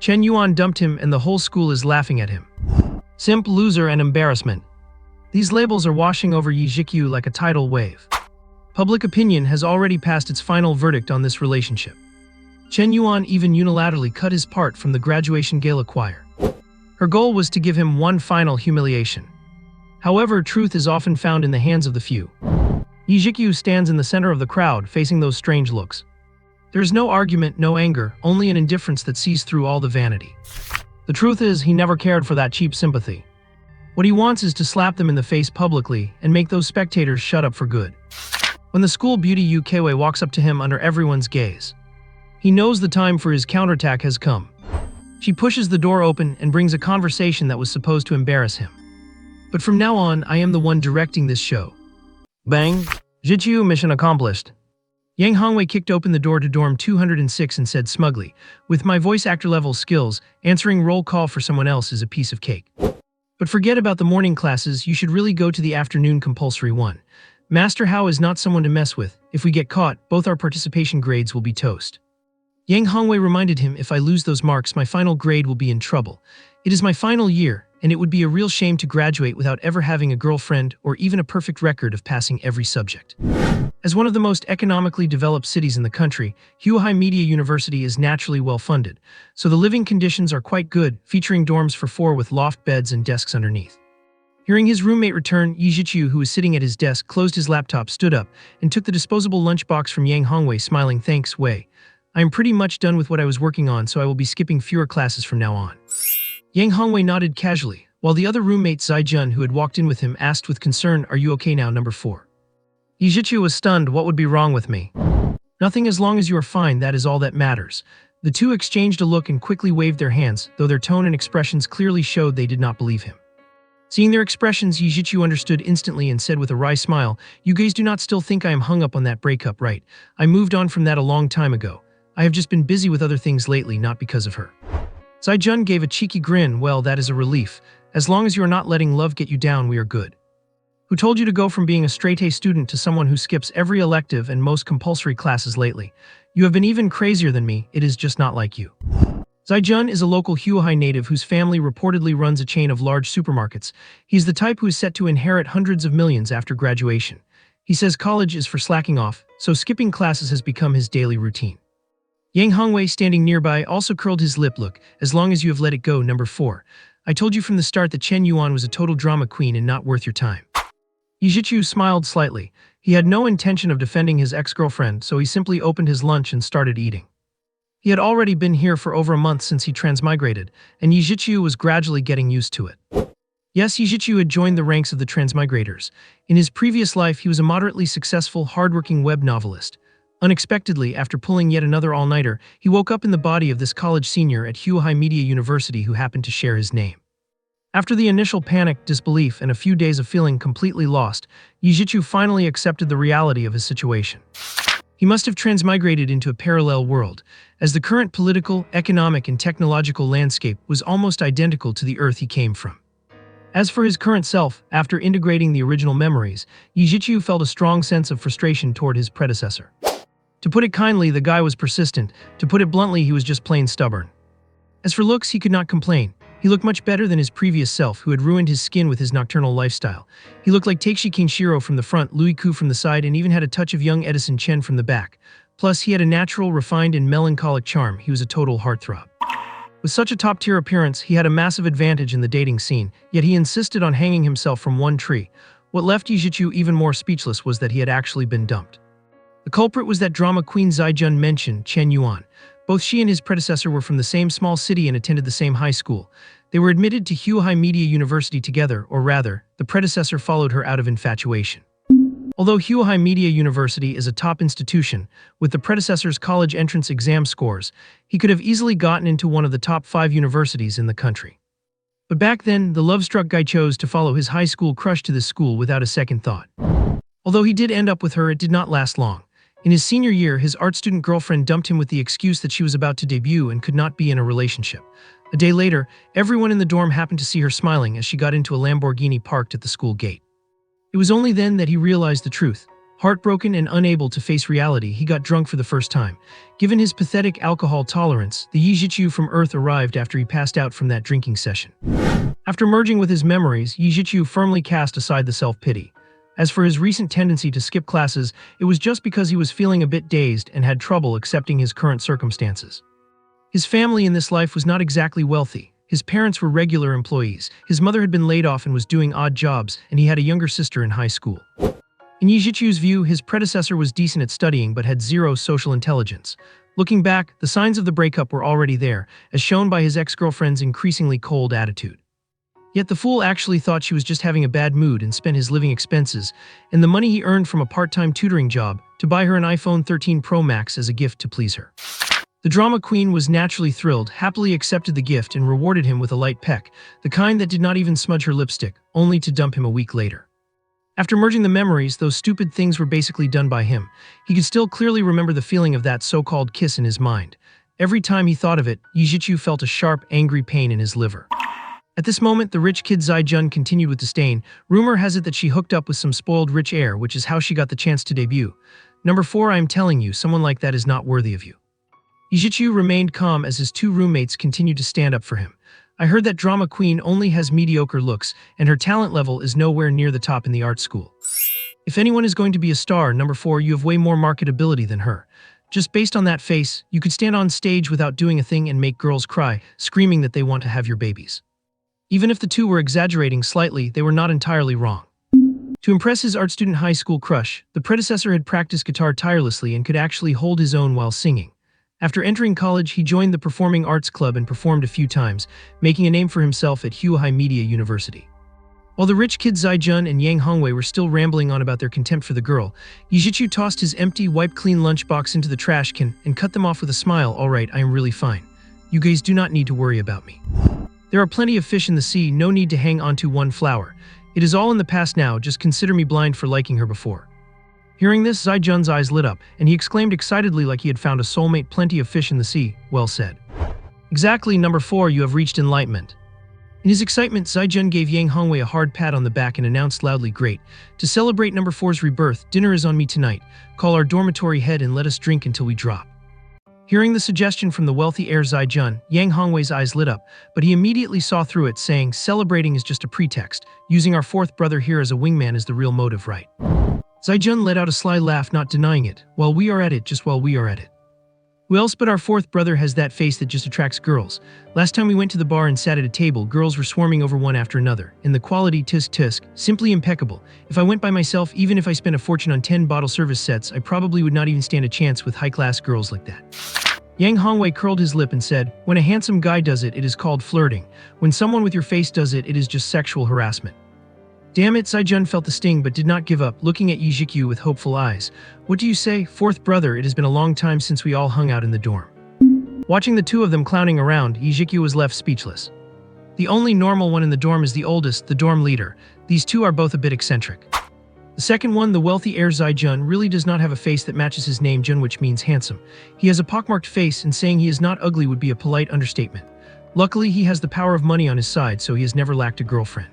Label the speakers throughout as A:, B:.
A: Chen Yuan dumped him and the whole school is laughing at him. Simp, loser, and embarrassment. These labels are washing over Zhiqiu like a tidal wave. Public opinion has already passed its final verdict on this relationship. Chen Yuan even unilaterally cut his part from the graduation gala choir. Her goal was to give him one final humiliation. However, truth is often found in the hands of the few. Zhiqiu stands in the center of the crowd, facing those strange looks. There is no argument, no anger, only an indifference that sees through all the vanity. The truth is, he never cared for that cheap sympathy. What he wants is to slap them in the face publicly and make those spectators shut up for good. When the school beauty Ukwe walks up to him under everyone's gaze, he knows the time for his counterattack has come. She pushes the door open and brings a conversation that was supposed to embarrass him. But from now on, I am the one directing this show. Bang! Zhiqiu, mission accomplished. Yang Hongwei kicked open the door to dorm 206 and said smugly, "With my voice actor level skills, answering roll call for someone else is a piece of cake. But forget about the morning classes, you should really go to the afternoon compulsory one. Master Hao is not someone to mess with. If we get caught, both our participation grades will be toast." Yang Hongwei reminded him, "If I lose those marks, my final grade will be in trouble. It is my final year, and it would be a real shame to graduate without ever having a girlfriend or even a perfect record of passing every subject." As one of the most economically developed cities in the country, Huahai Media University is naturally well-funded, so the living conditions are quite good, featuring dorms for 4 with loft beds and desks underneath. Hearing his roommate return, Zhiqiu, who was sitting at his desk, closed his laptop, stood up, and took the disposable lunchbox from Yang Hongwei, smiling, "Thanks, Wei. I am pretty much done with what I was working on, so I will be skipping fewer classes from now on." Yang Hongwei nodded casually, while the other roommate Zhiqiu, who had walked in with him, asked with concern, "Are you okay now, number 4? Zhiqiu was stunned. "What would be wrong with me?" "Nothing, as long as you are fine, that is all that matters." The two exchanged a look and quickly waved their hands, though their tone and expressions clearly showed they did not believe him. Seeing their expressions, Zhiqiu understood instantly and said with a wry smile, "You guys do not still think I am hung up on that breakup, right? I moved on from that a long time ago. I have just been busy with other things lately, not because of her." Zhiqiu gave a cheeky grin. "Well, that is a relief. As long as you are not letting love get you down, we are good. Who told you to go from being a straight-A student to someone who skips every elective and most compulsory classes lately? You have been even crazier than me, it is just not like you." Zhiqiu is a local Huahai native whose family reportedly runs a chain of large supermarkets. He's the type who is set to inherit hundreds of millions after graduation. He says college is for slacking off, so skipping classes has become his daily routine. Yang Hongwei, standing nearby, also curled his lip. "Look, as long as you have let it go, number 4. I told you from the start that Chen Yuan was a total drama queen and not worth your time." Zhiqiu smiled slightly. He had no intention of defending his ex-girlfriend, so he simply opened his lunch and started eating. He had already been here for over a month since he transmigrated, and Zhiqiu was gradually getting used to it. Yes, Zhiqiu had joined the ranks of the transmigrators. In his previous life, he was a moderately successful, hardworking web novelist. Unexpectedly, after pulling yet another all-nighter, he woke up in the body of this college senior at Huahai Media University who happened to share his name. After the initial panic, disbelief, and a few days of feeling completely lost, Zhiqiu finally accepted the reality of his situation. He must have transmigrated into a parallel world, as the current political, economic, and technological landscape was almost identical to the Earth he came from. As for his current self, after integrating the original memories, Zhiqiu felt a strong sense of frustration toward his predecessor. To put it kindly, the guy was persistent. To put it bluntly, he was just plain stubborn. As for looks, he could not complain. He looked much better than his previous self, who had ruined his skin with his nocturnal lifestyle. He looked like Takeshi Kenshiro from the front, Louis Koo from the side, and even had a touch of young Edison Chen from the back. Plus, he had a natural, refined, and melancholic charm. He was a total heartthrob. With such a top-tier appearance, he had a massive advantage in the dating scene, yet he insisted on hanging himself from one tree. What left Zhiqiu even more speechless was that he had actually been dumped. The culprit was that drama queen Zhiqiu mentioned, Chen Yuan. Both she and his predecessor were from the same small city and attended the same high school. They were admitted to Huahai Media University together, or rather, the predecessor followed her out of infatuation. Although Huahai Media University is a top institution, with the predecessor's college entrance exam scores, he could have easily gotten into one of the top 5 universities in the country. But back then, the love-struck guy chose to follow his high school crush to this school without a second thought. Although he did end up with her, it did not last long. In his senior year, his art student girlfriend dumped him with the excuse that she was about to debut and could not be in a relationship. A day later, everyone in the dorm happened to see her smiling as she got into a Lamborghini parked at the school gate. It was only then that he realized the truth. Heartbroken and unable to face reality, he got drunk for the first time. Given his pathetic alcohol tolerance, the Zhiqiu from Earth arrived after he passed out from that drinking session. After merging with his memories, Zhiqiu firmly cast aside the self-pity. As for his recent tendency to skip classes, it was just because he was feeling a bit dazed and had trouble accepting his current circumstances. His family in this life was not exactly wealthy. His parents were regular employees, his mother had been laid off and was doing odd jobs, and he had a younger sister in high school. In Zhiqiu's view, his predecessor was decent at studying but had zero social intelligence. Looking back, the signs of the breakup were already there, as shown by his ex-girlfriend's increasingly cold attitude. Yet the fool actually thought she was just having a bad mood and spent his living expenses and the money he earned from a part-time tutoring job to buy her an iPhone 13 Pro Max as a gift to please her. The drama queen was naturally thrilled, happily accepted the gift and rewarded him with a light peck, the kind that did not even smudge her lipstick, only to dump him a week later. After merging the memories, those stupid things were basically done by him. He could still clearly remember the feeling of that so-called kiss in his mind. Every time he thought of it, Zhiqiu felt a sharp, angry pain in his liver. At this moment, the rich kid Zai continued with disdain. Rumor has it that she hooked up with some spoiled rich heir, which is how she got the chance to debut. Number 4, I am telling you, someone like that is not worthy of you. Zhiqiu remained calm as his two roommates continued to stand up for him. I heard that drama queen only has mediocre looks, and her talent level is nowhere near the top in the art school. If anyone is going to be a star, number 4, you have way more marketability than her. Just based on that face, you could stand on stage without doing a thing and make girls cry, screaming that they want to have your babies. Even if the two were exaggerating slightly, they were not entirely wrong. To impress his art student high school crush, the predecessor had practiced guitar tirelessly and could actually hold his own while singing. After entering college, he joined the Performing Arts Club and performed a few times, making a name for himself at Huahai Media University. While the rich kid Zai and Yang Hongwei were still rambling on about their contempt for the girl, Zhiqiu tossed his empty, wipe-clean lunchbox into the trash can and cut them off with a smile. All right, I am really fine. You guys do not need to worry about me. There are plenty of fish in the sea, no need to hang onto one flower. It is all in the past now, just consider me blind for liking her before. Hearing this, Zai eyes lit up, and he exclaimed excitedly like he had found a soulmate. Plenty of fish in the sea, well said. Exactly, number 4, you have reached enlightenment. In his excitement, Zai gave Yang Hongwei a hard pat on the back and announced loudly, great. To celebrate number 4's rebirth, dinner is on me tonight. Call our dormitory head and let us drink until we drop. Hearing the suggestion from the wealthy heir Zai Yang Hongwei's eyes lit up, but he immediately saw through it, saying, celebrating is just a pretext. Using our 4th brother here as a wingman is the real motive, right? Zai let out a sly laugh, not denying it. While we are at it, just while we are at it. Who else but our 4th brother has that face that just attracts girls? Last time we went to the bar and sat at a table, girls were swarming over one after another, and the quality, tisk, simply impeccable. If I went by myself, even if I spent a fortune on 10 bottle service sets, I probably would not even stand a chance with high-class girls like that. Yang Hongwei curled his lip and said, when a handsome guy does it, it is called flirting. When someone with your face does it, it is just sexual harassment. Damn it, Zai felt the sting but did not give up, looking at Zhiqiu with hopeful eyes. What do you say, 4th brother? It has been a long time since we all hung out in the dorm. Watching the two of them clowning around, Zhiqiu was left speechless. The only normal one in the dorm is the oldest, the dorm leader. These two are both a bit eccentric. The second one, the wealthy heir Zai really does not have a face that matches his name Jun, which means handsome. He has a pockmarked face, and saying he is not ugly would be a polite understatement. Luckily, he has the power of money on his side, so he has never lacked a girlfriend.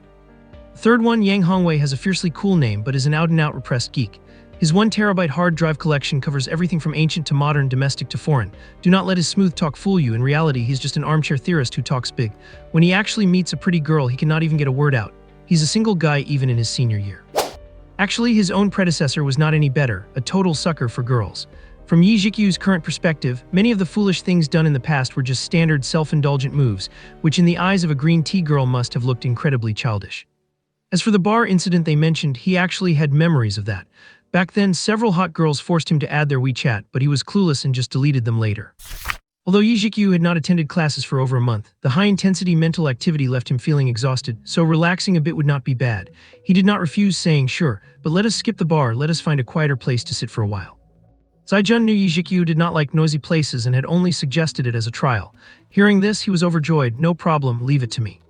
A: The third one, Yang Hongwei, has a fiercely cool name but is an out-and-out repressed geek. His 1 terabyte hard drive collection covers everything from ancient to modern, domestic to foreign. Do not let his smooth talk fool you. In reality, he's just an armchair theorist who talks big. When he actually meets a pretty girl, he cannot even get a word out. He's a single guy even in his senior year. Actually, his own predecessor was not any better, a total sucker for girls. From Zhiqiu's current perspective, many of the foolish things done in the past were just standard self-indulgent moves, which in the eyes of a green tea girl must have looked incredibly childish. As for the bar incident they mentioned, he actually had memories of that. Back then, several hot girls forced him to add their WeChat, but he was clueless and just deleted them later. Although Zhiqiu had not attended classes for over a month, the high-intensity mental activity left him feeling exhausted, so relaxing a bit would not be bad. He did not refuse, saying, sure, but let us skip the bar, let us find a quieter place to sit for a while. Zai knew Zhiqiu did not like noisy places and had only suggested it as a trial. Hearing this, he was overjoyed. No problem, leave it to me.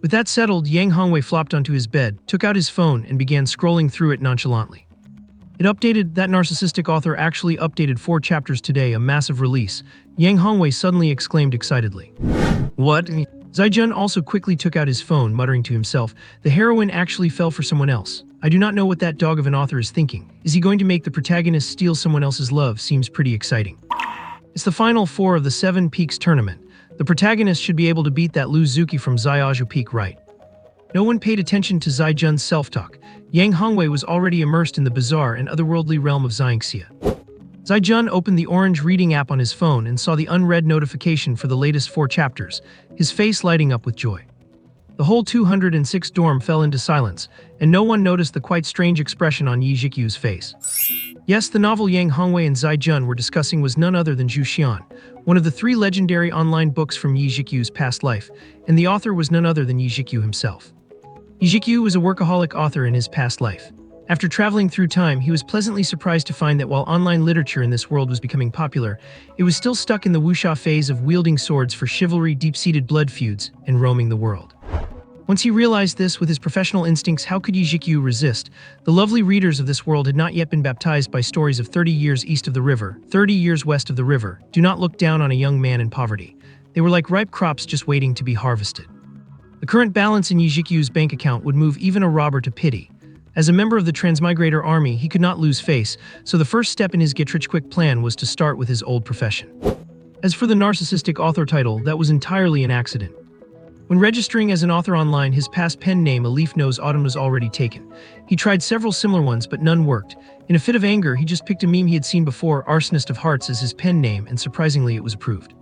A: With that settled, Yang Hongwei flopped onto his bed, took out his phone, and began scrolling through it nonchalantly. It updated. That narcissistic author actually updated 4 chapters today, a massive release. Yang Hongwei suddenly exclaimed excitedly. What? Zai also quickly took out his phone, muttering to himself, the heroine actually fell for someone else. I do not know what that dog of an author is thinking. Is he going to make the protagonist steal someone else's love? Seems pretty exciting. It's the final four of the Seven Peaks tournament. The protagonist should be able to beat that Zhiqiu from Zhiqiu Peak, right? No one paid attention to Zai Jun's self-talk. Yang Hongwei was already immersed in the bizarre and otherworldly realm of Zhiqiu. Zai Jun opened the orange reading app on his phone and saw the unread notification for the latest 4 chapters, his face lighting up with joy. The whole 206 dorm fell into silence, and no one noticed the quite strange expression on Zhiqiu's face. Yes, the novel Yang Hongwei and Zai Jun were discussing was none other than Zhu Xian, one of the 3 legendary online books from Zhiqiu's past life, and the author was none other than Zhiqiu himself. Zhiqiu was a workaholic author in his past life. After traveling through time, he was pleasantly surprised to find that while online literature in this world was becoming popular, it was still stuck in the wuxia phase of wielding swords for chivalry, deep-seated blood feuds, and roaming the world. Once he realized this with his professional instincts, how could Zhiqiu resist? The lovely readers of this world had not yet been baptized by stories of 30 years east of the river, 30 years west of the river. Do not look down on a young man in poverty. They were like ripe crops just waiting to be harvested. The current balance in Zhiqiu's bank account would move even a robber to pity. As a member of the Transmigrator army, he could not lose face, so the first step in his get-rich-quick plan was to start with his old profession. As for the narcissistic author title, that was entirely an accident. When registering as an author online, his past pen name, A Leaf Knows Autumn, was already taken. He tried several similar ones, but none worked. In a fit of anger, he just picked a meme he had seen before, Arsonist of Hearts, as his pen name, and surprisingly, it was approved.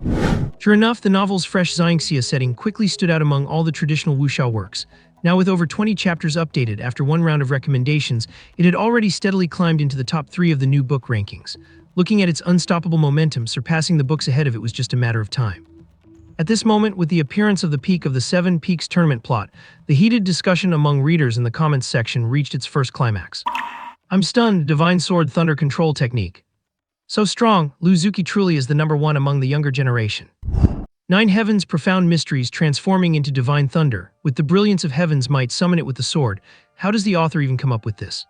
A: Sure enough, the novel's fresh Zhiqiu setting quickly stood out among all the traditional wuxia works. Now with over 20 chapters updated after one round of recommendations, it had already steadily climbed into the top 3 of the new book rankings. Looking at its unstoppable momentum, surpassing the books ahead of it was just a matter of time. At this moment, with the appearance of the peak of the Seven Peaks tournament plot, the heated discussion among readers in the comments section reached its first climax. I'm stunned, Divine Sword Thunder Control Technique. So strong, Zhiqiu truly is the #1 among the younger generation. 9 heavens profound mysteries transforming into divine thunder. With the brilliance of heaven's might, summon it with the sword. How does the author even come up with this?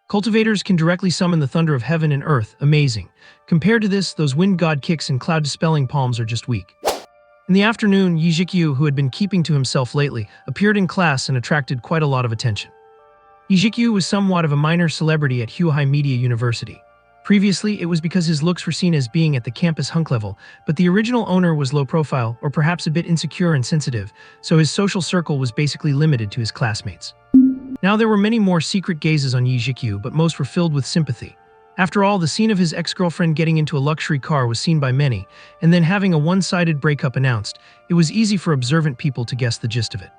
A: Cultivators can directly summon the thunder of heaven and earth. Amazing. Compared to this, those wind god kicks and cloud-dispelling palms are just weak. In the afternoon, Zhiqiu, who had been keeping to himself lately, appeared in class and attracted quite a lot of attention. Zhiqiu was somewhat of a minor celebrity at Huahai Media University. Previously, it was because his looks were seen as being at the campus hunk level, but the original owner was low profile, or perhaps a bit insecure and sensitive, so his social circle was basically limited to his classmates. Now there were many more secret gazes on Zhiqiu, but most were filled with sympathy. After all, the scene of his ex-girlfriend getting into a luxury car was seen by many, and then having a one-sided breakup announced, it was easy for observant people to guess the gist of it.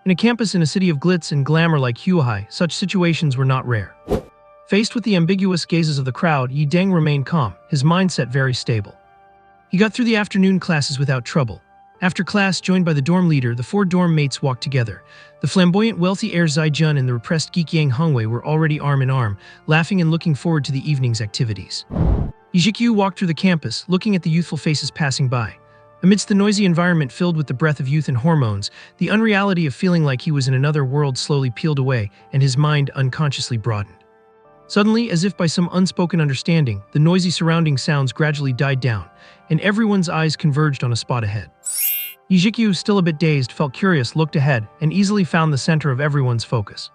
A: In a campus in a city of glitz and glamour like Huahai, such situations were not rare. Faced with the ambiguous gazes of the crowd, Yi Deng remained calm, his mindset very stable. He got through the afternoon classes without trouble. After class, joined by the dorm leader, the 4 dorm mates walked together. The flamboyant, wealthy heir Zai Jun and the repressed geek Yang Hongwei were already arm in arm, laughing and looking forward to the evening's activities. Zhiqiu walked through the campus, looking at the youthful faces passing by. Amidst the noisy environment filled with the breath of youth and hormones, the unreality of feeling like he was in another world slowly peeled away, and his mind unconsciously broadened. Suddenly, as if by some unspoken understanding, the noisy surrounding sounds gradually died down, and everyone's eyes converged on a spot ahead. Zhiqiu, still a bit dazed, felt curious, looked ahead, and easily found the center of everyone's focus.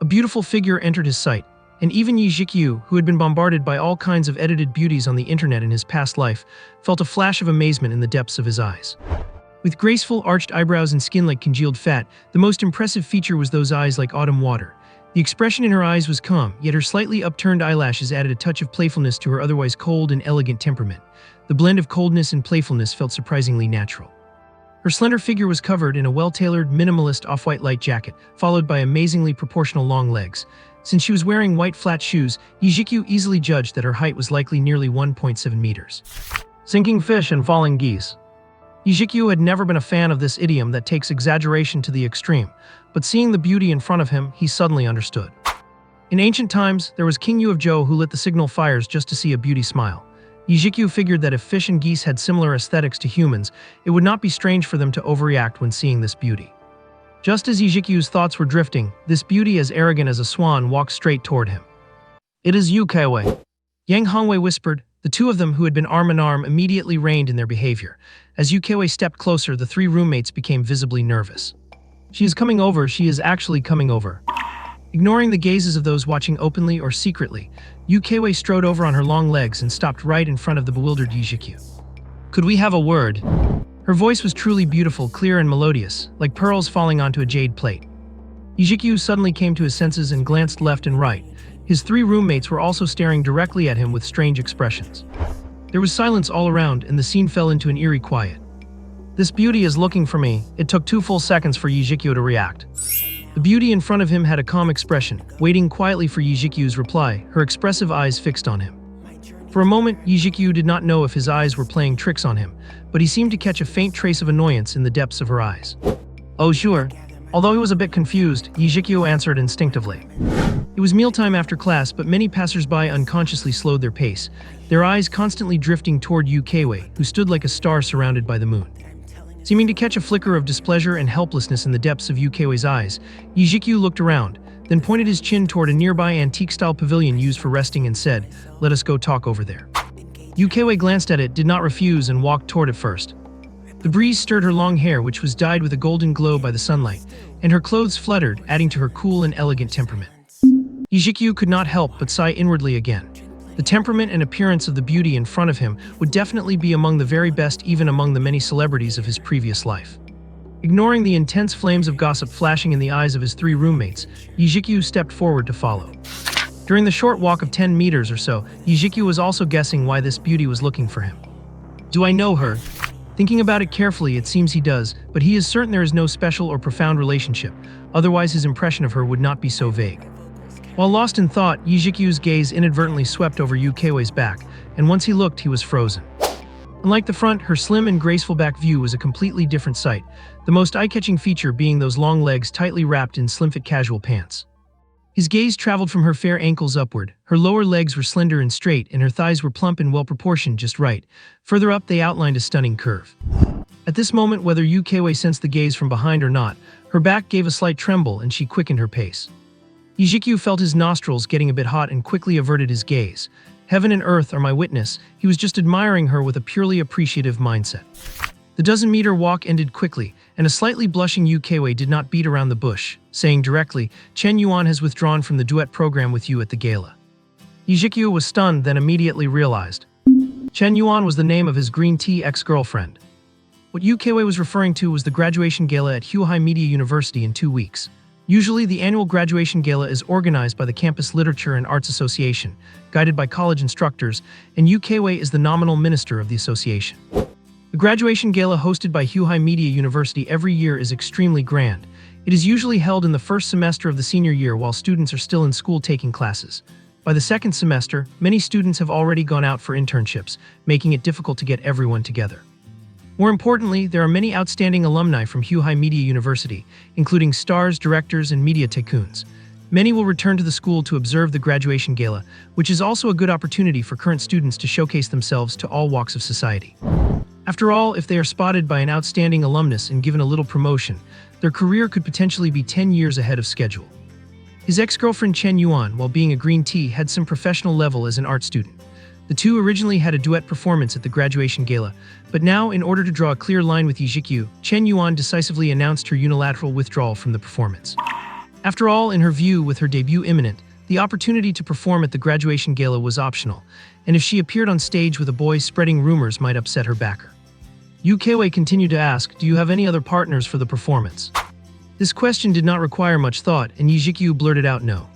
A: A beautiful figure entered his sight, and even Zhiqiu, who had been bombarded by all kinds of edited beauties on the internet in his past life, felt a flash of amazement in the depths of his eyes. With graceful, arched eyebrows and skin like congealed fat, the most impressive feature was those eyes like autumn water. The expression in her eyes was calm, yet her slightly upturned eyelashes added a touch of playfulness to her otherwise cold and elegant temperament. The blend of coldness and playfulness felt surprisingly natural. Her slender figure was covered in a well-tailored, minimalist off-white light jacket, followed by amazingly proportional long legs. Since she was wearing white flat shoes, Zhiqiu easily judged that her height was likely nearly 1.7 meters. Sinking fish and falling geese. Zhiqiu had never been a fan of this idiom that takes exaggeration to the extreme, but seeing the beauty in front of him, he suddenly understood. In ancient times, there was King Yu of Zhou who lit the signal fires just to see a beauty smile. Zhiqiu figured that if fish and geese had similar aesthetics to humans, it would not be strange for them to overreact when seeing this beauty. Just as Zhiqiu's thoughts were drifting, this beauty as arrogant as a swan walked straight toward him. "It is you, Kaiwei," Yang Hongwei whispered. The 2 of them, who had been arm in arm, immediately reined in their behavior. As Yu Kaiwei stepped closer, the 3 roommates became visibly nervous. "She is coming over, she is actually coming over." Ignoring the gazes of those watching openly or secretly, Yu Keiwei strode over on her long legs and stopped right in front of the bewildered Zhiqiu. "Could we have a word?" Her voice was truly beautiful, clear and melodious, like pearls falling onto a jade plate. Zhiqiu suddenly came to his senses and glanced left and right. His three roommates were also staring directly at him with strange expressions. There was silence all around, and the scene fell into an eerie quiet. "This beauty is looking for me." It took 2 full seconds for Zhiqiu to react. The beauty in front of him had a calm expression, waiting quietly for Zhiqiu's reply, her expressive eyes fixed on him. For a moment, Zhiqiu did not know if his eyes were playing tricks on him, but he seemed to catch a faint trace of annoyance in the depths of her eyes. "Oh, sure." Although he was a bit confused, Zhiqiu answered instinctively. It was mealtime after class, but many passers-by unconsciously slowed their pace, their eyes constantly drifting toward Yu Keiwei, who stood like a star surrounded by the moon. Seeming to catch a flicker of displeasure and helplessness in the depths of Yu Keiwei's eyes, Zhiqiu looked around, then pointed his chin toward a nearby antique-style pavilion used for resting and said, "Let us go talk over there." Yu Keiwei glanced at it, did not refuse, and walked toward it first. The breeze stirred her long hair, which was dyed with a golden glow by the sunlight, and her clothes fluttered, adding to her cool and elegant temperament. Zhiqiu could not help but sigh inwardly again. The temperament and appearance of the beauty in front of him would definitely be among the very best, even among the many celebrities of his previous life. Ignoring the intense flames of gossip flashing in the eyes of his three roommates, Zhiqiu stepped forward to follow. During the short walk of 10 meters or so, Zhiqiu was also guessing why this beauty was looking for him. "Do I know her?" Thinking about it carefully, it seems he does, but he is certain there is no special or profound relationship, otherwise his impression of her would not be so vague. While lost in thought, Zhiqiu's gaze inadvertently swept over Yu Keiwei's back, and once he looked, he was frozen. Unlike the front, her slim and graceful back view was a completely different sight, the most eye-catching feature being those long legs tightly wrapped in slim-fit casual pants. His gaze traveled from her fair ankles upward. Her lower legs were slender and straight, and her thighs were plump and well-proportioned just right. Further up, they outlined a stunning curve. At this moment, whether Yu Keiwei sensed the gaze from behind or not, her back gave a slight tremble and she quickened her pace. Zhiqiu felt his nostrils getting a bit hot and quickly averted his gaze. Heaven and earth are my witness, he was just admiring her with a purely appreciative mindset. The dozen-meter walk ended quickly, and a slightly blushing Yu Keiwei did not beat around the bush, saying directly, "Chen Yuan has withdrawn from the duet program with you at the gala." Zhiqiu was stunned, then immediately realized. Chen Yuan was the name of his green tea ex-girlfriend. What Yu Keiwei was referring to was the graduation gala at Huahai Media University in 2 weeks. Usually, the annual graduation gala is organized by the Campus Literature and Arts Association, guided by college instructors, and Yu Keiwei is the nominal minister of the association. The graduation gala hosted by Huahai Media University every year is extremely grand. It is usually held in the first semester of the senior year while students are still in school taking classes. By the second semester, many students have already gone out for internships, making it difficult to get everyone together. More importantly, there are many outstanding alumni from Huahai Media University, including stars, directors, and media tycoons. Many will return to the school to observe the graduation gala, which is also a good opportunity for current students to showcase themselves to all walks of society. After all, if they are spotted by an outstanding alumnus and given a little promotion, their career could potentially be 10 years ahead of schedule. His ex-girlfriend Chen Yuan, while being a green tea, had some professional level as an art student. The two originally had a duet performance at the graduation gala, but now, in order to draw a clear line with Zhiqiu, Chen Yuan decisively announced her unilateral withdrawal from the performance. After all, in her view, with her debut imminent, the opportunity to perform at the graduation gala was optional, and if she appeared on stage with a boy spreading rumors might upset her backer. Yu Keiwei continued to ask, "Do you have any other partners for the performance?" This question did not require much thought, and Zhiqiu blurted out no.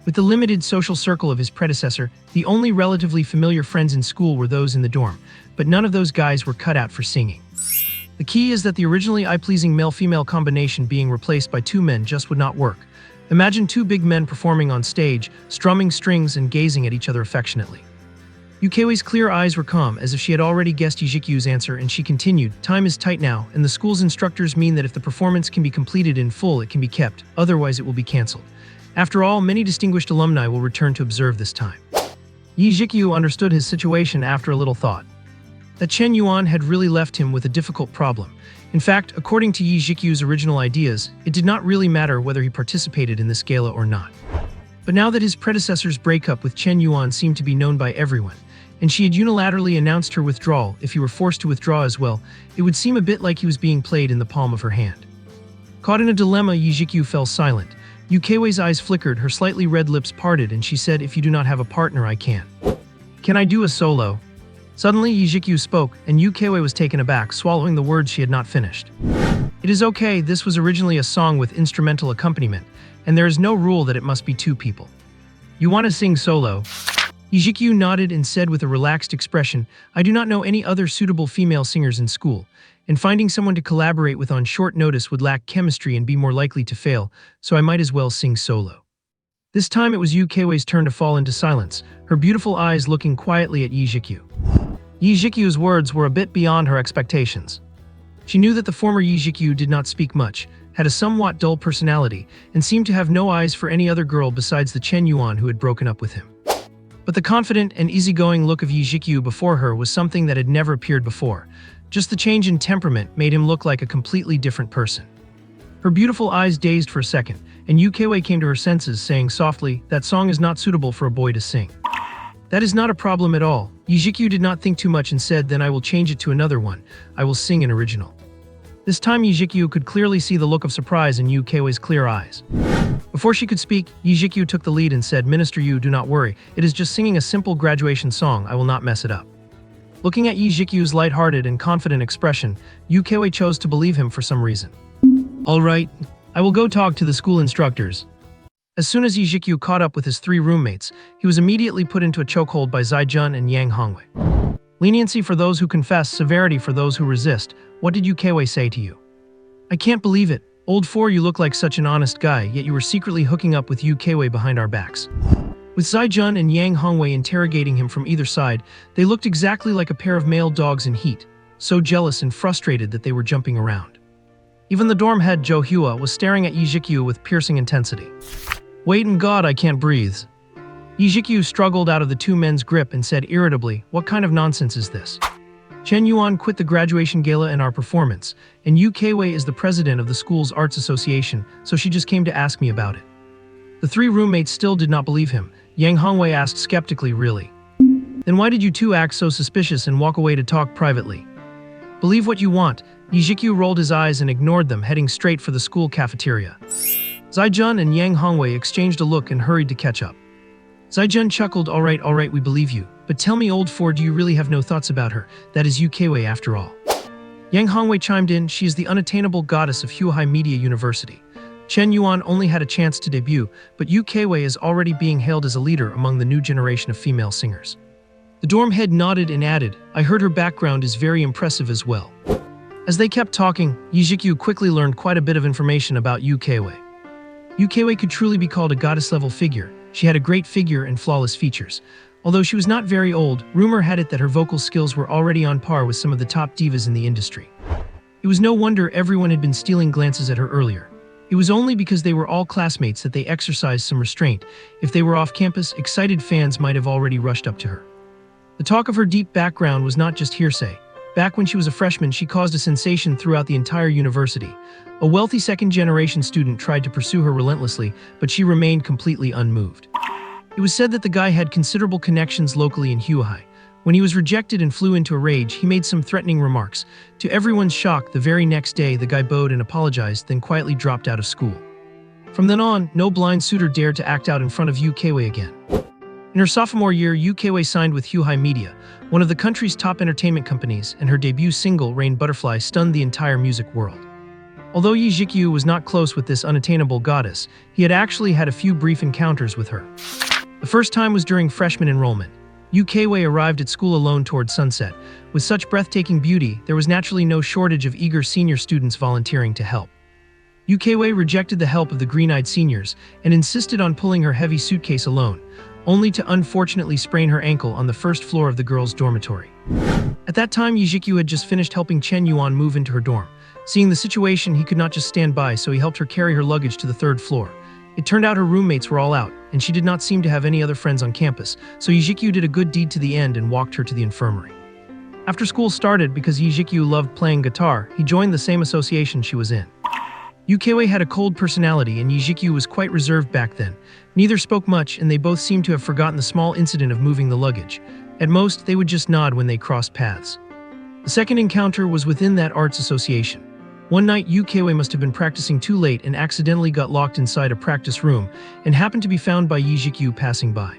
A: With the limited social circle of his predecessor, the only relatively familiar friends in school were those in the dorm, but none of those guys were cut out for singing. The key is that the originally eye-pleasing male-female combination being replaced by 2 men just would not work. Imagine 2 big men performing on stage, strumming strings and gazing at each other affectionately. Yu Keiwei's clear eyes were calm, as if she had already guessed Zhiqiu's answer, and she continued, "Time is tight now, and the school's instructors mean that if the performance can be completed in full, it can be kept, otherwise it will be cancelled. After all, many distinguished alumni will return to observe this time." Zhiqiu understood his situation after a little thought. That Chen Yuan had really left him with a difficult problem. In fact, according to Zhiqiu's original ideas, it did not really matter whether he participated in this gala or not. But now that his predecessor's breakup with Chen Yuan seemed to be known by everyone, and she had unilaterally announced her withdrawal, if he were forced to withdraw as well, it would seem a bit like he was being played in the palm of her hand. Caught in a dilemma, Zhiqiu fell silent. Yukiwei's eyes flickered, her slightly red lips parted, and she said, "If you do not have a partner, I can. Can I do a solo?" Suddenly, Zhiqiu spoke, and Yukiwei was taken aback, swallowing the words she had not finished. "It is okay, this was originally a song with instrumental accompaniment, and there is no rule that it must be two people. You want to sing solo?" Zhiqiu nodded and said with a relaxed expression, "I do not know any other suitable female singers in school, and finding someone to collaborate with on short notice would lack chemistry and be more likely to fail, so I might as well sing solo." This time it was Yukiwei's turn to fall into silence, her beautiful eyes looking quietly at Zhiqiu. Zhiqiu's words were a bit beyond her expectations. She knew that the former Zhiqiu did not speak much, had a somewhat dull personality, and seemed to have no eyes for any other girl besides the Chen Yuan who had broken up with him. But the confident and easygoing look of Zhiqiu before her was something that had never appeared before. Just the change in temperament made him look like a completely different person. Her beautiful eyes dazed for a second, and Yukiwei came to her senses, saying softly, "That song is not suitable for a boy to sing." "That is not a problem at all." Zhiqiu did not think too much and said, "Then I will change it to another one. I will sing an original." This time Zhiqiu could clearly see the look of surprise in Yukiwei's clear eyes. Before she could speak, Zhiqiu took the lead and said, "Minister Yu, do not worry. It is just singing a simple graduation song. I will not mess it up." Looking at Zhiqiu's lighthearted and confident expression, Yukiwei chose to believe him for some reason. "All right, I will go talk to the school instructors." As soon as Zhiqiu caught up with his three roommates, he was immediately put into a chokehold by Zhiqiu and Yang Hongwei. "Leniency for those who confess, severity for those who resist. What did Yukiwei say to you?" "I can't believe it. Old four, you look like such an honest guy, yet you were secretly hooking up with Yukiwei behind our backs." With Zhiqiu and Yang Hongwei interrogating him from either side, they looked exactly like a pair of male dogs in heat, so jealous and frustrated that they were jumping around. Even the dorm head Zhou Hua was staring at Zhiqiu with piercing intensity. "Wait, in God, I can't breathe." Zhiqiu struggled out of the two men's grip and said irritably, "What kind of nonsense is this? Chen Yuan quit the graduation gala and our performance, and Yukiwei is the president of the school's arts association, so she just came to ask me about it." The three roommates still did not believe him. Yang Hongwei asked skeptically, "Really? Then why did you two act so suspicious and walk away to talk privately?" "Believe what you want." Zhiqiu rolled his eyes and ignored them, heading straight for the school cafeteria. Zhiqiu and Yang Hongwei exchanged a look and hurried to catch up. Zhiqiu chuckled, all right, we believe you. But tell me, old four, do you really have no thoughts about her? That is Yukiwei after all." Yang Hongwei chimed in, "She is the unattainable goddess of Huahai Media University. Chen Yuan only had a chance to debut, but Yukiwei is already being hailed as a leader among the new generation of female singers." The dorm head nodded and added, "I heard her background is very impressive as well." As they kept talking, Zhiqiu quickly learned quite a bit of information about Yukiwei. Yukiwei could truly be called a goddess-level figure. She had a great figure and flawless features. Although she was not very old, rumor had it that her vocal skills were already on par with some of the top divas in the industry. It was no wonder everyone had been stealing glances at her earlier. It was only because they were all classmates that they exercised some restraint. If they were off campus, excited fans might have already rushed up to her. The talk of her deep background was not just hearsay. Back when she was a freshman, she caused a sensation throughout the entire university. A wealthy second-generation student tried to pursue her relentlessly, but she remained completely unmoved. It was said that the guy had considerable connections locally in Huahai. When he was rejected and flew into a rage, he made some threatening remarks. To everyone's shock, the very next day, the guy bowed and apologized, then quietly dropped out of school. From then on, no blind suitor dared to act out in front of Yukiwei again. In her sophomore year, Yukiwei signed with Huahai Media, one of the country's top entertainment companies, and her debut single, Rain Butterfly, stunned the entire music world. Although Zhiqiu was not close with this unattainable goddess, he had actually had a few brief encounters with her. The first time was during freshman enrollment. Yukiwei arrived at school alone towards sunset. With such breathtaking beauty, there was naturally no shortage of eager senior students volunteering to help. Yukiwei rejected the help of the green-eyed seniors and insisted on pulling her heavy suitcase alone, only to unfortunately sprain her ankle on the first floor of the girls' dormitory. At that time, Zhiqiu had just finished helping Chen Yuan move into her dorm. Seeing the situation, he could not just stand by, so he helped her carry her luggage to the third floor. It turned out her roommates were all out, and she did not seem to have any other friends on campus, so Zhiqiu did a good deed to the end and walked her to the infirmary. After school started, because Zhiqiu loved playing guitar, he joined the same association she was in. Yukiwei had a cold personality, and Zhiqiu was quite reserved back then. Neither spoke much, and they both seemed to have forgotten the small incident of moving the luggage. At most, they would just nod when they crossed paths. The second encounter was within that arts association. One night, Yu Keiwei must have been practicing too late and accidentally got locked inside a practice room and happened to be found by Zhiqiu passing by.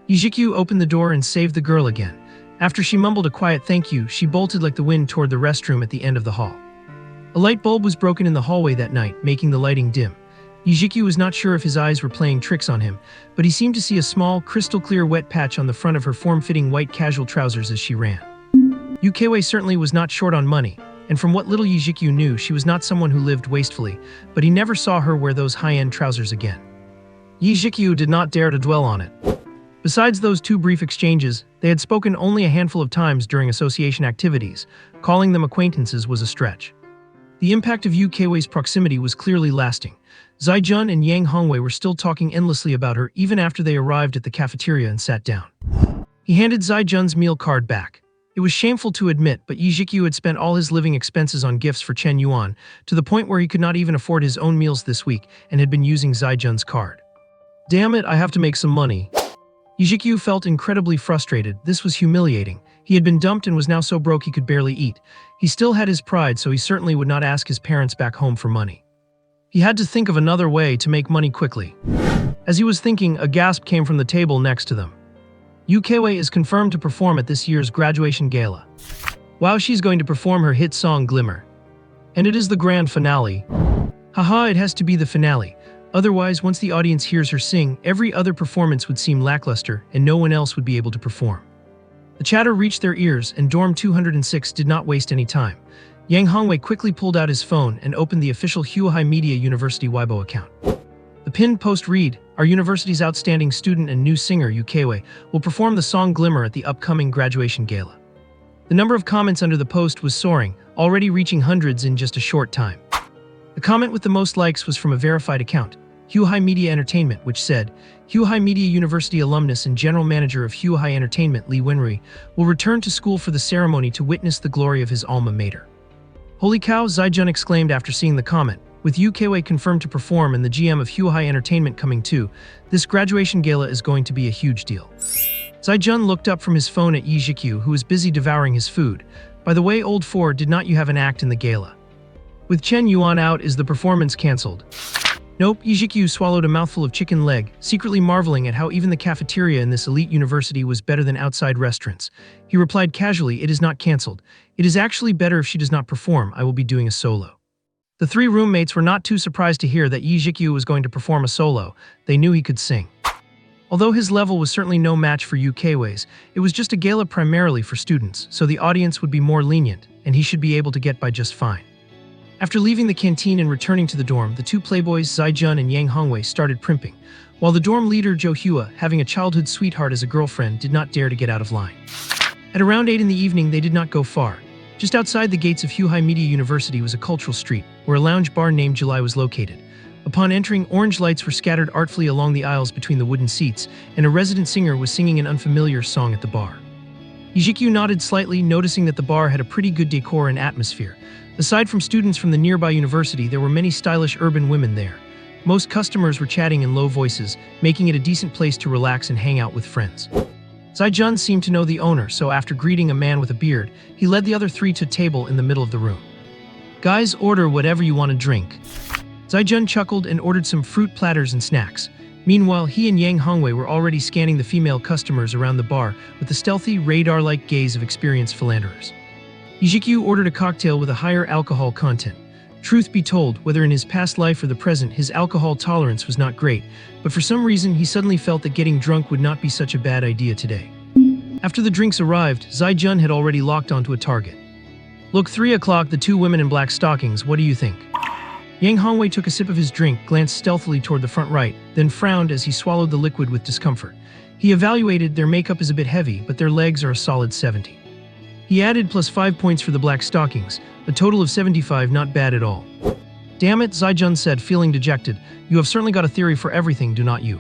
A: Zhiqiu opened the door and saved the girl again. After she mumbled a quiet thank you, she bolted like the wind toward the restroom at the end of the hall. A light bulb was broken in the hallway that night, making the lighting dim. Zhiqiu was not sure if his eyes were playing tricks on him, but he seemed to see a small, crystal-clear wet patch on the front of her form-fitting white casual trousers as she ran. Yu Keiwei certainly was not short on money, and from what little Zhiqiu knew, she was not someone who lived wastefully, but he never saw her wear those high-end trousers again. Zhiqiu did not dare to dwell on it. Besides those two brief exchanges, they had spoken only a handful of times during association activities. Calling them acquaintances was a stretch. The impact of Yu Keiwei's proximity was clearly lasting. Zhiqiu and Yang Hongwei were still talking endlessly about her even after they arrived at the cafeteria and sat down. He handed Zhiqiu's meal card back. It was shameful to admit, but Zhiqiu had spent all his living expenses on gifts for Chen Yuan, to the point where he could not even afford his own meals this week and had been using Zhiqiu's card. Damn it, I have to make some money. Zhiqiu felt incredibly frustrated. This was humiliating. He had been dumped and was now so broke he could barely eat. He still had his pride, so he certainly would not ask his parents back home for money. He had to think of another way to make money quickly. As he was thinking, a gasp came from the table next to them. Yu Keiwei is confirmed to perform at this year's graduation gala. Wow, she's going to perform her hit song Glimmer. And it is the grand finale. Haha, it has to be the finale. Otherwise, once the audience hears her sing, every other performance would seem lackluster and no one else would be able to perform. The chatter reached their ears and Dorm 206 did not waste any time. Yang Hongwei quickly pulled out his phone and opened the official Huahai Media University Weibo account. The pinned post read, "Our university's outstanding student and new singer Yu Keiwei will perform the song Glimmer at the upcoming graduation gala." The number of comments under the post was soaring, already reaching hundreds in just a short time. The comment with the most likes was from a verified account, Huahai Media Entertainment, which said, "Huahai Media University alumnus and general manager of Huahai Entertainment Li Wenrui will return to school for the ceremony to witness the glory of his alma mater." Holy cow, Zhiqiu exclaimed after seeing the comment. With Yu Keiwei confirmed to perform and the GM of Huahai Entertainment coming too, this graduation gala is going to be a huge deal. Zhiqiu looked up from his phone at Zhiqiu, who was busy devouring his food. By the way, old four, did not you have an act in the gala? With Chen Yuan out, is the performance cancelled? Nope, Zhiqiu swallowed a mouthful of chicken leg, secretly marveling at how even the cafeteria in this elite university was better than outside restaurants. He replied casually, "It is not cancelled. It is actually better if she does not perform. I will be doing a solo." The three roommates were not too surprised to hear that Zhiqiu was going to perform a solo. They knew he could sing. Although his level was certainly no match for Yu Keiwei's, it was just a gala primarily for students, so the audience would be more lenient, and he should be able to get by just fine. After leaving the canteen and returning to the dorm, the two playboys, Zhiqiu and Yang Hongwei, started primping, while the dorm leader, Zhou Hua, having a childhood sweetheart as a girlfriend, did not dare to get out of line. At around 8 in the evening, they did not go far. Just outside the gates of Huahai Media University was a cultural street, where a lounge bar named July was located. Upon entering, orange lights were scattered artfully along the aisles between the wooden seats, and a resident singer was singing an unfamiliar song at the bar. Zhiqiu nodded slightly, noticing that the bar had a pretty good decor and atmosphere. Aside from students from the nearby university, there were many stylish urban women there. Most customers were chatting in low voices, making it a decent place to relax and hang out with friends. Zhiqiu seemed to know the owner, so after greeting a man with a beard, he led the other three to a table in the middle of the room. "Guys, order whatever you want to drink." Zhiqiu chuckled and ordered some fruit platters and snacks. Meanwhile, he and Yang Hongwei were already scanning the female customers around the bar with the stealthy, radar-like gaze of experienced philanderers. Zhiqiu ordered a cocktail with a higher alcohol content. Truth be told, whether in his past life or the present, his alcohol tolerance was not great, but for some reason he suddenly felt that getting drunk would not be such a bad idea today. After the drinks arrived, Zhiqiu had already locked onto a target. "Look, 3 o'clock, the two women in black stockings, what do you think?" Yang Hongwei took a sip of his drink, glanced stealthily toward the front right, then frowned as he swallowed the liquid with discomfort. He evaluated their makeup is a bit heavy, but their legs are a solid 70. He added plus 5 points for the black stockings, a total of 75, not bad at all. "Damn it," Zhiqiu said, feeling dejected. "You have certainly got a theory for everything, do not you?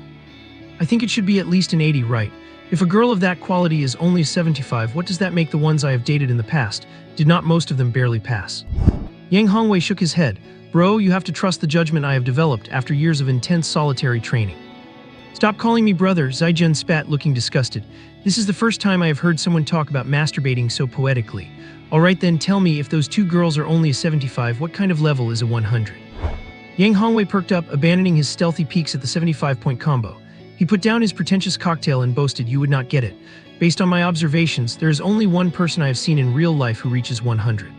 A: I think it should be at least an 80, right? If a girl of that quality is only a 75, what does that make the ones I have dated in the past? Did not most of them barely pass?" Yang Hongwei shook his head. "Bro, you have to trust the judgment I have developed after years of intense solitary training." Stop calling me brother, Zhaijun spat, looking disgusted. This is the first time I have heard someone talk about masturbating so poetically. Alright then, tell me, if those two girls are only a 75, what kind of level is a 100? Yang Hongwei perked up, abandoning his stealthy peeks at the 75-point combo. He put down his pretentious cocktail and boasted, "You would not get it. Based on my observations, there is only one person I have seen in real life who reaches 100.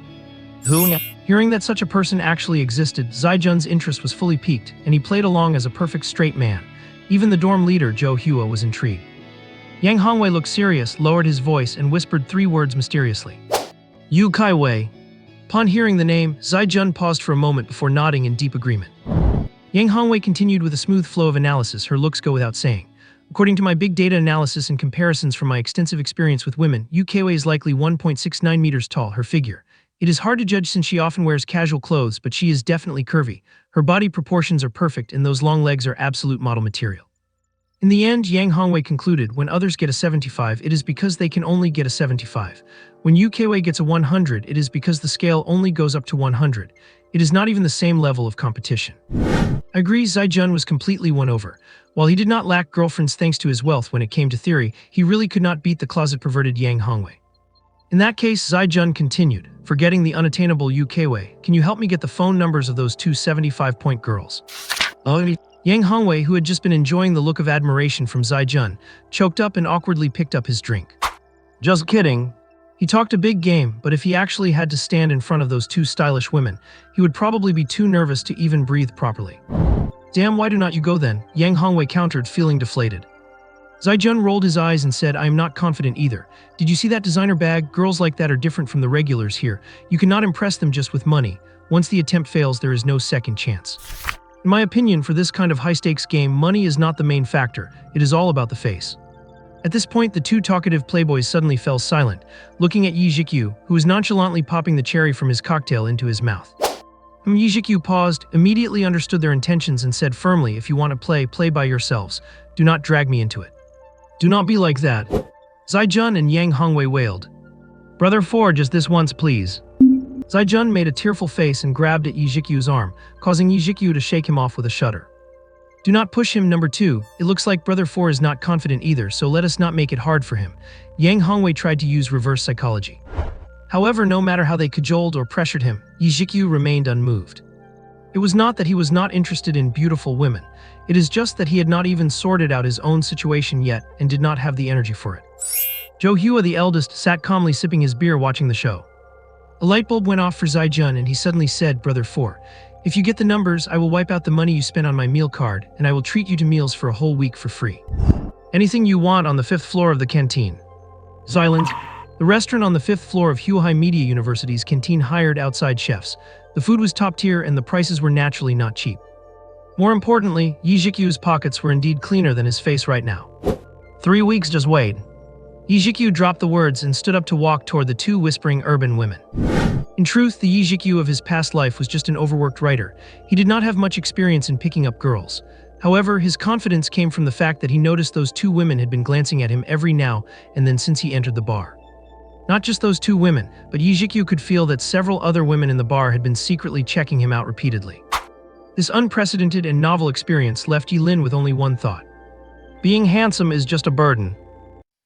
A: Who? Hearing that such a person actually existed, Zhaijun's interest was fully piqued, and he played along as a perfect straight man. Even the dorm leader, Zhiqiu, was intrigued. Yang Hongwei looked serious, lowered his voice, and whispered 3 words mysteriously. Yu Kaiwei. Upon hearing the name, Zhaijun paused for a moment before nodding in deep agreement. Yang Hongwei continued with a smooth flow of analysis, her looks go without saying. According to my big data analysis and comparisons from my extensive experience with women, Yu Kaiwei is likely 1.69 meters tall, her figure. It is hard to judge since she often wears casual clothes, but she is definitely curvy. Her body proportions are perfect, and those long legs are absolute model material. In the end, Yang Hongwei concluded, when others get a 75, it is because they can only get a 75. When Yu Kaiwei gets a 100, it is because the scale only goes up to 100. It is not even the same level of competition. I agree, Zhaijun was completely won over. While he did not lack girlfriends thanks to his wealth when it came to theory, he really could not beat the closet-perverted Yang Hongwei. In that case, Zhaijun continued, forgetting the unattainable Yu Kaiwei, can you help me get the phone numbers of those 2 75-point girls? Yang Hongwei, who had just been enjoying the look of admiration from Zhaijun, choked up and awkwardly picked up his drink. Just kidding. He talked a big game, but if he actually had to stand in front of those 2 stylish women, he would probably be too nervous to even breathe properly. Damn, why do not you go then? Yang Hongwei countered, feeling deflated. Zhaijun rolled his eyes and said, I am not confident either. Did you see that designer bag? Girls like that are different from the regulars here. You cannot impress them just with money. Once the attempt fails, there is no second chance. In my opinion, for this kind of high-stakes game, money is not the main factor. It is all about the face. At this point, the 2 talkative playboys suddenly fell silent, looking at Zhiqiu, who was nonchalantly popping the cherry from his cocktail into his mouth. Zhiqiu paused, immediately understood their intentions, and said firmly, if you want to play, play by yourselves. Do not drag me into it. Do not be like that. Zhaijun and Yang Hongwei wailed. Brother 4, just this once, please. Zhaijun made a tearful face and grabbed at Zhiqiu's arm, causing Zhiqiu to shake him off with a shudder. Do not push him, number 2. It looks like brother 4 is not confident either, so let us not make it hard for him. Yang Hongwei tried to use reverse psychology. However, no matter how they cajoled or pressured him, Zhiqiu remained unmoved. It was not that he was not interested in beautiful women. It is just that he had not even sorted out his own situation yet and did not have the energy for it. Zhiqiu, the eldest, sat calmly sipping his beer watching the show. A light bulb went off for Zhaijun and he suddenly said, Brother 4, if you get the numbers, I will wipe out the money you spent on my meal card, and I will treat you to meals for a whole week for free. Anything you want on the 5th floor of the canteen. Silence. The restaurant on the 5th floor of Huahai Media University's canteen hired outside chefs. The food was top tier and the prices were naturally not cheap. More importantly, Zhiqiu's pockets were indeed cleaner than his face right now. 3 weeks, just wait. Zhiqiu dropped the words and stood up to walk toward the 2 whispering urban women. In truth, the Zhiqiu of his past life was just an overworked writer. He did not have much experience in picking up girls. However, his confidence came from the fact that he noticed those 2 women had been glancing at him every now and then since he entered the bar. Not just those 2 women, but Zhiqiu could feel that several other women in the bar had been secretly checking him out repeatedly. This unprecedented and novel experience left Yilin with only one thought. Being handsome is just a burden.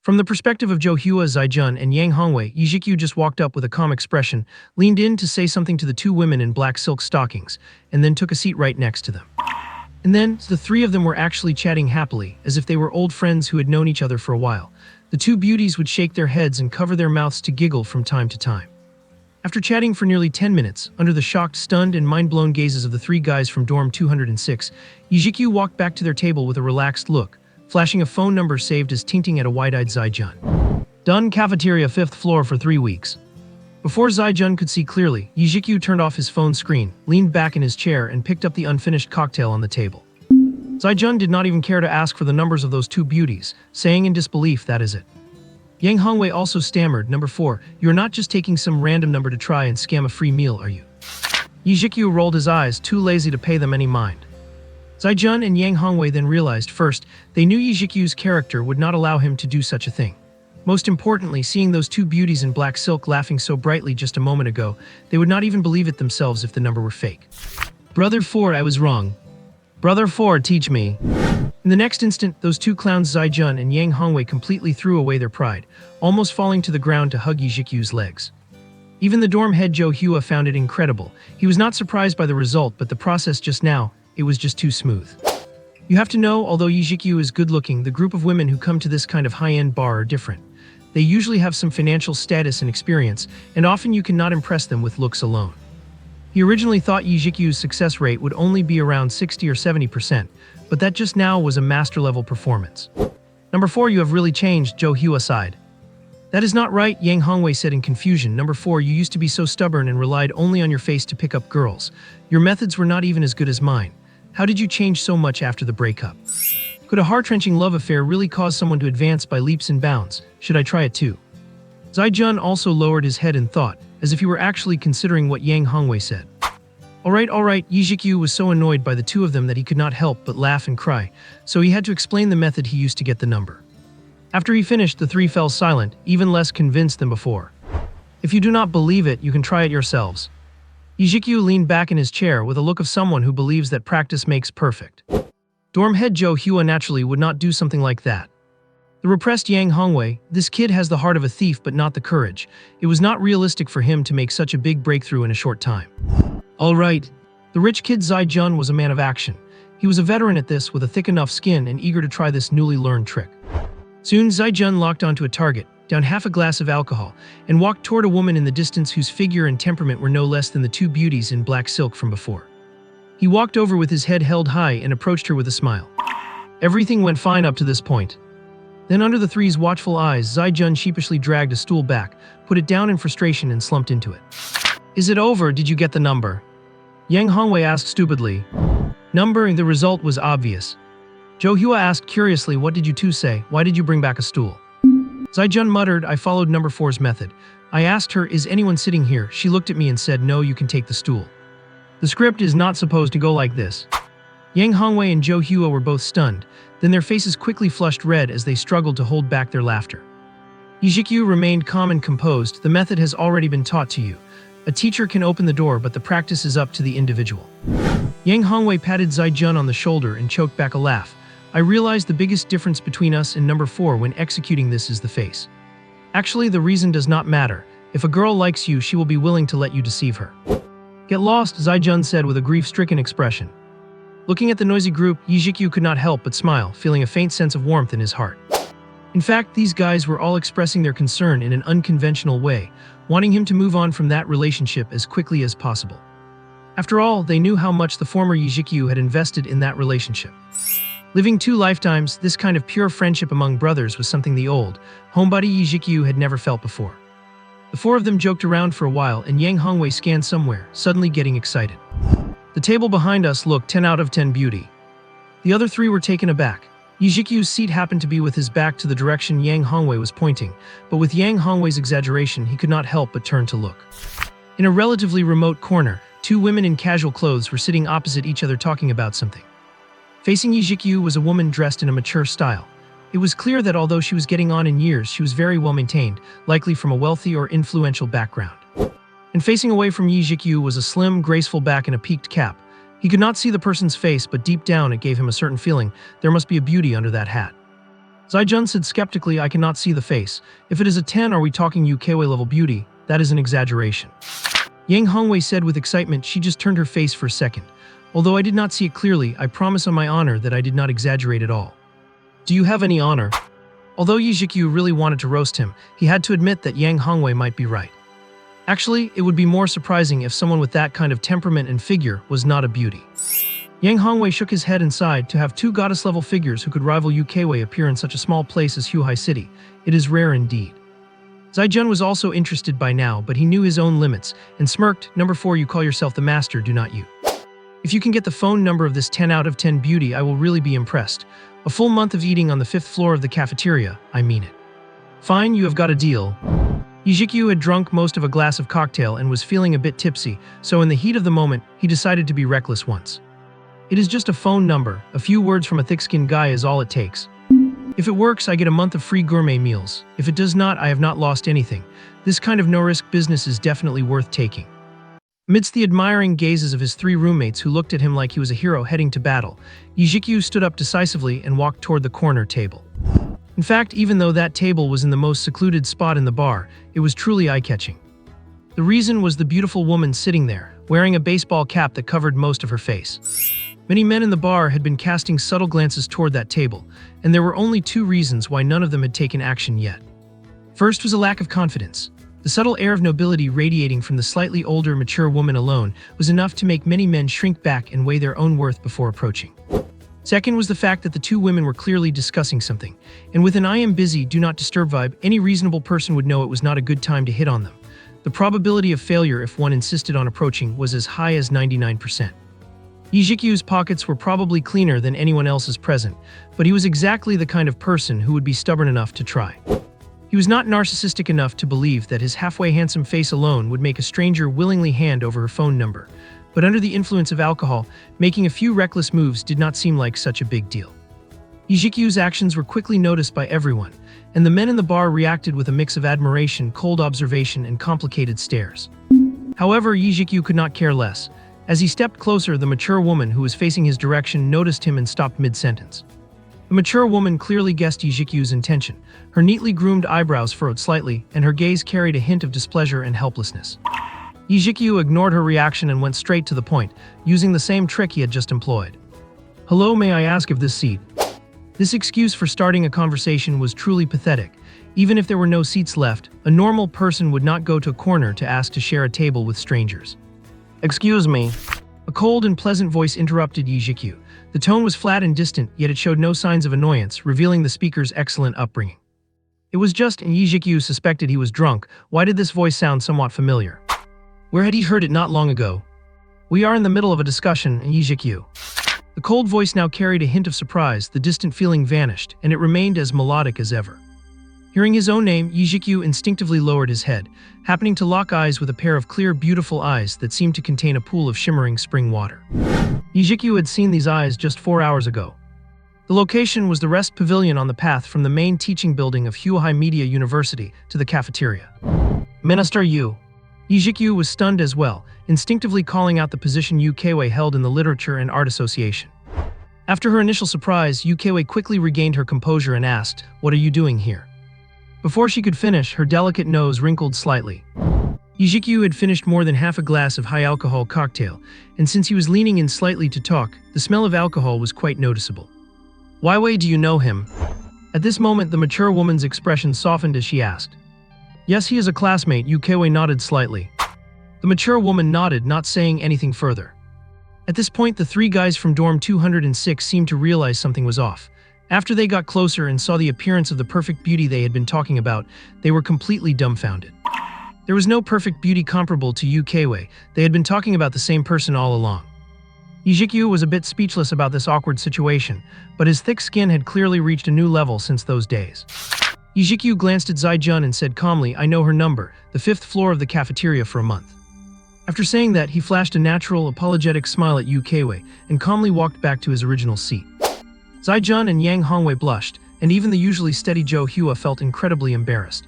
A: From the perspective of Zhiqiu, Zhaijun, and Yang Hongwei, Zhiqiu just walked up with a calm expression, leaned in to say something to the 2 women in black silk stockings, and then took a seat right next to them. And then, the 3 of them were actually chatting happily, as if they were old friends who had known each other for a while. The 2 beauties would shake their heads and cover their mouths to giggle from time to time. After chatting for nearly 10 minutes, under the shocked, stunned, and mind-blown gazes of the 3 guys from dorm 206, Zhiqiu walked back to their table with a relaxed look, flashing a phone number saved as tinting at a wide-eyed Zhaijun. Done, cafeteria 5th floor for 3 weeks. Before Zhaijun could see clearly, Zhiqiu turned off his phone screen, leaned back in his chair, and picked up the unfinished cocktail on the table. Zhaijun did not even care to ask for the numbers of those 2 beauties, saying in disbelief, that is it. Yang Hongwei also stammered, number 4, you're not just taking some random number to try and scam a free meal, are you? Zhiqiu rolled his eyes, too lazy to pay them any mind. Zhaijun and Yang Hongwei then realized, first, they knew Zhiqiu's character would not allow him to do such a thing. Most importantly, seeing those 2 beauties in black silk laughing so brightly just a moment ago, they would not even believe it themselves if the number were fake. Brother 4, I was wrong. Brother 4, teach me. In the next instant, those two clowns Zai-jun and Yang Hongwei completely threw away their pride, almost falling to the ground to hug Zhiqiu's legs. Even the dorm head Joe Hua found it incredible. He was not surprised by the result, but the process just now, it was just too smooth. You have to know, although Zhiqiu is good-looking, the group of women who come to this kind of high-end bar are different. They usually have some financial status and experience, and often you cannot impress them with looks alone. He originally thought Zhiqiu's success rate would only be around 60 or 70%, but that just now was a master-level performance. Number 4, you have really changed, Joe Hua sighed. That is not right, Yang Hongwei said in confusion. Number 4, you used to be so stubborn and relied only on your face to pick up girls. Your methods were not even as good as mine. How did you change so much after the breakup? Could a heart-wrenching love affair really cause someone to advance by leaps and bounds? Should I try it too? Zai-jun also lowered his head in thought, as if he were actually considering what Yang Hongwei said. All right, Zhiqiu was so annoyed by the two of them that he could not help but laugh and cry, so he had to explain the method he used to get the number. After he finished, the three fell silent, even less convinced than before. If you do not believe it, you can try it yourselves. Zhiqiu leaned back in his chair with a look of someone who believes that practice makes perfect. Dorm head Joe Hua naturally would not do something like that. The repressed Yang Hongwei, this kid has the heart of a thief but not the courage. It was not realistic for him to make such a big breakthrough in a short time. All right. The rich kid Zai-jun was a man of action. He was a veteran at this with a thick enough skin and eager to try this newly learned trick. Soon Zai-jun locked onto a target, downed half a glass of alcohol, and walked toward a woman in the distance whose figure and temperament were no less than the two beauties in black silk from before. He walked over with his head held high and approached her with a smile. Everything went fine up to this point. Then under the three's watchful eyes, Zai-jun sheepishly dragged a stool back, put it down in frustration and slumped into it. Is it over? Did you get the number? Yang Hongwei asked stupidly. Number, the result was obvious. Joe Hua asked curiously, what did you two say? Why did you bring back a stool? Zai-jun muttered, I followed number 4's method. I asked her, is anyone sitting here? She looked at me and said, no, you can take the stool. The script is not supposed to go like this. Yang Hongwei and Joe Hua were both stunned, then their faces quickly flushed red as they struggled to hold back their laughter. Zhiqiu remained calm and composed. The method has already been taught to you. A teacher can open the door, but the practice is up to the individual. Yang Hongwei patted Zai-jun on the shoulder and choked back a laugh. I realized the biggest difference between us and number 4 when executing this is the face. Actually, the reason does not matter. If a girl likes you, she will be willing to let you deceive her. Get lost, Zai-jun said with a grief-stricken expression. Looking at the noisy group, Zhiqiu could not help but smile, feeling a faint sense of warmth in his heart. In fact, these guys were all expressing their concern in an unconventional way, wanting him to move on from that relationship as quickly as possible. After all, they knew how much the former Zhiqiu had invested in that relationship. Living 2 lifetimes, this kind of pure friendship among brothers was something the old, homebody Zhiqiu had never felt before. The 4 of them joked around for a while and Yang Hongwei scanned somewhere, suddenly getting excited. The table behind us looked 10 out of 10 beauty. The other 3 were taken aback. Zhiqiu's seat happened to be with his back to the direction Yang Hongwei was pointing, but with Yang Hongwei's exaggeration, he could not help but turn to look. In a relatively remote corner, 2 women in casual clothes were sitting opposite each other talking about something. Facing Zhiqiu was a woman dressed in a mature style. It was clear that although she was getting on in years, she was very well maintained, likely from a wealthy or influential background. And facing away from Zhiqiu was a slim, graceful back and a peaked cap. He could not see the person's face, but deep down it gave him a certain feeling there must be a beauty under that hat. Zai-jun said skeptically, I cannot see the face. If it is a 10, are we talking UKW level beauty? That is an exaggeration. Yang Hongwei said with excitement, she just turned her face for a second. Although I did not see it clearly, I promise on my honor that I did not exaggerate at all. Do you have any honor? Although Zhiqiu really wanted to roast him, he had to admit that Yang Hongwei might be right. Actually, it would be more surprising if someone with that kind of temperament and figure was not a beauty. Yang Hongwei shook his head and sighed. To have 2 goddess-level figures who could rival UKW appear in such a small place as Huhai City, it is rare indeed. Zai-jun was also interested by now, but he knew his own limits, and smirked, number 4, you call yourself the master, do not you? If you can get the phone number of this 10 out of 10 beauty, I will really be impressed. A full month of eating on the 5th floor of the cafeteria, I mean it. Fine, you have got a deal. Zhiqiu had drunk most of a glass of cocktail and was feeling a bit tipsy, so in the heat of the moment, he decided to be reckless once. It is just a phone number, a few words from a thick-skinned guy is all it takes. If it works, I get a month of free gourmet meals. If it does not, I have not lost anything. This kind of no-risk business is definitely worth taking. Amidst the admiring gazes of his three roommates who looked at him like he was a hero heading to battle, Zhiqiu stood up decisively and walked toward the corner table. In fact, even though that table was in the most secluded spot in the bar, it was truly eye-catching. The reason was the beautiful woman sitting there, wearing a baseball cap that covered most of her face. Many men in the bar had been casting subtle glances toward that table, and there were only two reasons why none of them had taken action yet. First was a lack of confidence. The subtle air of nobility radiating from the slightly older, mature woman alone was enough to make many men shrink back and weigh their own worth before approaching. Second was the fact that the two women were clearly discussing something, and with an "I am busy, do not disturb" vibe, any reasonable person would know it was not a good time to hit on them. The probability of failure if one insisted on approaching was as high as 99%. Zhiqiu's pockets were probably cleaner than anyone else's present, but he was exactly the kind of person who would be stubborn enough to try. He was not narcissistic enough to believe that his halfway handsome face alone would make a stranger willingly hand over her phone number, but under the influence of alcohol, making a few reckless moves did not seem like such a big deal. Zhiqiu's actions were quickly noticed by everyone, and the men in the bar reacted with a mix of admiration, cold observation, and complicated stares. However, Zhiqiu could not care less. As he stepped closer, the mature woman who was facing his direction noticed him and stopped mid-sentence. The mature woman clearly guessed Zhiqiu's intention. Her neatly groomed eyebrows furrowed slightly, and her gaze carried a hint of displeasure and helplessness. Zhiqiu ignored her reaction and went straight to the point, using the same trick he had just employed. "Hello, may I ask if this seat?" This excuse for starting a conversation was truly pathetic. Even if there were no seats left, a normal person would not go to a corner to ask to share a table with strangers. "Excuse me." A cold and pleasant voice interrupted Zhiqiu. The tone was flat and distant, yet it showed no signs of annoyance, revealing the speaker's excellent upbringing. It was just, and Zhiqiu suspected he was drunk. Why did this voice sound somewhat familiar? Where had he heard it not long ago? "We are in the middle of a discussion, Zhiqiu." The cold voice now carried a hint of surprise, the distant feeling vanished, and it remained as melodic as ever. Hearing his own name, Zhiqiu instinctively lowered his head, happening to lock eyes with a pair of clear, beautiful eyes that seemed to contain a pool of shimmering spring water. Zhiqiu had seen these eyes just 4 hours ago. The location was the rest pavilion on the path from the main teaching building of Huahai Media University to the cafeteria. "Minister Yu." Zhiqiu was stunned as well, instinctively calling out the position Yu Keiwei held in the Literature and Art Association. After her initial surprise, Yu Keiwei quickly regained her composure and asked, "What are you doing here?" Before she could finish, her delicate nose wrinkled slightly. Zhiqiu had finished more than half a glass of high-alcohol cocktail, and since he was leaning in slightly to talk, the smell of alcohol was quite noticeable. "Why way do you know him?" At this moment, the mature woman's expression softened as she asked. "Yes, he is a classmate." Yu Keiwei nodded slightly. The mature woman nodded, not saying anything further. At this point, the three guys from dorm 206 seemed to realize something was off. After they got closer and saw the appearance of the perfect beauty they had been talking about, they were completely dumbfounded. There was no perfect beauty comparable to Yu Keiwei. They had been talking about the same person all along. Zhiqiu was a bit speechless about this awkward situation, but his thick skin had clearly reached a new level since those days. Zhiqiu glanced at Zai-jun and said calmly, "I know her number, the 5th floor of the cafeteria for a month." After saying that, he flashed a natural, apologetic smile at Yu Keiwei and calmly walked back to his original seat. Zai-jun and Yang Hongwei blushed, and even the usually steady Zhou Hua felt incredibly embarrassed.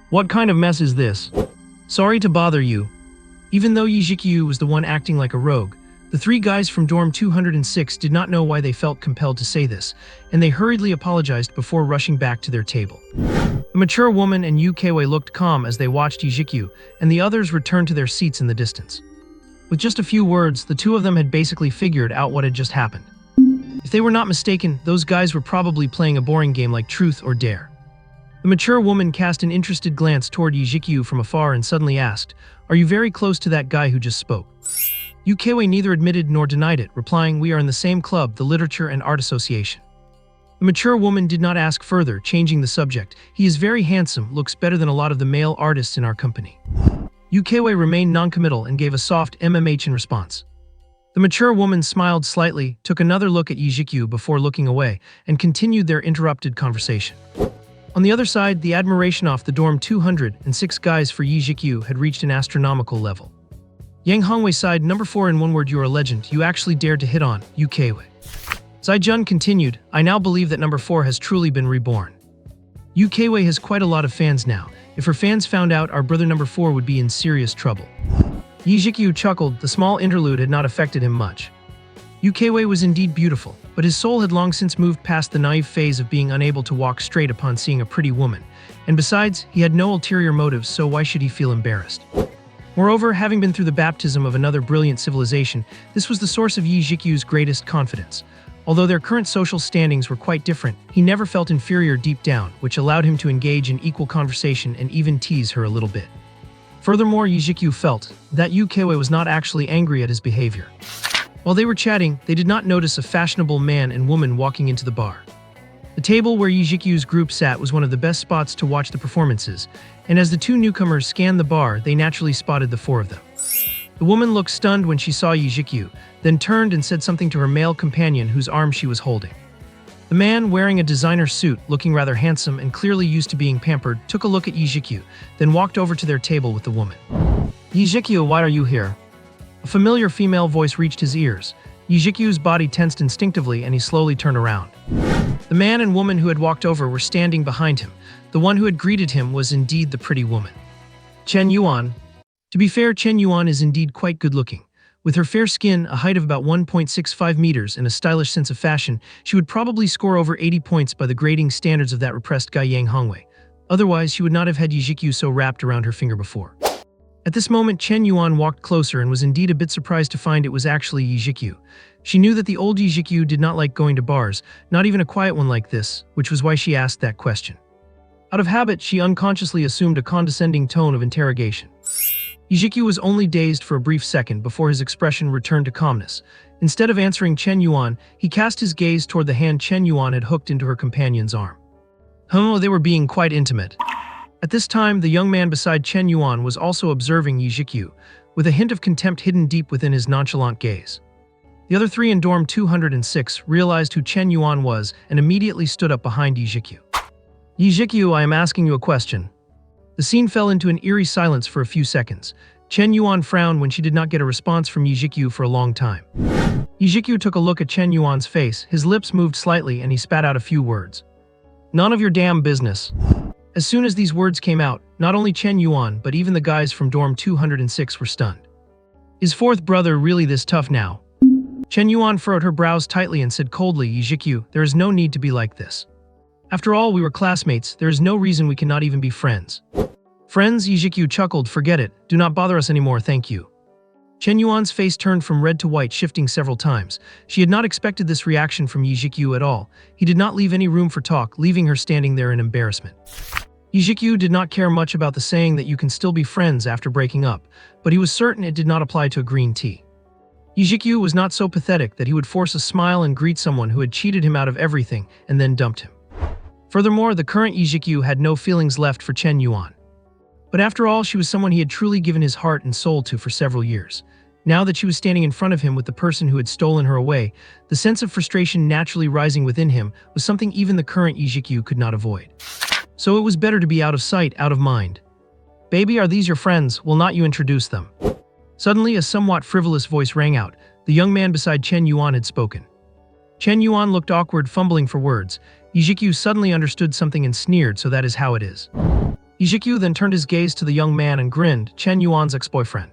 A: "What kind of mess is this? Sorry to bother you." Even though Zhiqiu was the one acting like a rogue, the three guys from dorm 206 did not know why they felt compelled to say this, and they hurriedly apologized before rushing back to their table. The mature woman and Yu Keiwei looked calm as they watched Zhiqiu, and the others returned to their seats in the distance. With just a few words, the two of them had basically figured out what had just happened. If they were not mistaken, those guys were probably playing a boring game like Truth or Dare. The mature woman cast an interested glance toward Zhiqiu from afar and suddenly asked, "Are you very close to that guy who just spoke?" Yu Keiwei neither admitted nor denied it, replying, "We are in the same club, the Literature and Art Association." The mature woman did not ask further, changing the subject. "He is very handsome, looks better than a lot of the male artists in our company." Yu Keiwei remained noncommittal and gave a soft MMH in response. The mature woman smiled slightly, took another look at Zhiqiu before looking away, and continued their interrupted conversation. On the other side, the admiration off the dorm 206 guys for Zhiqiu had reached an astronomical level. Yang Hongwei sighed, "Number 4, in one word, you are a legend. You actually dared to hit on Yu Keiwei." Zai-jun continued, "I now believe that number 4 has truly been reborn. Yu Keiwei has quite a lot of fans now. If her fans found out, our brother number 4 would be in serious trouble." Zhiqiu chuckled. The small interlude had not affected him much. Wei was indeed beautiful, but his soul had long since moved past the naive phase of being unable to walk straight upon seeing a pretty woman, and besides, he had no ulterior motives, so why should he feel embarrassed? Moreover, having been through the baptism of another brilliant civilization, this was the source of Zhiqiu's greatest confidence. Although their current social standings were quite different, he never felt inferior deep down, which allowed him to engage in equal conversation and even tease her a little bit. Furthermore, Zhiqiu felt that Wei was not actually angry at his behavior. While they were chatting, they did not notice a fashionable man and woman walking into the bar. The table where Zhiqiu's group sat was one of the best spots to watch the performances, and as the two newcomers scanned the bar, they naturally spotted the four of them. The woman looked stunned when she saw Zhiqiu, then turned and said something to her male companion whose arm she was holding. The man, wearing a designer suit, looking rather handsome and clearly used to being pampered, took a look at Zhiqiu, then walked over to their table with the woman. "Zhiqiu, why are you here?" A familiar female voice reached his ears. Zhiqiu's body tensed instinctively and he slowly turned around. The man and woman who had walked over were standing behind him. The one who had greeted him was indeed the pretty woman. Chen Yuan. To be fair, Chen Yuan is indeed quite good-looking. With her fair skin, a height of about 1.65 meters, and a stylish sense of fashion, she would probably score over 80 points by the grading standards of that repressed guy Yang Hongwei. Otherwise, she would not have had Zhiqiu so wrapped around her finger before. At this moment, Chen Yuan walked closer and was indeed a bit surprised to find it was actually Zhiqiu. She knew that the old Zhiqiu did not like going to bars, not even a quiet one like this, which was why she asked that question. Out of habit, she unconsciously assumed a condescending tone of interrogation. Zhiqiu was only dazed for a brief second before his expression returned to calmness. Instead of answering Chen Yuan, he cast his gaze toward the hand Chen Yuan had hooked into her companion's arm. They were being quite intimate. At this time, the young man beside Chen Yuan was also observing Zhiqiu, with a hint of contempt hidden deep within his nonchalant gaze. The other three in dorm 206 realized who Chen Yuan was and immediately stood up behind Zhiqiu. "Zhiqiu, I am asking you a question." The scene fell into an eerie silence for a few seconds. Chen Yuan frowned when she did not get a response from Zhiqiu for a long time. Zhiqiu took a look at Chen Yuan's face, his lips moved slightly and he spat out a few words. "None of your damn business." As soon as these words came out, not only Chen Yuan but even the guys from dorm 206 were stunned. Is fourth brother really this tough now? Chen Yuan furrowed her brows tightly and said coldly, "Zhiqiu, there is no need to be like this. After all, we were classmates, there is no reason we cannot even be friends." "Friends?" Zhiqiu chuckled, "Forget it, do not bother us anymore, thank you." Chen Yuan's face turned from red to white, shifting several times. She had not expected this reaction from Zhiqiu at all. He did not leave any room for talk, leaving her standing there in embarrassment. Zhiqiu did not care much about the saying that you can still be friends after breaking up, but he was certain it did not apply to a green tea. Zhiqiu was not so pathetic that he would force a smile and greet someone who had cheated him out of everything and then dumped him. Furthermore, the current Zhiqiu had no feelings left for Chen Yuan. But after all, she was someone he had truly given his heart and soul to for several years. Now that she was standing in front of him with the person who had stolen her away, the sense of frustration naturally rising within him was something even the current Zhiqiu could not avoid. So it was better to be out of sight, out of mind. "Baby, are these your friends? Will not you introduce them?" Suddenly, a somewhat frivolous voice rang out. The young man beside Chen Yuan had spoken. Chen Yuan looked awkward, fumbling for words. Zhiqiu suddenly understood something and sneered, "So that is how it is." Zhiqiu then turned his gaze to the young man and grinned, Chen Yuan's ex-boyfriend.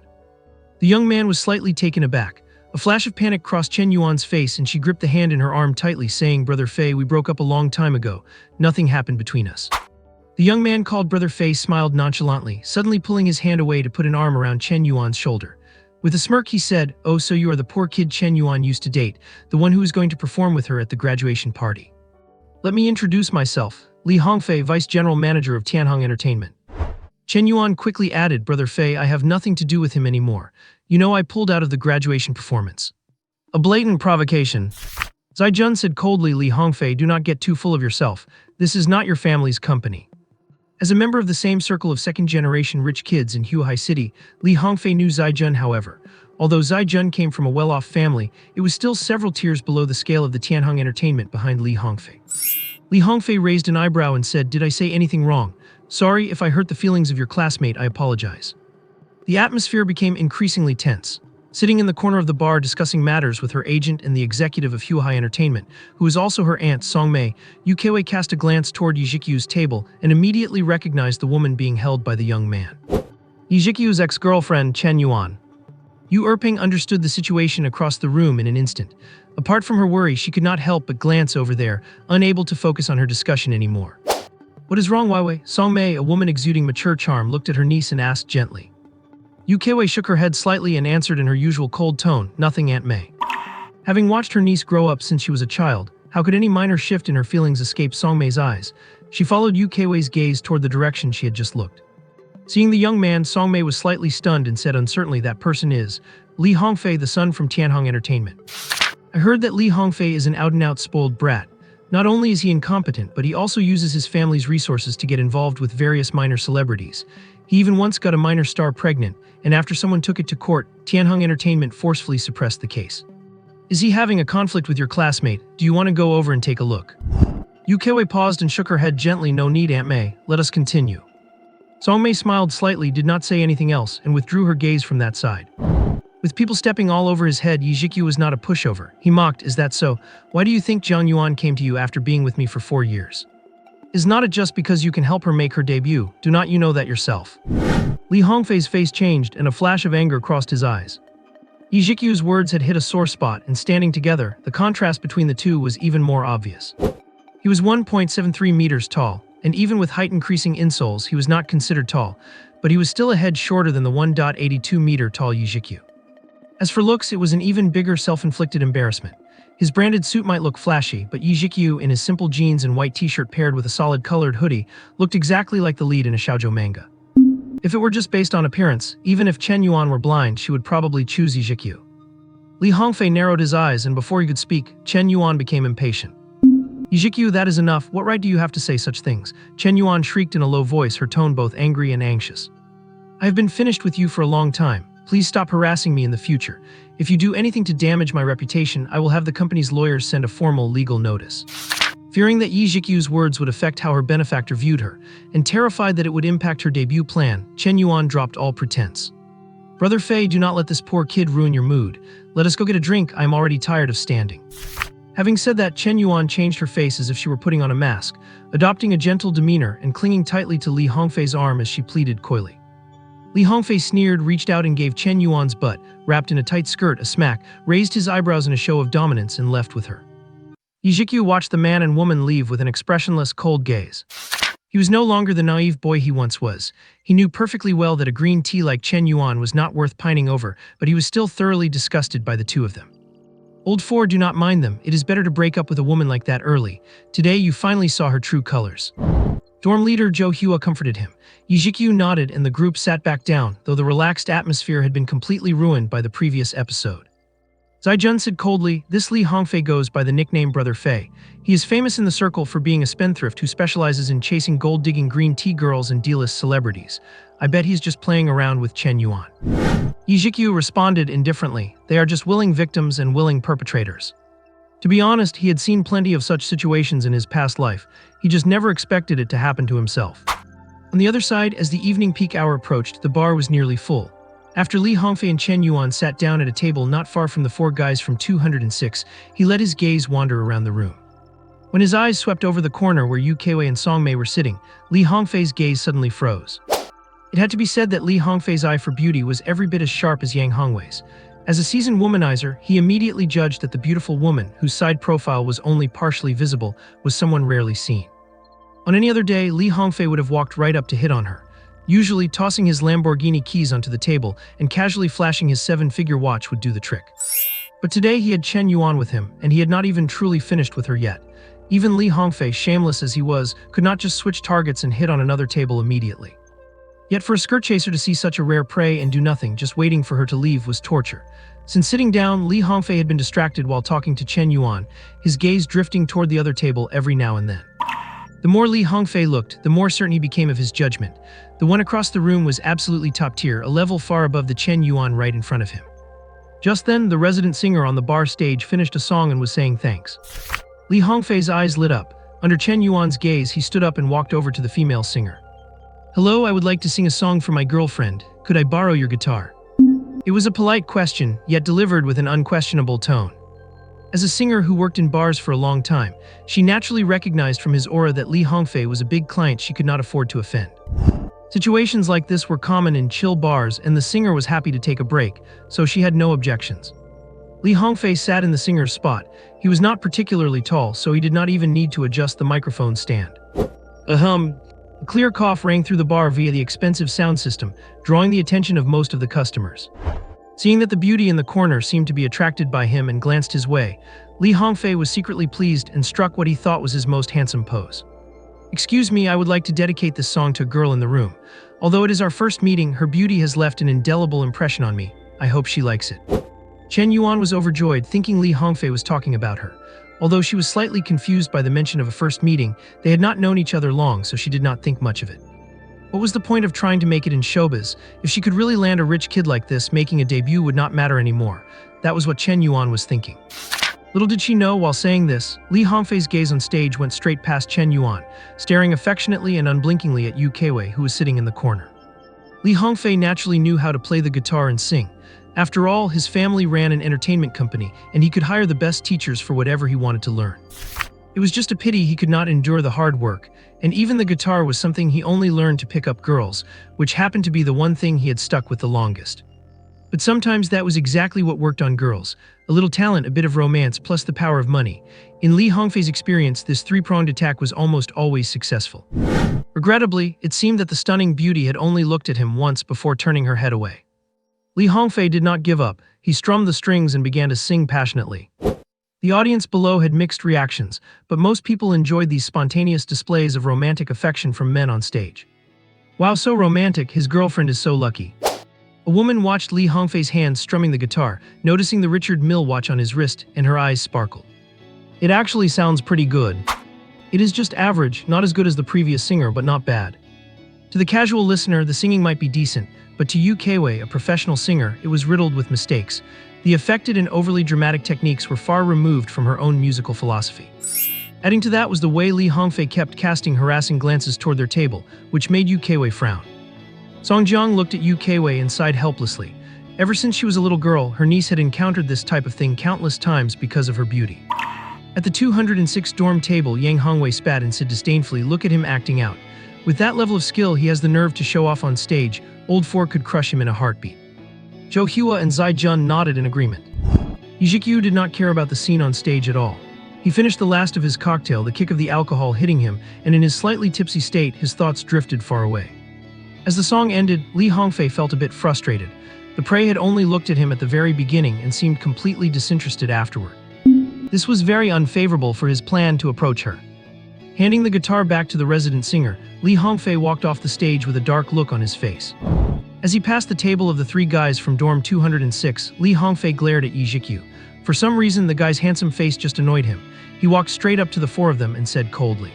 A: The young man was slightly taken aback. A flash of panic crossed Chen Yuan's face and she gripped the hand in her arm tightly, saying, "Brother Fei, we broke up a long time ago. Nothing happened between us." The young man called Brother Fei smiled nonchalantly, suddenly pulling his hand away to put an arm around Chen Yuan's shoulder. With a smirk he said, "Oh, so you are the poor kid Chen Yuan used to date, the one who was going to perform with her at the graduation party. Let me introduce myself, Li Hongfei, Vice General Manager of Tianhong Entertainment." Chen Yuan quickly added, "Brother Fei, I have nothing to do with him anymore. You know, I pulled out of the graduation performance." A blatant provocation. Zai said coldly, "Li Hongfei, do not get too full of yourself. This is not your family's company." As a member of the same circle of second-generation rich kids in Huahai City, Li Hongfei knew Zai however. Although Zai came from a well-off family, it was still several tiers below the scale of the Tianhong Entertainment behind Li Hongfei. Li Hongfei raised an eyebrow and said, "Did I say anything wrong? Sorry if I hurt the feelings of your classmate, I apologize." The atmosphere became increasingly tense. Sitting in the corner of the bar discussing matters with her agent and the executive of Huahai Entertainment, who was also her aunt, Song Mei, Wei cast a glance toward Zhiqiu's table and immediately recognized the woman being held by the young man. Zhiqiu's ex-girlfriend, Chen Yuan. Yu Erping understood the situation across the room in an instant. Apart from her worry, she could not help but glance over there, unable to focus on her discussion anymore. What is wrong, Weiwei? Songmei, a woman exuding mature charm, looked at her niece and asked gently. Yu Keiwei shook her head slightly and answered in her usual cold tone, "Nothing, Aunt Mei." Having watched her niece grow up since she was a child, how could any minor shift in her feelings escape Songmei's eyes? She followed Yu Keiwei's gaze toward the direction she had just looked. Seeing the young man, Songmei was slightly stunned and said uncertainly, "That person is Li Hongfei, the son from Tianhong Entertainment. I heard that Li Hongfei is an out-and-out spoiled brat. Not only is he incompetent, but he also uses his family's resources to get involved with various minor celebrities. He even once got a minor star pregnant, and after someone took it to court, Tianhong Entertainment forcefully suppressed the case. Is he having a conflict with your classmate? Do you want to go over and take a look?" Yu Keiwei paused and shook her head gently. "No need, Aunt Mei. Let us continue." Songmei smiled slightly, did not say anything else, and withdrew her gaze from that side. With people stepping all over his head, Zhiqiu was not a pushover. He mocked, "Is that so? Why do you think Jiang Yuan came to you after being with me for 4 years? Is not it just because you can help her make her debut? Do not you know that yourself?" Li Hongfei's face changed, and a flash of anger crossed his eyes. Zhiqiu's words had hit a sore spot, and standing together, the contrast between the two was even more obvious. He was 1.73 meters tall, and even with height increasing insoles, he was not considered tall, but he was still a head shorter than the 1.82 meter tall Zhiqiu. As for looks, it was an even bigger self-inflicted embarrassment. His branded suit might look flashy, but Zhiqiu, in his simple jeans and white t-shirt paired with a solid colored hoodie, looked exactly like the lead in a shoujo manga. If it were just based on appearance, even if Chen Yuan were blind, she would probably choose Zhiqiu. Li Hongfei narrowed his eyes, and before he could speak, Chen Yuan became impatient. "Zhiqiu, that is enough. What right do you have to say such things?" Chen Yuan shrieked in a low voice, her tone both angry and anxious. "I have been finished with you for a long time. Please stop harassing me in the future. If you do anything to damage my reputation, I will have the company's lawyers send a formal legal notice." Fearing that Zhiqiu's words would affect how her benefactor viewed her, and terrified that it would impact her debut plan, Chen Yuan dropped all pretense. "Brother Fei, do not let this poor kid ruin your mood. Let us go get a drink. I am already tired of standing." Having said that, Chen Yuan changed her face as if she were putting on a mask, adopting a gentle demeanor and clinging tightly to Li Hongfei's arm as she pleaded coyly. Li Hongfei sneered, reached out and gave Chen Yuan's butt, wrapped in a tight skirt, a smack, raised his eyebrows in a show of dominance, and left with her. Zhiqiu watched the man and woman leave with an expressionless, cold gaze. He was no longer the naive boy he once was. He knew perfectly well that a green tea like Chen Yuan was not worth pining over, but he was still thoroughly disgusted by the two of them. "Old Four, do not mind them. It is better to break up with a woman like that early. Today you finally saw her true colors." Dorm leader Zhou Hua comforted him. Zhiqiu nodded and the group sat back down, though the relaxed atmosphere had been completely ruined by the previous episode. Zai-jun said coldly, "This Li Hongfei goes by the nickname Brother Fei. He is famous in the circle for being a spendthrift who specializes in chasing gold-digging green tea girls and D-list celebrities. I bet he's just playing around with Chen Yuan." Zhiqiu responded indifferently, "They are just willing victims and willing perpetrators." To be honest, he had seen plenty of such situations in his past life. He just never expected it to happen to himself. On the other side, as the evening peak hour approached, the bar was nearly full. After Li Hongfei and Chen Yuan sat down at a table not far from the four guys from 206, he let his gaze wander around the room. When his eyes swept over the corner where Yu Keiwei and Songmei were sitting, Li Hongfei's gaze suddenly froze. It had to be said that Li Hongfei's eye for beauty was every bit as sharp as Yang Hongwei's. As a seasoned womanizer, he immediately judged that the beautiful woman, whose side profile was only partially visible, was someone rarely seen. On any other day, Li Hongfei would have walked right up to hit on her, usually tossing his Lamborghini keys onto the table and casually flashing his 7-figure watch would do the trick. But today he had Chen Yuan with him, and he had not even truly finished with her yet. Even Li Hongfei, shameless as he was, could not just switch targets and hit on another table immediately. Yet for a skirt chaser to see such a rare prey and do nothing, just waiting for her to leave, was torture. Since sitting down, Li Hongfei had been distracted while talking to Chen Yuan, his gaze drifting toward the other table every now and then. The more Li Hongfei looked, the more certain he became of his judgment. The one across the room was absolutely top tier, a level far above the Chen Yuan right in front of him. Just then, the resident singer on the bar stage finished a song and was saying thanks. Li Hongfei's eyes lit up. Under Chen Yuan's gaze, he stood up and walked over to the female singer. "Hello, I would like to sing a song for my girlfriend. Could I borrow your guitar?" It was a polite question, yet delivered with an unquestionable tone. As a singer who worked in bars for a long time, she naturally recognized from his aura that Li Hongfei was a big client she could not afford to offend. Situations like this were common in chill bars, and the singer was happy to take a break, so she had no objections. Li Hongfei sat in the singer's spot. He was not particularly tall, so he did not even need to adjust the microphone stand. Ahem. A clear cough rang through the bar via the expensive sound system, drawing the attention of most of the customers. Seeing that the beauty in the corner seemed to be attracted by him and glanced his way, Li Hongfei was secretly pleased and struck what he thought was his most handsome pose. "Excuse me, I would like to dedicate this song to a girl in the room. Although it is our first meeting, her beauty has left an indelible impression on me. I hope she likes it." Chen Yuan was overjoyed, thinking Li Hongfei was talking about her. Although she was slightly confused by the mention of a first meeting, they had not known each other long, so she did not think much of it. What was the point of trying to make it in showbiz? If she could really land a rich kid like this, making a debut would not matter anymore. That was what Chen Yuan was thinking. Little did she know, while saying this, Li Hongfei's gaze on stage went straight past Chen Yuan, staring affectionately and unblinkingly at Yu Keiwei, who was sitting in the corner. Li Hongfei naturally knew how to play the guitar and sing. After all, his family ran an entertainment company, and he could hire the best teachers for whatever he wanted to learn. It was just a pity he could not endure the hard work, and even the guitar was something he only learned to pick up girls, which happened to be the one thing he had stuck with the longest. But sometimes that was exactly what worked on girls: a little talent, a bit of romance, plus the power of money. In Li Hongfei's experience, this three-pronged attack was almost always successful. Regrettably, it seemed that the stunning beauty had only looked at him once before turning her head away. Li Hongfei did not give up. He strummed the strings and began to sing passionately. The audience below had mixed reactions, but most people enjoyed these spontaneous displays of romantic affection from men on stage. Wow, so romantic, his girlfriend is so lucky. A woman watched Li Hongfei's hands strumming the guitar, noticing the Richard Mille watch on his wrist, and her eyes sparkled. It actually sounds pretty good. It is just average, not as good as the previous singer, but not bad. To the casual listener, the singing might be decent, but to Yu Keiwei, a professional singer, it was riddled with mistakes. The affected and overly dramatic techniques were far removed from her own musical philosophy. Adding to that was the way Li Hongfei kept casting harassing glances toward their table, which made Yu Keiwei frown. Songjiang looked at Yu Keiwei and sighed helplessly. Ever since she was a little girl, her niece had encountered this type of thing countless times because of her beauty. At the 206 dorm table, Yang Hongwei spat and said disdainfully, "Look at him acting out. With that level of skill, he has the nerve to show off on stage. Old Four could crush him in a heartbeat." Zhou Hua and Zai Jun nodded in agreement. Zhiqiu did not care about the scene on stage at all. He finished the last of his cocktail, the kick of the alcohol hitting him, and in his slightly tipsy state, his thoughts drifted far away. As the song ended, Li Hongfei felt a bit frustrated. The prey had only looked at him at the very beginning and seemed completely disinterested afterward. This was very unfavorable for his plan to approach her. Handing the guitar back to the resident singer, Li Hongfei walked off the stage with a dark look on his face. As he passed the table of the three guys from dorm 206, Li Hongfei glared at Zhiqiu. For some reason, the guy's handsome face just annoyed him. He walked straight up to the four of them and said coldly,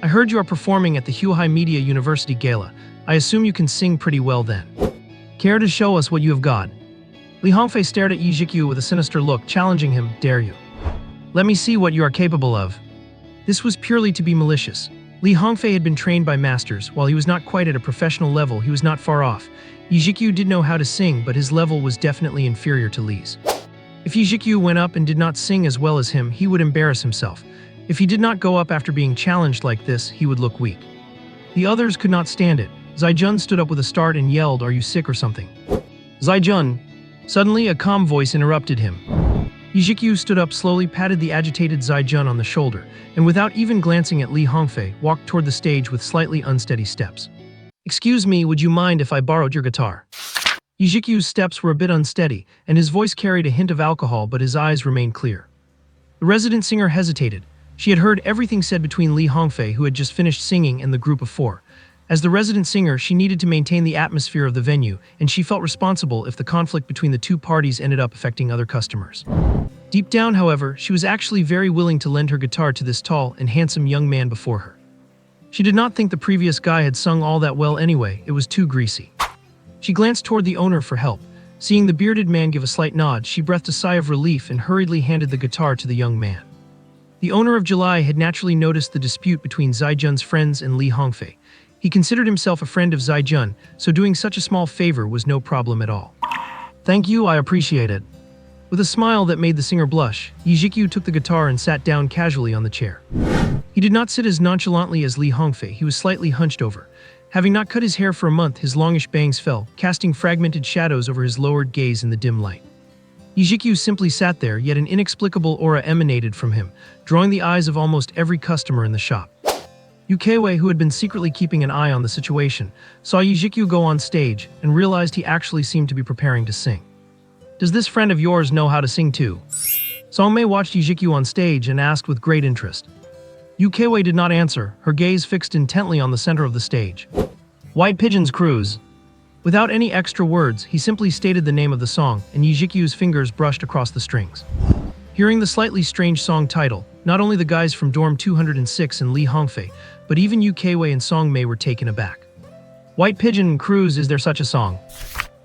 A: "I heard you are performing at the Huahai Media University Gala. I assume you can sing pretty well then. Care to show us what you have got?" Li Hongfei stared at Zhiqiu with a sinister look, challenging him, "Dare you? Let me see what you are capable of." This was purely to be malicious. Li Hongfei had been trained by masters. While he was not quite at a professional level, he was not far off. Zhiqiu did know how to sing, but his level was definitely inferior to Li's. If Zhiqiu went up and did not sing as well as him, he would embarrass himself. If he did not go up after being challenged like this, he would look weak. The others could not stand it. Zaijun stood up with a start and yelled, "Are you sick or something?" "Zaijun!" Suddenly, a calm voice interrupted him. Zhiqiu stood up slowly, patted the agitated Zaijun on the shoulder, and without even glancing at Li Hongfei, walked toward the stage with slightly unsteady steps. "Excuse me, would you mind if I borrowed your guitar?" Zhiqiu's steps were a bit unsteady, and his voice carried a hint of alcohol, but his eyes remained clear. The resident singer hesitated. She had heard everything said between Li Hongfei, who had just finished singing, and the group of four. As the resident singer, she needed to maintain the atmosphere of the venue, and she felt responsible if the conflict between the two parties ended up affecting other customers. Deep down, however, she was actually very willing to lend her guitar to this tall and handsome young man before her. She did not think the previous guy had sung all that well anyway, it was too greasy. She glanced toward the owner for help. Seeing the bearded man give a slight nod, she breathed a sigh of relief and hurriedly handed the guitar to the young man. The owner of July had naturally noticed the dispute between Zaijun's friends and Li Hongfei. He considered himself a friend of Zaijun, so doing such a small favor was no problem at all. "Thank you, I appreciate it." With a smile that made the singer blush, Zhiqiu took the guitar and sat down casually on the chair. He did not sit as nonchalantly as Li Hongfei, he was slightly hunched over. Having not cut his hair for a month, his longish bangs fell, casting fragmented shadows over his lowered gaze in the dim light. Zhiqiu simply sat there, yet an inexplicable aura emanated from him, drawing the eyes of almost every customer in the shop. Ukiwei, who had been secretly keeping an eye on the situation, saw Zhiqiu go on stage and realized he actually seemed to be preparing to sing. "Does this friend of yours know how to sing too?" Songmei watched Zhiqiu on stage and asked with great interest. Ukiwei did not answer, her gaze fixed intently on the center of the stage. "White Pigeon's Cruise." Without any extra words, he simply stated the name of the song, and Zhiqiu's fingers brushed across the strings. Hearing the slightly strange song title, not only the guys from Dorm 206 and Li Hongfei, but even Ukiwei and Songmei were taken aback. "White Pigeon Cruise, is there such a song?"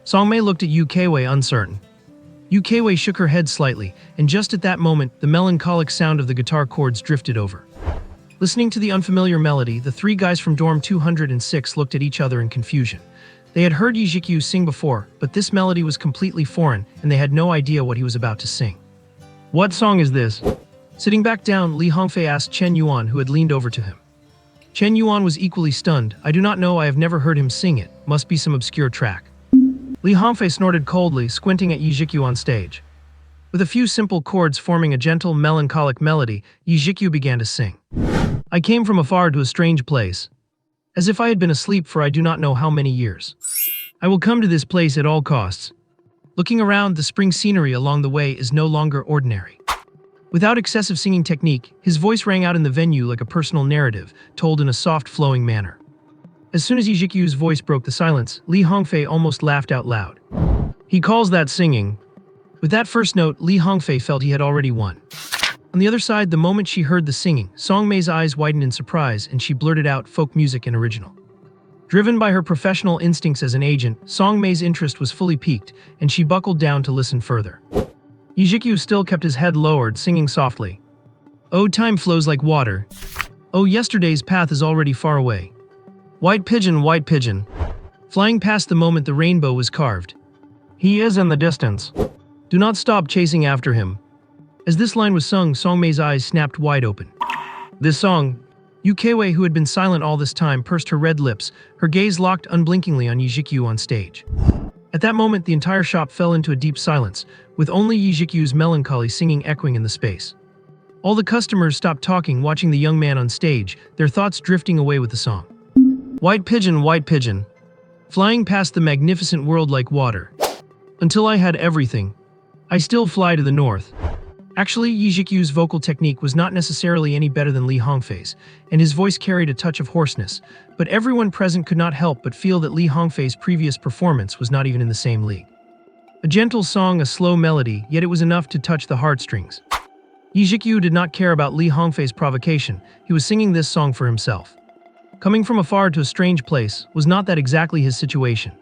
A: Songmei looked at Ukiwei uncertain. Ukiwei shook her head slightly, and just at that moment, the melancholic sound of the guitar chords drifted over. Listening to the unfamiliar melody, the three guys from Dorm 206 looked at each other in confusion. They had heard Zhiqiu sing before, but this melody was completely foreign, and they had no idea what he was about to sing. "What song is this?" Sitting back down, Li Hongfei asked Chen Yuan, who had leaned over to him. Chen Yuan was equally stunned. "I do not know, I have never heard him sing it. Must be some obscure track." Li Hongfei snorted coldly, squinting at Zhiqiu on stage. With a few simple chords forming a gentle, melancholic melody, Zhiqiu began to sing. "I came from afar to a strange place, as if I had been asleep for I do not know how many years. I will come to this place at all costs. Looking around, the spring scenery along the way is no longer ordinary." Without excessive singing technique, his voice rang out in the venue like a personal narrative, told in a soft, flowing manner. As soon as Zhiqiu's voice broke the silence, Li Hongfei almost laughed out loud. "He calls that singing." With that first note, Li Hongfei felt he had already won. On the other side, the moment she heard the singing, Songmei's eyes widened in surprise and she blurted out, "Folk music and original." Driven by her professional instincts as an agent, Songmei's interest was fully piqued, and she buckled down to listen further. Zhiqiu still kept his head lowered, singing softly. "Oh, time flows like water. Oh, yesterday's path is already far away. White pigeon, flying past the moment the rainbow was carved. He is in the distance. Do not stop chasing after him." As this line was sung, Songmei's eyes snapped wide open. "This song..." Ukiwei, who had been silent all this time, pursed her red lips, her gaze locked unblinkingly on Zhiqiu on stage. At that moment, the entire shop fell into a deep silence, with only Zhiqiu's melancholy singing echoing in the space. All the customers stopped talking, watching the young man on stage, their thoughts drifting away with the song. White pigeon, flying past the magnificent world like water. Until I had everything, I still fly to the north." Actually, Zhiqiu's vocal technique was not necessarily any better than Li Hongfei's, and his voice carried a touch of hoarseness, but everyone present could not help but feel that Li Hongfei's previous performance was not even in the same league. A gentle song, a slow melody, yet it was enough to touch the heartstrings. Zhiqiu did not care about Li Hongfei's provocation, he was singing this song for himself. Coming from afar to a strange place, was not that exactly his situation?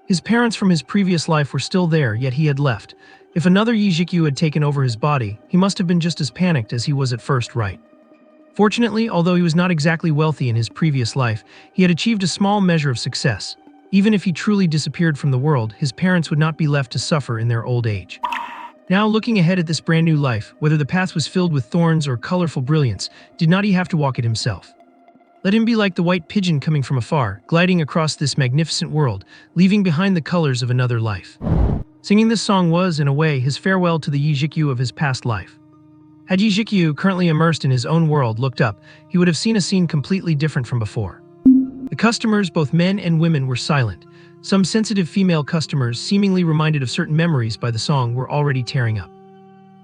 A: His parents from his previous life were still there, yet he had left. If another Zhiqiu had taken over his body, he must have been just as panicked as he was at first, right? Fortunately, although he was not exactly wealthy in his previous life, he had achieved a small measure of success. Even if he truly disappeared from the world, his parents would not be left to suffer in their old age. Now, looking ahead at this brand new life, whether the path was filled with thorns or colorful brilliance, did not he have to walk it himself? Let him be like the white pigeon coming from afar, gliding across this magnificent world, leaving behind the colors of another life. Singing this song was, in a way, his farewell to the Zhiqiu of his past life. Had Zhiqiu, currently immersed in his own world, looked up, he would have seen a scene completely different from before. The customers, both men and women, were silent. Some sensitive female customers, seemingly reminded of certain memories by the song, were already tearing up.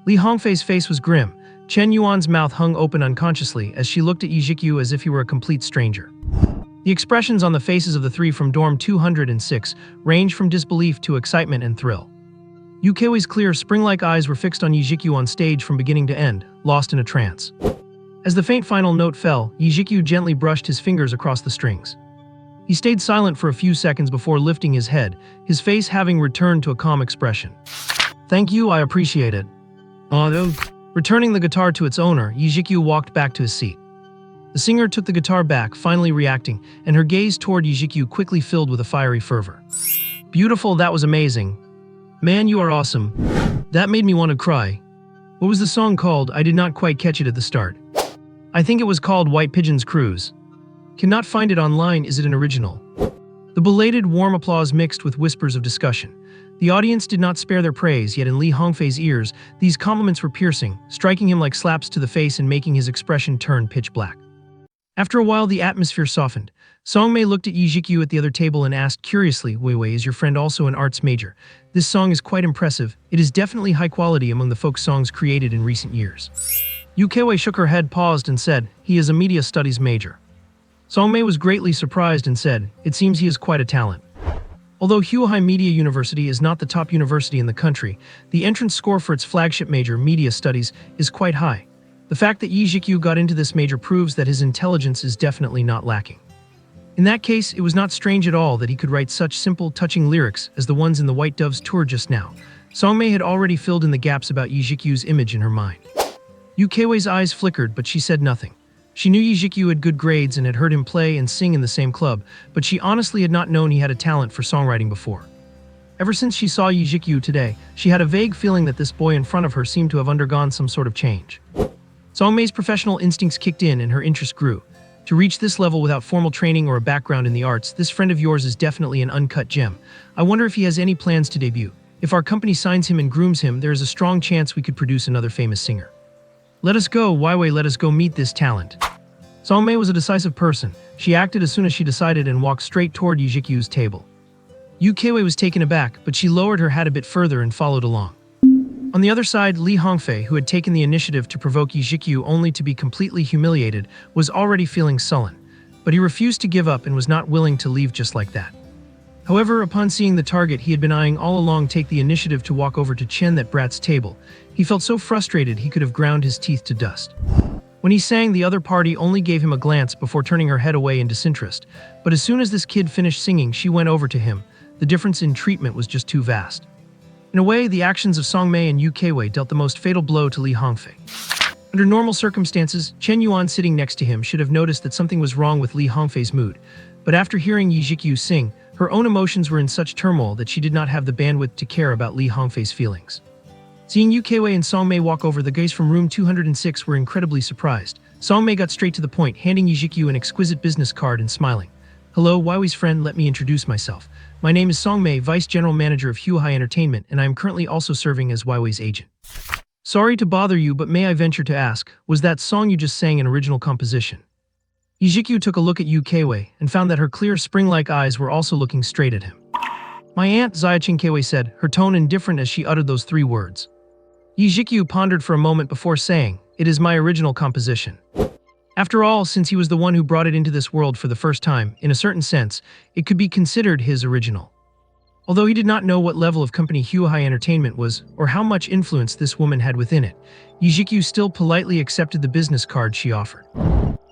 A: Li Hongfei's face was grim. Chen Yuan's mouth hung open unconsciously as she looked at Zhiqiu as if he were a complete stranger. The expressions on the faces of the three from Dorm 206 ranged from disbelief to excitement and thrill. Ukiwei's clear, spring-like eyes were fixed on Zhiqiu on stage from beginning to end, lost in a trance. As the faint final note fell, Zhiqiu gently brushed his fingers across the strings. He stayed silent for a few seconds before lifting his head, his face having returned to a calm expression. "Thank you, I appreciate it." Returning the guitar to its owner, Zhiqiu walked back to his seat. The singer took the guitar back, finally reacting, and her gaze toward Zhiqiu quickly filled with a fiery fervor. "Beautiful, that was amazing. Man, you are awesome. That made me want to cry. What was the song called? I did not quite catch it at the start." "I think it was called White Pigeon's Cruise." Cannot find it online, is it an original? The belated warm applause mixed with whispers of discussion. The audience did not spare their praise, yet in Li Hongfei's ears, these compliments were piercing, striking him like slaps to the face and making his expression turn pitch black. After a while, the atmosphere softened. Songmei looked at Zhiqiu at the other table and asked curiously, Wei, is your friend also an arts major? This song is quite impressive. It is definitely high quality among the folk songs created in recent years. Wei shook her head, paused, and said, he is a media studies major. Songmei was greatly surprised and said, it seems he is quite a talent. Although Huahai Media University is not the top university in the country, the entrance score for its flagship major, media studies, is quite high. The fact that Zhiqiu got into this major proves that his intelligence is definitely not lacking. In that case, it was not strange at all that he could write such simple, touching lyrics as the ones in the White Dove's tour just now. Songmei had already filled in the gaps about Zhiqiu's image in her mind. Wei's eyes flickered, but she said nothing. She knew Zhiqiu had good grades and had heard him play and sing in the same club, but she honestly had not known he had a talent for songwriting before. Ever since she saw Zhiqiu today, she had a vague feeling that this boy in front of her seemed to have undergone some sort of change. Songmei's professional instincts kicked in and her interest grew. To reach this level without formal training or a background in the arts, this friend of yours is definitely an uncut gem. I wonder if he has any plans to debut. If our company signs him and grooms him, there is a strong chance we could produce another famous singer. Let us go, Wei, let us go meet this talent. Songmei was a decisive person. She acted as soon as she decided and walked straight toward Zhiqiu's table. Wei was taken aback, but she lowered her hat a bit further and followed along. On the other side, Li Hongfei, who had taken the initiative to provoke Zhiqiu only to be completely humiliated, was already feeling sullen. But he refused to give up and was not willing to leave just like that. However, upon seeing the target he had been eyeing all along take the initiative to walk over to Chen that brat's table, he felt so frustrated he could have ground his teeth to dust. When he sang, the other party only gave him a glance before turning her head away in disinterest. But as soon as this kid finished singing, she went over to him. The difference in treatment was just too vast. In a way, the actions of Songmei and Wei dealt the most fatal blow to Li Hongfei. Under normal circumstances, Chen Yuan sitting next to him should have noticed that something was wrong with Li Hongfei's mood. But after hearing Zhiqiu sing, her own emotions were in such turmoil that she did not have the bandwidth to care about Li Hongfei's feelings. Seeing Wei and Songmei walk over, the guys from room 206 were incredibly surprised. Songmei got straight to the point, handing Zhiqiu an exquisite business card and smiling. Hello, Wei's friend, let me introduce myself. My name is Songmei, Vice General Manager of Huahai Entertainment, and I am currently also serving as Wei's agent. Sorry to bother you, but may I venture to ask, was that song you just sang an original composition? Zhiqiu took a look at Wei and found that her clear, spring-like eyes were also looking straight at him. My aunt, Wei said, her tone indifferent as she uttered those three words. Zhiqiu pondered for a moment before saying, it is my original composition. After all, since he was the one who brought it into this world for the first time, in a certain sense, it could be considered his original. Although he did not know what level of company Huahai Entertainment was, or how much influence this woman had within it, Zhiqiu still politely accepted the business card she offered.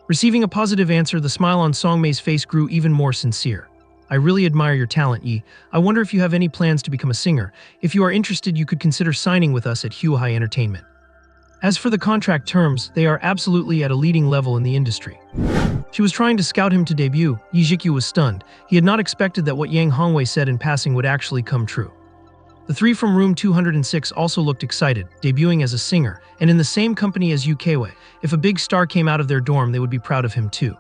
A: Receiving a positive answer, the smile on Songmei's face grew even more sincere. I really admire your talent, Yi. I wonder if you have any plans to become a singer. If you are interested, you could consider signing with us at Huahai Entertainment. As for the contract terms, they are absolutely at a leading level in the industry. She was trying to scout him to debut. Zhiqiu was stunned. He had not expected that what Yang Hongwei said in passing would actually come true. The three from room 206 also looked excited, debuting as a singer, and in the same company as Wei. If a big star came out of their dorm, they would be proud of him too.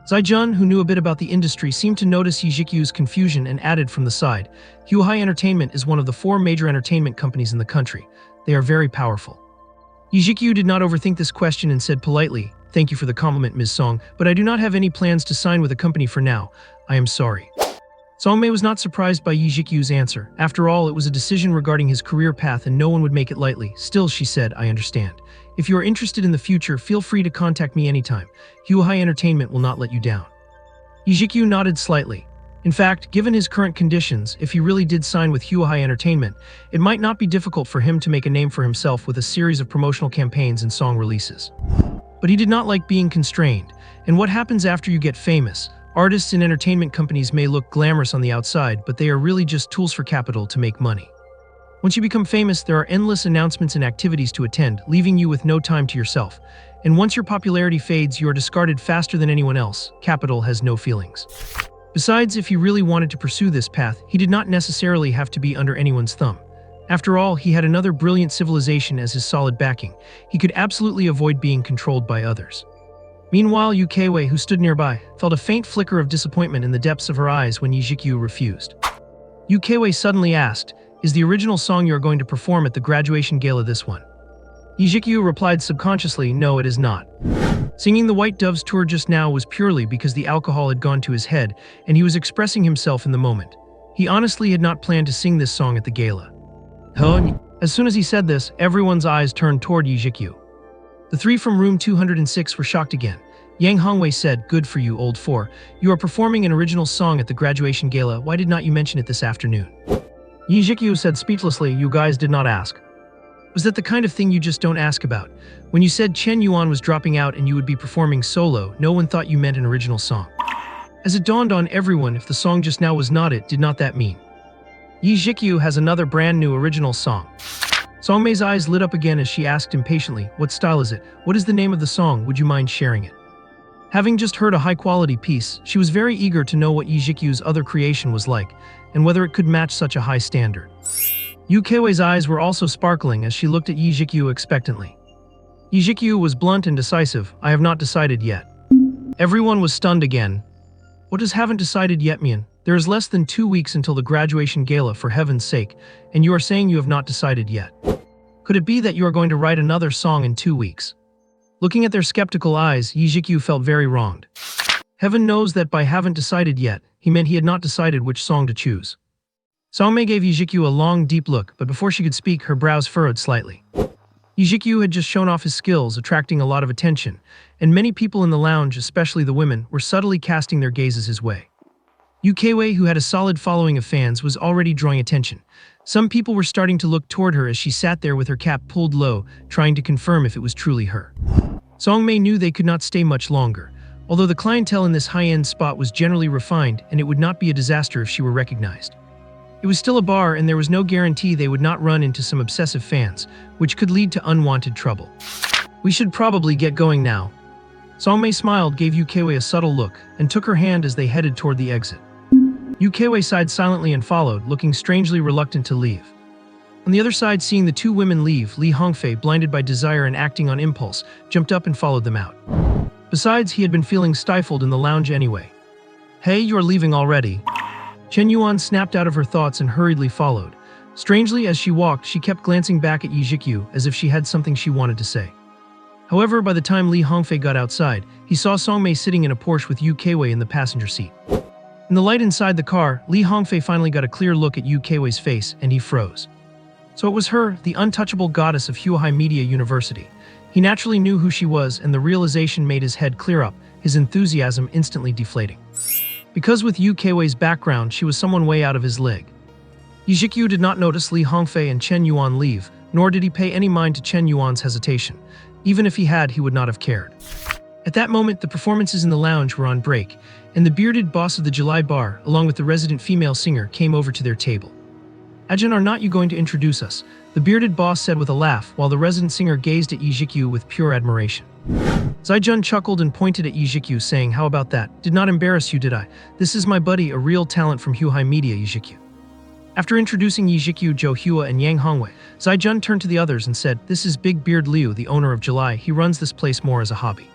A: Zhaijun, who knew a bit about the industry, seemed to notice Zhiqiu's confusion and added from the side, Huahai Entertainment is one of the 4 major entertainment companies in the country. They are very powerful. Zhiqiu did not overthink this question and said politely, thank you for the compliment, Ms. Song, but I do not have any plans to sign with a company for now. I am sorry. Songmei was not surprised by Zhiqiu's answer. After all, it was a decision regarding his career path and no one would make it lightly. Still, she said, I understand. If you are interested in the future, feel free to contact me anytime. Huahai Entertainment will not let you down. Zhiqiu nodded slightly. In fact, given his current conditions, if he really did sign with Huahai Entertainment, it might not be difficult for him to make a name for himself with a series of promotional campaigns and song releases. But he did not like being constrained. And what happens after you get famous? Artists in entertainment companies may look glamorous on the outside, but they are really just tools for capital to make money. Once you become famous, there are endless announcements and activities to attend, leaving you with no time to yourself. And once your popularity fades, you are discarded faster than anyone else. Capital has no feelings. Besides, if he really wanted to pursue this path, he did not necessarily have to be under anyone's thumb. After all, he had another brilliant civilization as his solid backing. He could absolutely avoid being controlled by others. Meanwhile, Yu Keiwei, who stood nearby, felt a faint flicker of disappointment in the depths of her eyes when Zhiqiu refused. Yu Keiwei suddenly asked, "Is the original song you are going to perform at the graduation gala this one?" Zhiqiu replied subconsciously, "No, it is not." Singing the White Doves tour just now was purely because the alcohol had gone to his head and he was expressing himself in the moment. He honestly had not planned to sing this song at the gala. As soon as he said this, everyone's eyes turned toward Zhiqiu. The three from room 206 were shocked again. Yang Hongwei said, "Good for you, old four. You are performing an original song at the graduation gala. Why did not you mention it this afternoon?" Zhiqiu said speechlessly, "You guys did not ask. Was that the kind of thing you just don't ask about? When you said Chen Yuan was dropping out and you would be performing solo, no one thought you meant an original song." As it dawned on everyone, if the song just now was not it, did not that mean Zhiqiu has another brand new original song? Songmei's eyes lit up again as she asked impatiently, "What style is it? What is the name of the song? Would you mind sharing it?" Having just heard a high-quality piece, she was very eager to know what Zhiqiu's other creation was like, and whether it could match such a high standard. Yu Keiwei's eyes were also sparkling as she looked at Zhiqiu expectantly. Zhiqiu was blunt and decisive, "I have not decided yet." Everyone was stunned again. "What does haven't decided yet mean? There is less than 2 weeks until the graduation gala, for heaven's sake, and you are saying you have not decided yet. Could it be that you are going to write another song in 2 weeks? Looking at their skeptical eyes, Zhiqiu felt very wronged. Heaven knows that by haven't decided yet, he meant he had not decided which song to choose. Songmei gave Zhiqiu a long, deep look, but before she could speak, her brows furrowed slightly. Zhiqiu had just shown off his skills, attracting a lot of attention, and many people in the lounge, especially the women, were subtly casting their gazes his way. Yu Keiwei, who had a solid following of fans, was already drawing attention. Some people were starting to look toward her as she sat there with her cap pulled low, trying to confirm if it was truly her. Songmei knew they could not stay much longer, although the clientele in this high-end spot was generally refined and it would not be a disaster if she were recognized. It was still a bar and there was no guarantee they would not run into some obsessive fans, which could lead to unwanted trouble. "We should probably get going now." Songmei smiled, gave Yu Keiwei a subtle look, and took her hand as they headed toward the exit. Yu Keiwei sighed silently and followed, looking strangely reluctant to leave. On the other side, seeing the two women leave, Li Hongfei, blinded by desire and acting on impulse, jumped up and followed them out. Besides, he had been feeling stifled in the lounge anyway. "Hey, you're leaving already." Chen Yuan snapped out of her thoughts and hurriedly followed. Strangely, as she walked, she kept glancing back at Zhiqiu as if she had something she wanted to say. However, by the time Li Hongfei got outside, he saw Songmei sitting in a Porsche with Yu Keiwei in the passenger seat. In the light inside the car, Li Hongfei finally got a clear look at Yu Keiwei's face, and he froze. So it was her, the untouchable goddess of Huahai Media University. He naturally knew who she was, and the realization made his head clear up, his enthusiasm instantly deflating. Because with Yu Keiwei's background, she was someone way out of his league. Zhiqiu did not notice Li Hongfei and Chen Yuan leave, nor did he pay any mind to Chen Yuan's hesitation. Even if he had, he would not have cared. At that moment, the performances in the lounge were on break, and the bearded boss of the July bar, along with the resident female singer, came over to their table. "Ajahn, are not you going to introduce us?" the bearded boss said with a laugh, while the resident singer gazed at Zhiqiu with pure admiration. Zhiqiu chuckled and pointed at Zhiqiu, saying, "How about that? Did not embarrass you, did I? This is my buddy, a real talent from Huahai Media, Zhiqiu." After introducing Zhiqiu, Zhou Hua, and Yang Hongwei, Zhiqiu turned to the others and said, "This is Big Beard Liu, the owner of July. He runs this place more as a hobby."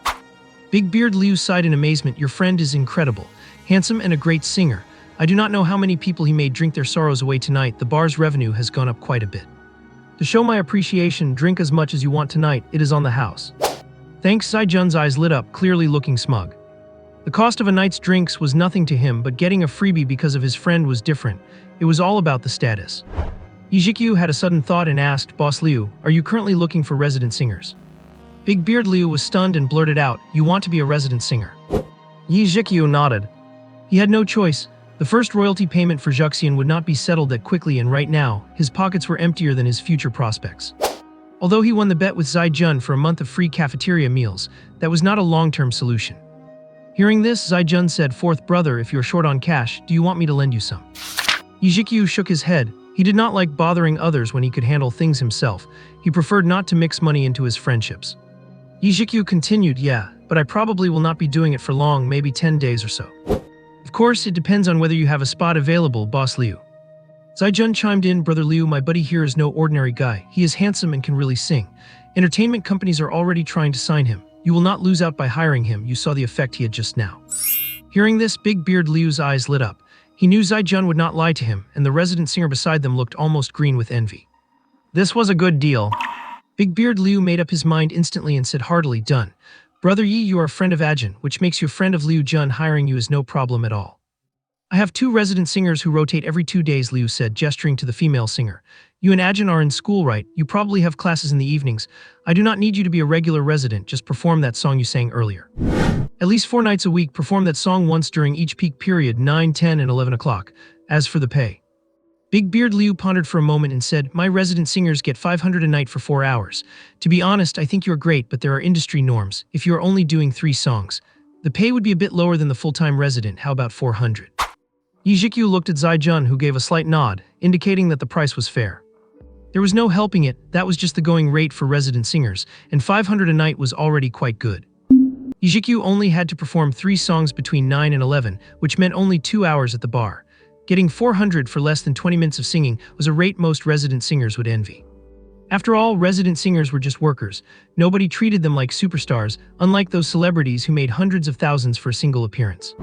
A: Big Beard Liu sighed in amazement. "Your friend is incredible, handsome and a great singer. I do not know how many people he made drink their sorrows away tonight. The bar's revenue has gone up quite a bit. To show my appreciation, drink as much as you want tonight. It is on the house." Thanks. Zhiqiu's eyes lit up, clearly looking smug. The cost of a night's drinks was nothing to him, but getting a freebie because of his friend was different. It was all about the status. Zhiqiu had a sudden thought and asked, "Boss Liu, are you currently looking for resident singers?" Big Beard Liu was stunned and blurted out, "You want to be a resident singer?" Zhiqiu nodded. He had no choice. The first royalty payment for Zhiqiu would not be settled that quickly, and right now, his pockets were emptier than his future prospects. Although he won the bet with Zhiqiu for a month of free cafeteria meals, that was not a long-term solution. Hearing this, Zhiqiu said, "Fourth brother, if you're short on cash, do you want me to lend you some?" Zhiqiu shook his head. He did not like bothering others when he could handle things himself. He preferred not to mix money into his friendships. Zhiqiu continued, "Yeah, but I probably will not be doing it for long, maybe 10 days or so." "Of course, it depends on whether you have a spot available, Boss Liu." Zhiqiu chimed in, "Brother Liu, my buddy here is no ordinary guy. He is handsome and can really sing. Entertainment companies are already trying to sign him. You will not lose out by hiring him. You saw the effect he had just now. Hearing this, Big Beard Liu's eyes lit up. He knew Zhiqiu would not lie to him, and the resident singer beside them looked almost green with envy. This was a good deal. Big Beard Liu made up his mind instantly and said heartily, "Done. Brother Yi, you are a friend of Ajin, which makes you a friend of Liu Jun. Hiring you is no problem at all." "I have 2 resident singers who rotate every 2 days," Liu said, gesturing to the female singer. "You and Ajin are in school, right? You probably have classes in the evenings. I do not need you to be a regular resident, just perform that song you sang earlier. At least 4 nights a week, perform that song once during each peak period, 9, 10, and 11 o'clock. As for the pay." Big Beard Liu pondered for a moment and said, "My resident singers get 500 a night for 4 hours. To be honest, I think you're great, but there are industry norms. If you are only doing 3 songs, the pay would be a bit lower than the full-time resident. How about 400? Zhiqiu looked at Zhiqiu, who gave a slight nod, indicating that the price was fair. There was no helping it, that was just the going rate for resident singers, and 500 a night was already quite good. Zhiqiu only had to perform 3 songs between 9 and 11, which meant only 2 hours at the bar. Getting 400 for less than 20 minutes of singing was a rate most resident singers would envy. After all, resident singers were just workers. Nobody treated them like superstars, unlike those celebrities who made hundreds of thousands for a single appearance.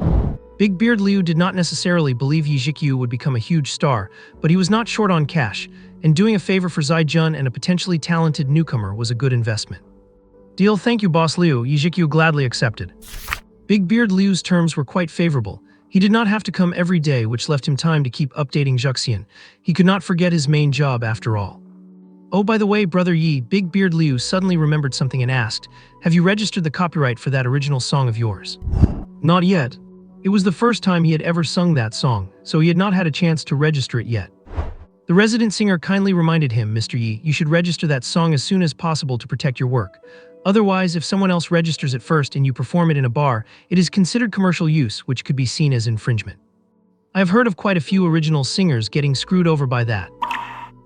A: Big Beard Liu did not necessarily believe Zhiqiu would become a huge star, but he was not short on cash, and doing a favor for Zhiqiu and a potentially talented newcomer was a good investment. "Deal, thank you, Boss Liu," Zhiqiu gladly accepted. Big Beard Liu's terms were quite favorable. He did not have to come every day, which left him time to keep updating Zhiqiu. He could not forget his main job after all. "Oh, by the way, Brother Yi," Big Beard Liu suddenly remembered something and asked, "Have you registered the copyright for that original song of yours?" "Not yet." It was the first time he had ever sung that song, so he had not had a chance to register it yet. The resident singer kindly reminded him, "Mr. Yi, you should register that song as soon as possible to protect your work. Otherwise, if someone else registers it first and you perform it in a bar, it is considered commercial use, which could be seen as infringement. I have heard of quite a few original singers getting screwed over by that."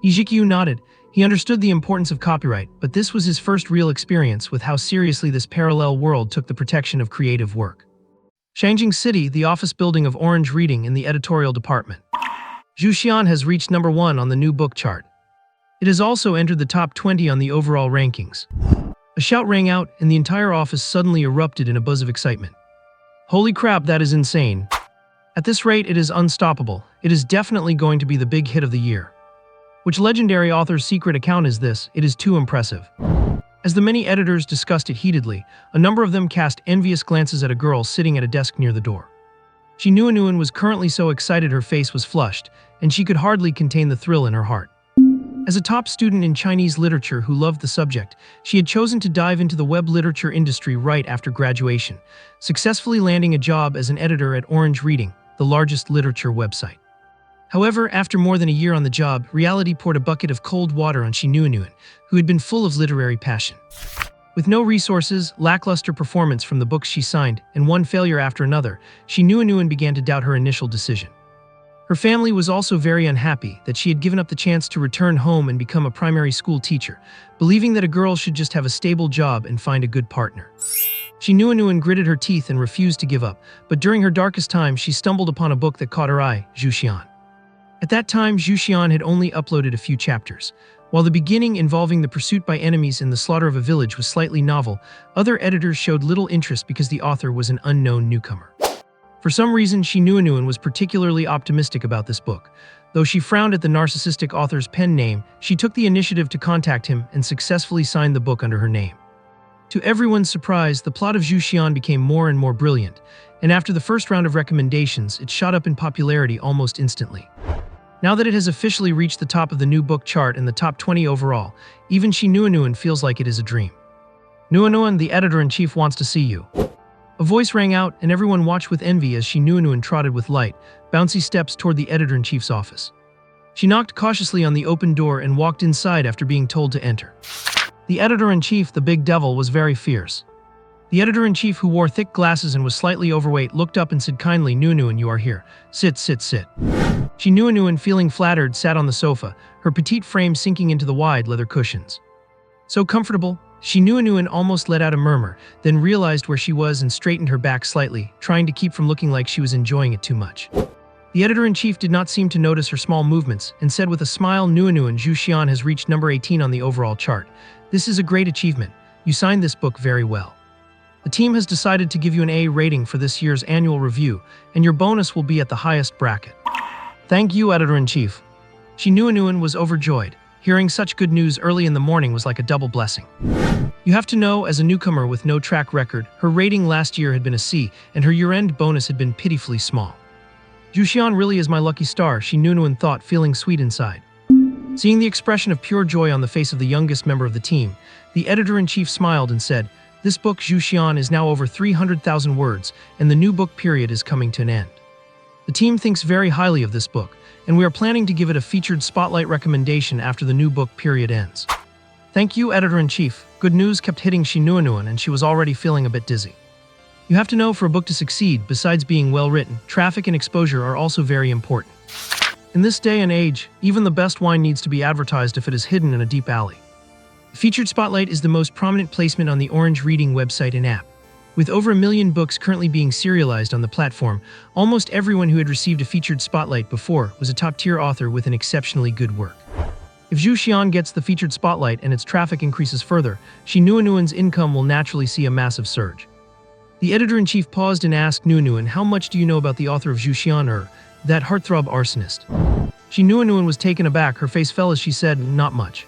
A: Zhiqiu nodded. He understood the importance of copyright, but this was his first real experience with how seriously this parallel world took the protection of creative work. Shangjing City, the office building of Orange Reading in the editorial department. Zhu has reached number 1 on the new book chart. It has also entered the top 20 on the overall rankings. A shout rang out, and the entire office suddenly erupted in a buzz of excitement. "Holy crap, that is insane. At this rate, it is unstoppable. It is definitely going to be the big hit of the year. Which legendary author's secret account is this? It is too impressive." As the many editors discussed it heatedly, a number of them cast envious glances at a girl sitting at a desk near the door. Nuan was currently so excited her face was flushed, and she could hardly contain the thrill in her heart. As a top student in Chinese literature who loved the subject, she had chosen to dive into the web literature industry right after graduation, successfully landing a job as an editor at Orange Reading, the largest literature website. However, after more than a year on the job, reality poured a bucket of cold water on Nuan, who had been full of literary passion. With no resources, lackluster performance from the books she signed, and one failure after another, Nuan began to doubt her initial decision. Her family was also very unhappy that she had given up the chance to return home and become a primary school teacher, believing that a girl should just have a stable job and find a good partner. Nuan gritted her teeth and refused to give up, but during her darkest time she stumbled upon a book that caught her eye, Zhu. At that time, Zhu had only uploaded a few chapters. While the beginning involving the pursuit by enemies and the slaughter of a village was slightly novel, other editors showed little interest because the author was an unknown newcomer. For some reason, Nuan was particularly optimistic about this book. Though she frowned at the narcissistic author's pen name, she took the initiative to contact him and successfully signed the book under her name. To everyone's surprise, the plot of Zhu became more and more brilliant, and after the first round of recommendations, it shot up in popularity almost instantly. Now that it has officially reached the top of the new book chart and the top 20 overall, even Nuan feels like it is a dream. "Nuan, the editor-in-chief wants to see you." A voice rang out, and everyone watched with envy as Nuan trotted with light, bouncy steps toward the editor-in-chief's office. She knocked cautiously on the open door and walked inside after being told to enter. The editor-in-chief, the big devil, was very fierce. The editor-in-chief, who wore thick glasses and was slightly overweight, looked up and said kindly, "Nuan, you are here. Sit, sit, sit." Nuan, feeling flattered, sat on the sofa, her petite frame sinking into the wide leather cushions. So comfortable, Nuan almost let out a murmur, then realized where she was and straightened her back slightly, trying to keep from looking like she was enjoying it too much. The editor-in-chief did not seem to notice her small movements and said with a smile, "Nuan, Zhu has reached number 18 on the overall chart. This is a great achievement. You signed this book very well." The team has decided to give you an A rating for this year's annual review, and your bonus will be at the highest bracket. Thank you, Editor-in-Chief. Shinnuanuan was overjoyed. Hearing such good news early in the morning was like a double blessing. You have to know, as a newcomer with no track record, her rating last year had been a C, and her year-end bonus had been pitifully small. Zhuqiu really is my lucky star, Shinnuanuan thought, feeling sweet inside. Seeing the expression of pure joy on the face of the youngest member of the team, the editor-in-chief smiled and said, "This book, Zhuqiu, is now over 300,000 words, and the new book period is coming to an end. The team thinks very highly of this book, and we are planning to give it a featured spotlight recommendation after the new book period ends." Thank you, Editor-in-Chief. Good news kept hitting Shinnuanuan, and she was already feeling a bit dizzy. You have to know, for a book to succeed, besides being well-written, traffic and exposure are also very important. In this day and age, even the best wine needs to be advertised if it is hidden in a deep alley. The featured spotlight is the most prominent placement on the Orange Reading website and app. With over 1 million books currently being serialized on the platform, almost everyone who had received a featured spotlight before was a top-tier author with an exceptionally good work. If Zhuqiu gets the featured spotlight and its traffic increases further, Shinnuanuan's income will naturally see a massive surge. The editor-in-chief paused and asked Nuanuan, "How much do you know about the author of Zhuqiu, that heartthrob arsonist?" Shinnuanuan was taken aback. Her face fell as she said, "Not much.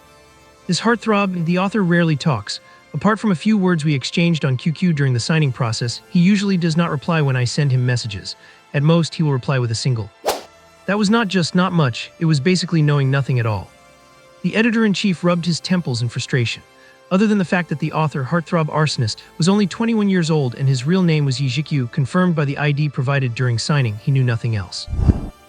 A: This heartthrob, the author rarely talks. Apart from a few words we exchanged on QQ during the signing process, he usually does not reply when I send him messages. At most, he will reply with a single. That was not just not much, it was basically knowing nothing at all." The editor-in-chief rubbed his temples in frustration. Other than the fact that the author, heartthrob arsonist, was only 21 years old and his real name was Zhiqiu, confirmed by the ID provided during signing, he knew nothing else.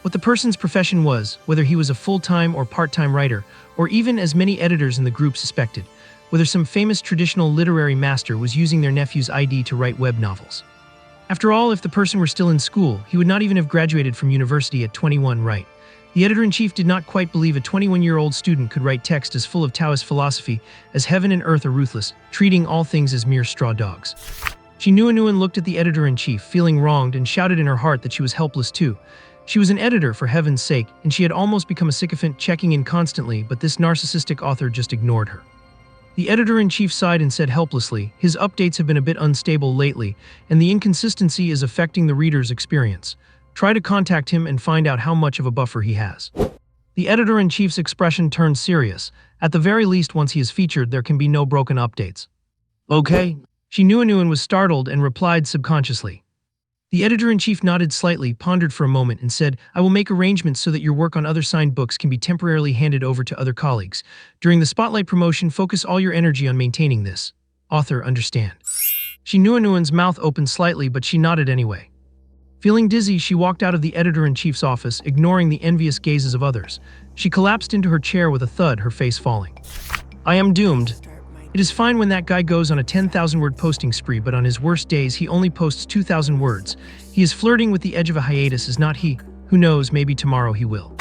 A: What the person's profession was, whether he was a full-time or part-time writer, or even, as many editors in the group suspected, whether some famous traditional literary master was using their nephew's ID to write web novels. After all, if the person were still in school, he would not even have graduated from university at 21, right? The editor-in-chief did not quite believe a 21-year-old student could write text as full of Taoist philosophy as heaven and earth are ruthless, treating all things as mere straw dogs. Shinnuanuan looked at the editor-in-chief, feeling wronged, and shouted in her heart that she was helpless too. She was an editor, for heaven's sake, and she had almost become a sycophant, checking in constantly, but this narcissistic author just ignored her. The editor-in-chief sighed and said helplessly, "His updates have been a bit unstable lately, and the inconsistency is affecting the reader's experience. Try to contact him and find out how much of a buffer he has." The editor-in-chief's expression turned serious. At the very least, once he is featured, there can be no broken updates. "Okay." Shinnuanuan was startled and replied subconsciously. The editor-in-chief nodded slightly, pondered for a moment, and said, "I will make arrangements so that your work on other signed books can be temporarily handed over to other colleagues. During the spotlight promotion, focus all your energy on maintaining this. Author, understand?" Shinnuanuan's mouth opened slightly, but she nodded anyway. Feeling dizzy, she walked out of the editor-in-chief's office, ignoring the envious gazes of others. She collapsed into her chair with a thud, her face falling. "I am doomed. It is fine when that guy goes on a 10,000-word posting spree, but on his worst days he only posts 2,000 words. He is flirting with the edge of a hiatus, is not he? Who knows, maybe tomorrow he will.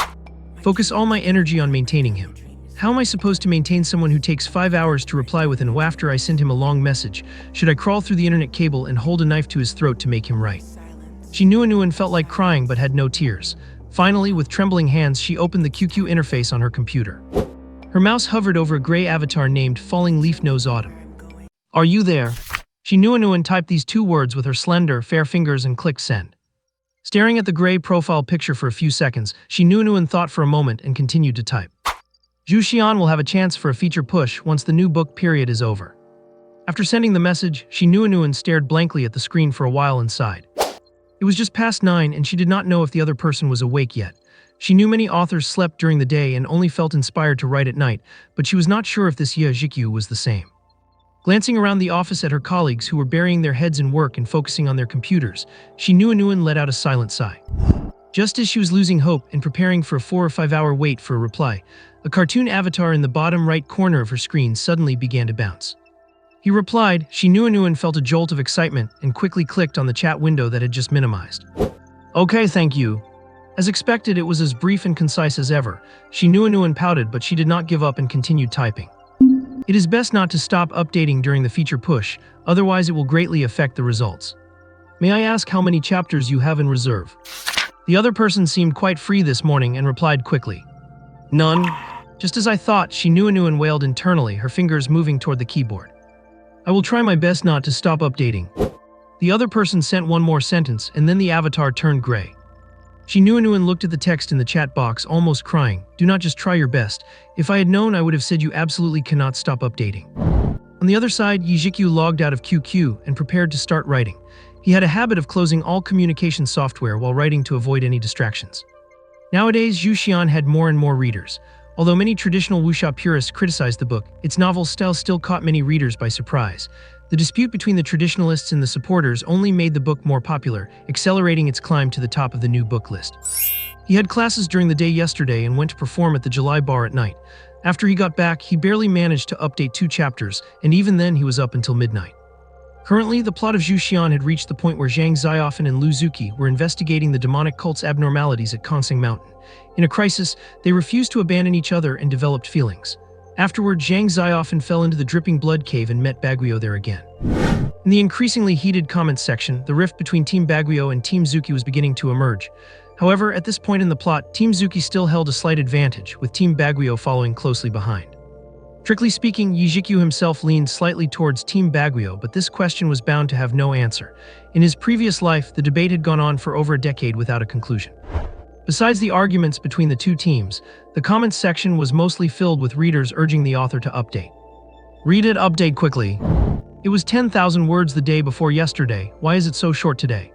A: Focus all my energy on maintaining him. How am I supposed to maintain someone who takes 5 hours to reply within after I send him a long message? Should I crawl through the internet cable and hold a knife to his throat to make him write?" Shinnuanuan felt like crying but had no tears. Finally, with trembling hands, she opened the QQ interface on her computer. Her mouse hovered over a gray avatar named Falling Leaf Knows Autumn. "Are you there?" Shinnuanuan typed these 2 words with her slender, fair fingers and clicked send. Staring at the gray profile picture for a few seconds, Shinnuanuan thought for a moment and continued to type. Zhuqiu will have a chance for a feature push once the new book period is over. After sending the message, Shinnuanuan stared blankly at the screen for a while and sighed. It was just past 9 and she did not know if the other person was awake yet. She knew many authors slept during the day and only felt inspired to write at night, but she was not sure if this Zhiqiu was the same. Glancing around the office at her colleagues who were burying their heads in work and focusing on their computers, Shinnuanuan let out a silent sigh. Just as she was losing hope and preparing for a 4 or 5 hour wait for a reply, a cartoon avatar in the bottom right corner of her screen suddenly began to bounce. He replied. Shinnuanuan felt a jolt of excitement and quickly clicked on the chat window that had just minimized. "Okay, thank you." As expected, it was as brief and concise as ever. Shinnuanuan pouted, but she did not give up and continued typing. "It is best not to stop updating during the feature push, otherwise it will greatly affect the results. May I ask how many chapters you have in reserve?" The other person seemed quite free this morning and replied quickly. "None." Just as I thought, Shinnuanuan wailed internally, her fingers moving toward the keyboard. I will try my best not to stop updating. The other person sent one more sentence, and then the avatar turned gray. Xinuanuan looked at the text in the chat box, almost crying. Do not just try your best. If I had known, I would have said you absolutely cannot stop updating. On the other side, Zhiqiu logged out of QQ and prepared to start writing. He had a habit of closing all communication software while writing to avoid any distractions. Nowadays, Zhu Xian had more and more readers. Although many traditional wuxia purists criticized the book, its novel style still caught many readers by surprise. The dispute between the traditionalists and the supporters only made the book more popular, accelerating its climb to the top of the new book list. He had classes during the day yesterday and went to perform at the July bar at night. After he got back, he barely managed to update 2 chapters, and even then he was up until midnight. Currently, the plot of Zhu Xian had reached the point where Zhang Xiaofan and Lu Zuqi were investigating the demonic cult's abnormalities at Kongsing Mountain. In a crisis, they refused to abandon each other and developed feelings. Afterward, Zhang Xiaofan fell into the dripping blood cave and met Baguio there again. In the increasingly heated comments section, the rift between Team Baguio and Team Zuqi was beginning to emerge. However, at this point in the plot, Team Zuqi still held a slight advantage, with Team Baguio following closely behind. Strictly speaking, Zhiqiu himself leaned slightly towards Team Baguio, but this question was bound to have no answer. In his previous life, the debate had gone on for over a decade without a conclusion. Besides the arguments between the two teams, the comments section was mostly filled with readers urging the author to update. Read it, update quickly. It was 10,000 words the day before yesterday. Why is it so short today?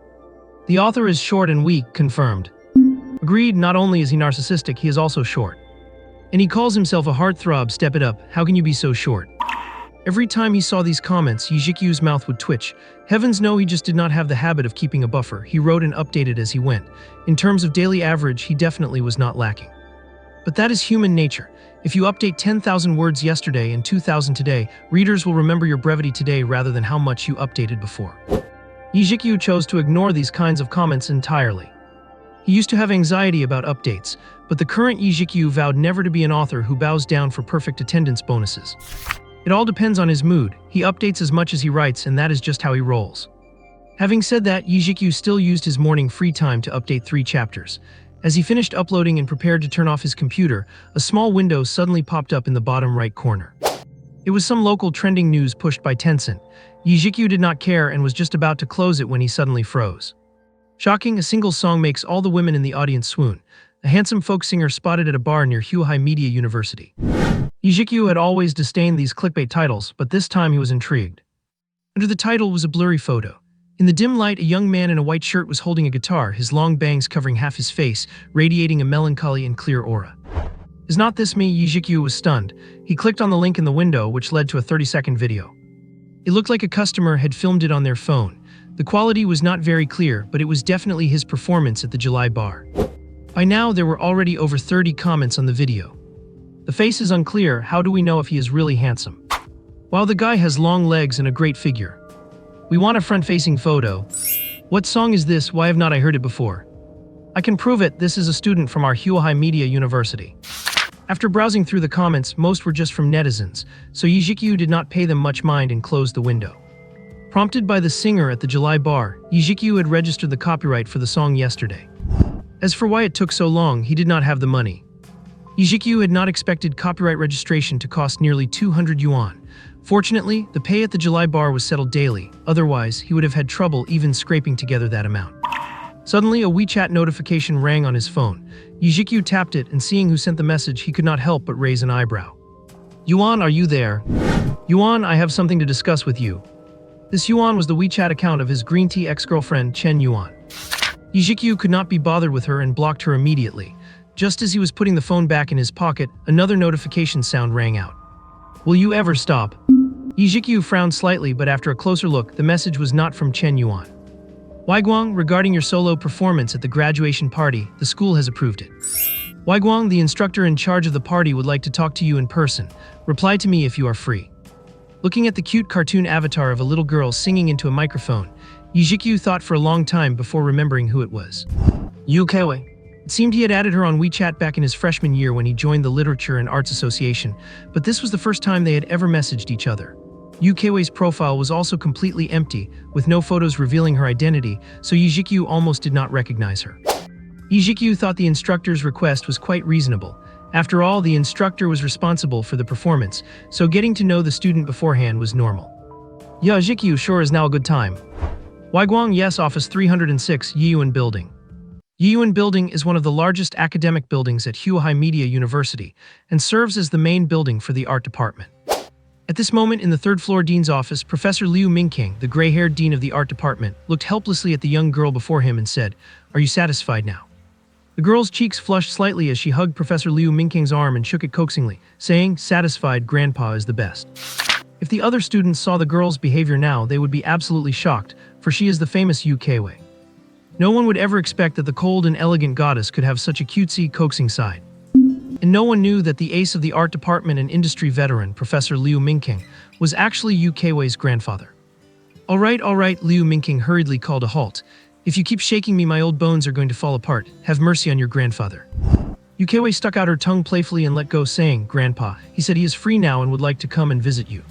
A: The author is short and weak, confirmed. Agreed, not only is he narcissistic, he is also short. And he calls himself a heartthrob, step it up, how can you be so short? Every time he saw these comments, Zhiqiu's mouth would twitch. Heavens no, he just did not have the habit of keeping a buffer. He wrote and updated as he went. In terms of daily average, he definitely was not lacking. But that is human nature. If you update 10,000 words yesterday and 2,000 today, readers will remember your brevity today rather than how much you updated before. Zhiqiu chose to ignore these kinds of comments entirely. He used to have anxiety about updates, but the current Zhiqiu vowed never to be an author who bows down for perfect attendance bonuses. It all depends on his mood. He updates as much as he writes, and that is just how he rolls. Having said that, Zhiqiu still used his morning free time to update 3 chapters. As he finished uploading and prepared to turn off his computer, a small window suddenly popped up in the bottom right corner. It was some local trending news pushed by Tencent. Zhiqiu did not care and was just about to close it when he suddenly froze. Shocking, a single song makes all the women in the audience swoon. A handsome folk singer spotted at a bar near Huahai Media University. Zhiqiu had always disdained these clickbait titles, but this time he was intrigued. Under the title was a blurry photo. In the dim light, a young man in a white shirt was holding a guitar, his long bangs covering half his face, radiating a melancholy and clear aura. Is not this me? Zhiqiu was stunned. He clicked on the link in the window, which led to a 30-second video. It looked like a customer had filmed it on their phone. The quality was not very clear, but it was definitely his performance at the July bar. By now, there were already over 30 comments on the video. The face is unclear. How do we know if he is really handsome? While the guy has long legs and a great figure. We want a front-facing photo. What song is this? Why have not I heard it before? I can prove it. This is a student from our Huahai Media University. After browsing through the comments, most were just from netizens, so Zhiqiu did not pay them much mind and closed the window. Prompted by the singer at the July bar, Zhiqiu had registered the copyright for the song yesterday. As for why it took so long, he did not have the money. Zhiqiu had not expected copyright registration to cost nearly 200 yuan. Fortunately, the pay at the July bar was settled daily, otherwise he would have had trouble even scraping together that amount. Suddenly, a WeChat notification rang on his phone. Zhiqiu tapped it, and seeing who sent the message, he could not help but raise an eyebrow. Yuan, are you there? Yuan, I have something to discuss with you. This Yuan was the WeChat account of his green tea ex-girlfriend, Chen Yuan. Zhiqiu could not be bothered with her and blocked her immediately. Just as he was putting the phone back in his pocket, another notification sound rang out. Will you ever stop? Zhiqiu frowned slightly, but after a closer look, the message was not from Chen Yuan. Waiguang, regarding your solo performance at the graduation party, the school has approved it. Waiguang, the instructor in charge of the party, would like to talk to you in person. Reply to me if you are free. Looking at the cute cartoon avatar of a little girl singing into a microphone, Zhiqiu thought for a long time before remembering who it was. Yu Keiwei. It seemed he had added her on WeChat back in his freshman year when he joined the Literature and Arts Association, but this was the first time they had ever messaged each other. Yu Keiwei's profile was also completely empty, with no photos revealing her identity, so Zhiqiu almost did not recognize her. Zhiqiu thought the instructor's request was quite reasonable. After all, the instructor was responsible for the performance, so getting to know the student beforehand was normal. Yeah, Zhiqiu sure is now a good time. Waiguang yes, office 306, Yiyuan Building. Yiyuan Building is one of the largest academic buildings at Huahai Media University and serves as the main building for the art department. At this moment in the third floor dean's office, Professor Liu Mingking, the gray-haired dean of the art department, looked helplessly at the young girl before him and said, "Are you satisfied now?" The girl's cheeks flushed slightly as she hugged Professor Liu Mingking's arm and shook it coaxingly, saying, "Satisfied, Grandpa is the best." If the other students saw the girl's behavior now, they would be absolutely shocked, for she is the famous Yu-Kei. No one would ever expect that the cold and elegant goddess could have such a cutesy, coaxing side. And no one knew that the ace of the art department and industry veteran, Professor Liu Mingking, was actually Yu-Kei's grandfather. All right, Liu Mingking hurriedly called a halt. "If you keep shaking me, my old bones are going to fall apart. Have mercy on your grandfather." Yu-Kei stuck out her tongue playfully and let go, saying, "Grandpa, he said he is free now and would like to come and visit you."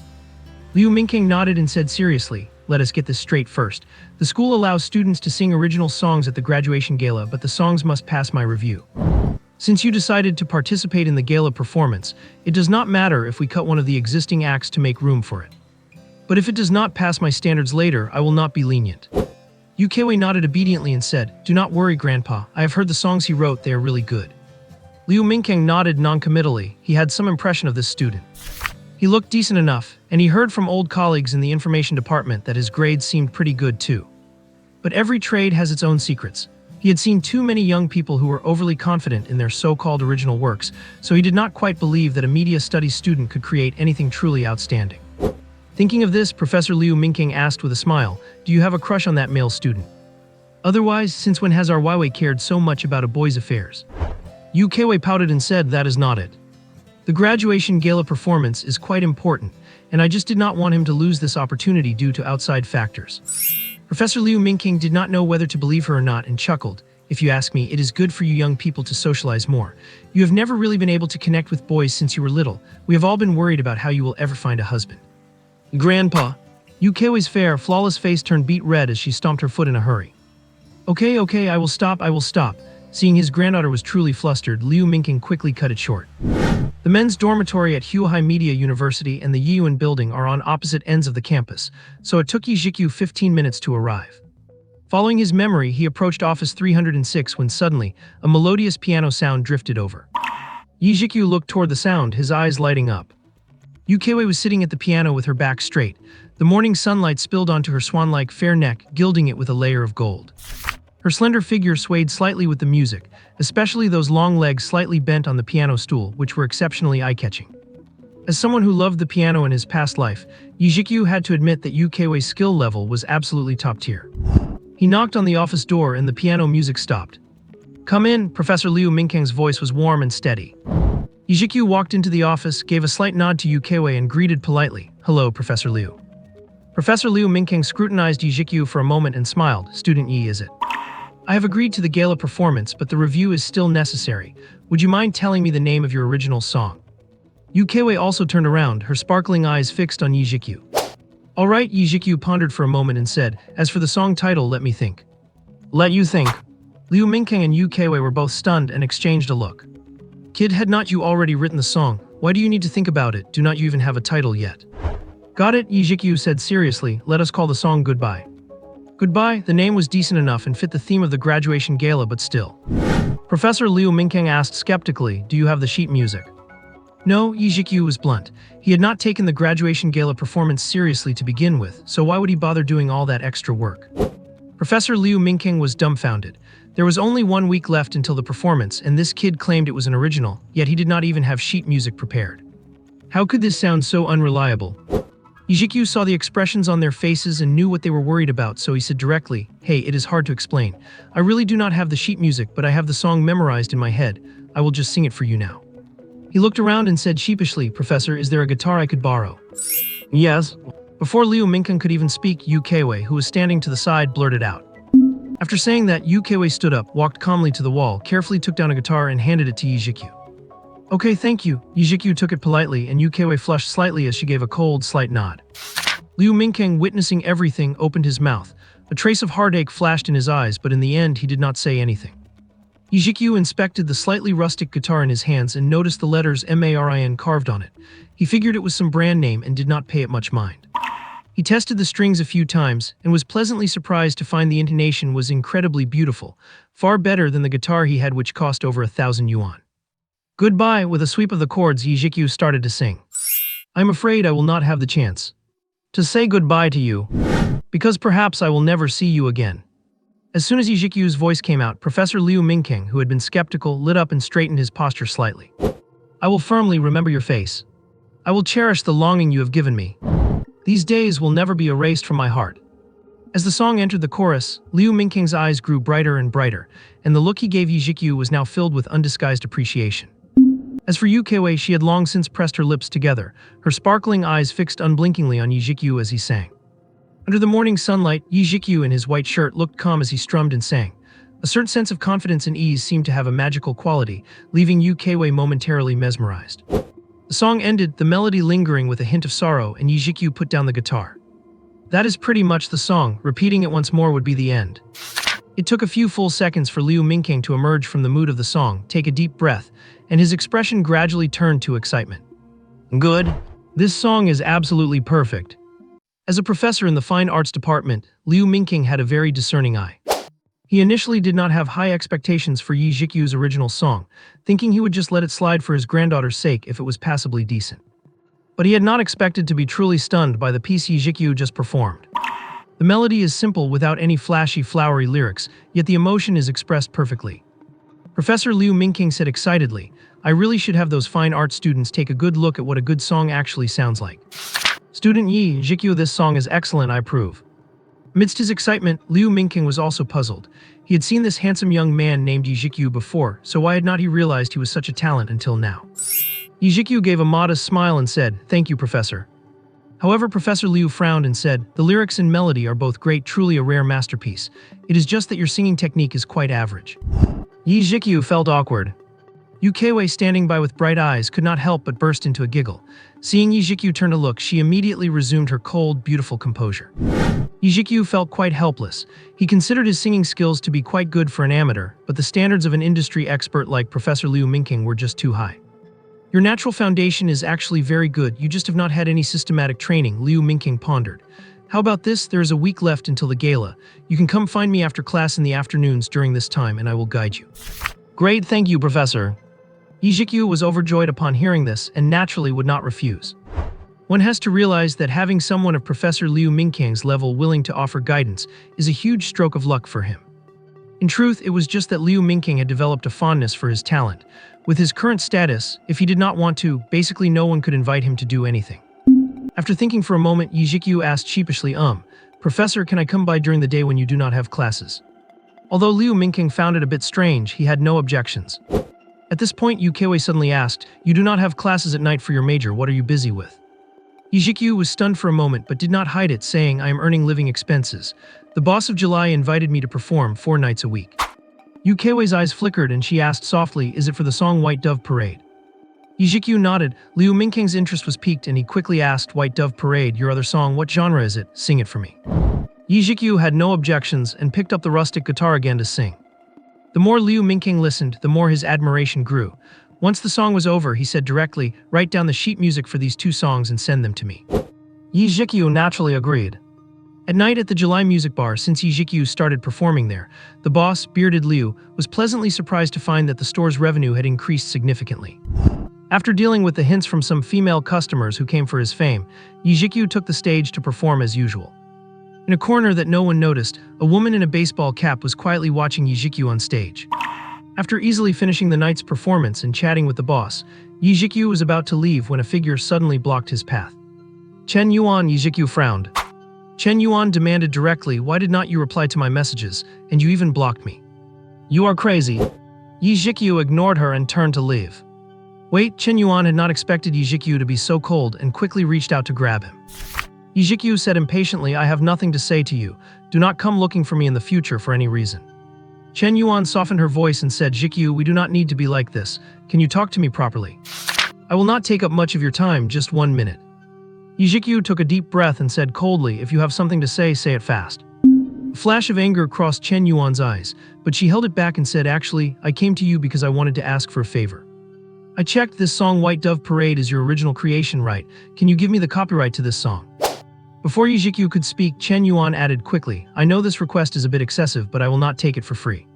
A: Liu Mingking nodded and said seriously, "Let us get this straight first. The school allows students to sing original songs at the graduation gala, but the songs must pass my review. Since you decided to participate in the gala performance, it does not matter if we cut one of the existing acts to make room for it. But if it does not pass my standards later, I will not be lenient." Yu-Kei nodded obediently and said, "Do not worry, Grandpa. I have heard the songs he wrote, they are really good." Liu Mingking nodded non-committally. He had some impression of this student. He looked decent enough, and he heard from old colleagues in the information department that his grades seemed pretty good too. But every trade has its own secrets. He had seen too many young people who were overly confident in their so-called original works, so he did not quite believe that a media studies student could create anything truly outstanding. Thinking of this, Professor Liu Mingking asked with a smile, "Do you have a crush on that male student? Otherwise, since when has our Weiwei cared so much about a boy's affairs?" Yu-Kei pouted and said, "That is not it. The graduation gala performance is quite important, and I just did not want him to lose this opportunity due to outside factors." Professor Liu Mingking did not know whether to believe her or not and chuckled, "If you ask me, it is good for you young people to socialize more. You have never really been able to connect with boys since you were little. We have all been worried about how you will ever find a husband." "Grandpa." Yu-Kei's fair, flawless face turned beet red as she stomped her foot in a hurry. Okay, I will stop. Seeing his granddaughter was truly flustered, Liu Mingking quickly cut it short. The men's dormitory at Huahai Media University and the Yiyuan building are on opposite ends of the campus, so it took Zhiqiu 15 minutes to arrive. Following his memory, he approached office 306 when suddenly, a melodious piano sound drifted over. Zhiqiu looked toward the sound, his eyes lighting up. Yu-Kei was sitting at the piano with her back straight. The morning sunlight spilled onto her swan-like fair neck, gilding it with a layer of gold. Her slender figure swayed slightly with the music, especially those long legs slightly bent on the piano stool, which were exceptionally eye-catching. As someone who loved the piano in his past life, Zhiqiu had to admit that Yu-Kei's skill level was absolutely top tier. He knocked on the office door and the piano music stopped. "Come in," Professor Liu Mingking's voice was warm and steady. Zhiqiu walked into the office, gave a slight nod to Yu-Kei and greeted politely, "Hello, Professor Liu." Professor Liu Mingking scrutinized Zhiqiu for a moment and smiled, "Student Yi, is it? I have agreed to the gala performance, but the review is still necessary. Would you mind telling me the name of your original song?" Yu-Kei also turned around, her sparkling eyes fixed on Zhiqiu. "All right," Zhiqiu pondered for a moment and said, "As for the song title, let me think." "Let you think." Liu Mingking and Yu-Kei were both stunned and exchanged a look. "Kid, had not you already written the song? Why do you need to think about it? Do not you even have a title yet?" "Got it," Zhiqiu said seriously, "let us call the song Goodbye." Goodbye, the name was decent enough and fit the theme of the graduation gala, but still. Professor Liu Mingking asked skeptically, "Do you have the sheet music?" No, Zhiqiu was blunt. He had not taken the graduation gala performance seriously to begin with, so why would he bother doing all that extra work? Professor Liu Mingking was dumbfounded. There was only 1 week left until the performance, and this kid claimed it was an original, yet he did not even have sheet music prepared. How could this sound so unreliable? Zhiqiu saw the expressions on their faces and knew what they were worried about, so he said directly, "Hey, it is hard to explain. I really do not have the sheet music, but I have the song memorized in my head. I will just sing it for you now." He looked around and said sheepishly, "Professor, is there a guitar I could borrow?" "Yes." Before Liu Mingking could even speak, Yu-Kei, who was standing to the side, blurted out. After saying that, Yu-Kei stood up, walked calmly to the wall, carefully took down a guitar and handed it to Zhiqiu. "Okay, thank you." Zhiqiu took it politely, and Yu-Kei flushed slightly as she gave a cold, slight nod. Liu Mingking, witnessing everything, opened his mouth. A trace of heartache flashed in his eyes, but in the end he did not say anything. Zhiqiu inspected the slightly rustic guitar in his hands and noticed the letters MARIN carved on it. He figured it was some brand name and did not pay it much mind. He tested the strings a few times and was pleasantly surprised to find the intonation was incredibly beautiful, far better than the guitar he had, which cost over 1,000 yuan. Goodbye. With a sweep of the chords, Zhiqiu started to sing. I'm afraid I will not have the chance to say goodbye to you, because perhaps I will never see you again. As soon as Zhiqiu's voice came out, Professor Liu Mingqing, who had been skeptical, lit up and straightened his posture slightly. I will firmly remember your face. I will cherish the longing you have given me. These days will never be erased from my heart. As the song entered the chorus, Liu Mingqing's eyes grew brighter and brighter, and the look he gave Zhiqiu was now filled with undisguised appreciation. As for Yukeiwei, she had long since pressed her lips together, her sparkling eyes fixed unblinkingly on Zhiqiu as he sang. Under the morning sunlight, Zhiqiu in his white shirt looked calm as he strummed and sang. A certain sense of confidence and ease seemed to have a magical quality, leaving Yukeiwei momentarily mesmerized. The song ended, the melody lingering with a hint of sorrow, and Zhiqiu put down the guitar. That is pretty much the song. Repeating it once more would be the end. It took a few full seconds for Liu Mingqing to emerge from the mood of the song, take a deep breath, and his expression gradually turned to excitement. Good. This song is absolutely perfect. As a professor in the fine arts department, Liu Mingqing had a very discerning eye. He initially did not have high expectations for Zhiqiu's original song, thinking he would just let it slide for his granddaughter's sake if it was passably decent. But he had not expected to be truly stunned by the piece Zhiqiu just performed. The melody is simple without any flashy, flowery lyrics, yet the emotion is expressed perfectly. Professor Liu Mingqing said excitedly, I really should have those fine art students take a good look at what a good song actually sounds like. Student Zhiqiu, this song is excellent, I approve. Amidst his excitement, Liu Mingqing was also puzzled. He had seen this handsome young man named Zhiqiu before, so why had not he realized he was such a talent until now? Zhiqiu gave a modest smile and said, Thank you, Professor. However, Professor Liu frowned and said, The lyrics and melody are both great, truly a rare masterpiece. It is just that your singing technique is quite average. Zhiqiu felt awkward. Yukeiwei, standing by with bright eyes, could not help but burst into a giggle. Seeing Zhiqiu turn to look, she immediately resumed her cold, beautiful composure. Zhiqiu felt quite helpless. He considered his singing skills to be quite good for an amateur, but the standards of an industry expert like Professor Liu Mingqing were just too high. Your natural foundation is actually very good, you just have not had any systematic training, Liu Mingqing pondered. How about this? There is a week left until the gala. You can come find me after class in the afternoons during this time and I will guide you. Great, thank you, Professor. Zhiqiu was overjoyed upon hearing this and naturally would not refuse. One has to realize that having someone of Professor Liu Mingqing's level willing to offer guidance is a huge stroke of luck for him. In truth, it was just that Liu Mingqing had developed a fondness for his talent. With his current status, if he did not want to, basically no one could invite him to do anything. After thinking for a moment, Zhiqiu asked sheepishly, Professor, can I come by during the day when you do not have classes? Although Liu Mingqing found it a bit strange, he had no objections. At this point, Yukeiwei suddenly asked, You do not have classes at night for your major, what are you busy with? Zhiqiu was stunned for a moment but did not hide it, saying, I am earning living expenses. The boss of July invited me to perform 4 nights a week. Yukeiwei's eyes flickered and she asked softly, Is it for the song White Dove Parade? Zhiqiu nodded. Liu Mingqing's interest was piqued and he quickly asked, White Dove Parade, your other song, what genre is it? Sing it for me. Zhiqiu had no objections and picked up the rustic guitar again to sing. The more Liu Mingqing listened, the more his admiration grew. Once the song was over, he said directly, Write down the sheet music for these 2 songs and send them to me. Zhiqiu naturally agreed. At night at the July music bar, since Zhiqiu started performing there, the boss, bearded Liu, was pleasantly surprised to find that the store's revenue had increased significantly. After dealing with the hints from some female customers who came for his fame, Zhiqiu took the stage to perform as usual. In a corner that no one noticed, a woman in a baseball cap was quietly watching Zhiqiu on stage. After easily finishing the night's performance and chatting with the boss, Zhiqiu was about to leave when a figure suddenly blocked his path. Chen Yuan, Zhiqiu frowned. Chen Yuan demanded directly, Why did not you reply to my messages, and you even blocked me? You are crazy. Zhiqiu ignored her and turned to leave. Wait, Chen Yuan had not expected Zhiqiu to be so cold and quickly reached out to grab him. Zhiqiu said impatiently, I have nothing to say to you. Do not come looking for me in the future for any reason. Chen Yuan softened her voice and said, Zhiqiu, we do not need to be like this. Can you talk to me properly? I will not take up much of your time, just 1 minute. Zhiqiu took a deep breath and said coldly, If you have something to say it fast. A flash of anger crossed Chen Yuan's eyes, but she held it back and said, Actually, I came to you because I wanted to ask for a favor. I checked this song White Dove Parade is your original creation, right? Can you give me the copyright to this song? Before Zhiqiu could speak, Chen Yuan added quickly, I know this request is a bit excessive, but I will not take it for free.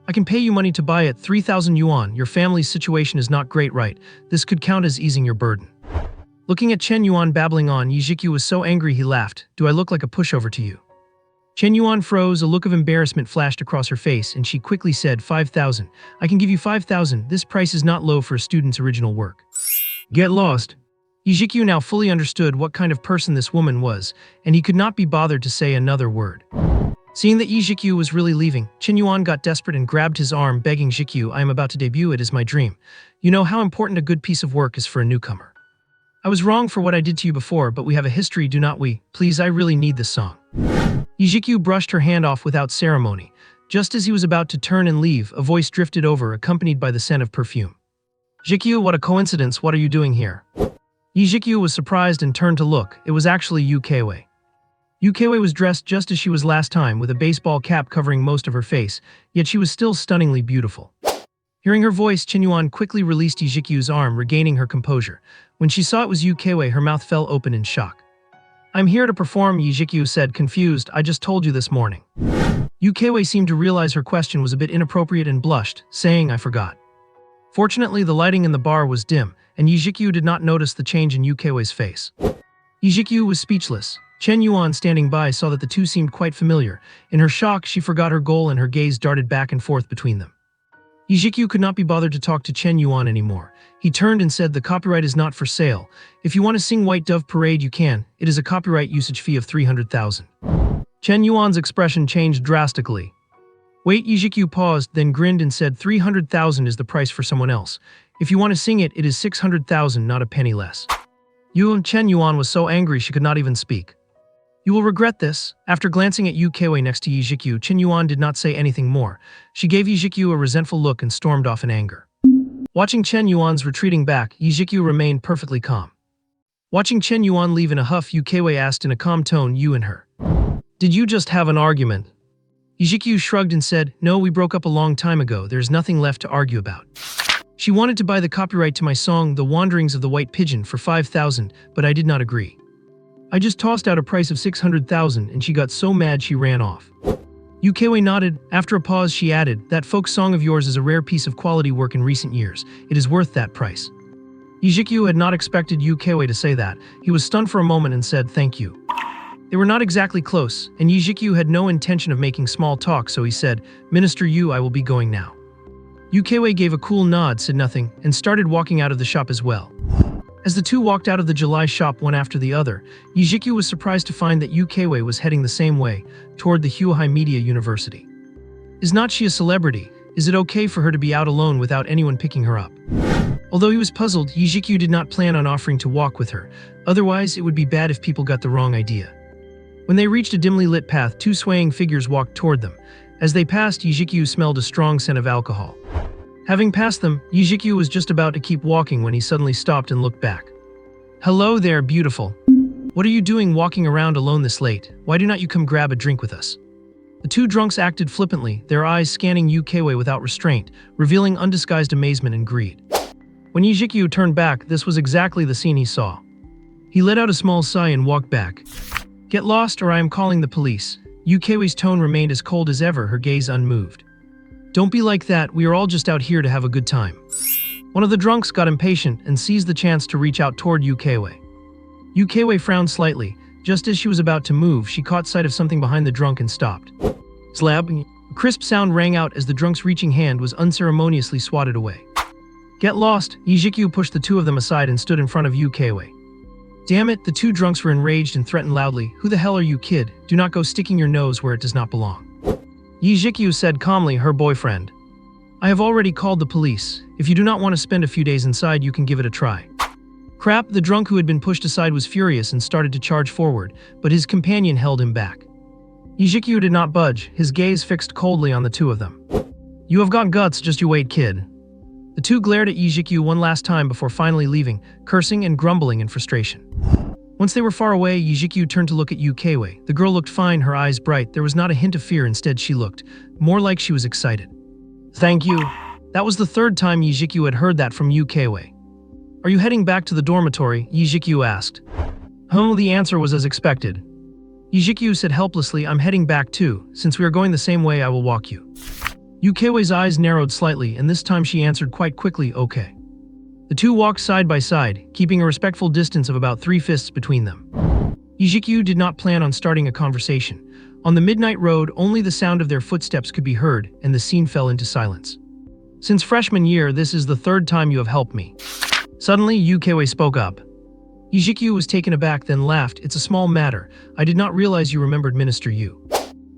A: I can pay you money to buy it, 3,000 yuan. Your family's situation is not great, right? This could count as easing your burden. Looking at Chen Yuan babbling on, Zhiqiu was so angry he laughed. Do I look like a pushover to you? Chen Yuan froze, a look of embarrassment flashed across her face, and she quickly said, 5,000. I can give you 5,000. This price is not low for a student's original work. Get lost. Zhiqiu now fully understood what kind of person this woman was, and he could not be bothered to say another word. Seeing that Zhiqiu was really leaving, Chen Yuan got desperate and grabbed his arm, begging, Zhiqiu, I am about to debut, it is my dream. You know how important a good piece of work is for a newcomer. I was wrong for what I did to you before, but we have a history, do not we? Please, I really need this song. Zhiqiu brushed her hand off without ceremony. Just as he was about to turn and leave, a voice drifted over, accompanied by the scent of perfume. Zhiqiu, what a coincidence, what are you doing here? Zhiqiu was surprised and turned to look. It was actually Yu Keiwei. Yu Keiwei was dressed just as she was last time, with a baseball cap covering most of her face, yet she was still stunningly beautiful. Hearing her voice, Chen Yuan quickly released Zhiqiu's arm, regaining her composure. When she saw it was Yu Keiwei, her mouth fell open in shock. I'm here to perform, Zhiqiu said, confused. I just told you this morning. Yu Keiwei seemed to realize her question was a bit inappropriate and blushed, saying, I forgot. Fortunately, the lighting in the bar was dim, and Zhiqiu did not notice the change in Yu Keiwei's face. Zhiqiu was speechless. Chen Yuan, standing by, saw that the two seemed quite familiar. In her shock, she forgot her goal and her gaze darted back and forth between them. Zhiqiu could not be bothered to talk to Chen Yuan anymore. He turned and said, the copyright is not for sale. If you want to sing White Dove Parade, you can. It is a copyright usage fee of 300,000. Chen Yuan's expression changed drastically. Wait, Zhiqiu paused, then grinned and said, 300,000 is the price for someone else. If you want to sing it, it is 600,000, not a penny less. Chen Yuan was so angry she could not even speak. You will regret this. After glancing at Yu Keiwei next to Zhiqiu, Chen Yuan did not say anything more. She gave Zhiqiu a resentful look and stormed off in anger. Watching Chen Yuan's retreating back, Zhiqiu remained perfectly calm. Watching Chen Yuan leave in a huff, Yu Keiwei asked in a calm tone, you and her. Did you just have an argument? Zhiqiu shrugged and said, no, we broke up a long time ago. There's nothing left to argue about. She wanted to buy the copyright to my song, The Wanderings of the White Pigeon, for 5,000, but I did not agree. I just tossed out a price of 600,000 and she got so mad she ran off. Yu Keiwei nodded. After a pause, she added, that folk song of yours is a rare piece of quality work in recent years. It is worth that price. Zhiqiu had not expected Yu Keiwei to say that. He was stunned for a moment and said, thank you. They were not exactly close, and Zhiqiu had no intention of making small talk, so he said, Minister Yu, I will be going now. Yu Keiwei gave a cool nod, said nothing, and started walking out of the shop as well. As the two walked out of the July shop one after the other, Zhiqiu was surprised to find that Yu Keiwei was heading the same way, toward the Huahai Media University. Is not she a celebrity? Is it okay for her to be out alone without anyone picking her up? Although he was puzzled, Zhiqiu did not plan on offering to walk with her. Otherwise, it would be bad if people got the wrong idea. When they reached a dimly lit path, two swaying figures walked toward them. As they passed, Zhiqiu smelled a strong scent of alcohol. Having passed them, Zhiqiu was just about to keep walking when he suddenly stopped and looked back. Hello there, beautiful. What are you doing walking around alone this late? Why do not you come grab a drink with us? The two drunks acted flippantly, their eyes scanning Yu Keiwei without restraint, revealing undisguised amazement and greed. When Zhiqiu turned back, this was exactly the scene he saw. He let out a small sigh and walked back. Get lost or I am calling the police. Yu Keiwei's tone remained as cold as ever, her gaze unmoved. Don't be like that, we are all just out here to have a good time. One of the drunks got impatient and seized the chance to reach out toward Yu Keiwei. Yu Keiwei frowned slightly. Just as she was about to move, she caught sight of something behind the drunk and stopped. Slab! A crisp sound rang out as the drunk's reaching hand was unceremoniously swatted away. Get lost! Zhiqiu pushed the two of them aside and stood in front of Yu Keiwei. Damn it, the two drunks were enraged and threatened loudly. Who the hell are you, kid? Do not go sticking your nose where it does not belong. Zhiqiu said calmly, her boyfriend. I have already called the police. If you do not want to spend a few days inside, you can give it a try. Crap, the drunk who had been pushed aside was furious and started to charge forward, but his companion held him back. Zhiqiu did not budge, his gaze fixed coldly on the two of them. You have got guts, just you wait, kid. The two glared at Zhiqiu one last time before finally leaving, cursing and grumbling in frustration. Once they were far away, Zhiqiu turned to look at Yu Keiwei. The girl looked fine, her eyes bright. There was not a hint of fear, instead she looked more like she was excited. Thank you. That was the third time Zhiqiu had heard that from Yu Keiwei. Are you heading back to the dormitory? Zhiqiu asked. Oh, the answer was as expected. Zhiqiu said helplessly, I'm heading back too. Since we are going the same way, I will walk you. Wei's eyes narrowed slightly, and this time she answered quite quickly, okay. The two walked side by side, keeping a respectful distance of about 3 fists between them. Zhiqiu did not plan on starting a conversation. On the midnight road, only the sound of their footsteps could be heard, and the scene fell into silence. Since freshman year, this is the 3rd time you have helped me. Suddenly, Wei spoke up. Zhiqiu was taken aback, then laughed. It's a small matter. I did not realize you remembered Minister Yu.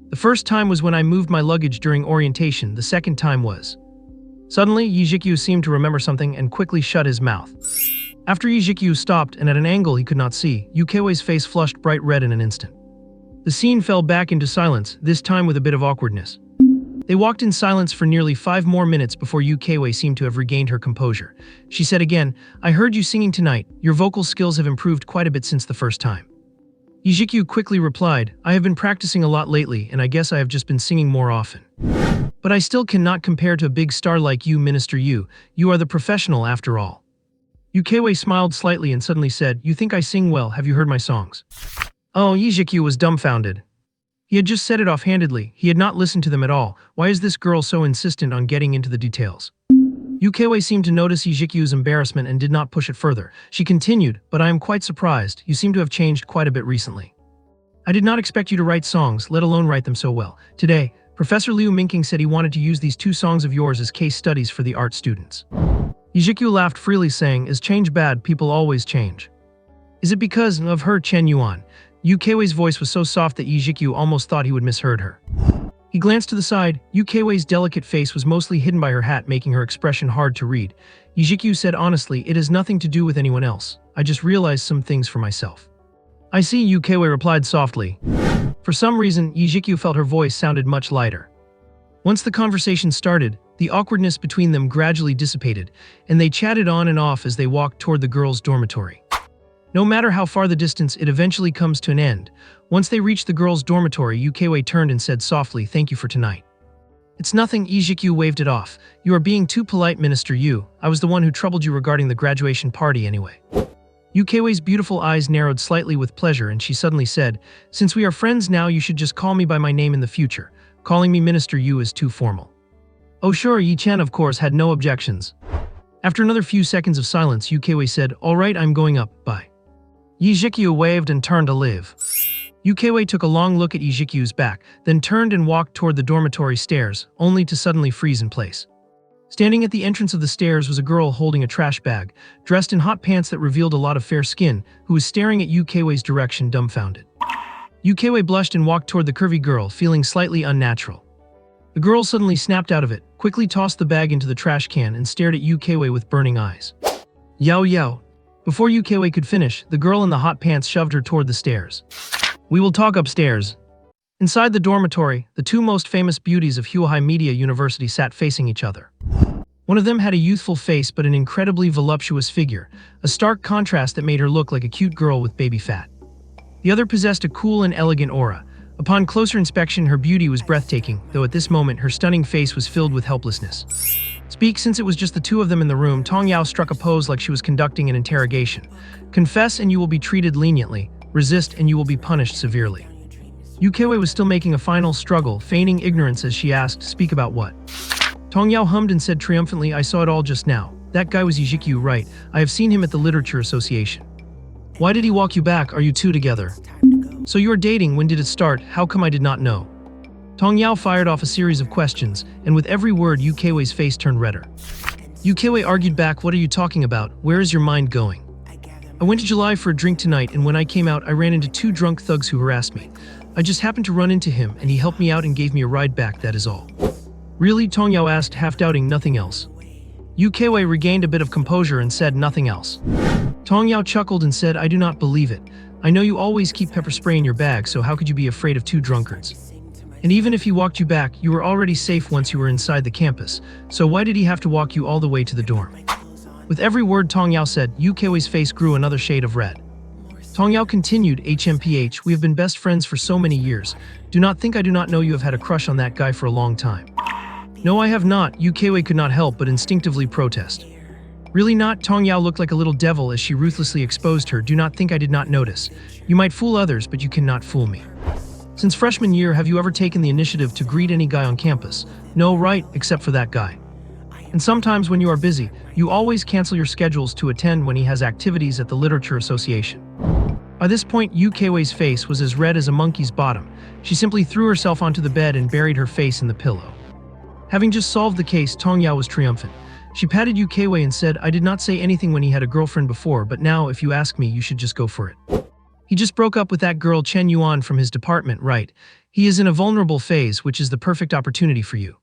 A: The first time was when I moved my luggage during orientation. The second time was... Suddenly, Zhiqiu seemed to remember something and quickly shut his mouth. After Zhiqiu stopped and at an angle he could not see, Wei's face flushed bright red in an instant. The scene fell back into silence, this time with a bit of awkwardness. They walked in silence for nearly 5 more minutes before Wei seemed to have regained her composure. She said again, I heard you singing tonight. Your vocal skills have improved quite a bit since the first time. Zhiqiu quickly replied, I have been practicing a lot lately and I guess I have just been singing more often. But I still cannot compare to a big star like you, Minister Yu. You are the professional after all. Wei smiled slightly and suddenly said, you think I sing well, have you heard my songs? Oh, Zhiqiu was dumbfounded. He had just said it offhandedly, he had not listened to them at all. Why is this girl so insistent on getting into the details? Wei seemed to notice Zhiqiu's embarrassment and did not push it further. She continued, but I am quite surprised, you seem to have changed quite a bit recently. I did not expect you to write songs, let alone write them so well. Today, Professor Liu Mingqing said he wanted to use these 2 songs of yours as case studies for the art students. Zhiqiu laughed freely, saying, is change bad? People always change. Is it because of her, Chen Yuan? Wei's voice was so soft that Zhiqiu almost thought he would misheard her. He glanced to the side. Wei's delicate face was mostly hidden by her hat, making her expression hard to read. Zhiqiu said honestly, it has nothing to do with anyone else. I just realized some things for myself. I see, Wei replied softly. For some reason, Zhiqiu felt her voice sounded much lighter. Once the conversation started, the awkwardness between them gradually dissipated, and they chatted on and off as they walked toward the girls' dormitory. No matter how far the distance, it eventually comes to an end. Once they reached the girls' dormitory, Wei turned and said softly, thank you for tonight. It's nothing, Zhiqiu waved it off. You are being too polite, Minister Yu. I was the one who troubled you regarding the graduation party anyway. Wei's beautiful eyes narrowed slightly with pleasure, and she suddenly said, since we are friends now, you should just call me by my name in the future. Calling me Minister Yu is too formal. Oh sure, Yi Chen of course had no objections. After another few seconds of silence, Wei said, all right, I'm going up, bye. Zhiqiu waved and turned to leave. Wei took a long look at Zhiqiu's back, then turned and walked toward the dormitory stairs, only to suddenly freeze in place. Standing at the entrance of the stairs was a girl holding a trash bag, dressed in hot pants that revealed a lot of fair skin, who was staring at Wei's direction dumbfounded. Wei blushed and walked toward the curvy girl, feeling slightly unnatural. The girl suddenly snapped out of it, quickly tossed the bag into the trash can and stared at Wei with burning eyes. Yao Yao. Before Wei could finish, the girl in the hot pants shoved her toward the stairs. We will talk upstairs. Inside the dormitory, the 2 most famous beauties of Huahai Media University sat facing each other. One of them had a youthful face but an incredibly voluptuous figure, a stark contrast that made her look like a cute girl with baby fat. The other possessed a cool and elegant aura. Upon closer inspection, her beauty was breathtaking, though at this moment her stunning face was filled with helplessness. Speak, since it was just the 2 of them in the room. Tong Yao struck a pose like she was conducting an interrogation. Confess and you will be treated leniently. Resist and you will be punished severely. Wei was still making a final struggle, feigning ignorance as she asked, speak about what? Tong Yao hummed and said triumphantly, I saw it all just now. That guy was Zhiqiu, right? I have seen him at the Literature Association. Why did he walk you back? Are you 2 together? So you are dating, when did it start? How come I did not know? Tong Yao fired off a series of questions, and with every word Wei's face turned redder. Wei argued back, what are you talking about? Where is your mind going? I went to July for a drink tonight, and when I came out I ran into 2 drunk thugs who harassed me. I just happened to run into him, and he helped me out and gave me a ride back, that is all. Really? Tong Yao asked, half doubting, nothing else. Wei regained a bit of composure and said nothing else. Tong Yao chuckled and said, I do not believe it. I know you always keep pepper spray in your bag, so how could you be afraid of 2 drunkards? And even if he walked you back, you were already safe once you were inside the campus, so why did he have to walk you all the way to the dorm? With every word Tong Yao said, Wei's face grew another shade of red. Tong Yao continued, HMPH, we have been best friends for so many years. Do not think I do not know you have had a crush on that guy for a long time. No, I have not. Wei could not help but instinctively protest. Really not? Tong Yao looked like a little devil as she ruthlessly exposed her. Do not think I did not notice. You might fool others, but you cannot fool me. Since freshman year, have you ever taken the initiative to greet any guy on campus? No, right, except for that guy. And sometimes when you are busy, you always cancel your schedules to attend when he has activities at the Literature Association. By this point, Yu Keiwei's face was as red as a monkey's bottom. She simply threw herself onto the bed and buried her face in the pillow. Having just solved the case, Tong Yao was triumphant. She patted Yu Keiwei and said, I did not say anything when he had a girlfriend before, but now, if you ask me, you should just go for it. He just broke up with that girl Chen Yuan from his department, right? He is in a vulnerable phase, which is the perfect opportunity for you.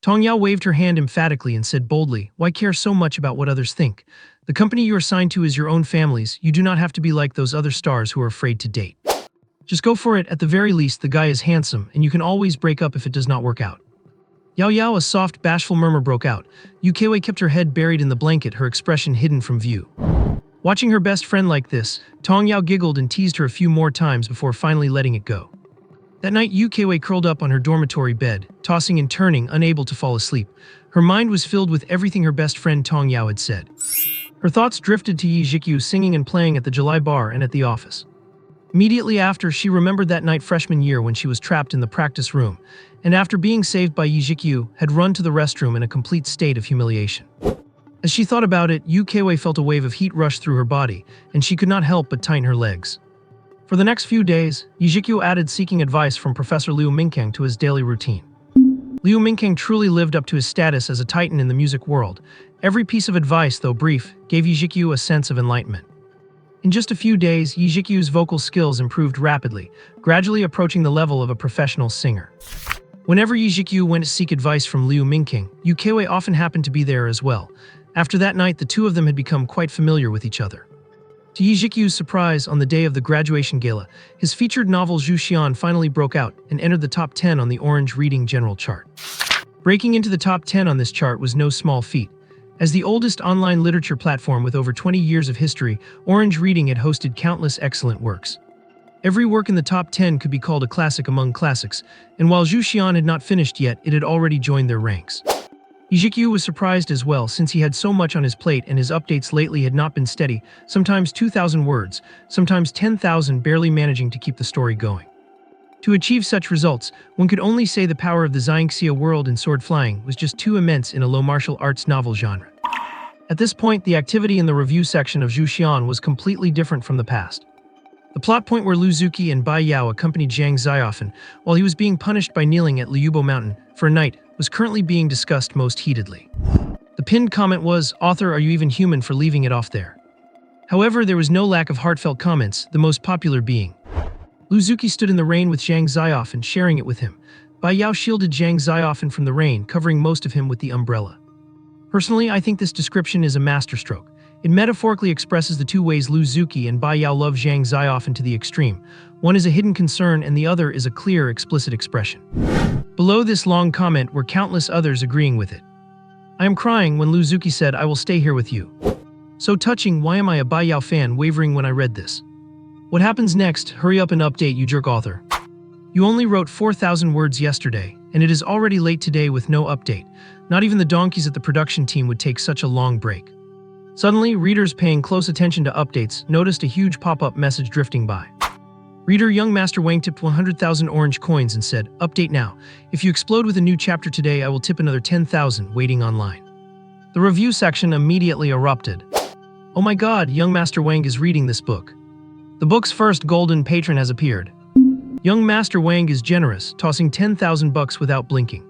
A: Tong Yao waved her hand emphatically and said boldly, why care so much about what others think? The company you are assigned to is your own family's. You do not have to be like those other stars who are afraid to date. Just go for it. At the very least, the guy is handsome, and you can always break up if it does not work out. Yao Yao, a soft, bashful murmur broke out. Yu Keiwei kept her head buried in the blanket, her expression hidden from view. Watching her best friend like this, Tong Yao giggled and teased her a few more times before finally letting it go. That night, Yu Keiwei curled up on her dormitory bed, tossing and turning, unable to fall asleep. Her mind was filled with everything her best friend Tong Yao had said. Her thoughts drifted to Zhiqiu singing and playing at the July bar and at the office. Immediately after, she remembered that night freshman year when she was trapped in the practice room, and after being saved by Zhiqiu, had run to the restroom in a complete state of humiliation. As she thought about it, Yu Keiwei felt a wave of heat rush through her body, and she could not help but tighten her legs. For the next few days, Zhiqiu added seeking advice from Professor Liu Mingkang to his daily routine. Liu Mingkang truly lived up to his status as a titan in the music world. Every piece of advice, though brief, gave Zhiqiu a sense of enlightenment. In just a few days, Zhiqiu's vocal skills improved rapidly, gradually approaching the level of a professional singer. Whenever Zhiqiu went to seek advice from Liu Mingkang, Yu Keiwei often happened to be there as well. After that night, the two of them had become quite familiar with each other. To Zhiqiu's surprise, on the day of the graduation gala, his featured novel Zhu Xian finally broke out and entered the top 10 on the Orange Reading General chart. Breaking into the top 10 on this chart was no small feat. As the oldest online literature platform with over 20 years of history, Orange Reading had hosted countless excellent works. Every work in the top 10 could be called a classic among classics, and while Zhu Xian had not finished yet, it had already joined their ranks. Zhiqiu was surprised as well, since he had so much on his plate and his updates lately had not been steady, sometimes 2,000 words, sometimes 10,000, barely managing to keep the story going. To achieve such results, one could only say the power of the Zhangxia world in sword flying was just too immense in a low martial arts novel genre. At this point, the activity in the review section of Zhu Xian was completely different from the past. The plot point where Lu Zuki and Bai Yao accompanied Zhang Xiaofan while he was being punished by kneeling at Liubo Mountain for a night was currently being discussed most heatedly. The pinned comment was, "Author, are you even human for leaving it off there?" However, there was no lack of heartfelt comments, the most popular being, Lu Zuki stood in the rain with Zhang Xiaofan, sharing it with him. Bai Yao shielded Zhang Xiaofan from the rain, covering most of him with the umbrella. Personally, I think this description is a masterstroke. It metaphorically expresses the two ways Lu Zuki and Bai Yao love Zhang Xiaofan to the extreme. One is a hidden concern and the other is a clear, explicit expression. Below this long comment were countless others agreeing with it. I am crying when Lu Zuki said, I will stay here with you. So touching, why am I a Bai Yao fan wavering when I read this? What happens next? Hurry up and update, you jerk author. You only wrote 4,000 words yesterday, and it is already late today with no update. Not even the donkeys at the production team would take such a long break. Suddenly, readers paying close attention to updates noticed a huge pop-up message drifting by. Reader Young Master Wang tipped 100,000 orange coins and said, Update now. If you explode with a new chapter today, I will tip another 10,000 waiting online. The review section immediately erupted. Oh my god, Young Master Wang is reading this book. The book's first golden patron has appeared. Young Master Wang is generous, tossing 10,000 bucks without blinking.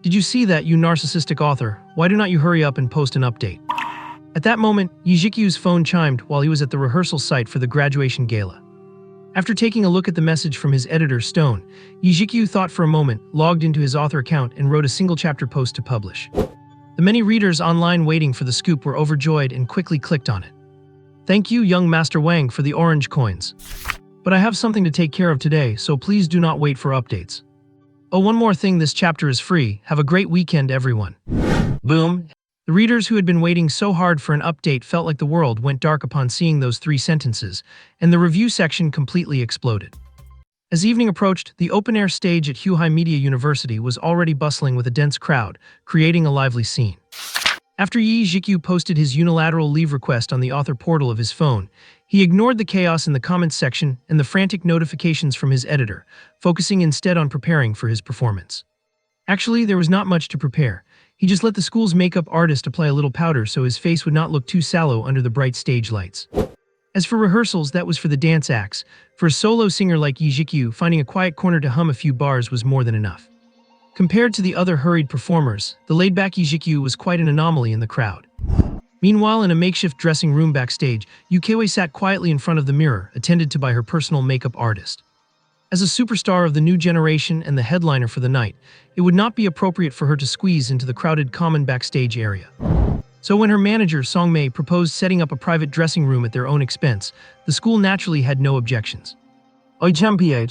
A: Did you see that, you narcissistic author? Why do not you hurry up and post an update? At that moment, Zhiqiu's phone chimed while he was at the rehearsal site for the graduation gala. After taking a look at the message from his editor, Stone, Zhiqiu thought for a moment, logged into his author account and wrote a single chapter post to publish. The many readers online waiting for the scoop were overjoyed and quickly clicked on it. Thank you, Young Master Wang, for the orange coins. But I have something to take care of today, so please do not wait for updates. Oh, one more thing, this chapter is free. Have a great weekend, everyone. Boom. The readers who had been waiting so hard for an update felt like the world went dark upon seeing those 3 sentences, and the review section completely exploded. As evening approached, the open-air stage at Huai Media University was already bustling with a dense crowd, creating a lively scene. After Zhiqiu posted his unilateral leave request on the author portal of his phone, he ignored the chaos in the comments section and the frantic notifications from his editor, focusing instead on preparing for his performance. Actually, there was not much to prepare. He just let the school's makeup artist apply a little powder so his face would not look too sallow under the bright stage lights. As for rehearsals, that was for the dance acts. For a solo singer like Zhiqiu, finding a quiet corner to hum a few bars was more than enough. Compared to the other hurried performers, the laid-back Zhiqiu was quite an anomaly in the crowd. Meanwhile, in a makeshift dressing room backstage, Yukiwei sat quietly in front of the mirror, attended to by her personal makeup artist. As a superstar of the new generation and the headliner for the night, it would not be appropriate for her to squeeze into the crowded common backstage area. So when her manager, Songmei, proposed setting up a private dressing room at their own expense, the school naturally had no objections. Oi champion!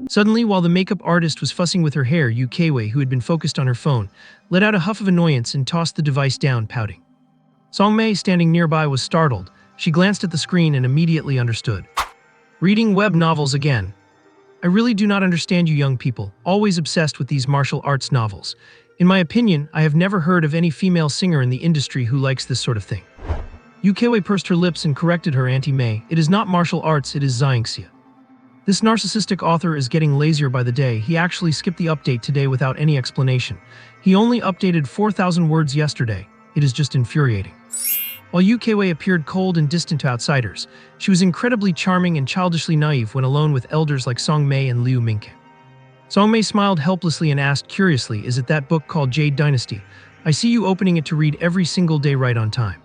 A: Suddenly, while the makeup artist was fussing with her hair, Yukiwei, who had been focused on her phone, let out a huff of annoyance and tossed the device down, pouting. Songmei, standing nearby, was startled. She glanced at the screen and immediately understood. Reading web novels again. I really do not understand you young people, always obsessed with these martial arts novels. In my opinion, I have never heard of any female singer in the industry who likes this sort of thing. Yukiwei pursed her lips and corrected her Auntie May. It is not martial arts, it is Zhiqiu. This narcissistic author is getting lazier by the day. He actually skipped the update today without any explanation. He only updated 4,000 words yesterday. It is just infuriating. While Yukiwei appeared cold and distant to outsiders, she was incredibly charming and childishly naive when alone with elders like Songmei and Liu Mingke. Songmei smiled helplessly and asked curiously, "Is it that book called Jade Dynasty? I see you opening it to read every single day right on time.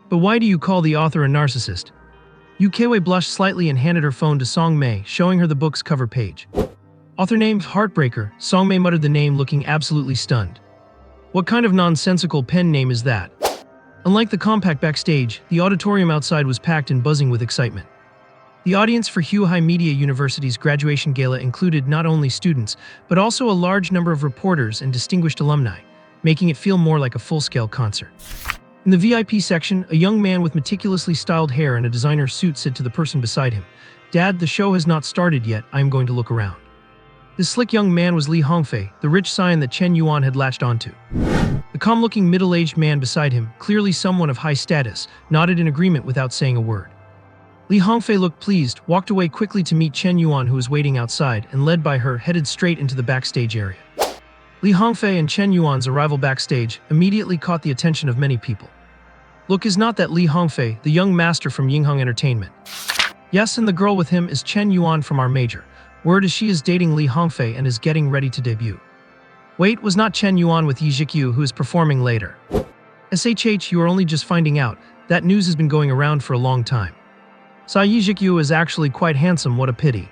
A: But why do you call the author a narcissist?" Yukiwei blushed slightly and handed her phone to Songmei, showing her the book's cover page. Author name Heartbreaker. Songmei muttered the name, looking absolutely stunned. What kind of nonsensical pen name is that? Unlike the compact backstage, the auditorium outside was packed and buzzing with excitement. The audience for Huahai Media University's graduation gala included not only students, but also a large number of reporters and distinguished alumni, making it feel more like a full-scale concert. In the VIP section, a young man with meticulously styled hair and a designer suit said to the person beside him, "Dad, the show has not started yet, I am going to look around." This slick young man was Li Hongfei, the rich scion that Chen Yuan had latched onto. The calm-looking middle-aged man beside him, clearly someone of high status, nodded in agreement without saying a word. Li Hongfei looked pleased, walked away quickly to meet Chen Yuan, who was waiting outside, and led by her, headed straight into the backstage area. Li Hongfei and Chen Yuan's arrival backstage immediately caught the attention of many people. Look, is not that Li Hongfei, the young master from Yingheng Entertainment? Yes, and the girl with him is Chen Yuan from our major. Word is she is dating Li Hongfei and is getting ready to debut. Wait, was not Chen Yuan with Zhiqiu who is performing later? SHH, you are only just finding out. That news has been going around for a long time. Zhiqiu is actually quite handsome, what a pity.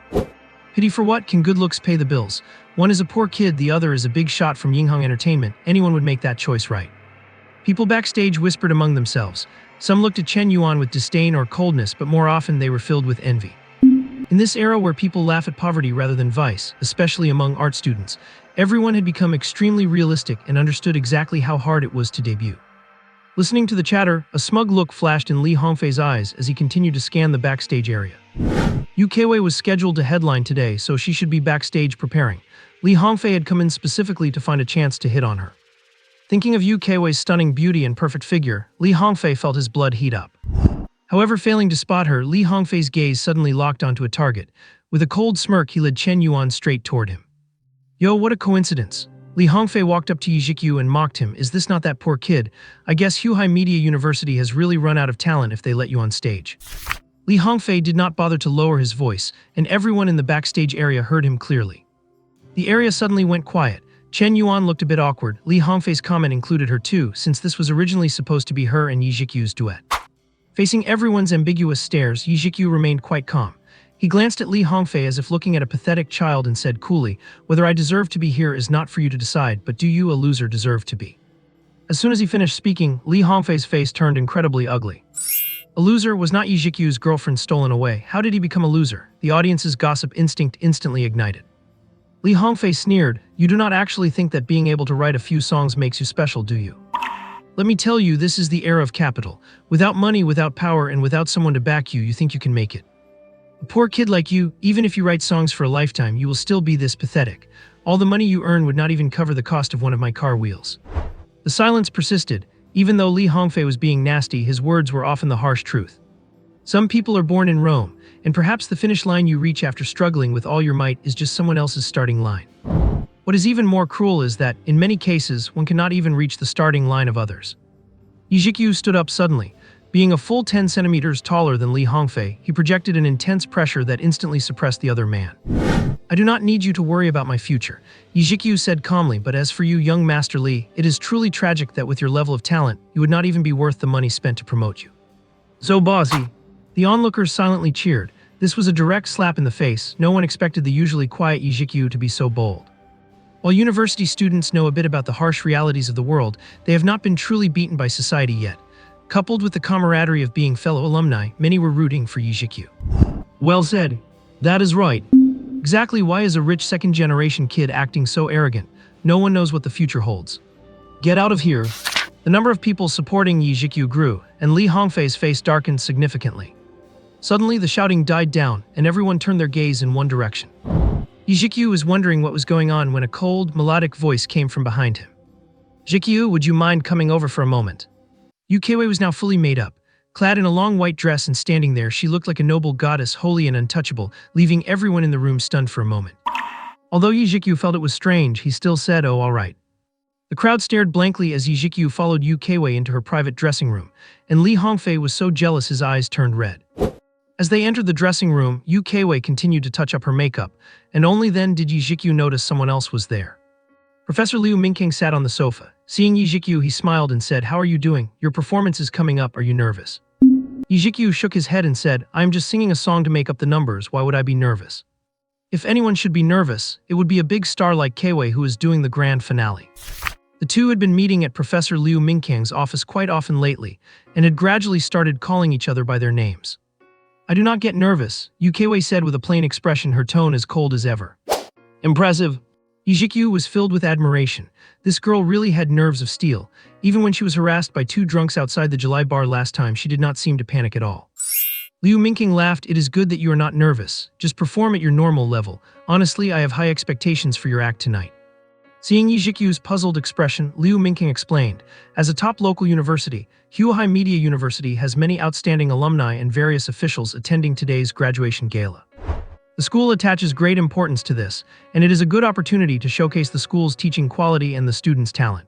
A: Pity for what? Can good looks pay the bills? One is a poor kid, the other is a big shot from Yingheng Entertainment. Anyone would make that choice, right? People backstage whispered among themselves. Some looked at Chen Yuan with disdain or coldness, but more often they were filled with envy. In this era where people laugh at poverty rather than vice, especially among art students, everyone had become extremely realistic and understood exactly how hard it was to debut. Listening to the chatter, a smug look flashed in Li Hongfei's eyes as he continued to scan the backstage area. Yukiwei was scheduled to headline today, so she should be backstage preparing. Li Hongfei had come in specifically to find a chance to hit on her. Thinking of Yukiwei's stunning beauty and perfect figure, Li Hongfei felt his blood heat up. However, failing to spot her, Li Hongfei's gaze suddenly locked onto a target. With a cold smirk, he led Chen Yuan straight toward him. Yo, what a coincidence. Li Hongfei walked up to Zhiqiu and mocked him. Is this not that poor kid? I guess Huahai Media University has really run out of talent if they let you on stage. Li Hongfei did not bother to lower his voice, and everyone in the backstage area heard him clearly. The area suddenly went quiet. Chen Yuan looked a bit awkward. Li Hongfei's comment included her too, since this was originally supposed to be her and Zhiqiu's duet. Facing everyone's ambiguous stares, Zhiqiu remained quite calm. He glanced at Li Hongfei as if looking at a pathetic child and said coolly, "Whether I deserve to be here is not for you to decide, but do you, a loser, deserve to be?" As soon as he finished speaking, Li Hongfei's face turned incredibly ugly. A loser? Was not Zhiqiu's girlfriend stolen away? How did he become a loser? The audience's gossip instinct instantly ignited. Li Hongfei sneered, "You do not actually think that being able to write a few songs makes you special, do you? Let me tell you, this is the era of capital. Without money, without power, and without someone to back you, you think you can make it. A poor kid like you, even if you write songs for a lifetime, you will still be this pathetic. All the money you earn would not even cover the cost of one of my car wheels." The silence persisted. Even though Li Hongfei was being nasty, his words were often the harsh truth. Some people are born in Rome, and perhaps the finish line you reach after struggling with all your might is just someone else's starting line. What is even more cruel is that, in many cases, one cannot even reach the starting line of others. Zhiqiu stood up suddenly. Being a full 10 centimeters taller than Li Hongfei, he projected an intense pressure that instantly suppressed the other man. "I do not need you to worry about my future," Zhiqiu said calmly, "but as for you, young Master Li, it is truly tragic that with your level of talent, you would not even be worth the money spent to promote you." "So bossy." The onlookers silently cheered. This was a direct slap in the face. No one expected the usually quiet Zhiqiu to be so bold. While university students know a bit about the harsh realities of the world, they have not been truly beaten by society yet. Coupled with the camaraderie of being fellow alumni, many were rooting for Zhiqiu. "Well said. That is right. Exactly why is a rich second-generation kid acting so arrogant? No one knows what the future holds. Get out of here." The number of people supporting Zhiqiu grew, and Li Hongfei's face darkened significantly. Suddenly, the shouting died down, and everyone turned their gaze in one direction. Zhiqiu was wondering what was going on when a cold, melodic voice came from behind him. "Zhiqiu, would you mind coming over for a moment?" Yukeiwei was now fully made up. Clad in a long white dress and standing there, she looked like a noble goddess, holy and untouchable, leaving everyone in the room stunned for a moment. Although Zhiqiu felt it was strange, he still said, "Oh, all right." The crowd stared blankly as Zhiqiu followed Yukeiwei into her private dressing room, and Li Hongfei was so jealous his eyes turned red. As they entered the dressing room, Yukeiwei continued to touch up her makeup, and only then did Zhiqiu notice someone else was there. Professor Liu Mingqing sat on the sofa. Seeing Zhiqiu, he smiled and said, "How are you doing? Your performance is coming up. Are you nervous?" Zhiqiu shook his head and said, "I am just singing a song to make up the numbers. Why would I be nervous? If anyone should be nervous, it would be a big star like Keiwei who is doing the grand finale." The two had been meeting at Professor Liu Mingqing's office quite often lately, and had gradually started calling each other by their names. "I do not get nervous," Yukeiwei said with a plain expression, her tone as cold as ever. "Impressive." Zhiqiu was filled with admiration. This girl really had nerves of steel. Even when she was harassed by two drunks outside the July bar last time, she did not seem to panic at all. Liu Mingqing laughed. "It is good that you are not nervous. Just perform at your normal level. Honestly, I have high expectations for your act tonight." Seeing Zhiqiu's puzzled expression, Liu Mingqing explained, "As a top local university, Huahai Media University has many outstanding alumni and various officials attending today's graduation gala. The school attaches great importance to this, and it is a good opportunity to showcase the school's teaching quality and the students' talent.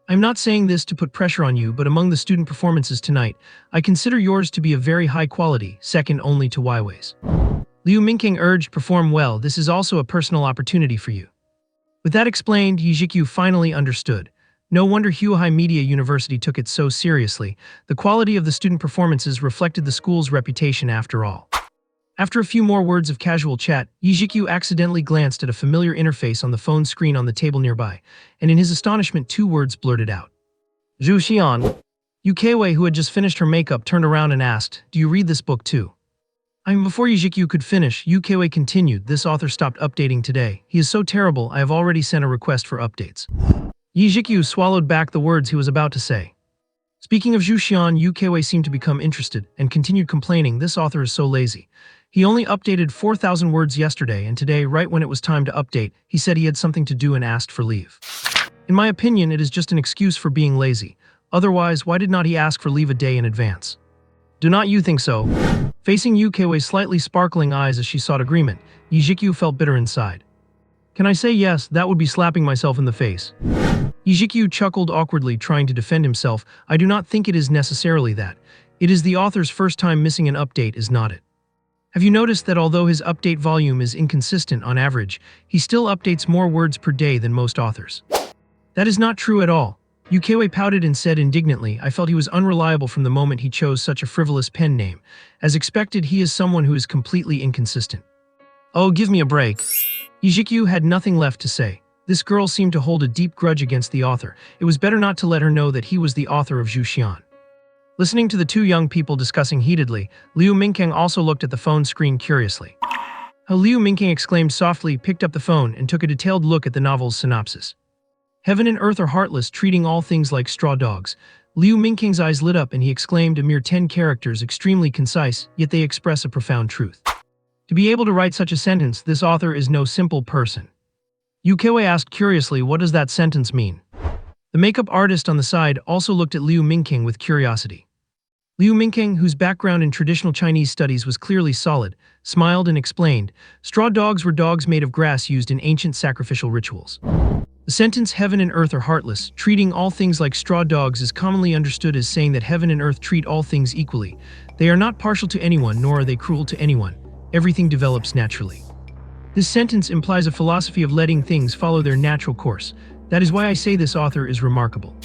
A: I'm not saying this to put pressure on you, but among the student performances tonight, I consider yours to be of very high quality, second only to Weiwei's." Liu Mingqing urged, "Perform well. This is also a personal opportunity for you." With that explained, Zhiqiu finally understood. No wonder Huahai Media University took it so seriously. The quality of the student performances reflected the school's reputation after all. After a few more words of casual chat, Zhiqiu accidentally glanced at a familiar interface on the phone screen on the table nearby, and in his astonishment, two words blurted out. "Zhu Xian." Yukeiwei, who had just finished her makeup, turned around and asked, "Do you read this book too?" Before Zhiqiu could finish, Yukeiwei continued, "This author stopped updating today. He is so terrible, I have already sent a request for updates." Zhiqiu swallowed back the words he was about to say. Speaking of Zhu Xian, Yukeiwei seemed to become interested, and continued complaining, "This author is so lazy. He only updated 4,000 words yesterday, and today, right when it was time to update, he said he had something to do and asked for leave. In my opinion, it is just an excuse for being lazy. Otherwise, why did not he ask for leave a day in advance? Do not you think so?" Facing Yukeiwei's slightly sparkling eyes as she sought agreement, Zhiqiu felt bitter inside. "Can I say yes? That would be slapping myself in the face." Zhiqiu chuckled awkwardly, trying to defend himself. "I do not think it is necessarily that. It is the author's first time missing an update, is not it? Have you noticed that although his update volume is inconsistent on average, he still updates more words per day than most authors?" "That is not true at all." Yukeiwei pouted and said indignantly, "I felt he was unreliable from the moment he chose such a frivolous pen name. As expected, he is someone who is completely inconsistent." "Oh, give me a break." Zhiqiu had nothing left to say. This girl seemed to hold a deep grudge against the author. It was better not to let her know that he was the author of Zhu Xian. Listening to the two young people discussing heatedly, Liu Mingqing also looked at the phone screen curiously. Liu Mingqing exclaimed softly, picked up the phone, and took a detailed look at the novel's synopsis. "Heaven and earth are heartless, treating all things like straw dogs." Liu Mingqing's eyes lit up and he exclaimed, "A mere 10 characters, extremely concise, yet they express a profound truth. To be able to write such a sentence, this author is no simple person." Yukeiwei asked curiously, "What does that sentence mean?" The makeup artist on the side also looked at Liu Mingking with curiosity. Liu Mingking, whose background in traditional Chinese studies was clearly solid, smiled and explained, straw dogs were dogs made of grass used in ancient sacrificial rituals. The sentence "heaven and earth are heartless," treating all things like straw dogs, is commonly understood as saying that heaven and earth treat all things equally. They are not partial to anyone, nor are they cruel to anyone. Everything develops naturally. This sentence implies a philosophy of letting things follow their natural course. That is why I say this author is remarkable.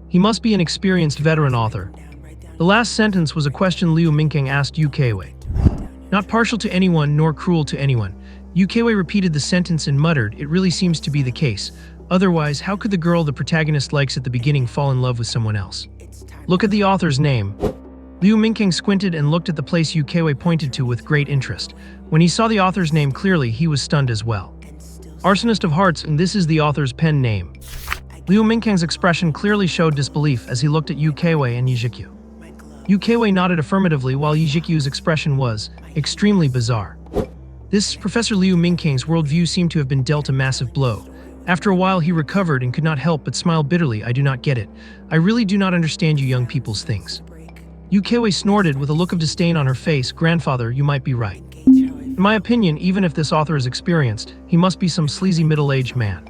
A: He must be an experienced veteran author. The last sentence was a question Liu Mingking asked Yu Keiwei. Not partial to anyone, nor cruel to anyone. Yu Keiwei repeated the sentence and muttered, "It really seems to be the case. Otherwise, how could the girl the protagonist likes at the beginning fall in love with someone else? Look at the author's name." Liu Mingking squinted and looked at the place Yu Keiwei pointed to with great interest. When he saw the author's name clearly, he was stunned as well. Arsonist of Hearts, and this is the author's pen name. Liu Mingking's expression clearly showed disbelief as he looked at Yu Keiwei and Zhiqiu. Yu Keiwei nodded affirmatively while Zhiqiu's expression was extremely bizarre. This Professor Liu Mingking's worldview seemed to have been dealt a massive blow. After a while he recovered and could not help but smile bitterly. "I do not get it. I really do not understand you young people's things." Yu Keiwei snorted with a look of disdain on her face. "Grandfather, you might be right. In my opinion, even if this author is experienced, he must be some sleazy middle-aged man."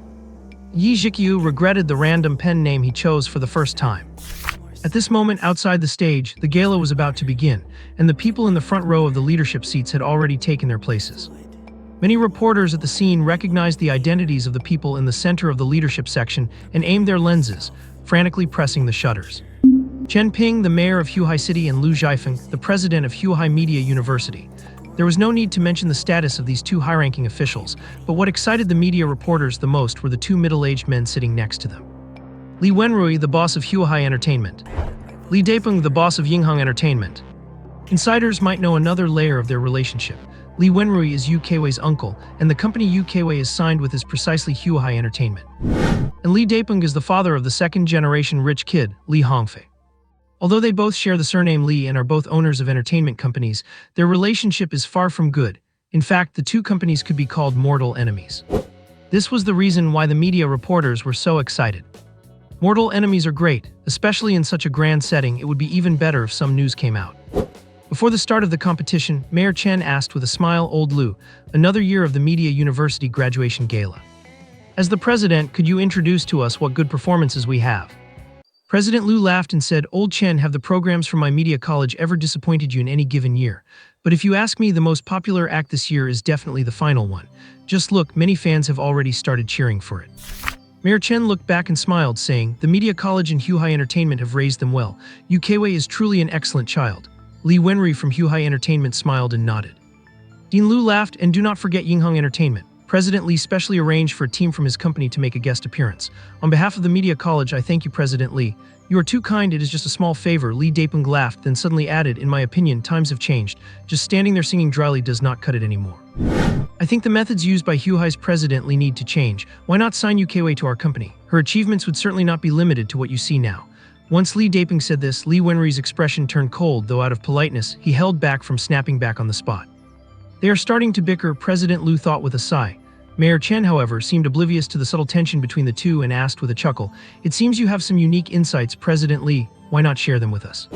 A: Zhiqiu regretted the random pen name he chose for the first time. At this moment outside the stage, the gala was about to begin, and the people in the front row of the leadership seats had already taken their places. Many reporters at the scene recognized the identities of the people in the center of the leadership section and aimed their lenses, frantically pressing the shutters. Chen Ping, the mayor of Huai City, and Lu Zhaifeng, the president of Huai Media University. There was no need to mention the status of these two high-ranking officials, but what excited the media reporters the most were the two middle-aged men sitting next to them. Li Wenrui, the boss of Huai Entertainment. Li Daipeng, the boss of Yinghang Entertainment. Insiders might know another layer of their relationship. Li Wenrui is Yu Keiwei's uncle, and the company Yu Keiwei is signed with is precisely Huai Entertainment. And Li Daipeng is the father of the second-generation rich kid, Li Hongfei. Although they both share the surname Li and are both owners of entertainment companies, their relationship is far from good. In fact, the two companies could be called mortal enemies. This was the reason why the media reporters were so excited. Mortal enemies are great, especially in such a grand setting. It would be even better if some news came out. Before the start of the competition, Mayor Chen asked with a smile, "Old Lu, another year of the Media University graduation gala. As the president, could you introduce to us what good performances we have?" President Lu laughed and said, "Old Chen, have the programs from my media college ever disappointed you in any given year? But if you ask me, the most popular act this year is definitely the final one. Just look, many fans have already started cheering for it." Mayor Chen looked back and smiled, saying, "The media college and Huai Entertainment have raised them well. Yu Keiwei is truly an excellent child." Li Wenrui from Huai Entertainment smiled and nodded. Dean Lu laughed, "And do not forget Yinghang Entertainment. President Li specially arranged for a team from his company to make a guest appearance. On behalf of the media college, I thank you, President Li. You are too kind, it is just a small favor." Li Daipeng laughed, then suddenly added, "In my opinion, times have changed. Just standing there singing dryly does not cut it anymore. I think the methods used by Huai's President Li need to change. Why not sign Yu Keiwei to our company? Her achievements would certainly not be limited to what you see now." Once Li Daipeng said this, Li Wenrui's expression turned cold, though out of politeness, he held back from snapping back on the spot. "They are starting to bicker," President Lu thought with a sigh. Mayor Chen, however, seemed oblivious to the subtle tension between the two and asked with a chuckle, "It seems you have some unique insights, President Li. Why not share them with us?"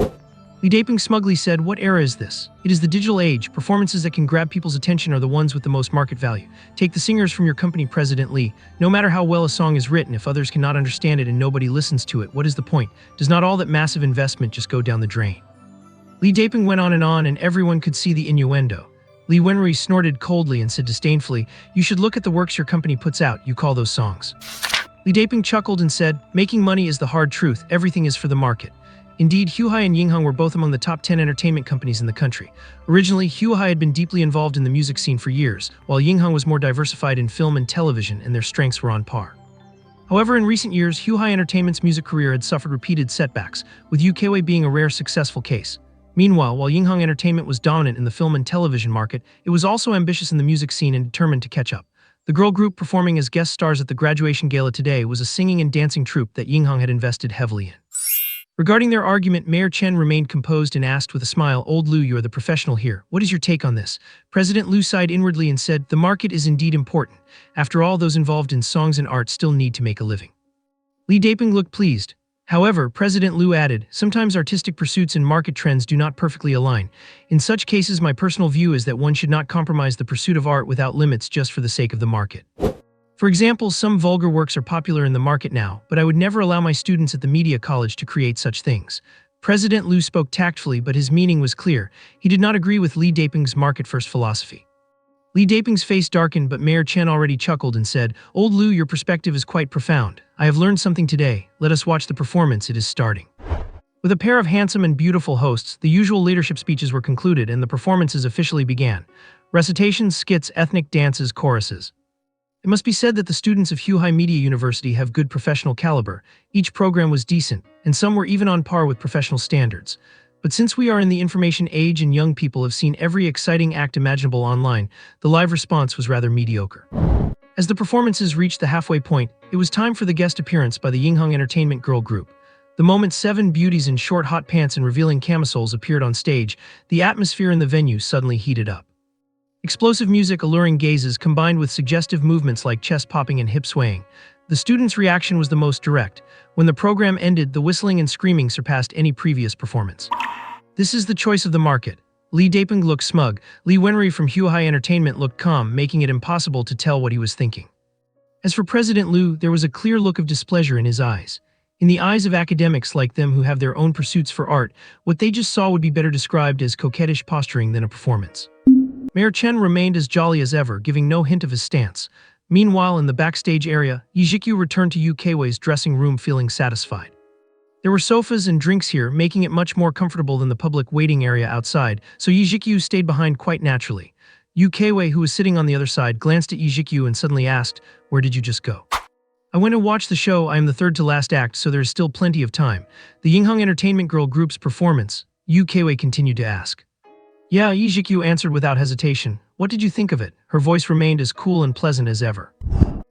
A: Li Daipeng smugly said, "What era is this? It is the digital age. Performances that can grab people's attention are the ones with the most market value. Take the singers from your company, President Li. No matter how well a song is written, if others cannot understand it and nobody listens to it, what is the point? Does not all that massive investment just go down the drain?" Li Daipeng went on, and everyone could see the innuendo. Li Wenrui snorted coldly and said disdainfully, "You should look at the works your company puts out. You call those songs." Li Daipeng chuckled and said, "Making money is the hard truth. Everything is for the market." Indeed, Huai and Yinghang were both among the top 10 entertainment companies in the country. Originally, Huai had been deeply involved in the music scene for years, while Yinghang was more diversified in film and television, and their strengths were on par. However, in recent years, Huai Entertainment's music career had suffered repeated setbacks, with Yu Keiwei being a rare successful case. Meanwhile, while Yinghang Entertainment was dominant in the film and television market, it was also ambitious in the music scene and determined to catch up. The girl group performing as guest stars at the graduation gala today was a singing and dancing troupe that Yinghang had invested heavily in. Regarding their argument, Mayor Chen remained composed and asked with a smile, "Old Lu, you are the professional here. What is your take on this?" President Lu sighed inwardly and said, "The market is indeed important. After all, those involved in songs and art still need to make a living." Li Daping looked pleased. However, President Liu added, sometimes artistic pursuits and market trends do not perfectly align. In such cases, my personal view is that one should not compromise the pursuit of art without limits just for the sake of the market. For example, some vulgar works are popular in the market now, but I would never allow my students at the media college to create such things. President Liu spoke tactfully, but his meaning was clear. He did not agree with Li Daping's market-first philosophy. Li Daping's face darkened, but Mayor Chen already chuckled and said, "Old Liu, your perspective is quite profound. I have learned something today. Let us watch the performance. It is starting." With a pair of handsome and beautiful hosts, the usual leadership speeches were concluded and the performances officially began. Recitations, skits, ethnic dances, choruses. It must be said that the students of Huai Media University have good professional caliber. Each program was decent, and some were even on par with professional standards. But since we are in the information age and young people have seen every exciting act imaginable online, the live response was rather mediocre. As the performances reached the halfway point, it was time for the guest appearance by the Yinghang Entertainment Girl Group. The moment 7 beauties in short hot pants and revealing camisoles appeared on stage, the atmosphere in the venue suddenly heated up. Explosive music, alluring gazes, combined with suggestive movements like chest popping and hip swaying. The students' reaction was the most direct. When the program ended, the whistling and screaming surpassed any previous performance. This is the choice of the market. Li Daping looked smug. Li Wenrui from Huai Entertainment looked calm, making it impossible to tell what he was thinking. As for President Liu, there was a clear look of displeasure in his eyes. In the eyes of academics like them who have their own pursuits for art, what they just saw would be better described as coquettish posturing than a performance. Mayor Chen remained as jolly as ever, giving no hint of his stance. Meanwhile, in the backstage area, Zhiqiu returned to Yu Keiwei's dressing room feeling satisfied. There were sofas and drinks here, making it much more comfortable than the public waiting area outside, so Zhiqiu stayed behind quite naturally. Yu Keiwei, who was sitting on the other side, glanced at Zhiqiu and suddenly asked, "Where did you just go?" "I went to watch the show. I am the third to last act, so there is still plenty of time." The Yinghang Entertainment Girl Group's performance, Yu Keiwei continued to ask. "Yeah," Zhiqiu answered without hesitation. "What did you think of it?" Her voice remained as cool and pleasant as ever.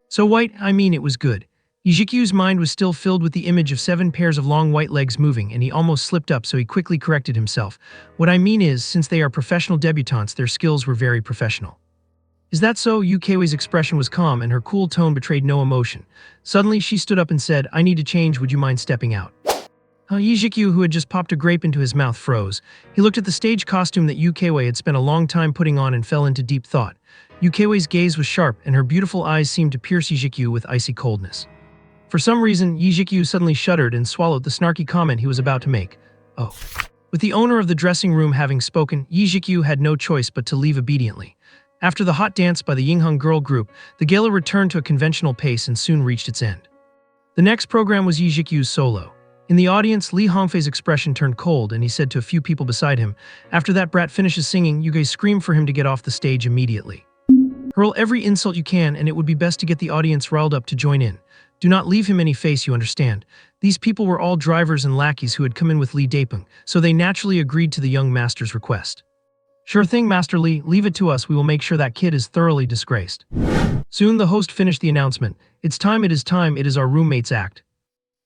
A: "So white, I mean it was good." Zhiqiu's mind was still filled with the image of 7 pairs of long white legs moving, and he almost slipped up, so he quickly corrected himself. "What I mean is, since they are professional debutantes, their skills were very professional." "Is that so?" Yu Keiwei's expression was calm, and her cool tone betrayed no emotion. Suddenly, she stood up and said, "I need to change. Would you mind stepping out?" Zhiqiu, who had just popped a grape into his mouth, froze. He looked at the stage costume that Yu Keiwei had spent a long time putting on and fell into deep thought. Yu Keiwei's gaze was sharp, and her beautiful eyes seemed to pierce Zhiqiu with icy coldness. For some reason, Zhiqiu suddenly shuddered and swallowed the snarky comment he was about to make. "Oh." With the owner of the dressing room having spoken, Zhiqiu had no choice but to leave obediently. After the hot dance by the Yinghang Girl Group, the gala returned to a conventional pace and soon reached its end. The next program was Zhiqiu's solo. In the audience, Li Hongfei's expression turned cold, and he said to a few people beside him, "After that brat finishes singing, you guys scream for him to get off the stage immediately. Hurl every insult you can, and it would be best to get the audience riled up to join in. Do not leave him any face, you understand." These people were all drivers and lackeys who had come in with Li Daping, so they naturally agreed to the young master's request. "Sure thing, Master Li, leave it to us. We will make sure that kid is thoroughly disgraced." Soon the host finished the announcement. It is time, it is our roommate's act.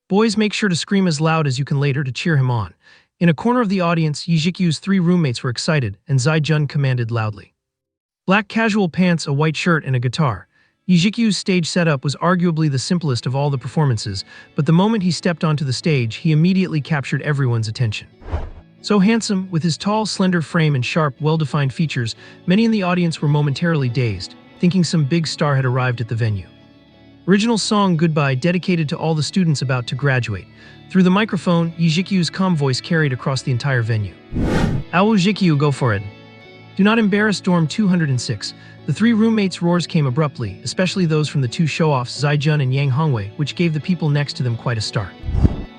A: Boys, make sure to scream as loud as you can later to cheer him on." In a corner of the audience, Zhiqiu's 3 roommates were excited, and Zai commanded loudly. Black casual pants, a white shirt, and a guitar. Zhiqiu's stage setup was arguably the simplest of all the performances, but the moment he stepped onto the stage, he immediately captured everyone's attention. So handsome, with his tall, slender frame and sharp, well-defined features, many in the audience were momentarily dazed, thinking some big star had arrived at the venue. Original song Goodbye, dedicated to all the students about to graduate. Through the microphone, Zhiqiu's calm voice carried across the entire venue. "Owl Zhiqiu, go for it. Do not embarrass dorm 206. The 3 roommates' roars came abruptly, especially those from the 2 show-offs Zai and Yang Hongwei, which gave the people next to them quite a start.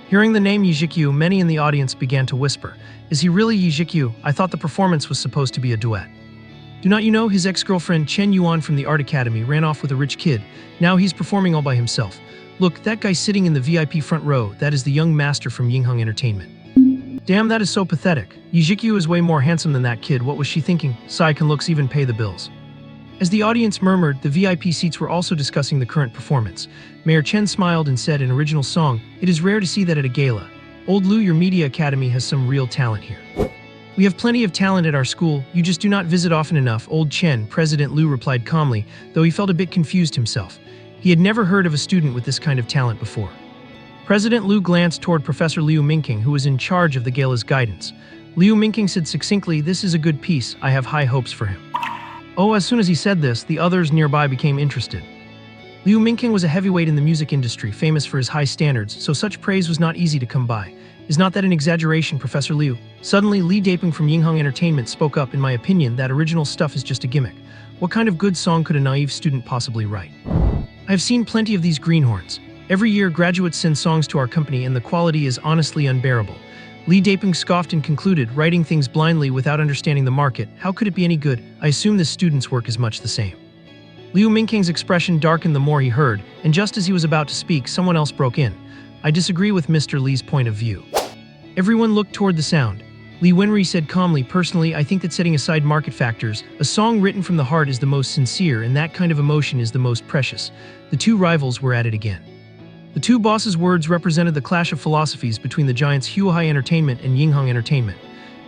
A: Hearing the name Zhiqiu, many in the audience began to whisper, "Is he really Zhiqiu? I thought the performance was supposed to be a duet." "Do not you know his ex-girlfriend Chen Yuan from the Art Academy ran off with a rich kid. Now he's performing all by himself. Look, that guy sitting in the VIP front row, that is the young master from Yinghang Entertainment." "Damn, that is so pathetic. Zhiqiu is way more handsome than that kid. What was she thinking? Sai can looks even pay the bills." As the audience murmured, the VIP seats were also discussing the current performance. Mayor Chen smiled and said in original song, "It is rare to see that at a gala. Old Liu, your media academy has some real talent here." "We have plenty of talent at our school, you just do not visit often enough, Old Chen," President Liu replied calmly, though he felt a bit confused himself. He had never heard of a student with this kind of talent before. President Liu glanced toward Professor Liu Mingqing, who was in charge of the gala's guidance. Liu Mingqing said succinctly, "This is a good piece. I have high hopes for him." Oh, as soon as he said this, the others nearby became interested. Liu Mingqing was a heavyweight in the music industry, famous for his high standards, so such praise was not easy to come by. Is not that an exaggeration, Professor Liu? Suddenly, Li Daping from Yingheng Entertainment spoke up. In my opinion, that original stuff is just a gimmick. What kind of good song could a naive student possibly write? I have seen plenty of these greenhorns. Every year, graduates send songs to our company and the quality is honestly unbearable. Li Daping scoffed and concluded, writing things blindly without understanding the market. How could it be any good? I assume this student's work is much the same. Liu Mingqing's expression darkened the more he heard, and just as he was about to speak, someone else broke in. I disagree with Mr. Li's point of view. Everyone looked toward the sound. Li Wenri said calmly, personally, I think that setting aside market factors, a song written from the heart is the most sincere, and that kind of emotion is the most precious. The two rivals were at it again. The two bosses' words represented the clash of philosophies between the giants Huahai Entertainment and Yingheng Entertainment.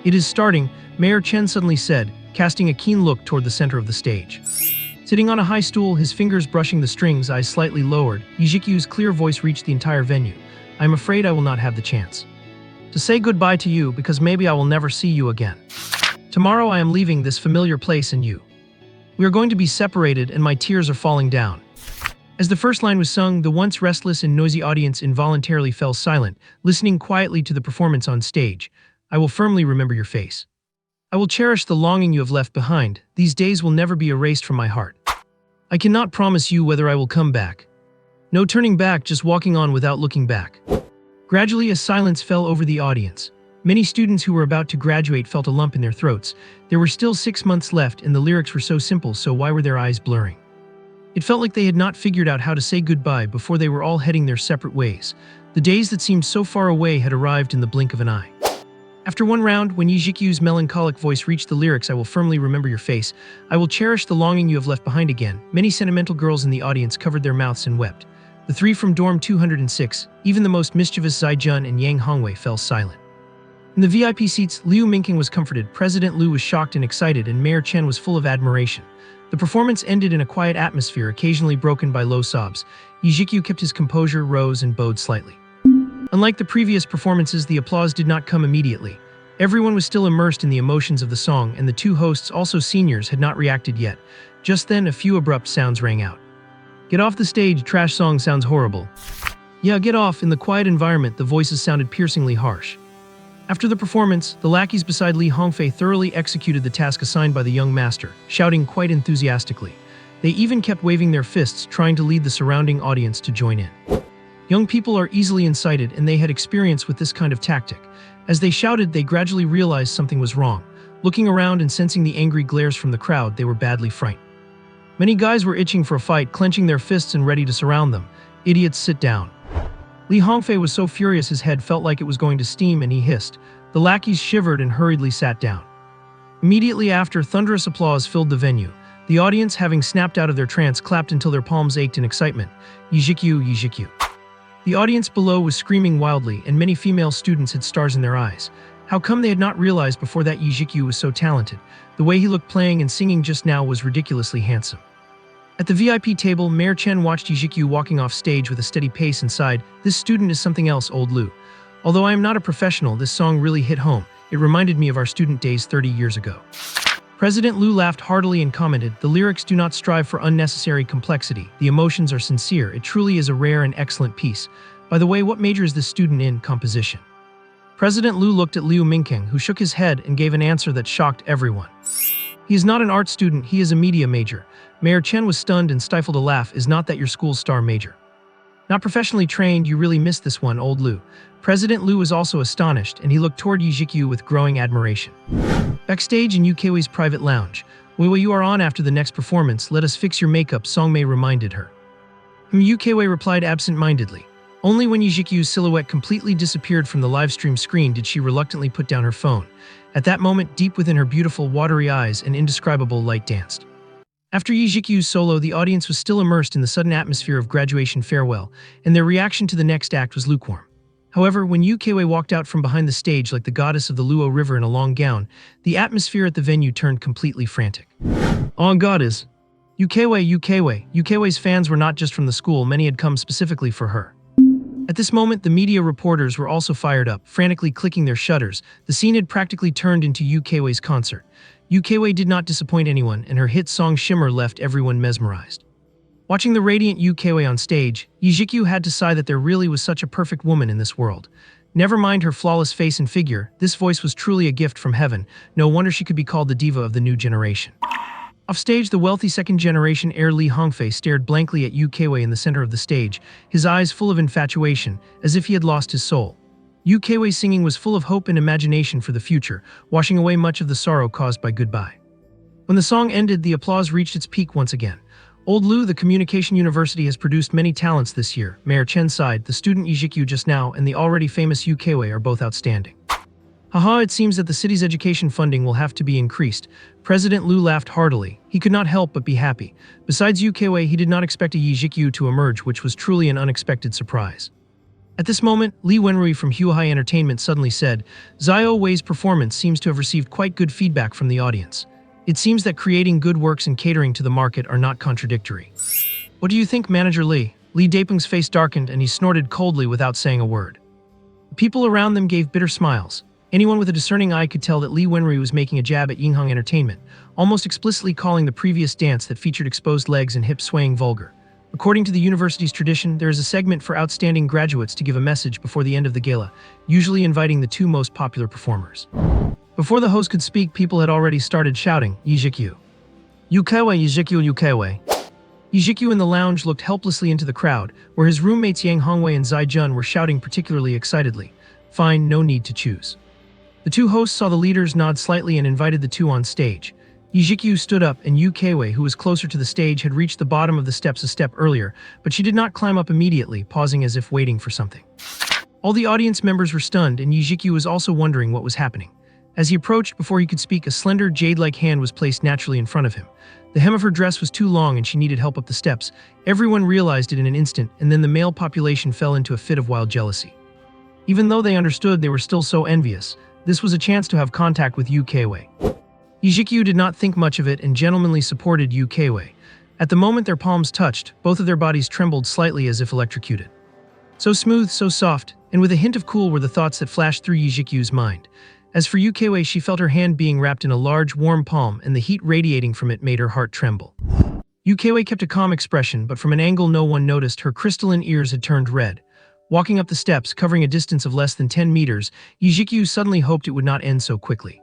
A: It is starting, Mayor Chen suddenly said, casting a keen look toward the center of the stage. Sitting on a high stool, his fingers brushing the strings, eyes slightly lowered, Zhiqiu's clear voice reached the entire venue. I'm afraid I will not have the chance to say goodbye to you because maybe I will never see you again. Tomorrow I am leaving this familiar place and you. We are going to be separated and my tears are falling down. As the first line was sung, the once restless and noisy audience involuntarily fell silent, listening quietly to the performance on stage. I will firmly remember your face. I will cherish the longing you have left behind. These days will never be erased from my heart. I cannot promise you whether I will come back. No turning back, just walking on without looking back. Gradually, a silence fell over the audience. Many students who were about to graduate felt a lump in their throats. There were still 6 months left and the lyrics were so simple, so why were their eyes blurring? It felt like they had not figured out how to say goodbye before they were all heading their separate ways. The days that seemed so far away had arrived in the blink of an eye. After one round, when Zhiqiu's melancholic voice reached the lyrics, I will firmly remember your face. I will cherish the longing you have left behind again. Many sentimental girls in the audience covered their mouths and wept. The three from dorm 206, even the most mischievous Zai Jun and Yang Hongwei, fell silent. In the VIP seats, Liu Mingqing was comforted, President Liu was shocked and excited, and Mayor Chen was full of admiration. The performance ended in a quiet atmosphere, occasionally broken by low sobs. Zhiqiu kept his composure, rose, and bowed slightly. Unlike the previous performances, the applause did not come immediately. Everyone was still immersed in the emotions of the song, and the two hosts, also seniors, had not reacted yet. Just then, a few abrupt sounds rang out. Get off the stage, trash song sounds horrible. Yeah, get off. In the quiet environment, the voices sounded piercingly harsh. After the performance, the lackeys beside Li Hongfei thoroughly executed the task assigned by the young master, shouting quite enthusiastically. They even kept waving their fists, trying to lead the surrounding audience to join in. Young people are easily incited, and they had experience with this kind of tactic. As they shouted, they gradually realized something was wrong. Looking around and sensing the angry glares from the crowd, they were badly frightened. Many guys were itching for a fight, clenching their fists and ready to surround them. Idiots, sit down. Li Hongfei was so furious his head felt like it was going to steam, and he hissed. The lackeys shivered and hurriedly sat down. Immediately after, thunderous applause filled the venue. The audience, having snapped out of their trance, clapped until their palms ached in excitement. Zhiqiu, Zhiqiu. The audience below was screaming wildly, and many female students had stars in their eyes. How come they had not realized before that Zhiqiu was so talented? The way he looked playing and singing just now was ridiculously handsome. At the VIP table, Mayor Chen watched Zhiqiu walking off stage with a steady pace and sighed, this student is something else, old Lu. Although I am not a professional, this song really hit home. It reminded me of our student days 30 years ago. President Liu laughed heartily and commented, the lyrics do not strive for unnecessary complexity. The emotions are sincere. It truly is a rare and excellent piece. By the way, what major is this student in? Composition. President Liu looked at Liu Mingqing, who shook his head and gave an answer that shocked everyone. He is not an art student, he is a media major. Mayor Chen was stunned and stifled a laugh. Is not that your school's star major? Not professionally trained, you really missed this one, old Liu. President Liu was also astonished, and he looked toward Zhiqiu with growing admiration. Backstage in Yukiwei's private lounge. Wei, you are on after the next performance. Let us fix your makeup, Songmei reminded her. Yukiwei replied absent-mindedly. Only when Zhiqiu's silhouette completely disappeared from the livestream screen did she reluctantly put down her phone. At that moment, deep within her beautiful, watery eyes, an indescribable light danced. After Zhiqiu's solo, the audience was still immersed in the sudden atmosphere of graduation farewell, and their reaction to the next act was lukewarm. However, when Yukiwei walked out from behind the stage like the goddess of the Luo River in a long gown, the atmosphere at the venue turned completely frantic. Oh, goddess! Yukiwei. Yukiwei's fans were not just from the school, many had come specifically for her. At this moment, the media reporters were also fired up, frantically clicking their shutters. The scene had practically turned into Yu Keiwei's concert. Yu Keiwei did not disappoint anyone, and her hit song Shimmer left everyone mesmerized. Watching the radiant Yu Keiwei on stage, Zhiqiu had to sigh that there really was such a perfect woman in this world. Never mind her flawless face and figure, this voice was truly a gift from heaven. No wonder she could be called the diva of the new generation. Offstage, the wealthy second-generation heir Li Hongfei stared blankly at Yu Keiwei in the center of the stage, his eyes full of infatuation, as if he had lost his soul. Yu Keiwei's singing was full of hope and imagination for the future, washing away much of the sorrow caused by goodbye. When the song ended, the applause reached its peak once again. Old Lu, the Communication University, has produced many talents this year. Mayor Chen sighed, the student Zhiqiu just now and the already famous Yu Keiwei are both outstanding. Haha, it seems that the city's education funding will have to be increased. President Lu laughed heartily. He could not help but be happy. Besides Yu Keiwei, he did not expect a Zhiqiu to emerge, which was truly an unexpected surprise. At this moment, Li Wenrui from Huahai Entertainment suddenly said, Zhiqiu Wei's performance seems to have received quite good feedback from the audience. It seems that creating good works and catering to the market are not contradictory. What do you think, Manager Li? Li Dapeng's face darkened and he snorted coldly without saying a word. The people around them gave bitter smiles. Anyone with a discerning eye could tell that Li Wenrui was making a jab at Yinghang Entertainment, almost explicitly calling the previous dance that featured exposed legs and hips swaying vulgar. According to the university's tradition, there is a segment for outstanding graduates to give a message before the end of the gala, usually inviting the two most popular performers. Before the host could speak, people had already started shouting, Zhiqiu. Yu Keiwei, Zhiqiu, Yu Keiwei. Zhiqiu in the lounge looked helplessly into the crowd, where his roommates Yang Hongwei and Zai Jun were shouting particularly excitedly. Fine, no need to choose. The two hosts saw the leaders nod slightly and invited the two on stage. Zhiqiu stood up and Yu Keiwei, who was closer to the stage, had reached the bottom of the steps a step earlier, but she did not climb up immediately, pausing as if waiting for something. All the audience members were stunned and Zhiqiu was also wondering what was happening. As he approached, before he could speak, a slender, jade-like hand was placed naturally in front of him. The hem of her dress was too long and she needed help up the steps. Everyone realized it in an instant, and then the male population fell into a fit of wild jealousy. Even though they understood, they were still so envious. This was a chance to have contact with Yu Keiwei. Zhiqiu did not think much of it and gentlemanly supported Yu Keiwei. At the moment their palms touched, both of their bodies trembled slightly as if electrocuted. So smooth, so soft, and with a hint of cool were the thoughts that flashed through Zhiqiu's mind. As for Yu Keiwei, she felt her hand being wrapped in a large, warm palm, and the heat radiating from it made her heart tremble. Yu Keiwei kept a calm expression, but from an angle no one noticed, her crystalline ears had turned red. Walking up the steps, covering a distance of less than 10 meters, Zhiqiu suddenly hoped it would not end so quickly.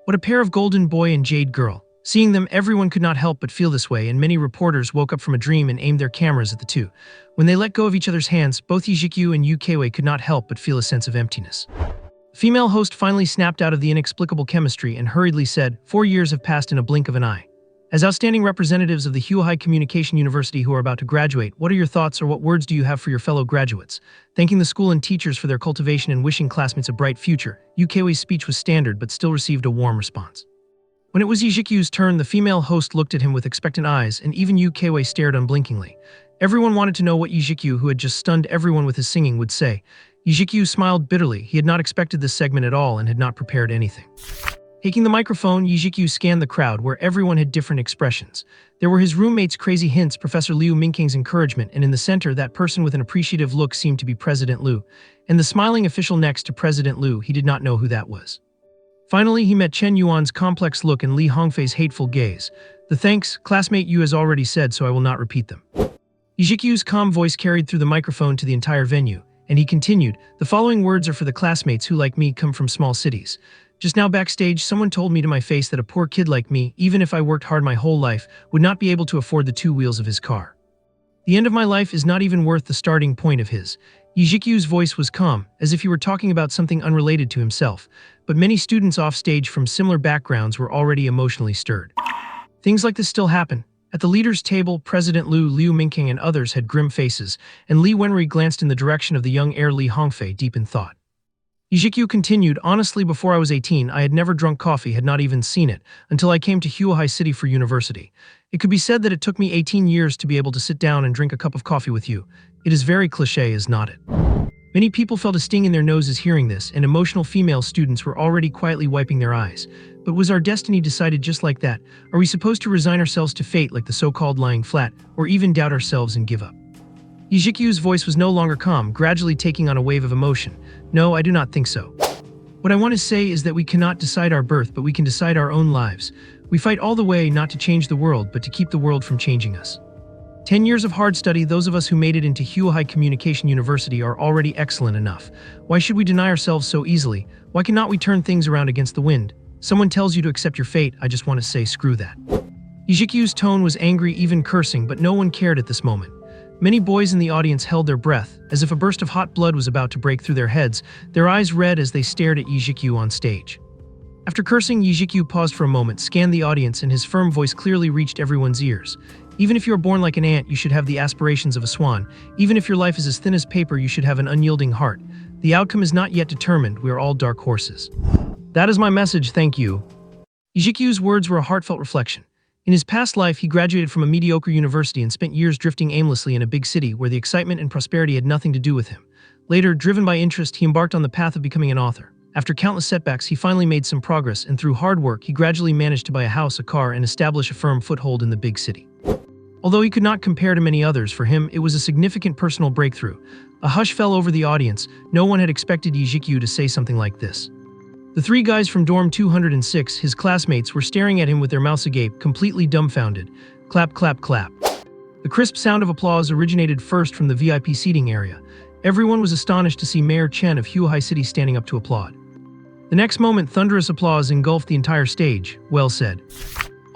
A: What a pair of golden boy and jade girl. Seeing them, everyone could not help but feel this way, and many reporters woke up from a dream and aimed their cameras at the two. When they let go of each other's hands, both Zhiqiu and Yu Keiwei could not help but feel a sense of emptiness. The female host finally snapped out of the inexplicable chemistry and hurriedly said, 4 years have passed in a blink of an eye. As outstanding representatives of the Huahai Communication University who are about to graduate, what are your thoughts or what words do you have for your fellow graduates? Thanking the school and teachers for their cultivation and wishing classmates a bright future, Yu Keiwei's speech was standard but still received a warm response. When it was Zhiqiu's turn, the female host looked at him with expectant eyes, and even Yu Keiwei stared unblinkingly. Everyone wanted to know what Zhiqiu, who had just stunned everyone with his singing, would say. Zhiqiu smiled bitterly. He had not expected this segment at all and had not prepared anything. Taking the microphone, Zhiqiu scanned the crowd, where everyone had different expressions. There were his roommate's crazy hints, Professor Liu Mingking's encouragement, and in the center, that person with an appreciative look seemed to be President Liu. And the smiling official next to President Liu, he did not know who that was. Finally, he met Chen Yuan's complex look and Li Hongfei's hateful gaze. The thanks, classmate Yu has already said, so I will not repeat them. Zhiqiu's calm voice carried through the microphone to the entire venue, and he continued, the following words are for the classmates who, like me, come from small cities. Just now backstage, someone told me to my face that a poor kid like me, even if I worked hard my whole life, would not be able to afford the 2 wheels of his car. The end of my life is not even worth the starting point of his. Zhiqiu's voice was calm, as if he were talking about something unrelated to himself, but many students off stage from similar backgrounds were already emotionally stirred. Things like this still happen. At the leaders' table, President Liu Mingking, and others had grim faces, and Li Wenrui glanced in the direction of the young heir Li Hongfei, deep in thought. Zhiqiu continued, honestly, before I was 18, I had never drunk coffee, had not even seen it, until I came to Huahai City for university. It could be said that it took me 18 years to be able to sit down and drink a cup of coffee with you. It is very cliché, is not it? Many people felt a sting in their noses hearing this, and emotional female students were already quietly wiping their eyes. But was our destiny decided just like that? Are we supposed to resign ourselves to fate like the so-called lying flat, or even doubt ourselves and give up? Zhiqiu's voice was no longer calm, gradually taking on a wave of emotion. No, I do not think so. What I want to say is that we cannot decide our birth, but we can decide our own lives. We fight all the way not to change the world, but to keep the world from changing us. 10 years of hard study, those of us who made it into Huahai Communication University are already excellent enough. Why should we deny ourselves so easily? Why cannot we turn things around against the wind? Someone tells you to accept your fate, I just want to say screw that. Zhiqiu's tone was angry, even cursing, but no one cared at this moment. Many boys in the audience held their breath, as if a burst of hot blood was about to break through their heads, their eyes red as they stared at Zhiqiu on stage. After cursing, Zhiqiu paused for a moment, scanned the audience, and his firm voice clearly reached everyone's ears. Even if you are born like an ant, you should have the aspirations of a swan. Even if your life is as thin as paper, you should have an unyielding heart. The outcome is not yet determined, we are all dark horses. That is my message, thank you. Zhiqiu's words were a heartfelt reflection. In his past life, he graduated from a mediocre university and spent years drifting aimlessly in a big city where the excitement and prosperity had nothing to do with him. Later, driven by interest, he embarked on the path of becoming an author. After countless setbacks, he finally made some progress, and through hard work, he gradually managed to buy a house, a car, and establish a firm foothold in the big city. Although he could not compare to many others, for him, it was a significant personal breakthrough. A hush fell over the audience. No one had expected Zhiqiu to say something like this. The three guys from dorm 206, his classmates, were staring at him with their mouths agape, completely dumbfounded. Clap, clap, clap. The crisp sound of applause originated first from the VIP seating area. Everyone was astonished to see Mayor Chen of Huahai City standing up to applaud. The next moment, thunderous applause engulfed the entire stage. Well said.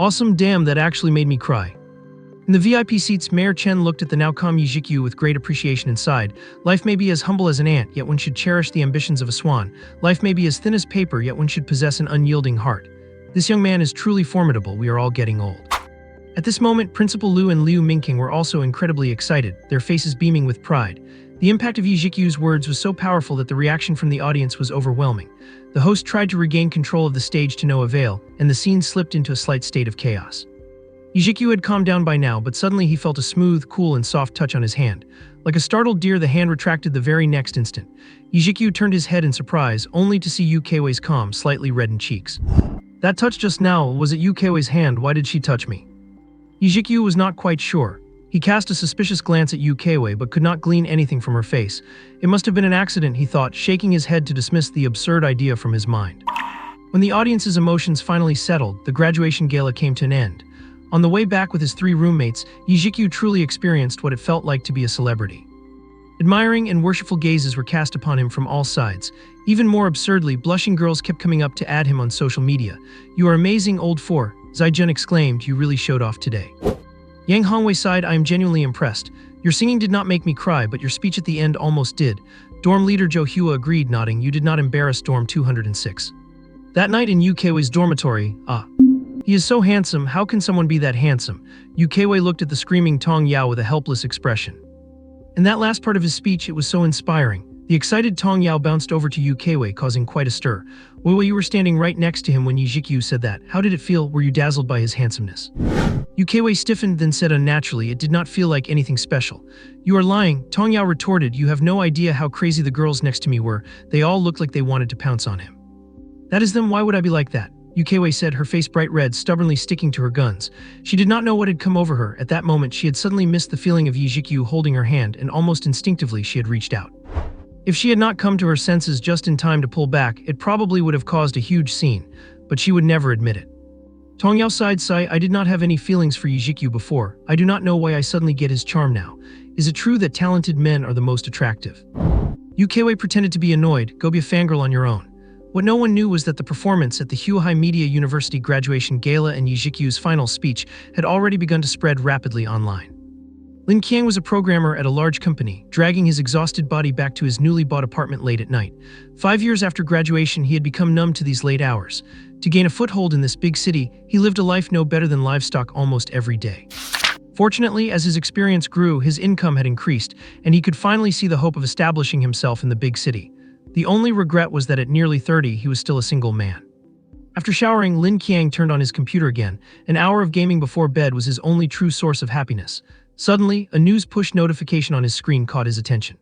A: Awesome, damn, that actually made me cry. In the VIP seats, Mayor Chen looked at the now calm Zhiqiu with great appreciation and sighed. Life may be as humble as an ant, yet one should cherish the ambitions of a swan. Life may be as thin as paper, yet one should possess an unyielding heart. This young man is truly formidable, we are all getting old. At this moment, Principal Liu and Liu Mingqing were also incredibly excited, their faces beaming with pride. The impact of Zhiqiu's words was so powerful that the reaction from the audience was overwhelming. The host tried to regain control of the stage to no avail, and the scene slipped into a slight state of chaos. Zhiqiu had calmed down by now, but suddenly he felt a smooth, cool, and soft touch on his hand. Like a startled deer, the hand retracted the very next instant. Zhiqiu turned his head in surprise, only to see Yu Keiwei's calm, slightly reddened cheeks. That touch just now, was it Yu Keiwei's hand? Why did she touch me? Zhiqiu was not quite sure. He cast a suspicious glance at Yu Keiwei, but could not glean anything from her face. It must have been an accident, he thought, shaking his head to dismiss the absurd idea from his mind. When the audience's emotions finally settled, the graduation gala came to an end. On the way back with his three roommates, Zhiqiu truly experienced what it felt like to be a celebrity. Admiring and worshipful gazes were cast upon him from all sides. Even more absurdly, blushing girls kept coming up to add him on social media. "You are amazing, old four," Zhaijun exclaimed, "you really showed off today." Yang Hongwei sighed, "I am genuinely impressed. Your singing did not make me cry, but your speech at the end almost did." Dorm leader Zhou Hua agreed, nodding, "You did not embarrass dorm 206. That night in Yu Keiwei's dormitory, he is so handsome, how can someone be that handsome? Yu Keiwei looked at the screaming Tong Yao with a helpless expression. In that last part of his speech, it was so inspiring. The excited Tong Yao bounced over to Yu Keiwei, causing quite a stir. "Well, you were standing right next to him when Zhiqiu said that. How did it feel? Were you dazzled by his handsomeness?" Yu Keiwei stiffened, then said unnaturally, "It did not feel like anything special." "You are lying," Tong Yao retorted. "You have no idea how crazy the girls next to me were. They all looked like they wanted to pounce on him." "That is them, why would I be like that?" Yu Keiwei said, her face bright red, stubbornly sticking to her guns. She did not know what had come over her. At that moment, she had suddenly missed the feeling of Zhiqiu holding her hand, and almost instinctively she had reached out. If she had not come to her senses just in time to pull back, it probably would have caused a huge scene, but she would never admit it. Tong Yao sighed, "I did not have any feelings for Zhiqiu before. I do not know why I suddenly get his charm now. Is it true that talented men are the most attractive?" Yu Keiwei pretended to be annoyed. "Go be a fangirl on your own." What no one knew was that the performance at the Huahai Media University graduation gala and Zhiqiu's final speech had already begun to spread rapidly online. Lin Qiang was a programmer at a large company, dragging his exhausted body back to his newly bought apartment late at night. 5 years after graduation, he had become numb to these late hours. To gain a foothold in this big city, he lived a life no better than livestock almost every day. Fortunately, as his experience grew, his income had increased, and he could finally see the hope of establishing himself in the big city. The only regret was that at nearly 30, he was still a single man. After showering, Lin Qiang turned on his computer again. An hour of gaming before bed was his only true source of happiness. Suddenly, a news push notification on his screen caught his attention.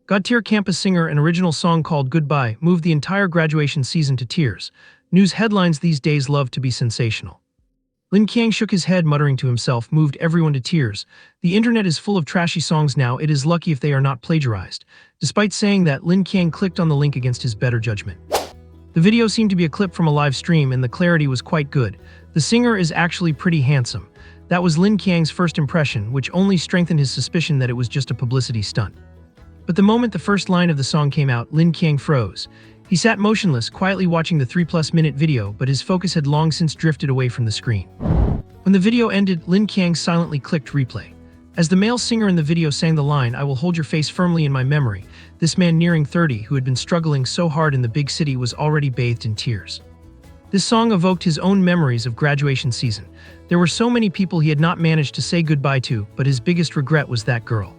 A: God-tier campus singer, an original song called Goodbye, moved the entire graduation season to tears. News headlines these days love to be sensational. Lin Qiang shook his head, muttering to himself, moved everyone to tears. The internet is full of trashy songs now, it is lucky if they are not plagiarized. Despite saying that, Lin Qiang clicked on the link against his better judgment. The video seemed to be a clip from a live stream and the clarity was quite good. The singer is actually pretty handsome. That was Lin Qiang's first impression, which only strengthened his suspicion that it was just a publicity stunt. But the moment the first line of the song came out, Lin Qiang froze. He sat motionless, quietly watching the 3+ minute video, but his focus had long since drifted away from the screen. When the video ended, Lin Qiang silently clicked replay. As the male singer in the video sang the line, "I will hold your face firmly in my memory," this man nearing 30, who had been struggling so hard in the big city, was already bathed in tears. This song evoked his own memories of graduation season. There were so many people he had not managed to say goodbye to, but his biggest regret was that girl.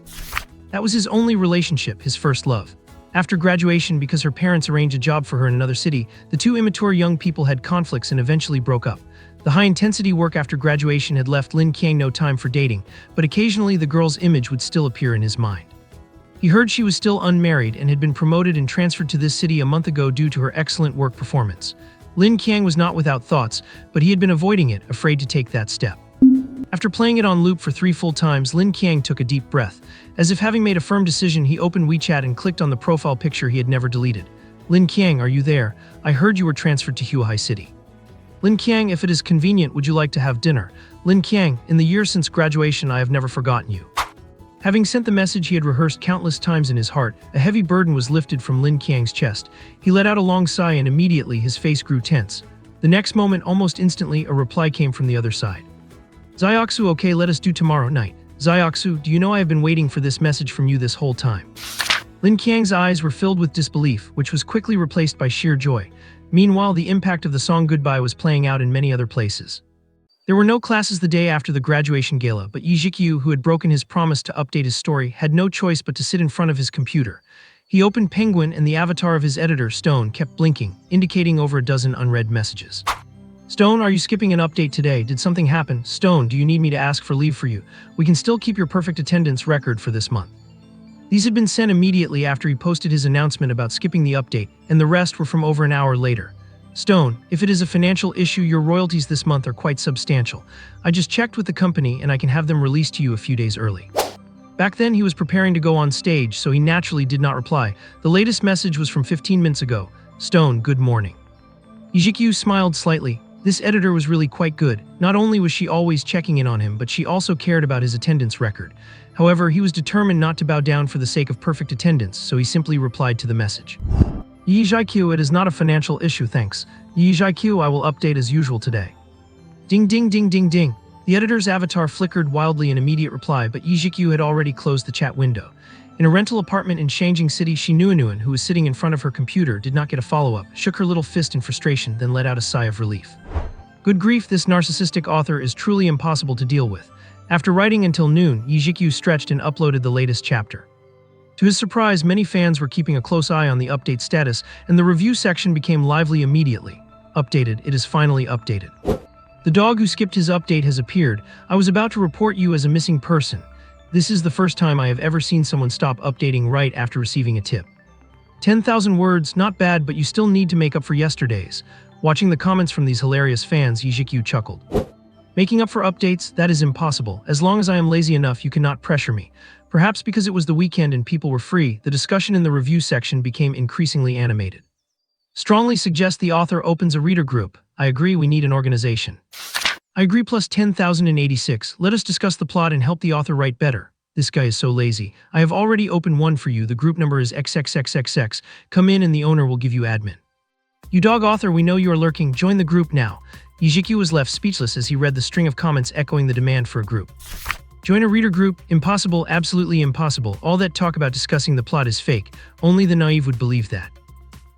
A: That was his only relationship, his first love. After graduation, because her parents arranged a job for her in another city, the two immature young people had conflicts and eventually broke up. The high-intensity work after graduation had left Lin Qiang no time for dating, but occasionally the girl's image would still appear in his mind. He heard she was still unmarried and had been promoted and transferred to this city a month ago due to her excellent work performance. Lin Qiang was not without thoughts, but he had been avoiding it, afraid to take that step. After playing it on loop for 3 full times, Lin Qiang took a deep breath. As if having made a firm decision, he opened WeChat and clicked on the profile picture he had never deleted. "Lin Qiang, are you there? I heard you were transferred to Huahai City. Lin Qiang, if it is convenient, would you like to have dinner? Lin Qiang, in the years since graduation, I have never forgotten you." Having sent the message he had rehearsed countless times in his heart, a heavy burden was lifted from Lin Qiang's chest. He let out a long sigh and immediately his face grew tense. The next moment, almost instantly, a reply came from the other side. "Zhiqiu, okay, let us do tomorrow night. Zhiqiu, do you know I have been waiting for this message from you this whole time?" Lin Qiang's eyes were filled with disbelief, which was quickly replaced by sheer joy. Meanwhile, the impact of the song Goodbye was playing out in many other places. There were no classes the day after the graduation gala, but Zhiqiu, who had broken his promise to update his story, had no choice but to sit in front of his computer. He opened Penguin and the avatar of his editor, Stone, kept blinking, indicating over a dozen unread messages. "Stone, are you skipping an update today? Did something happen? Stone, do you need me to ask for leave for you? We can still keep your perfect attendance record for this month." These had been sent immediately after he posted his announcement about skipping the update, and the rest were from over an hour later. "Stone, if it is a financial issue, your royalties this month are quite substantial. I just checked with the company and I can have them released to you a few days early." Back then he was preparing to go on stage, so he naturally did not reply. The latest message was from 15 minutes ago. "Stone, good morning." Zhiqiu smiled slightly. This editor was really quite good. Not only was she always checking in on him, but she also cared about his attendance record. However, he was determined not to bow down for the sake of perfect attendance, so he simply replied to the message. "Zhiqiu, it is not a financial issue, thanks. Zhiqiu, I will update as usual today." Ding ding ding ding ding. The editor's avatar flickered wildly in immediate reply, but Zhiqiu had already closed the chat window. In a rental apartment in Shangjing City, Shinuanuan, who was sitting in front of her computer, did not get a follow-up, shook her little fist in frustration, then let out a sigh of relief. Good grief, this narcissistic author is truly impossible to deal with. After writing until noon, Zhiqiu stretched and uploaded the latest chapter. To his surprise, many fans were keeping a close eye on the update status, and the review section became lively immediately. "Updated, it is finally updated. The dog who skipped his update has appeared. I was about to report you as a missing person. This is the first time I have ever seen someone stop updating right after receiving a tip. 10,000 words, not bad, but you still need to make up for yesterday's." Watching the comments from these hilarious fans, Zhiqiu chuckled. "Making up for updates? That is impossible. As long as I am lazy enough, you cannot pressure me." Perhaps because it was the weekend and people were free, the discussion in the review section became increasingly animated. "Strongly suggest the author opens a reader group. I agree, we need an organization." "I agree plus 10,086. Let us discuss the plot and help the author write better." "This guy is so lazy. I have already opened one for you. The group number is XXXXX. Come in and the owner will give you admin." "You dog author, we know you are lurking. Join the group now." Zhiqiu was left speechless as he read the string of comments echoing the demand for a group. "Join a reader group? Impossible, absolutely impossible. All that talk about discussing the plot is fake. Only the naive would believe that."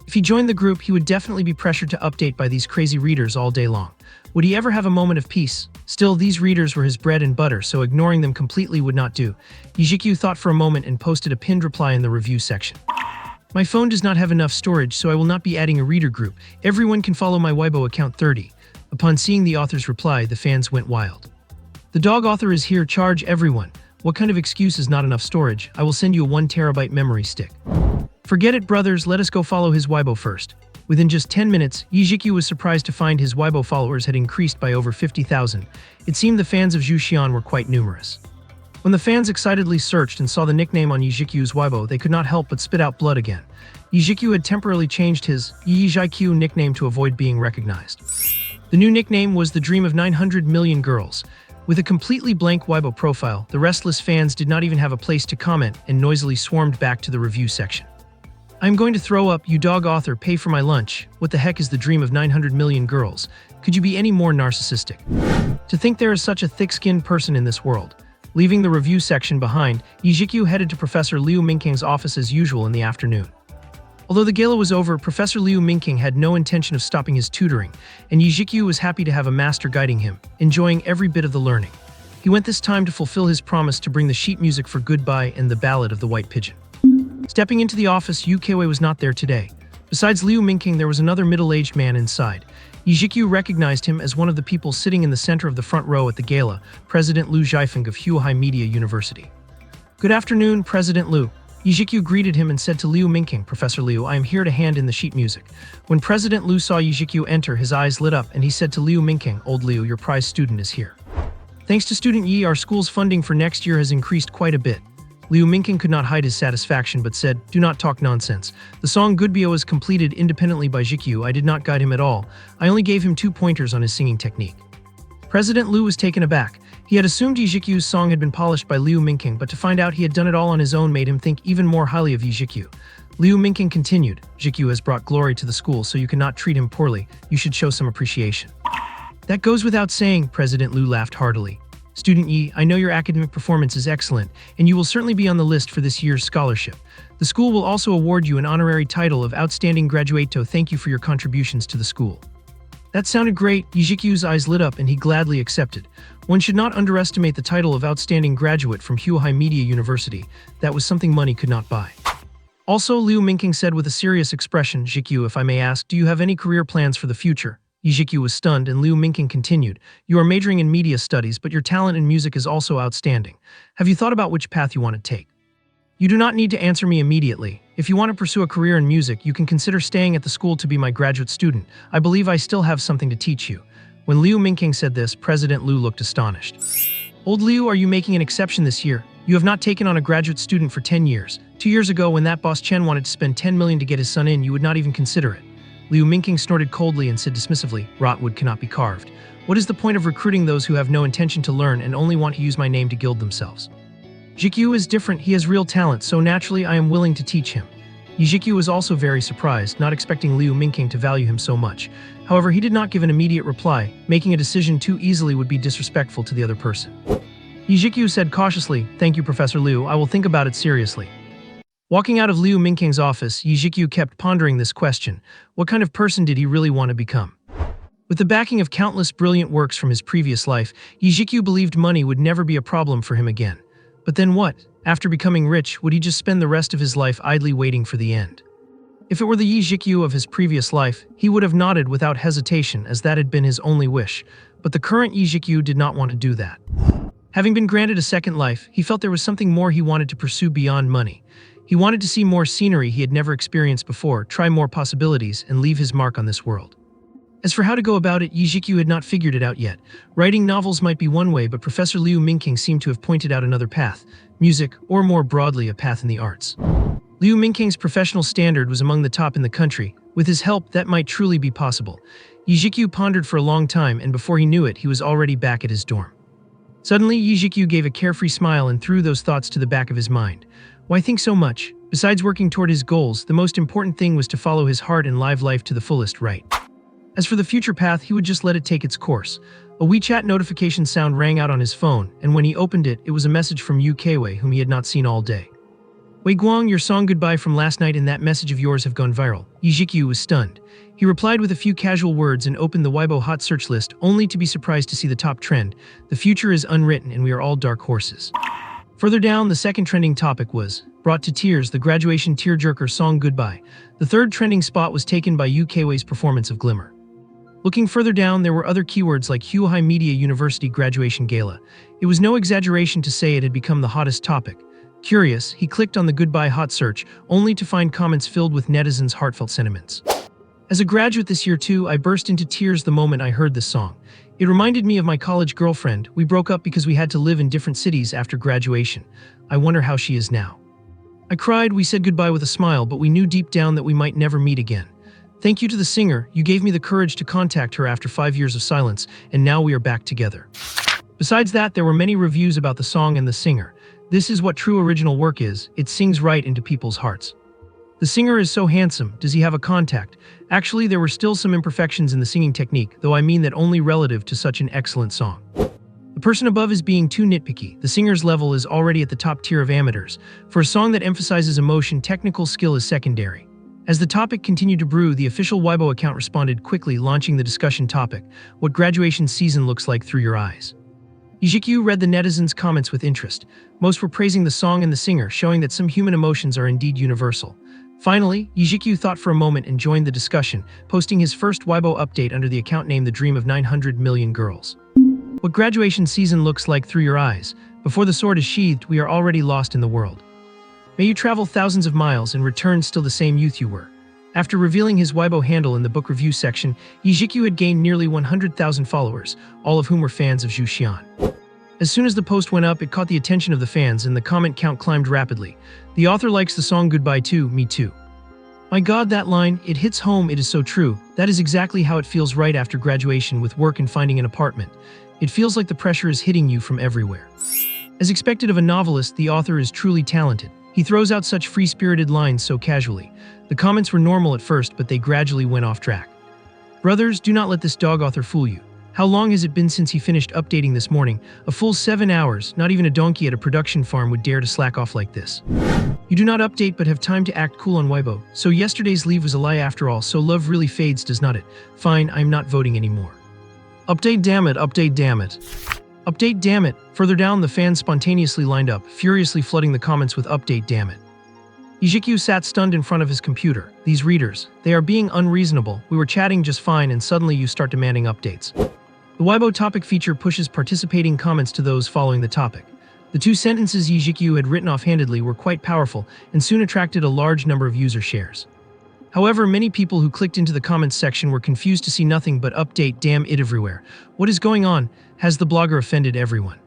A: If he joined the group, he would definitely be pressured to update by these crazy readers all day long. Would he ever have a moment of peace? Still, these readers were his bread and butter, so ignoring them completely would not do. Zhiqiu thought for a moment and posted a pinned reply in the review section. "My phone does not have enough storage, so I will not be adding a reader group. Everyone can follow my Weibo account 30. Upon seeing the author's reply, the fans went wild. "The dog author is here, charge everyone. What kind of excuse is not enough storage? I will send you a 1 terabyte memory stick." Forget it, brothers, let us go follow his Weibo first. Within just 10 minutes, Zhiqiu was surprised to find his Weibo followers had increased by over 50,000. It seemed the fans of Zhu Xian were quite numerous. When the fans excitedly searched and saw the nickname on Zhiqiu's Weibo, they could not help but spit out blood again. Zhiqiu had temporarily changed his Zhiqiu nickname to avoid being recognized. The new nickname was the Dream of 900 Million Girls. With a completely blank Weibo profile, the restless fans did not even have a place to comment and noisily swarmed back to the review section. "I'm going to throw up, you dog author, pay for my lunch. What the heck is the Dream of 900 Million Girls? Could you be any more narcissistic? To think there is such a thick-skinned person in this world." Leaving the review section behind, Zhiqiu headed to Professor Liu Mingqing's office as usual in the afternoon. Although the gala was over, Professor Liu Mingqing had no intention of stopping his tutoring, and Zhiqiu was happy to have a master guiding him, enjoying every bit of the learning. He went this time to fulfill his promise to bring the sheet music for Goodbye and the Ballad of the White Pigeon. Stepping into the office, Yu Keiwei was not there today. Besides Liu Mingqing, there was another middle-aged man inside. Zhiqiu recognized him as one of the people sitting in the center of the front row at the gala, President Liu Zhaifeng of Huahai Media University. "Good afternoon, President Liu." Zhiqiu greeted him and said to Liu Mingqing, "Professor Liu, I am here to hand in the sheet music." When President Liu saw Zhiqiu enter, his eyes lit up and he said to Liu Mingqing, "Old Liu, your prize student is here. Thanks to Student Yi, our school's funding for next year has increased quite a bit." Liu Mingqing could not hide his satisfaction but said, "Do not talk nonsense. The song Goodbye was completed independently by Zhiqiu. I did not guide him at all. I only gave him 2 pointers on his singing technique." President Liu was taken aback. He had assumed Zhiqiu's song had been polished by Liu Mingqing, but to find out he had done it all on his own made him think even more highly of Zhiqiu. Liu Mingqing continued, "Zhiqiu has brought glory to the school, so you cannot treat him poorly. You should show some appreciation." "That goes without saying," President Liu laughed heartily. "Student Yi, I know your academic performance is excellent, and you will certainly be on the list for this year's scholarship. The school will also award you an honorary title of Outstanding Graduato. Thank you for your contributions to the school." That sounded great. Zhiqiu's eyes lit up and he gladly accepted. One should not underestimate the title of Outstanding Graduate from Huahai Media University. That was something money could not buy. Also, Liu Mingqing said with a serious expression, "Zhiqiu, if I may ask, do you have any career plans for the future?" Zhiqiu was stunned, and Liu Mingqing continued, "You are majoring in media studies, but your talent in music is also outstanding. Have you thought about which path you want to take? You do not need to answer me immediately. If you want to pursue a career in music, you can consider staying at the school to be my graduate student. I believe I still have something to teach you." When Liu Mingqing said this, President Liu looked astonished. "Old Liu, are you making an exception this year? You have not taken on a graduate student for 10 years. 2 years ago, when that boss Chen wanted to spend 10 million to get his son in, you would not even consider it." Liu Mingqing snorted coldly and said dismissively, "Rotwood cannot be carved. What is the point of recruiting those who have no intention to learn and only want to use my name to gild themselves? Zhiqiu is different, he has real talent, so naturally I am willing to teach him." Zhiqiu was also very surprised, not expecting Liu Mingqing to value him so much. However, he did not give an immediate reply. Making a decision too easily would be disrespectful to the other person. Zhiqiu said cautiously, "Thank you, Professor Liu, I will think about it seriously." Walking out of Liu Mingqing's office, Zhiqiu kept pondering this question. What kind of person did he really want to become? With the backing of countless brilliant works from his previous life, Zhiqiu believed money would never be a problem for him again. But then what? After becoming rich, would he just spend the rest of his life idly waiting for the end? If it were the Zhiqiu of his previous life, he would have nodded without hesitation, as that had been his only wish. But the current Zhiqiu did not want to do that. Having been granted a second life, he felt there was something more he wanted to pursue beyond money. He wanted to see more scenery he had never experienced before, try more possibilities, and leave his mark on this world. As for how to go about it, Zhiqiu had not figured it out yet. Writing novels might be one way, but Professor Liu Mingqing seemed to have pointed out another path: music, or more broadly, a path in the arts. Liu Mingqing's professional standard was among the top in the country. With his help, that might truly be possible. Zhiqiu pondered for a long time, and before he knew it, he was already back at his dorm. Suddenly, Zhiqiu gave a carefree smile and threw those thoughts to the back of his mind. Why think so much? Besides working toward his goals, the most important thing was to follow his heart and live life to the fullest, right? As for the future path, he would just let it take its course. A WeChat notification sound rang out on his phone, and when he opened it, it was a message from Yu Keiwei, whom he had not seen all day. "Wei Guang, your song Goodbye from last night and that message of yours have gone viral." Zhiqiu was stunned. He replied with a few casual words and opened the Weibo hot search list, only to be surprised to see the top trend: "The future is unwritten and we are all dark horses." Further down, the second trending topic was "Brought to Tears, the graduation tearjerker song Goodbye." The third trending spot was taken by Yu Keiwei's performance of Glimmer. Looking further down, there were other keywords like Huahai Media University Graduation Gala. It was no exaggeration to say it had become the hottest topic. Curious, he clicked on the Goodbye hot search, only to find comments filled with netizens' heartfelt sentiments. As a graduate this year too, I burst into tears the moment I heard this song. It reminded me of my college girlfriend. We broke up because we had to live in different cities after graduation. I wonder how she is now. I cried, we said goodbye with a smile, but we knew deep down that we might never meet again. Thank you to the singer, you gave me the courage to contact her after 5 years of silence, and now we are back together. Besides that, there were many reviews about the song and the singer. This is what true original work is, it sings right into people's hearts. The singer is so handsome, does he have a contact? Actually, there were still some imperfections in the singing technique, though I mean that only relative to such an excellent song. The person above is being too nitpicky. The singer's level is already at the top tier of amateurs. For a song that emphasizes emotion, technical skill is secondary. As the topic continued to brew, the official Weibo account responded quickly, launching the discussion topic, what graduation season looks like through your eyes. Zhiqiu read the netizens' comments with interest. Most were praising the song and the singer, showing that some human emotions are indeed universal. Finally, Zhiqiu thought for a moment and joined the discussion, posting his first Weibo update under the account name The Dream of 900 Million Girls. What graduation season looks like through your eyes. Before the sword is sheathed, we are already lost in the world. May you travel thousands of miles and return still the same youth you were. After revealing his Weibo handle in the book review section, Zhiqiu had gained nearly 100,000 followers, all of whom were fans of Zhu Xian. As soon as the post went up, it caught the attention of the fans and the comment count climbed rapidly. The author likes the song Goodbye too, me too. My God, that line, it hits home, it is so true. That is exactly how it feels right after graduation with work and finding an apartment. It feels like the pressure is hitting you from everywhere. As expected of a novelist, the author is truly talented. He throws out such free-spirited lines so casually. The comments were normal at first, but they gradually went off track. Brothers, do not let this dog author fool you. How long has it been since he finished updating this morning? A full 7 hours. Not even a donkey at a production farm would dare to slack off like this. You do not update but have time to act cool on Weibo. So yesterday's leave was a lie after all, so love really fades, does not it? Fine, I'm not voting anymore. Update damn it, update damn it. Update damn it. Further down, the fans spontaneously lined up, furiously flooding the comments with update damn it. Zhiqiu sat stunned in front of his computer. These readers, they are being unreasonable. We were chatting just fine and suddenly you start demanding updates. The Weibo topic feature pushes participating comments to those following the topic. The 2 sentences Zhiqiu had written offhandedly were quite powerful and soon attracted a large number of user shares. However, many people who clicked into the comments section were confused to see nothing but update damn it everywhere. What is going on? Has the blogger offended everyone?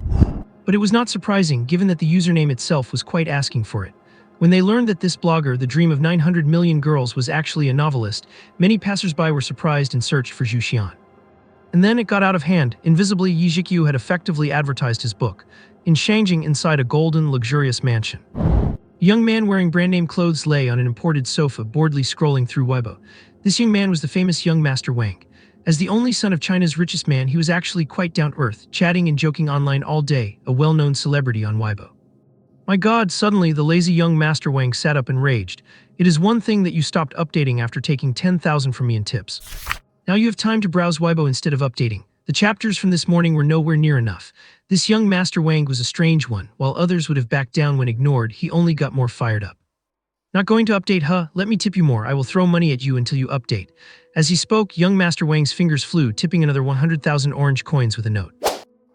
A: But it was not surprising, given that the username itself was quite asking for it. When they learned that this blogger, The Dream of 900 Million Girls, was actually a novelist, many passersby were surprised and searched for Zhu Xian. And then it got out of hand. Invisibly, Zhiqiu had effectively advertised his book, in Shangjing inside a golden, luxurious mansion. A young man wearing brand-name clothes lay on an imported sofa, boredly scrolling through Weibo. This young man was the famous young Master Wang. As the only son of China's richest man, he was actually quite down-to-earth, chatting and joking online all day, a well-known celebrity on Weibo. My God, suddenly the lazy young Master Wang sat up and raged. It is one thing that you stopped updating after taking 10,000 from me in tips. Now you have time to browse Weibo instead of updating. The chapters from this morning were nowhere near enough. This young Master Wang was a strange one. While others would have backed down when ignored, he only got more fired up. Not going to update, huh? Let me tip you more. I will throw money at you until you update. As he spoke, young Master Wang's fingers flew, tipping another 100,000 orange coins with a note.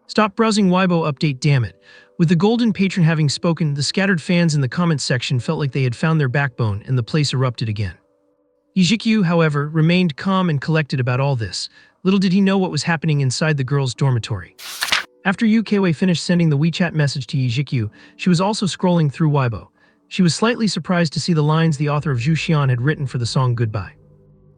A: Stop browsing Weibo, update, damn it. With the golden patron having spoken, the scattered fans in the comments section felt like they had found their backbone and the place erupted again. Zhiqiu, however, remained calm and collected about all this. Little did he know what was happening inside the girls' dormitory. After Yu Keiwei finished sending the WeChat message to Zhiqiu, she was also scrolling through Weibo. She was slightly surprised to see the lines the author of Zhu Xian had written for the song Goodbye.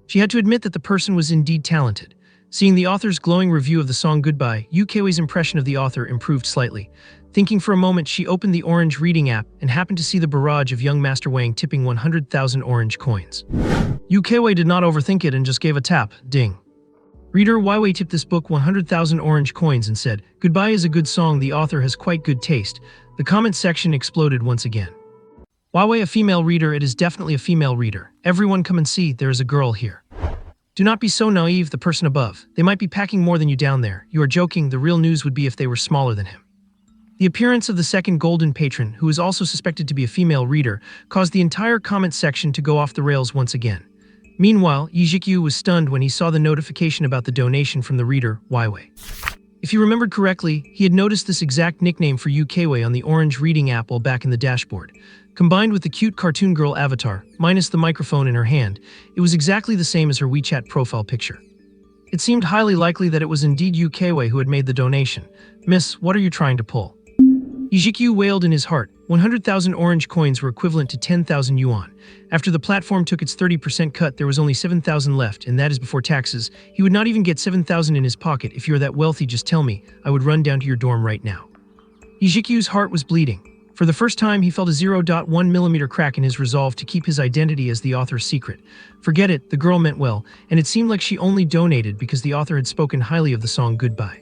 A: She had to admit that the person was indeed talented. Seeing the author's glowing review of the song Goodbye, Yu Keiwei's impression of the author improved slightly. Thinking for a moment, she opened the Orange Reading app and happened to see the barrage of young Master Wang tipping 100,000 orange coins. Yu Keiwei did not overthink it and just gave a tap. Ding. Reader, Weiwei tipped this book 100,000 orange coins and said, Goodbye is a good song, the author has quite good taste. The comment section exploded once again. Weiwei, a female reader, it is definitely a female reader. Everyone come and see, there is a girl here. Do not be so naive, the person above. They might be packing more than you down there. You are joking, the real news would be if they were smaller than him. The appearance of the second golden patron, who is also suspected to be a female reader, caused the entire comment section to go off the rails once again. Meanwhile, Zhiqiu was stunned when he saw the notification about the donation from the reader, Weiwei. If he remembered correctly, he had noticed this exact nickname for Ukwe on the orange reading app while back in the dashboard. Combined with the cute cartoon girl avatar, minus the microphone in her hand, it was exactly the same as her WeChat profile picture. It seemed highly likely that it was indeed Ukwe who had made the donation. "Miss, what are you trying to pull?" Zhiqiu wailed in his heart. 100,000 orange coins were equivalent to 10,000 yuan. After the platform took its 30% cut, there was only 7,000 left, and that is before taxes. He would not even get 7,000 in his pocket. "If you're that wealthy, just tell me. I would run down to your dorm right now." Zhiqiu's heart was bleeding. For the first time, he felt a 0.1 millimeter crack in his resolve to keep his identity as the author's secret. Forget it, the girl meant well, and it seemed like she only donated because the author had spoken highly of the song Goodbye.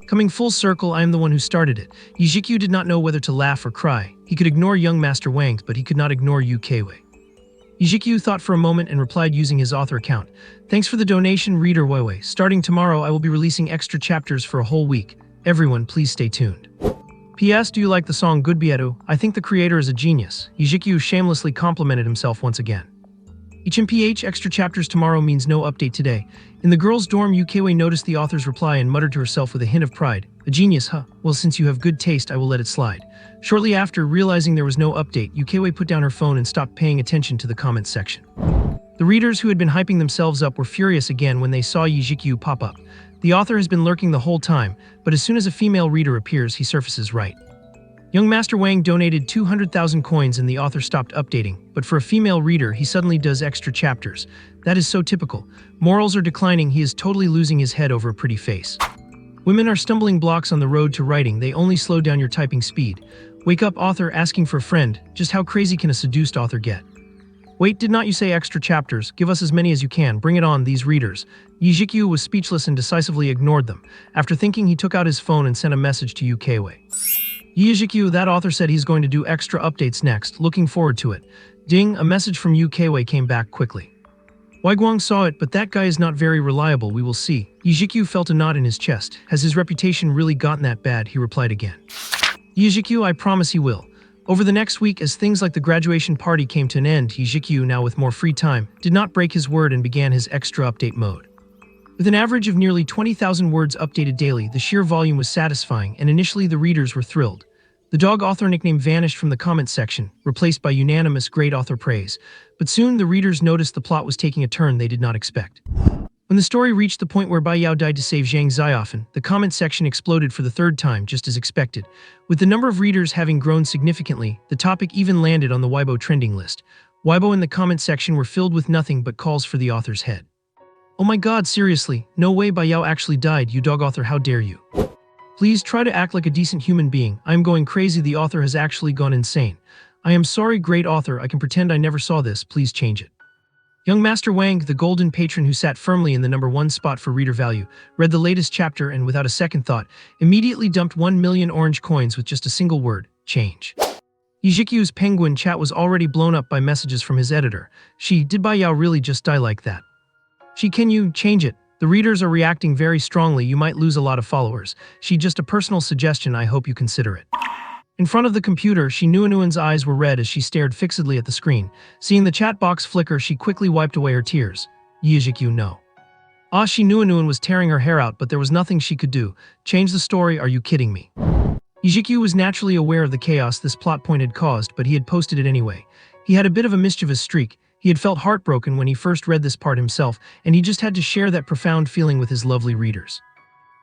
A: Coming full circle, I am the one who started it. Zhiqiu did not know whether to laugh or cry. He could ignore young Master Wang, but he could not ignore Ukwe. Zhiqiu thought for a moment and replied using his author account. "Thanks for the donation, reader Weiwei. Starting tomorrow, I will be releasing extra chapters for a whole week. Everyone, please stay tuned. P.S. Do you like the song Goodbye? I think the creator is a genius." Zhiqiu shamelessly complimented himself once again. HMPH extra chapters tomorrow means no update today. In the girls' dorm, Ukwe noticed the author's reply and muttered to herself with a hint of pride. "A genius, huh? Well, since you have good taste, I will let it slide." Shortly after, realizing there was no update, Ukwe put down her phone and stopped paying attention to the comments section. The readers who had been hyping themselves up were furious again when they saw Zhiqiu pop up. The author has been lurking the whole time, but as soon as a female reader appears, he surfaces right. Young Master Wang donated 200,000 coins and the author stopped updating, but for a female reader, he suddenly does extra chapters. That is so typical. Morals are declining, he is totally losing his head over a pretty face. Women are stumbling blocks on the road to writing, they only slow down your typing speed. Wake up, author asking for a friend. Just how crazy can a seduced author get? Wait, did not you say extra chapters? Give us as many as you can, bring it on, these readers. Zhiqiu was speechless and decisively ignored them. After thinking, he took out his phone and sent a message to Ukwe. Zhiqiu, that author said he's going to do extra updates next, looking forward to it. Ding, a message from Ukwe came back quickly. Guang saw it, but that guy is not very reliable, we will see. Zhiqiu felt a knot in his chest. Has his reputation really gotten that bad? He replied again. Zhiqiu, I promise he will. Over the next week, as things like the graduation party came to an end, Zhiqiu, now with more free time, did not break his word and began his extra update mode. With an average of nearly 20,000 words updated daily, the sheer volume was satisfying, and initially the readers were thrilled. The dog author nickname vanished from the comments section, replaced by unanimous great author praise. But soon the readers noticed the plot was taking a turn they did not expect. When the story reached the point where Bai Yao died to save Zhang Xiaofan, the comment section exploded for the third time, just as expected. With the number of readers having grown significantly, the topic even landed on the Weibo trending list. Weibo in the comment section were filled with nothing but calls for the author's head. "Oh my god, seriously, no way Bai Yao actually died, you dog author, how dare you. Please try to act like a decent human being. I am going crazy, the author has actually gone insane. I am sorry, great author, I can pretend I never saw this, please change it." Young Master Wang, the golden patron who sat firmly in the #1 spot for reader value, read the latest chapter and without a second thought, immediately dumped 1 million orange coins with just a single word, change. Zhiqiu's penguin chat was already blown up by messages from his editor. Did Bai Yao really just die like that? Can you change it? The readers are reacting very strongly, you might lose a lot of followers. Just a personal suggestion, I hope you consider it. In front of the computer, Nuanuan's eyes were red as she stared fixedly at the screen. Seeing the chat box flicker, she quickly wiped away her tears. Zhiqiu, no. Nuanuan was tearing her hair out, but there was nothing she could do. Change the story, are you kidding me? Zhiqiu was naturally aware of the chaos this plot point had caused, but he had posted it anyway. He had a bit of a mischievous streak. He had felt heartbroken when he first read this part himself, and he just had to share that profound feeling with his lovely readers.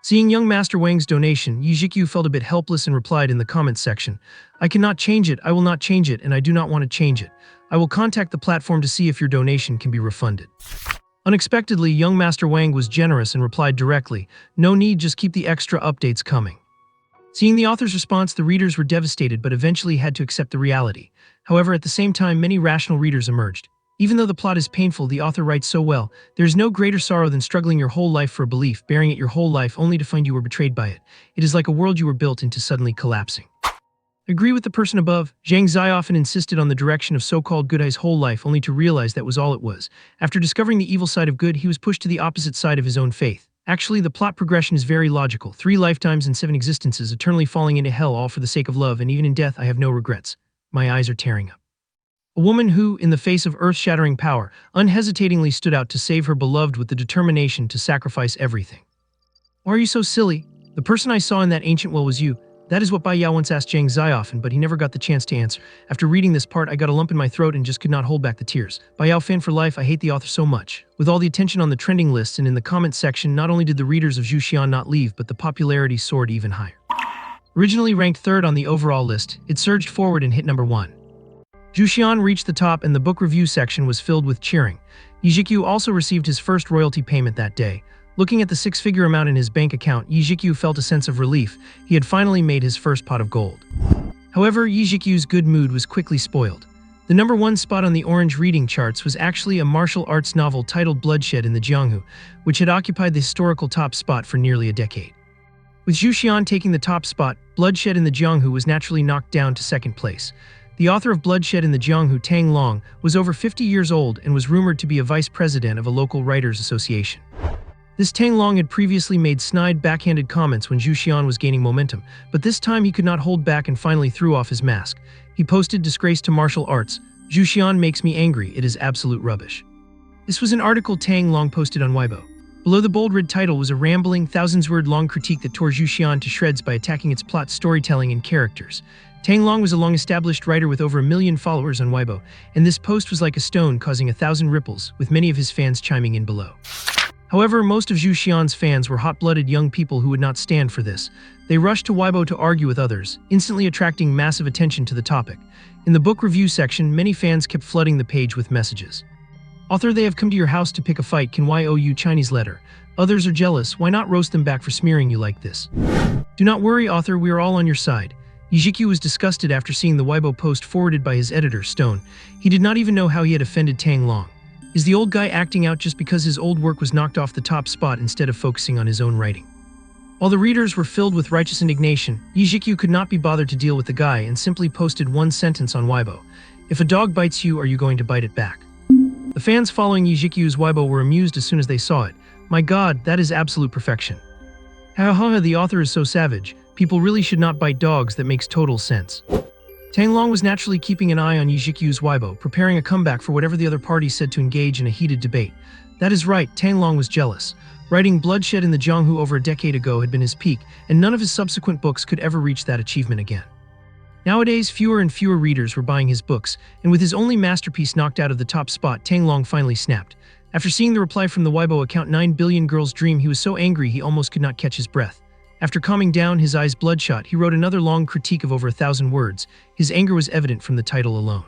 A: Seeing young Master Wang's donation, Zhiqiu felt a bit helpless and replied in the comments section, "I cannot change it, I will not change it, and I do not want to change it. I will contact the platform to see if your donation can be refunded." Unexpectedly, young Master Wang was generous and replied directly, "No need, just keep the extra updates coming." Seeing the author's response, the readers were devastated but eventually had to accept the reality. However, at the same time, many rational readers emerged. Even though the plot is painful, the author writes so well. There is no greater sorrow than struggling your whole life for a belief, bearing it your whole life only to find you were betrayed by it. It is like a world you were built into suddenly collapsing. Agree with the person above. Zhang Xiaofan insisted on the direction of so-called good his whole life only to realize that was all it was. After discovering the evil side of good, he was pushed to the opposite side of his own faith. Actually, the plot progression is very logical. 3 lifetimes and 7 existences, eternally falling into hell all for the sake of love, and even in death I have no regrets. My eyes are tearing up. A woman who, in the face of earth-shattering power, unhesitatingly stood out to save her beloved with the determination to sacrifice everything. Why are you so silly? The person I saw in that ancient well was you. That is what Bai Yao once asked Zhang Zai often, but he never got the chance to answer. After reading this part, I got a lump in my throat and just could not hold back the tears. Bai Yao fan for life, I hate the author so much. With all the attention on the trending lists and in the comments section, not only did the readers of Zhu not leave, but the popularity soared even higher. Originally ranked third on the overall list, it surged forward and hit number 1. Zhu reached the top and the book review section was filled with cheering. Zhiqiu also received his first royalty payment that day. Looking at the 6-figure amount in his bank account, Zhiqiu felt a sense of relief. He had finally made his first pot of gold. However, Zhiqiu's good mood was quickly spoiled. The number 1 spot on the orange reading charts was actually a martial arts novel titled Bloodshed in the Jianghu, which had occupied the historical top spot for nearly a decade. With Zhu taking the top spot, Bloodshed in the Jianghu was naturally knocked down to second place. The author of Bloodshed in the Jianghu, Tang Long, was over 50 years old and was rumored to be a vice president of a local writers' association. This Tang Long had previously made snide, backhanded comments when Zhu was gaining momentum, but this time he could not hold back and finally threw off his mask. He posted disgrace to martial arts. Zhu makes me angry, it is absolute rubbish. This was an article Tang Long posted on Weibo. Below the bold red title was a rambling, thousands-word-long critique that tore Zhu to shreds by attacking its plot, storytelling, and characters. Tang Long was a long-established writer with over 1 million followers on Weibo, and this post was like a stone causing 1,000 ripples, with many of his fans chiming in below. However, most of Zhu fans were hot-blooded young people who would not stand for this. They rushed to Weibo to argue with others, instantly attracting massive attention to the topic. In the book review section, many fans kept flooding the page with messages. Author, they have come to your house to pick a fight, can why owe you Chinese letter? Others are jealous, why not roast them back for smearing you like this? Do not worry, author, we are all on your side. Zhiqiu was disgusted after seeing the Weibo post forwarded by his editor, Stone. He did not even know how he had offended Tang Long. Is the old guy acting out just because his old work was knocked off the top spot instead of focusing on his own writing? While the readers were filled with righteous indignation, Zhiqiu could not be bothered to deal with the guy and simply posted one sentence on Weibo. If a dog bites you, are you going to bite it back? The fans following Zhiqiu's Weibo were amused as soon as they saw it. My god, that is absolute perfection. Hahaha, the author is so savage. People really should not bite dogs, that makes total sense. Tang Long was naturally keeping an eye on Zhiqiu's Weibo, preparing a comeback for whatever the other party said to engage in a heated debate. That is right, Tang Long was jealous. Writing Bloodshed in the Jianghu over a decade ago had been his peak, and none of his subsequent books could ever reach that achievement again. Nowadays, fewer and fewer readers were buying his books, and with his only masterpiece knocked out of the top spot, Tang Long finally snapped. After seeing the reply from the Weibo account 9 Billion Girls Dream, he was so angry he almost could not catch his breath. After calming down, his eyes bloodshot, he wrote another long critique of over 1,000 words. His anger was evident from the title alone.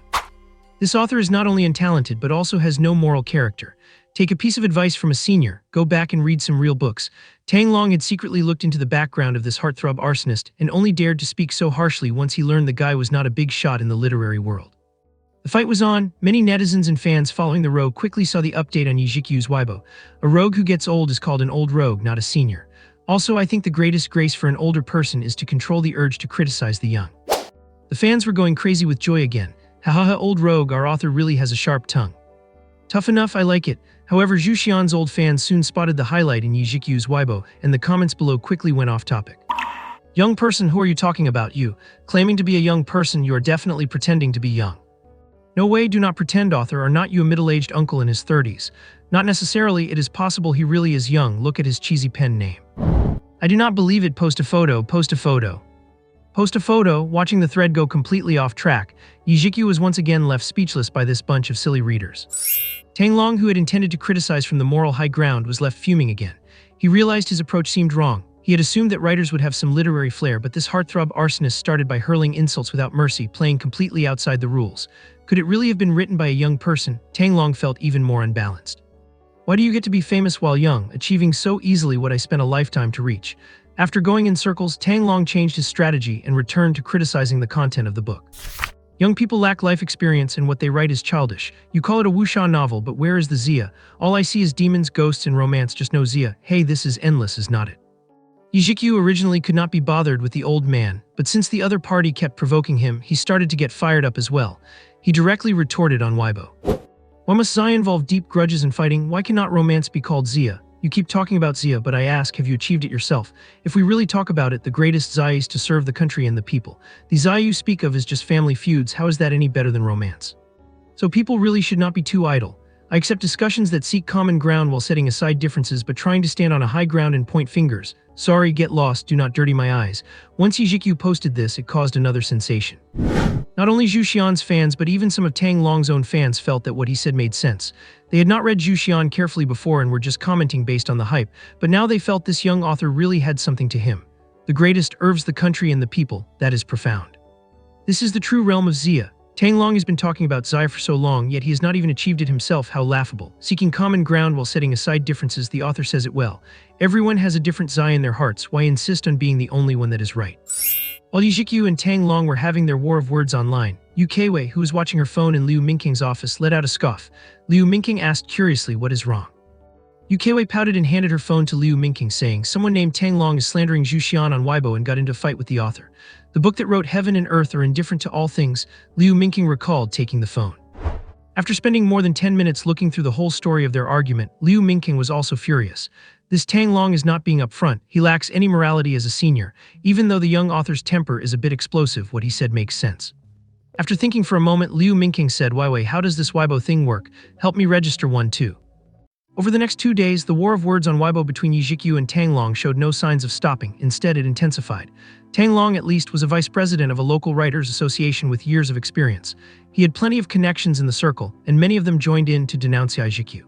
A: This author is not only untalented but also has no moral character. Take a piece of advice from a senior, go back and read some real books. Tang Long had secretly looked into the background of this heartthrob arsonist and only dared to speak so harshly once he learned the guy was not a big shot in the literary world. The fight was on. Many netizens and fans following the rogue quickly saw the update on Zhiqiu's Weibo. A rogue who gets old is called an old rogue, not a senior. Also, I think the greatest grace for an older person is to control the urge to criticize the young. The fans were going crazy with joy again. Hahaha, old rogue, our author really has a sharp tongue. Tough enough, I like it. However, Zhu old fans soon spotted the highlight in Zhiqiu's Weibo, and the comments below quickly went off topic. Young person, who are you talking about? You. Claiming to be a young person, you are definitely pretending to be young. No way, do not pretend, author. Are not you a middle-aged uncle in his 30s? Not necessarily, it is possible he really is young. Look at his cheesy pen name. I do not believe it. Post a photo, post a photo. Post a photo. Watching the thread go completely off track, Zhiqiu was once again left speechless by this bunch of silly readers. Tang Long, who had intended to criticize from the moral high ground, was left fuming again. He realized his approach seemed wrong. He had assumed that writers would have some literary flair, but this heartthrob arsonist started by hurling insults without mercy, playing completely outside the rules. Could it really have been written by a young person? Tang Long felt even more unbalanced. Why do you get to be famous while young, achieving so easily what I spent a lifetime to reach? After going in circles, Tang Long changed his strategy and returned to criticizing the content of the book. Young people lack life experience and what they write is childish. You call it a wuxia novel, but where is the Zia? All I see is demons, ghosts, and romance, just no Zia. Hey, this is endless, is not it? Zhiqiu originally could not be bothered with the old man, but since the other party kept provoking him, he started to get fired up as well. He directly retorted on Weibo. Why must Zia involve deep grudges and fighting? Why cannot romance be called Zia? You keep talking about Zia, but I ask, have you achieved it yourself? If we really talk about it, the greatest Zia is to serve the country and the people. The Zia you speak of is just family feuds. How is that any better than romance? So people really should not be too idle. I accept discussions that seek common ground while setting aside differences but trying to stand on a high ground and point fingers. Sorry, get lost, do not dirty my eyes. Once Zhiqiu posted this, it caused another sensation. Not only Zhu Xian's fans but even some of Tang Long's own fans felt that what he said made sense. They had not read Zhu Xian carefully before and were just commenting based on the hype, but now they felt this young author really had something to him. The greatest erves the country and the people, that is profound. This is the true realm of Zia. Tang Long has been talking about Zia for so long, yet he has not even achieved it himself. How laughable. Seeking common ground while setting aside differences, the author says it well. Everyone has a different Zia in their hearts, why insist on being the only one that is right? While Zhiqiu and Tang Long were having their war of words online, Yu Keiwei, who was watching her phone in Liu Mingqing's office, let out a scoff. Liu Mingqing asked curiously, what is wrong? Yu Keiwei pouted and handed her phone to Liu Mingqing, saying, someone named Tang Long is slandering Zhu Xian on Weibo and got into a fight with the author. The book that wrote Heaven and Earth are indifferent to all things, Liu Mingqing recalled, taking the phone. After spending more than 10 minutes looking through the whole story of their argument, Liu Mingqing was also furious. This Tang Long is not being upfront, he lacks any morality as a senior. Even though the young author's temper is a bit explosive, what he said makes sense. After thinking for a moment, Liu Mingqing said, Weiwei, how does this Weibo thing work? Help me register one too. Over the next 2 days, the war of words on Weibo between Zhiqiu and Tang Long showed no signs of stopping. Instead, it intensified. Tang Long, at least, was a vice president of a local writers' association with years of experience. He had plenty of connections in the circle, and many of them joined in to denounce Zhiqiu.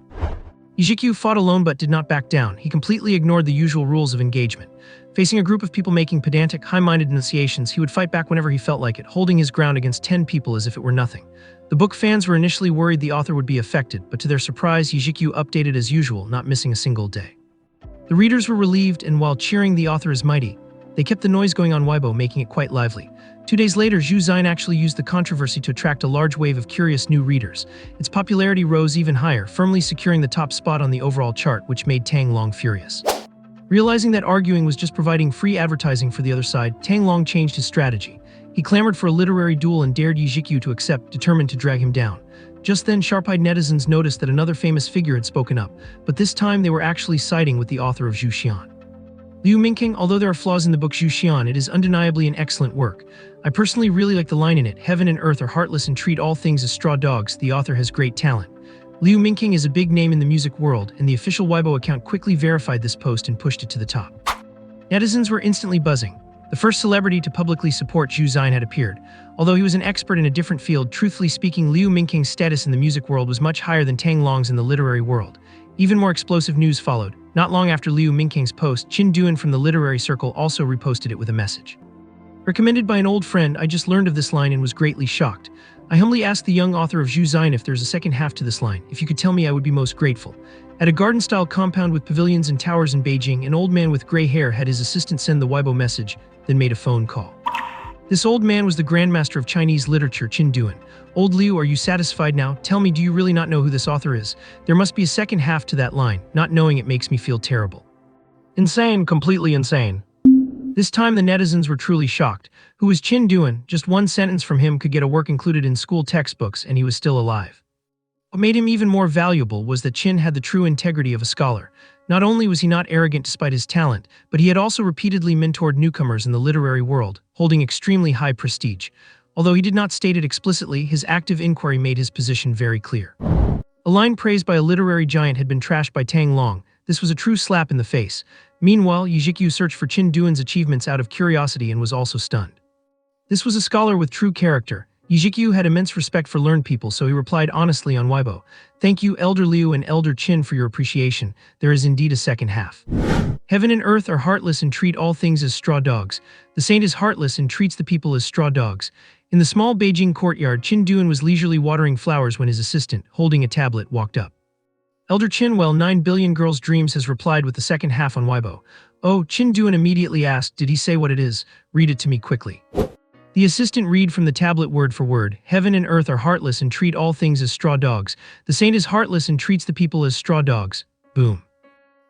A: Zhiqiu fought alone but did not back down. He completely ignored the usual rules of engagement. Facing a group of people making pedantic, high-minded denunciations, he would fight back whenever he felt like it, holding his ground against 10 people as if it were nothing. The book fans were initially worried the author would be affected, but to their surprise, Zhiqiu updated as usual, not missing a single day. The readers were relieved, and while cheering the author is mighty, they kept the noise going on Weibo, making it quite lively. 2 days later, Zhu Xin actually used the controversy to attract a large wave of curious new readers. Its popularity rose even higher, firmly securing the top spot on the overall chart, which made Tang Long furious. Realizing that arguing was just providing free advertising for the other side, Tang Long changed his strategy. He clamored for a literary duel and dared Zhiqiu to accept, determined to drag him down. Just then, sharp-eyed netizens noticed that another famous figure had spoken up, but this time they were actually siding with the author of Zhu Xian. Liu Mingqing, although there are flaws in the book Zhu Xian, it is undeniably an excellent work. I personally really like the line in it, Heaven and Earth are heartless and treat all things as straw dogs. The author has great talent. Liu Mingqing is a big name in the music world, and the official Weibo account quickly verified this post and pushed it to the top. Netizens were instantly buzzing. The first celebrity to publicly support Zhu Xin had appeared. Although he was an expert in a different field, truthfully speaking, Liu Mingqing's status in the music world was much higher than Tang Long's in the literary world. Even more explosive news followed. Not long after Liu Mingqing's post, Qin Duan from the literary circle also reposted it with a message. Recommended by an old friend, I just learned of this line and was greatly shocked. I humbly asked the young author of Zhu Xin if there's a second half to this line. If you could tell me, I would be most grateful. At a garden-style compound with pavilions and towers in Beijing, an old man with gray hair had his assistant send the Weibo message, then made a phone call. This old man was the grandmaster of Chinese literature, Qin Duan. Old Liu, are you satisfied now? Tell me, do you really not know who this author is? There must be a second half to that line. Not knowing it makes me feel terrible. Insane, completely insane. This time the netizens were truly shocked. Who was Qin Duan? Just one sentence from him could get a work included in school textbooks, and he was still alive. What made him even more valuable was that Qin had the true integrity of a scholar. Not only was he not arrogant despite his talent, but he had also repeatedly mentored newcomers in the literary world, holding extremely high prestige. Although he did not state it explicitly, his active inquiry made his position very clear. A line praised by a literary giant had been trashed by Tang Long. This was a true slap in the face. Meanwhile, Zhiqiu searched for Qin Duan's achievements out of curiosity and was also stunned. This was a scholar with true character. Zhiqiu had immense respect for learned people, so he replied honestly on Weibo. Thank you, Elder Liu and Elder Qin, for your appreciation. There is indeed a second half. Heaven and earth are heartless and treat all things as straw dogs. The saint is heartless and treats the people as straw dogs. In the small Beijing courtyard, Qin Duan was leisurely watering flowers when his assistant, holding a tablet, walked up. Elder Qin, well, 9 billion girls' dreams, has replied with the second half on Weibo. Oh, Qin Duan immediately asked, did he say what it is? Read it to me quickly. The assistant read from the tablet word for word. Heaven and earth are heartless and treat all things as straw dogs. The saint is heartless and treats the people as straw dogs. Boom.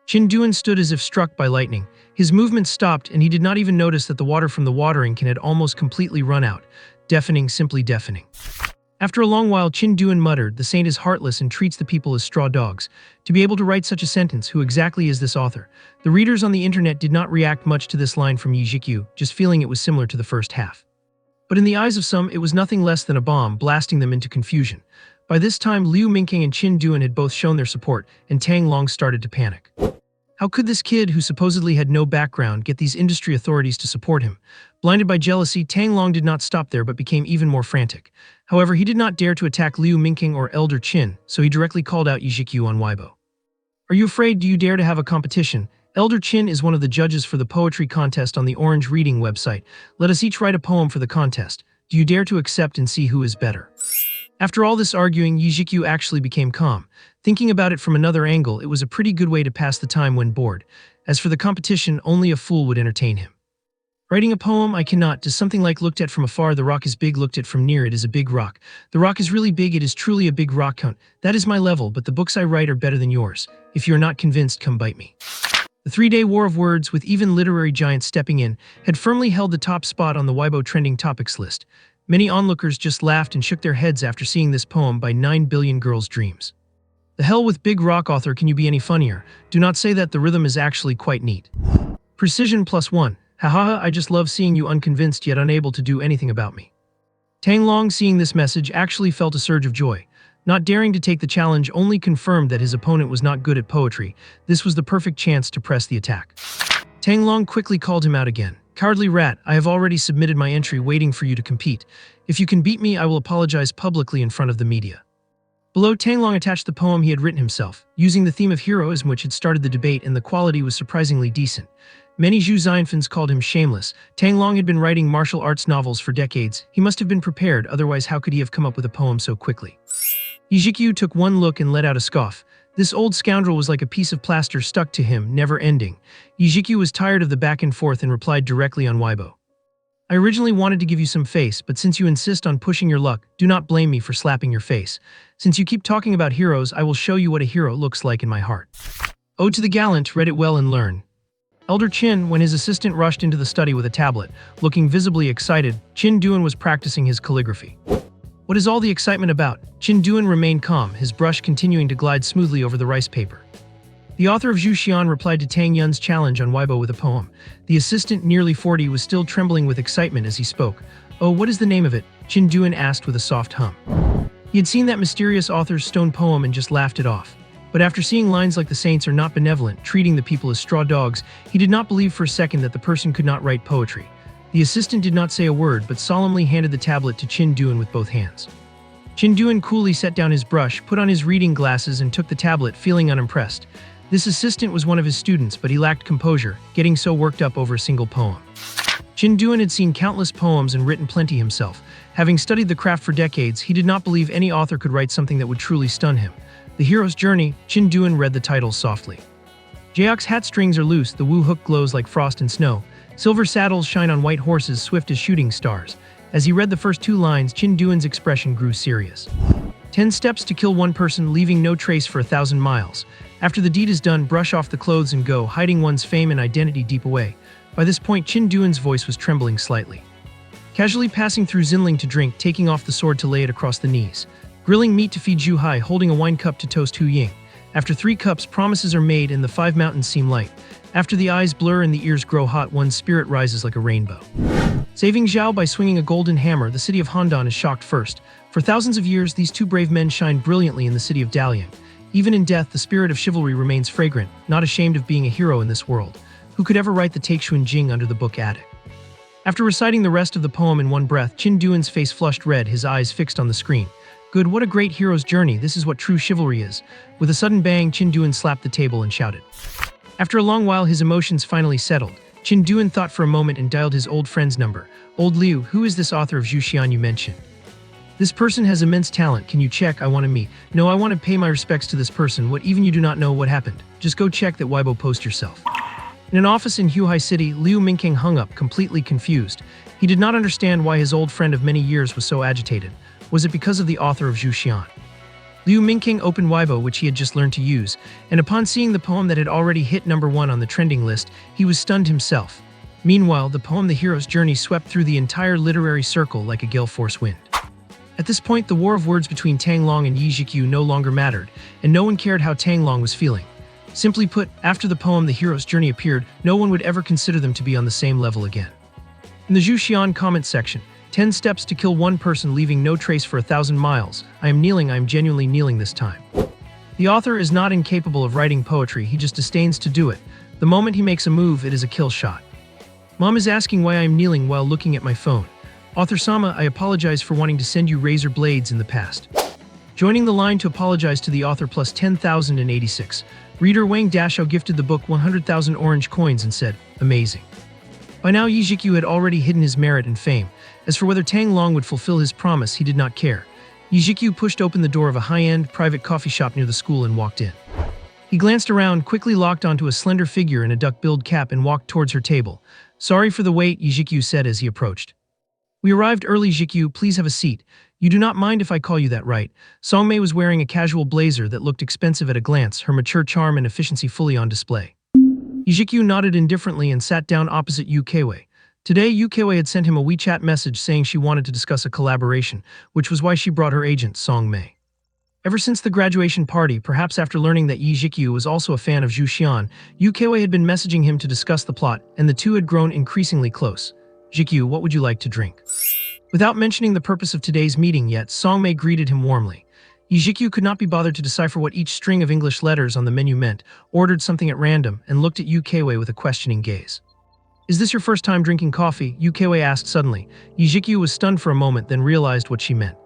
A: Qin Duan stood as if struck by lightning. His movement stopped, and he did not even notice that the water from the watering can had almost completely run out. Deafening, simply deafening. After a long while, Qin Duan muttered, the saint is heartless and treats the people as straw dogs. To be able to write such a sentence, who exactly is this author? The readers on the internet did not react much to this line from Zhiqiu, just feeling it was similar to the first half. But in the eyes of some, it was nothing less than a bomb, blasting them into confusion. By this time, Liu Mingking and Qin Duan had both shown their support, and Tang Long started to panic. How could this kid, who supposedly had no background, get these industry authorities to support him? Blinded by jealousy, Tang Long did not stop there but became even more frantic. However, he did not dare to attack Liu Mingking or Elder Qin, so he directly called out Zhiqiu on Weibo. Are you afraid? Do you dare to have a competition? Elder Qin is one of the judges for the poetry contest on the Orange Reading website. Let us each write a poem for the contest. Do you dare to accept and see who is better? After all this arguing, Zhiqiu actually became calm. Thinking about it from another angle, it was a pretty good way to pass the time when bored. As for the competition, only a fool would entertain him. Writing a poem, I cannot. Does something like looked at from afar, the rock is big, looked at from near, it is a big rock. The rock is really big, it is truly a big rock. Count. That is my level, but the books I write are better than yours. If you are not convinced, come bite me. The 3-day war of words, with even literary giants stepping in, had firmly held the top spot on the Weibo trending topics list. Many onlookers just laughed and shook their heads after seeing this poem by 9 Billion Girls' Dreams. The hell with big rock author, can you be any funnier? Do not say that, the rhythm is actually quite neat. Precision +1. Haha, I just love seeing you unconvinced yet unable to do anything about me. Tang Long, seeing this message, actually felt a surge of joy. Not daring to take the challenge only confirmed that his opponent was not good at poetry. This was the perfect chance to press the attack. Tang Long quickly called him out again. Cowardly rat, I have already submitted my entry waiting for you to compete. If you can beat me, I will apologize publicly in front of the media. Below, Tang Long attached the poem he had written himself, using the theme of heroism which had started the debate, and the quality was surprisingly decent. Many Zhu Xianfans called him shameless. Tang Long had been writing martial arts novels for decades. He must have been prepared, otherwise how could he have come up with a poem so quickly? Zhiqiu took one look and let out a scoff. This old scoundrel was like a piece of plaster stuck to him, never ending. Zhiqiu was tired of the back and forth and replied directly on Weibo. I originally wanted to give you some face, but since you insist on pushing your luck, do not blame me for slapping your face. Since you keep talking about heroes, I will show you what a hero looks like in my heart. Ode to the Gallant, read it well and learn. Elder Qin, when his assistant rushed into the study with a tablet, looking visibly excited, Qin Duan was practicing his calligraphy. What is all the excitement about? Qin Duan remained calm, his brush continuing to glide smoothly over the rice paper. The author of Zhu Xian replied to Tang Yun's challenge on Weibo with a poem. The assistant, nearly 40, was still trembling with excitement as he spoke. Oh, what is the name of it? Qin Duan asked with a soft hum. He had seen that mysterious author's stone poem and just laughed it off. But after seeing lines like the saints are not benevolent, treating the people as straw dogs, he did not believe for a second that the person could not write poetry. The assistant did not say a word, but solemnly handed the tablet to Qin Duan with both hands. Qin Duan coolly set down his brush, put on his reading glasses, and took the tablet, feeling unimpressed. This assistant was one of his students, but he lacked composure, getting so worked up over a single poem. Qin Duan had seen countless poems and written plenty himself. Having studied the craft for decades, he did not believe any author could write something that would truly stun him. The Hero's Journey, Qin Duan read the title softly. Jayok's hat strings are loose, the Wu hook glows like frost and snow. Silver saddles shine on white horses, swift as shooting stars. As he read the first 2 lines, Qin Duan's expression grew serious. 10 steps to kill one person, leaving no trace for 1,000 miles. After the deed is done, brush off the clothes and go, hiding one's fame and identity deep away. By this point, Qin Duan's voice was trembling slightly. Casually passing through Xinling to drink, taking off the sword to lay it across the knees. Grilling meat to feed Zhu Hai, holding a wine cup to toast Hu Ying. After 3 cups, promises are made and the 5 mountains seem light. After the eyes blur and the ears grow hot, one's spirit rises like a rainbow. Saving Zhao by swinging a golden hammer, the city of Handan is shocked first. For thousands of years, these 2 brave men shine brilliantly in the city of Dalian. Even in death, the spirit of chivalry remains fragrant, not ashamed of being a hero in this world. Who could ever write the Taixuan Jing under the book attic? After reciting the rest of the poem in one breath, Qin Duan's face flushed red, his eyes fixed on the screen. Good, what a great hero's journey, this is what true chivalry is. With a sudden bang, Qin Duan slapped the table and shouted. After a long while, his emotions finally settled. Qin Duan thought for a moment and dialed his old friend's number. Old Liu, who is this author of Zhu Xian you mentioned? This person has immense talent, can you check? I want to meet. No, I want to pay my respects to this person. What, even you do not know what happened? Just go check that Weibo post yourself. In an office in Huhai City, Liu Mingking hung up, completely confused. He did not understand why his old friend of many years was so agitated. Was it because of the author of Zhu Xian? Liu Mingking opened Weibo, which he had just learned to use, and upon seeing the poem that had already hit #1 on the trending list, he was stunned himself. Meanwhile, the poem The Hero's Journey swept through the entire literary circle like a gale force wind. At this point, the war of words between Tang Long and Zhiqiu no longer mattered, and no one cared how Tang Long was feeling. Simply put, after the poem The Hero's Journey appeared, no one would ever consider them to be on the same level again. In the Zhu Xian comment section, 10 steps to kill one person leaving no trace for 1,000 miles. I am genuinely kneeling this time. The author is not incapable of writing poetry, he just disdains to do it. The moment he makes a move, it is a kill shot. Mom is asking why I'm kneeling while looking at my phone. Author Sama, I apologize for wanting to send you razor blades in the past. Joining the line to apologize to the author plus 10,086. Reader Wang Dashao gifted the book 100,000 orange coins and said, amazing. By now, Zhiqiu had already hidden his merit and fame. As for whether Tang Long would fulfill his promise, he did not care. Zhiqiu pushed open the door of a high-end, private coffee shop near the school and walked in. He glanced around, quickly locked onto a slender figure in a duck-billed cap and walked towards her table. Sorry for the wait, Zhiqiu said as he approached. We arrived early, Zhiqiu, please have a seat. You do not mind if I call you that, right? Songmei was wearing a casual blazer that looked expensive at a glance, her mature charm and efficiency fully on display. Zhiqiu nodded indifferently and sat down opposite Yu Keiwei. Today, Yu Keiwei had sent him a WeChat message saying she wanted to discuss a collaboration, which was why she brought her agent, Songmei. Ever since the graduation party, perhaps after learning that Zhiqiu was also a fan of Zhu Xian, Yu Keiwei had been messaging him to discuss the plot, and the two had grown increasingly close. Zhiqiu, what would you like to drink? Without mentioning the purpose of today's meeting yet, Songmei greeted him warmly. Zhiqiu could not be bothered to decipher what each string of English letters on the menu meant, ordered something at random, and looked at Yu Keiwei with a questioning gaze. Is this your first time drinking coffee? Yu Keiwei asked suddenly. Zhiqiu was stunned for a moment, then realized what she meant.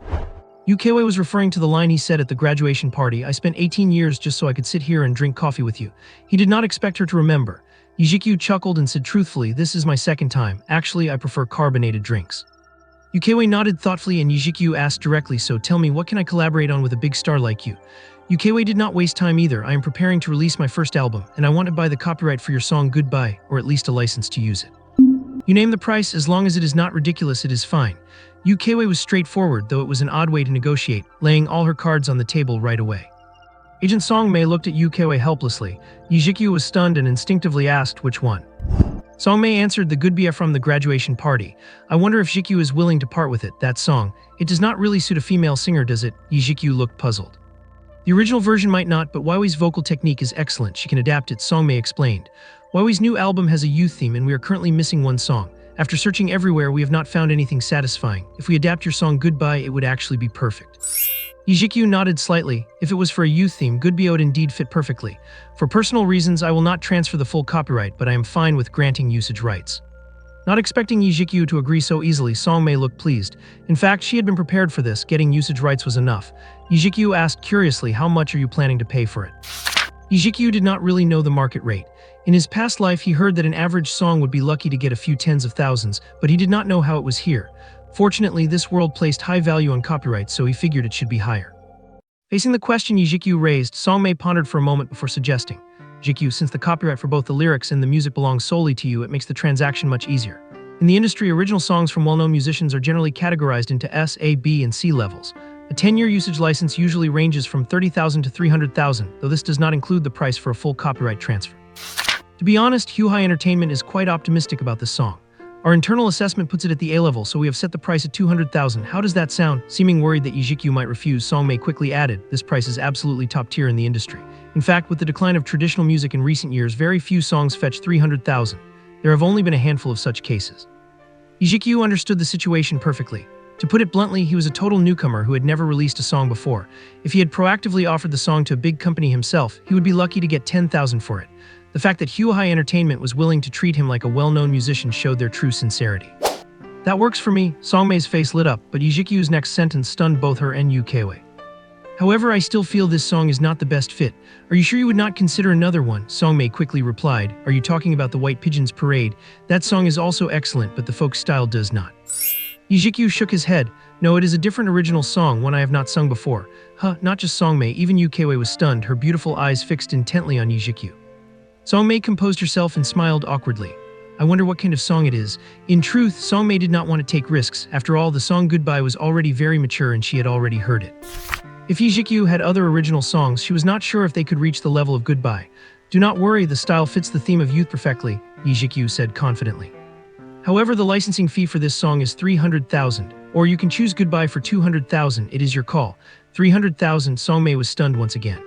A: Yu Keiwei was referring to the line he said at the graduation party, I spent 18 years just so I could sit here and drink coffee with you. He did not expect her to remember. Zhiqiu chuckled and said truthfully, this is my second time. Actually, I prefer carbonated drinks. Yu Keiwei nodded thoughtfully and Zhiqiu asked directly, so tell me, what can I collaborate on with a big star like you? Yu Keiwei did not waste time either. I am preparing to release my first album, and I want to buy the copyright for your song Goodbye, or at least a license to use it. You name the price, as long as it is not ridiculous, it is fine. Yu Keiwei was straightforward, though it was an odd way to negotiate, laying all her cards on the table right away. Agent Songmei looked at Yu Keiwei helplessly. Zhiqiu was stunned and instinctively asked which one. Songmei answered the Goodbye from the graduation party. I wonder if Zhiqiu is willing to part with it, that song. It does not really suit a female singer, does it? Zhiqiu looked puzzled. The original version might not, but Weiwei's vocal technique is excellent. She can adapt it, Songmei explained. Weiwei's new album has a youth theme and we are currently missing one song. After searching everywhere, we have not found anything satisfying. If we adapt your song Goodbye, it would actually be perfect. Zhiqiu nodded slightly. If it was for a youth theme, Goodbye would indeed fit perfectly. For personal reasons, I will not transfer the full copyright, but I am fine with granting usage rights. Not expecting Zhiqiu to agree so easily, Songmei looked pleased. In fact, she had been prepared for this. Getting usage rights was enough. Zhiqiu asked curiously, how much are you planning to pay for it? Zhiqiu did not really know the market rate. In his past life, he heard that an average song would be lucky to get a few tens of thousands, but he did not know how it was here. Fortunately, this world placed high value on copyright, so he figured it should be higher. Facing the question Zhiqiu raised, Songmei pondered for a moment before suggesting, Zhiqiu, since the copyright for both the lyrics and the music belongs solely to you, it makes the transaction much easier. In the industry, original songs from well-known musicians are generally categorized into S, A, B, and C levels. A 10-year usage license usually ranges from 30,000 to 300,000, though this does not include the price for a full copyright transfer. To be honest, Huhai Entertainment is quite optimistic about this song. Our internal assessment puts it at the A level, so we have set the price at 200,000. How does that sound? Seeming worried that Zhiqiu might refuse, Songmei quickly added, this price is absolutely top tier in the industry. In fact, with the decline of traditional music in recent years, very few songs fetch 300,000. There have only been a handful of such cases. Zhiqiu understood the situation perfectly. To put it bluntly, he was a total newcomer who had never released a song before. If he had proactively offered the song to a big company himself, he would be lucky to get 10,000 for it. The fact that Huhai Entertainment was willing to treat him like a well-known musician showed their true sincerity. That works for me, Songmei's face lit up, but Zhiqiu's next sentence stunned both her and Yu Keiwei. However, I still feel this song is not the best fit. Are you sure you would not consider another one? Songmei quickly replied, are you talking about the White Pigeons Parade? That song is also excellent, but the folk style does not. Zhiqiu shook his head. No, it is a different original song, one I have not sung before. Not just Songmei, even Yu Keiwei was stunned, her beautiful eyes fixed intently on Zhiqiu. Songmei composed herself and smiled awkwardly. I wonder what kind of song it is. In truth, Songmei did not want to take risks. After all, the song Goodbye was already very mature and she had already heard it. If Zhiqiu had other original songs, she was not sure if they could reach the level of Goodbye. Do not worry, the style fits the theme of youth perfectly, Zhiqiu said confidently. However, the licensing fee for this song is 300,000, or you can choose Goodbye for 200,000, it is your call. 300,000, Songmei was stunned once again.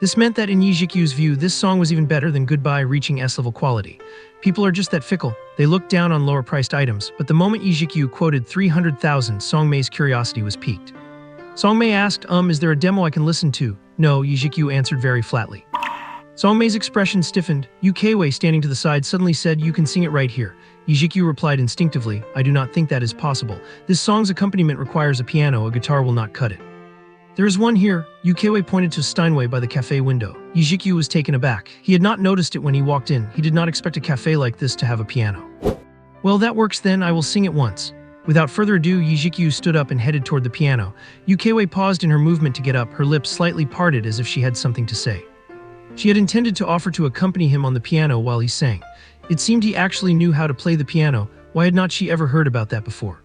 A: This meant that in Zhiqiu's view, this song was even better than Goodbye, reaching S-level quality. People are just that fickle. They look down on lower-priced items, but the moment Zhiqiu quoted 300,000, Songmei's curiosity was piqued. Songmei asked, is there a demo I can listen to? No, Zhiqiu answered very flatly. Songmei's expression stiffened. Wei, standing to the side, suddenly said, you can sing it right here. Zhiqiu replied instinctively, I do not think that is possible. This song's accompaniment requires a piano, a guitar will not cut it. There is one here. Wei pointed to Steinway by the cafe window. Zhiqiu was taken aback. He had not noticed it when he walked in. He did not expect a cafe like this to have a piano. Well, that works then, I will sing it once. Without further ado, Zhiqiu stood up and headed toward the piano. Wei paused in her movement to get up, her lips slightly parted as if she had something to say. She had intended to offer to accompany him on the piano while he sang. It seemed he actually knew how to play the piano. Why had not she ever heard about that before?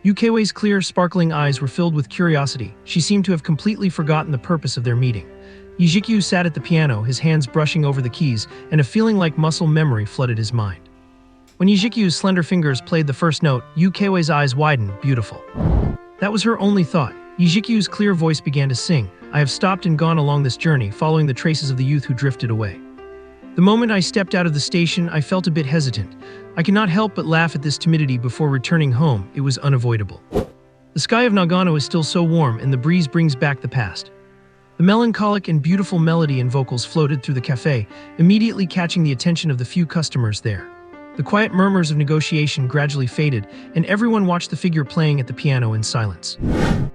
A: Wei's clear, sparkling eyes were filled with curiosity. She seemed to have completely forgotten the purpose of their meeting. Zhiqiu sat at the piano, his hands brushing over the keys, and a feeling like muscle memory flooded his mind. When Zhiqiu's slender fingers played the first note, Wei's eyes widened, beautiful. That was her only thought. Zhiqiu's clear voice began to sing, I have stopped and gone along this journey, following the traces of the youth who drifted away. The moment I stepped out of the station, I felt a bit hesitant. I could not help but laugh at this timidity before returning home. It was unavoidable. The sky of Nagano is still so warm, and the breeze brings back the past. The melancholic and beautiful melody and vocals floated through the cafe, immediately catching the attention of the few customers there. The quiet murmurs of negotiation gradually faded, and everyone watched the figure playing at the piano in silence.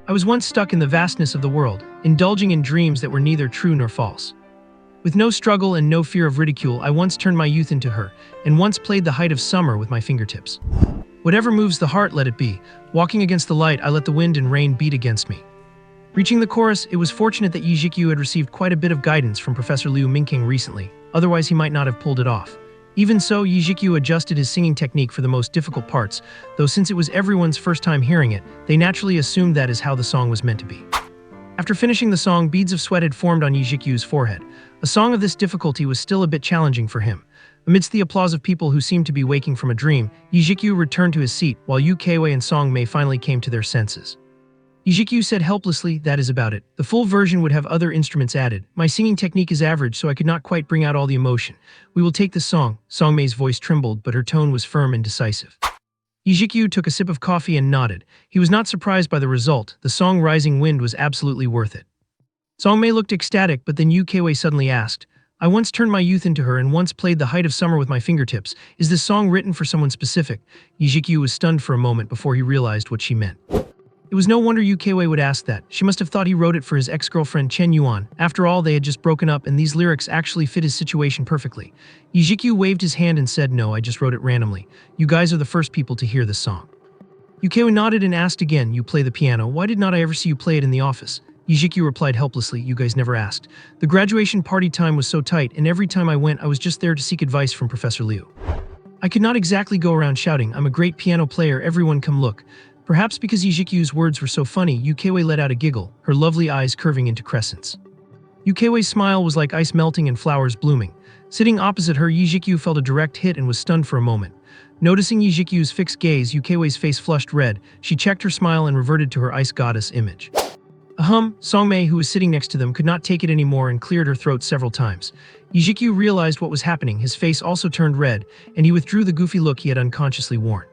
A: I was once stuck in the vastness of the world, indulging in dreams that were neither true nor false. With no struggle and no fear of ridicule, I once turned my youth into her, and once played the height of summer with my fingertips. Whatever moves the heart, let it be. Walking against the light, I let the wind and rain beat against me. Reaching the chorus, it was fortunate that Zhiqiu had received quite a bit of guidance from Professor Liu Mingking recently, otherwise he might not have pulled it off. Even so, Zhiqiu adjusted his singing technique for the most difficult parts, though since it was everyone's first time hearing it, they naturally assumed that is how the song was meant to be. After finishing the song, beads of sweat had formed on Zhiqiu's forehead. A song of this difficulty was still a bit challenging for him. Amidst the applause of people who seemed to be waking from a dream, Zhiqiu returned to his seat, while Wei and Songmei finally came to their senses. Zhiqiu said helplessly, that is about it. The full version would have other instruments added. My singing technique is average, so I could not quite bring out all the emotion. We will take this song. Songmei's voice trembled, but her tone was firm and decisive. Zhiqiu took a sip of coffee and nodded. He was not surprised by the result. The song Rising Wind was absolutely worth it. Songmei looked ecstatic, but then Wei suddenly asked, I once turned my youth into her and once played the height of summer with my fingertips. Is this song written for someone specific? Zhiqiu was stunned for a moment before he realized what she meant. It was no wonder Wei would ask that. She must have thought he wrote it for his ex-girlfriend Chen Yuan. After all, they had just broken up and these lyrics actually fit his situation perfectly. Zhiqiu waved his hand and said, no, I just wrote it randomly. You guys are the first people to hear this song. Wei nodded and asked again, you play the piano. Why did not I ever see you play it in the office? Zhiqiu replied helplessly, you guys never asked. The graduation party time was so tight, and every time I went, I was just there to seek advice from Professor Liu. I could not exactly go around shouting, I'm a great piano player, everyone come look. Perhaps because Zhiqiu's words were so funny, Wei let out a giggle, her lovely eyes curving into crescents. Wei's smile was like ice melting and flowers blooming. Sitting opposite her, Zhiqiu felt a direct hit and was stunned for a moment. Noticing Zhiqiu's fixed gaze, Wei's face flushed red. She checked her smile and reverted to her ice goddess image. Songmei, who was sitting next to them, could not take it anymore and cleared her throat several times. Zhiqiu realized what was happening. His face also turned red, and he withdrew the goofy look he had unconsciously worn.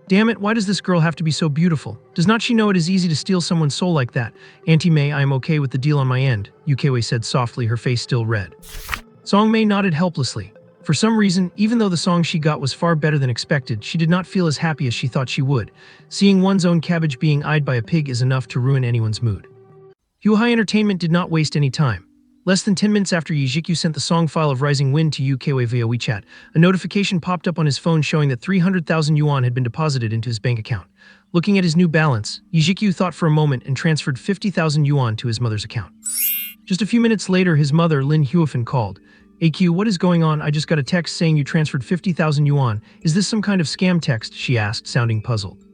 A: Damn it, why does this girl have to be so beautiful? Does not she know it is easy to steal someone's soul like that? Auntie May, I am okay with the deal on my end, Wei said softly, her face still red. Songmei nodded helplessly. For some reason, even though the song she got was far better than expected, she did not feel as happy as she thought she would. Seeing one's own cabbage being eyed by a pig is enough to ruin anyone's mood. Huahai Entertainment did not waste any time. Less than 10 minutes after Zhiqiu sent the song file of Rising Wind to Wei via WeChat, a notification popped up on his phone showing that 300,000 yuan had been deposited into his bank account. Looking at his new balance, Zhiqiu thought for a moment and transferred 50,000 yuan to his mother's account. Just a few minutes later, his mother, Lin Huofan, called. AQ, what is going on? I just got a text saying you transferred 50,000 yuan. Is this some kind of scam text? She asked, sounding puzzled.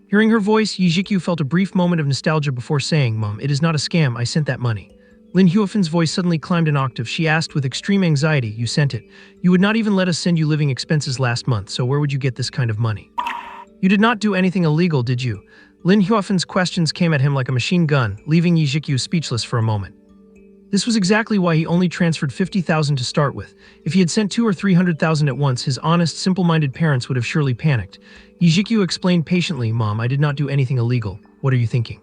A: Hearing her voice, Zhiqiu felt a brief moment of nostalgia before saying, Mom, it is not a scam, I sent that money. Lin Huofan's voice suddenly climbed an octave. She asked with extreme anxiety, you sent it. You would not even let us send you living expenses last month, so where would you get this kind of money? You did not do anything illegal, did you? Lin Huofan's questions came at him like a machine gun, leaving Zhiqiu speechless for a moment. This was exactly why he only transferred 50,000 to start with. If he had sent 2 or 300,000 at once, his honest, simple-minded parents would have surely panicked. Zhiqiu explained patiently, "Mom, I did not do anything illegal. What are you thinking?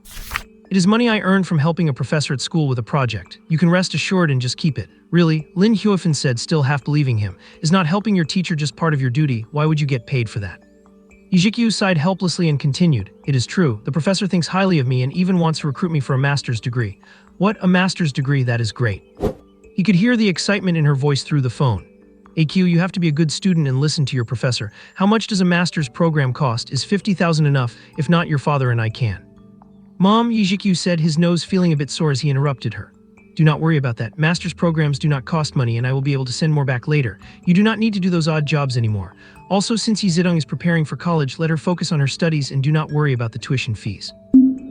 A: It is money I earned from helping a professor at school with a project. You can rest assured and just keep it." "Really?" Lin Huifan said, still half believing him. "Is not helping your teacher just part of your duty? Why would you get paid for that?" Zhiqiu sighed helplessly and continued, "It is true. The professor thinks highly of me and even wants to recruit me for a master's degree." "What, a master's degree? That is great." He could hear the excitement in her voice through the phone. "AQ, you have to be a good student and listen to your professor. How much does a master's program cost? Is 50,000 enough? If not, your father and I can." "Mom," Zhiqiu said, his nose feeling a bit sore as he interrupted her. "Do not worry about that. Master's programs do not cost money and I will be able to send more back later. You do not need to do those odd jobs anymore. Also, since Zidong is preparing for college, let her focus on her studies and do not worry about the tuition fees."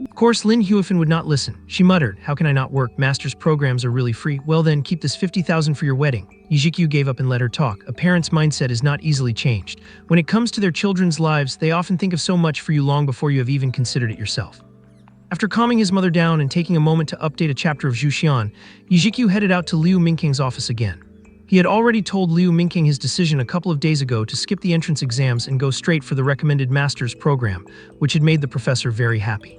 A: Of course, Lin Huifan would not listen. She muttered, "How can I not work? Master's programs are really free." "Well then, keep this 50,000 for your wedding." Zhiqiu gave up and let her talk. A parent's mindset is not easily changed. When it comes to their children's lives, they often think of so much for you long before you have even considered it yourself. After calming his mother down and taking a moment to update a chapter of Zhuqiu, Zhiqiu headed out to Liu Mingqing's office again. He had already told Liu Mingqing his decision a couple of days ago to skip the entrance exams and go straight for the recommended master's program, which had made the professor very happy.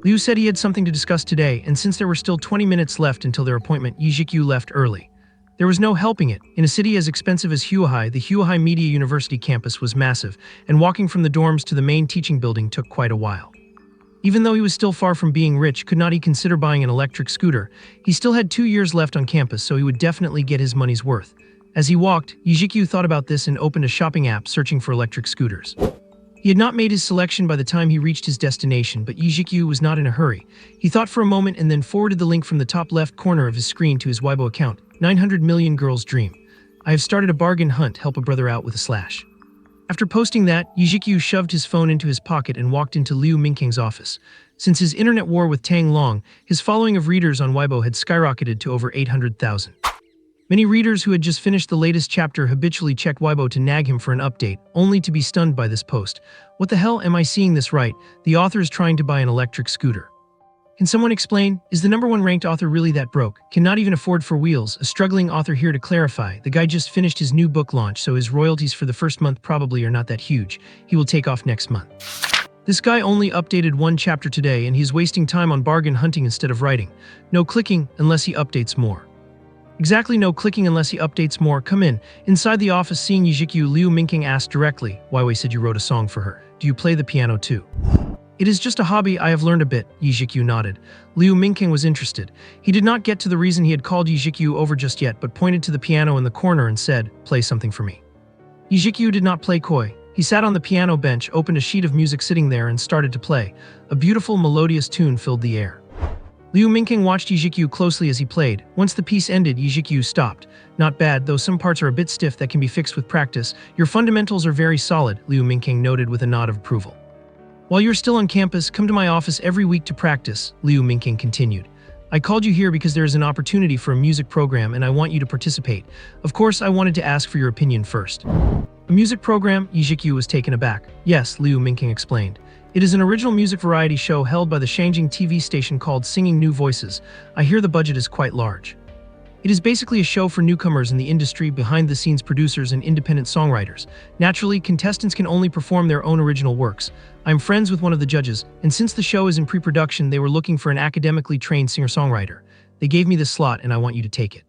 A: Liu said he had something to discuss today, and since there were still 20 minutes left until their appointment, Zhiqiu left early. There was no helping it. In a city as expensive as Huahai, the Huahai Media University campus was massive, and walking from the dorms to the main teaching building took quite a while. Even though he was still far from being rich, could not he consider buying an electric scooter? He still had 2 years left on campus, so he would definitely get his money's worth. As he walked, Zhiqiu thought about this and opened a shopping app searching for electric scooters. He had not made his selection by the time he reached his destination, but Zhiqiu was not in a hurry. He thought for a moment and then forwarded the link from the top left corner of his screen to his Weibo account. 900 million girls dream. "I have started a bargain hunt, help a brother out with a slash." After posting that, Zhiqiu shoved his phone into his pocket and walked into Liu Mingqing's office. Since his internet war with Tang Long, his following of readers on Weibo had skyrocketed to over 800,000. Many readers who had just finished the latest chapter habitually checked Weibo to nag him for an update, only to be stunned by this post. "What the hell, am I seeing this right? The author is trying to buy an electric scooter. Can someone explain? Is the #1 ranked author really that broke? Cannot even afford for wheels? A struggling author here to clarify. The guy just finished his new book launch, so his royalties for the first month probably are not that huge. He will take off next month. This guy only updated 1 chapter today and he's wasting time on bargain hunting instead of writing. No clicking unless he updates more." Exactly, no clicking unless he updates more. "Come in." Inside the office, seeing Zhiqiu, Liu Mingqing asked directly, "Weiwei said you wrote a song for her. Do you play the piano too?" "It is just a hobby, I have learned a bit." Zhiqiu nodded. Liu Mingqing was interested. He did not get to the reason he had called Zhiqiu over just yet, but pointed to the piano in the corner and said, "Play something for me." Zhiqiu did not play coy. He sat on the piano bench, opened a sheet of music sitting there and started to play. A beautiful melodious tune filled the air. Liu Mingqing watched Zhiqiu closely as he played. Once the piece ended, Zhiqiu stopped. "Not bad, though some parts are a bit stiff that can be fixed with practice. Your fundamentals are very solid," Liu Mingqing noted with a nod of approval. "While you're still on campus, come to my office every week to practice," Liu Mingqing continued. "I called you here because there is an opportunity for a music program and I want you to participate. Of course, I wanted to ask for your opinion first." "A music program?" Zhiqiu was taken aback. "Yes," Liu Mingqing explained. "It is an original music variety show held by the Shangjing TV station called Singing New Voices. I hear the budget is quite large. It is basically a show for newcomers in the industry, behind-the-scenes producers and independent songwriters. Naturally, contestants can only perform their own original works. I'm friends with one of the judges, and since the show is in pre-production, they were looking for an academically trained singer-songwriter. They gave me this slot and I want you to take it."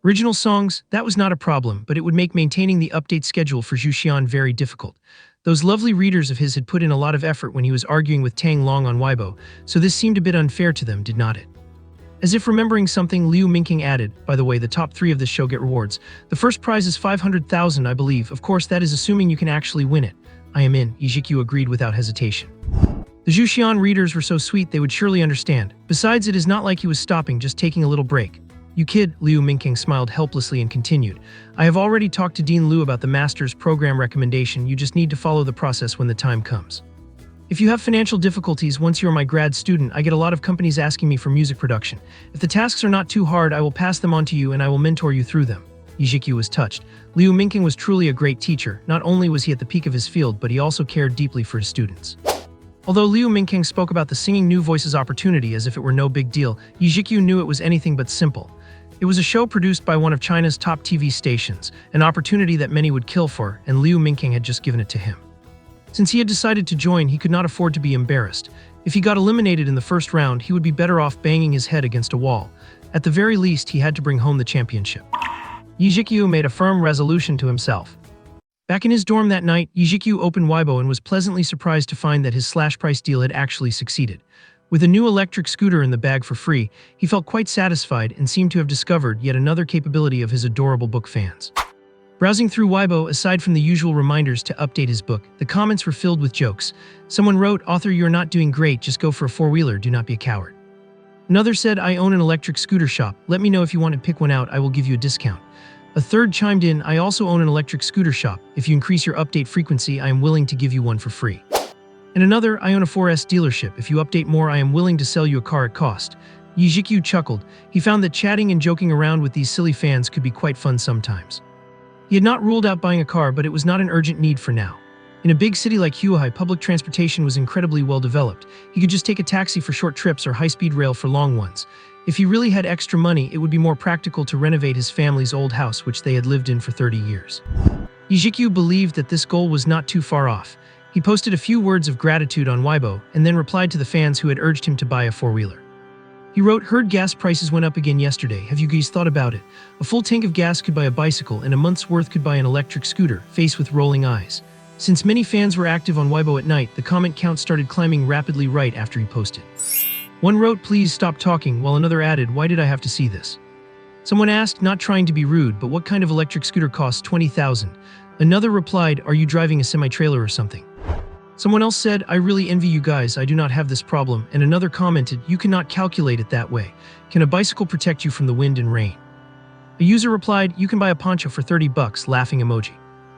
A: Original songs? That was not a problem, but it would make maintaining the update schedule for Zhuqiu very difficult. Those lovely readers of his had put in a lot of effort when he was arguing with Tang Long on Weibo, so this seemed a bit unfair to them, did not it? As if remembering something, Liu Mingqing added, "By the way, the top 3 of this show get rewards. The first prize is 500,000, I believe. Of course, that is assuming you can actually win it." "I am in," Zhiqiu agreed without hesitation. The Zhuqiu readers were so sweet they would surely understand. Besides, it is not like he was stopping, just taking a little break. "You kid," Liu Mingqing smiled helplessly and continued. "I have already talked to Dean Liu about the master's program recommendation. You just need to follow the process when the time comes. If you have financial difficulties once you are my grad student, I get a lot of companies asking me for music production. If the tasks are not too hard, I will pass them on to you and I will mentor you through them." Zhiqiu was touched. Liu Mingqing was truly a great teacher. Not only was he at the peak of his field, but he also cared deeply for his students. Although Liu Mingking spoke about the Singing New Voices opportunity as if it were no big deal, Zhiqiu knew it was anything but simple. It was a show produced by one of China's top TV stations, an opportunity that many would kill for, and Liu Mingking had just given it to him. Since he had decided to join, he could not afford to be embarrassed. If he got eliminated in the first round, he would be better off banging his head against a wall. At the very least, he had to bring home the championship. Zhiqiu made a firm resolution to himself. Back in his dorm that night, Zhiqiu opened Weibo and was pleasantly surprised to find that his slash-price deal had actually succeeded. With a new electric scooter in the bag for free, he felt quite satisfied and seemed to have discovered yet another capability of his adorable book fans. Browsing through Weibo, aside from the usual reminders to update his book, the comments were filled with jokes. Someone wrote, "Author, you're not doing great, just go for a four-wheeler, do not be a coward." Another said, "I own an electric scooter shop, let me know if you want to pick one out, I will give you a discount." A third chimed in, "I also own an electric scooter shop. If you increase your update frequency, I am willing to give you one for free." And another, "I own a 4S dealership. If you update more, I am willing to sell you a car at cost." Zhiqiu chuckled. He found that chatting and joking around with these silly fans could be quite fun sometimes. He had not ruled out buying a car, but it was not an urgent need for now. In a big city like Huahai, public transportation was incredibly well developed. He could just take a taxi for short trips or high-speed rail for long ones. If he really had extra money, it would be more practical to renovate his family's old house, which they had lived in for 30 years. Zhiqiu believed that this goal was not too far off. He posted a few words of gratitude on Weibo and then replied to the fans who had urged him to buy a four-wheeler. He wrote, "Heard gas prices went up again yesterday. Have you guys thought about it? A full tank of gas could buy a bicycle, and a month's worth could buy an electric scooter," face with rolling eyes. Since many fans were active on Weibo at night, the comment count started climbing rapidly right after he posted. One wrote, "Please stop talking," while another added, "Why did I have to see this?" Someone asked, not trying to be rude, "But what kind of electric scooter costs 20,000? Another replied, "Are you driving a semi-trailer or something?" Someone else said, "I really envy you guys, I do not have this problem," and another commented, "You cannot calculate it that way. Can a bicycle protect you from the wind and rain?" A user replied, "You can buy a poncho for $30, laughing emoji."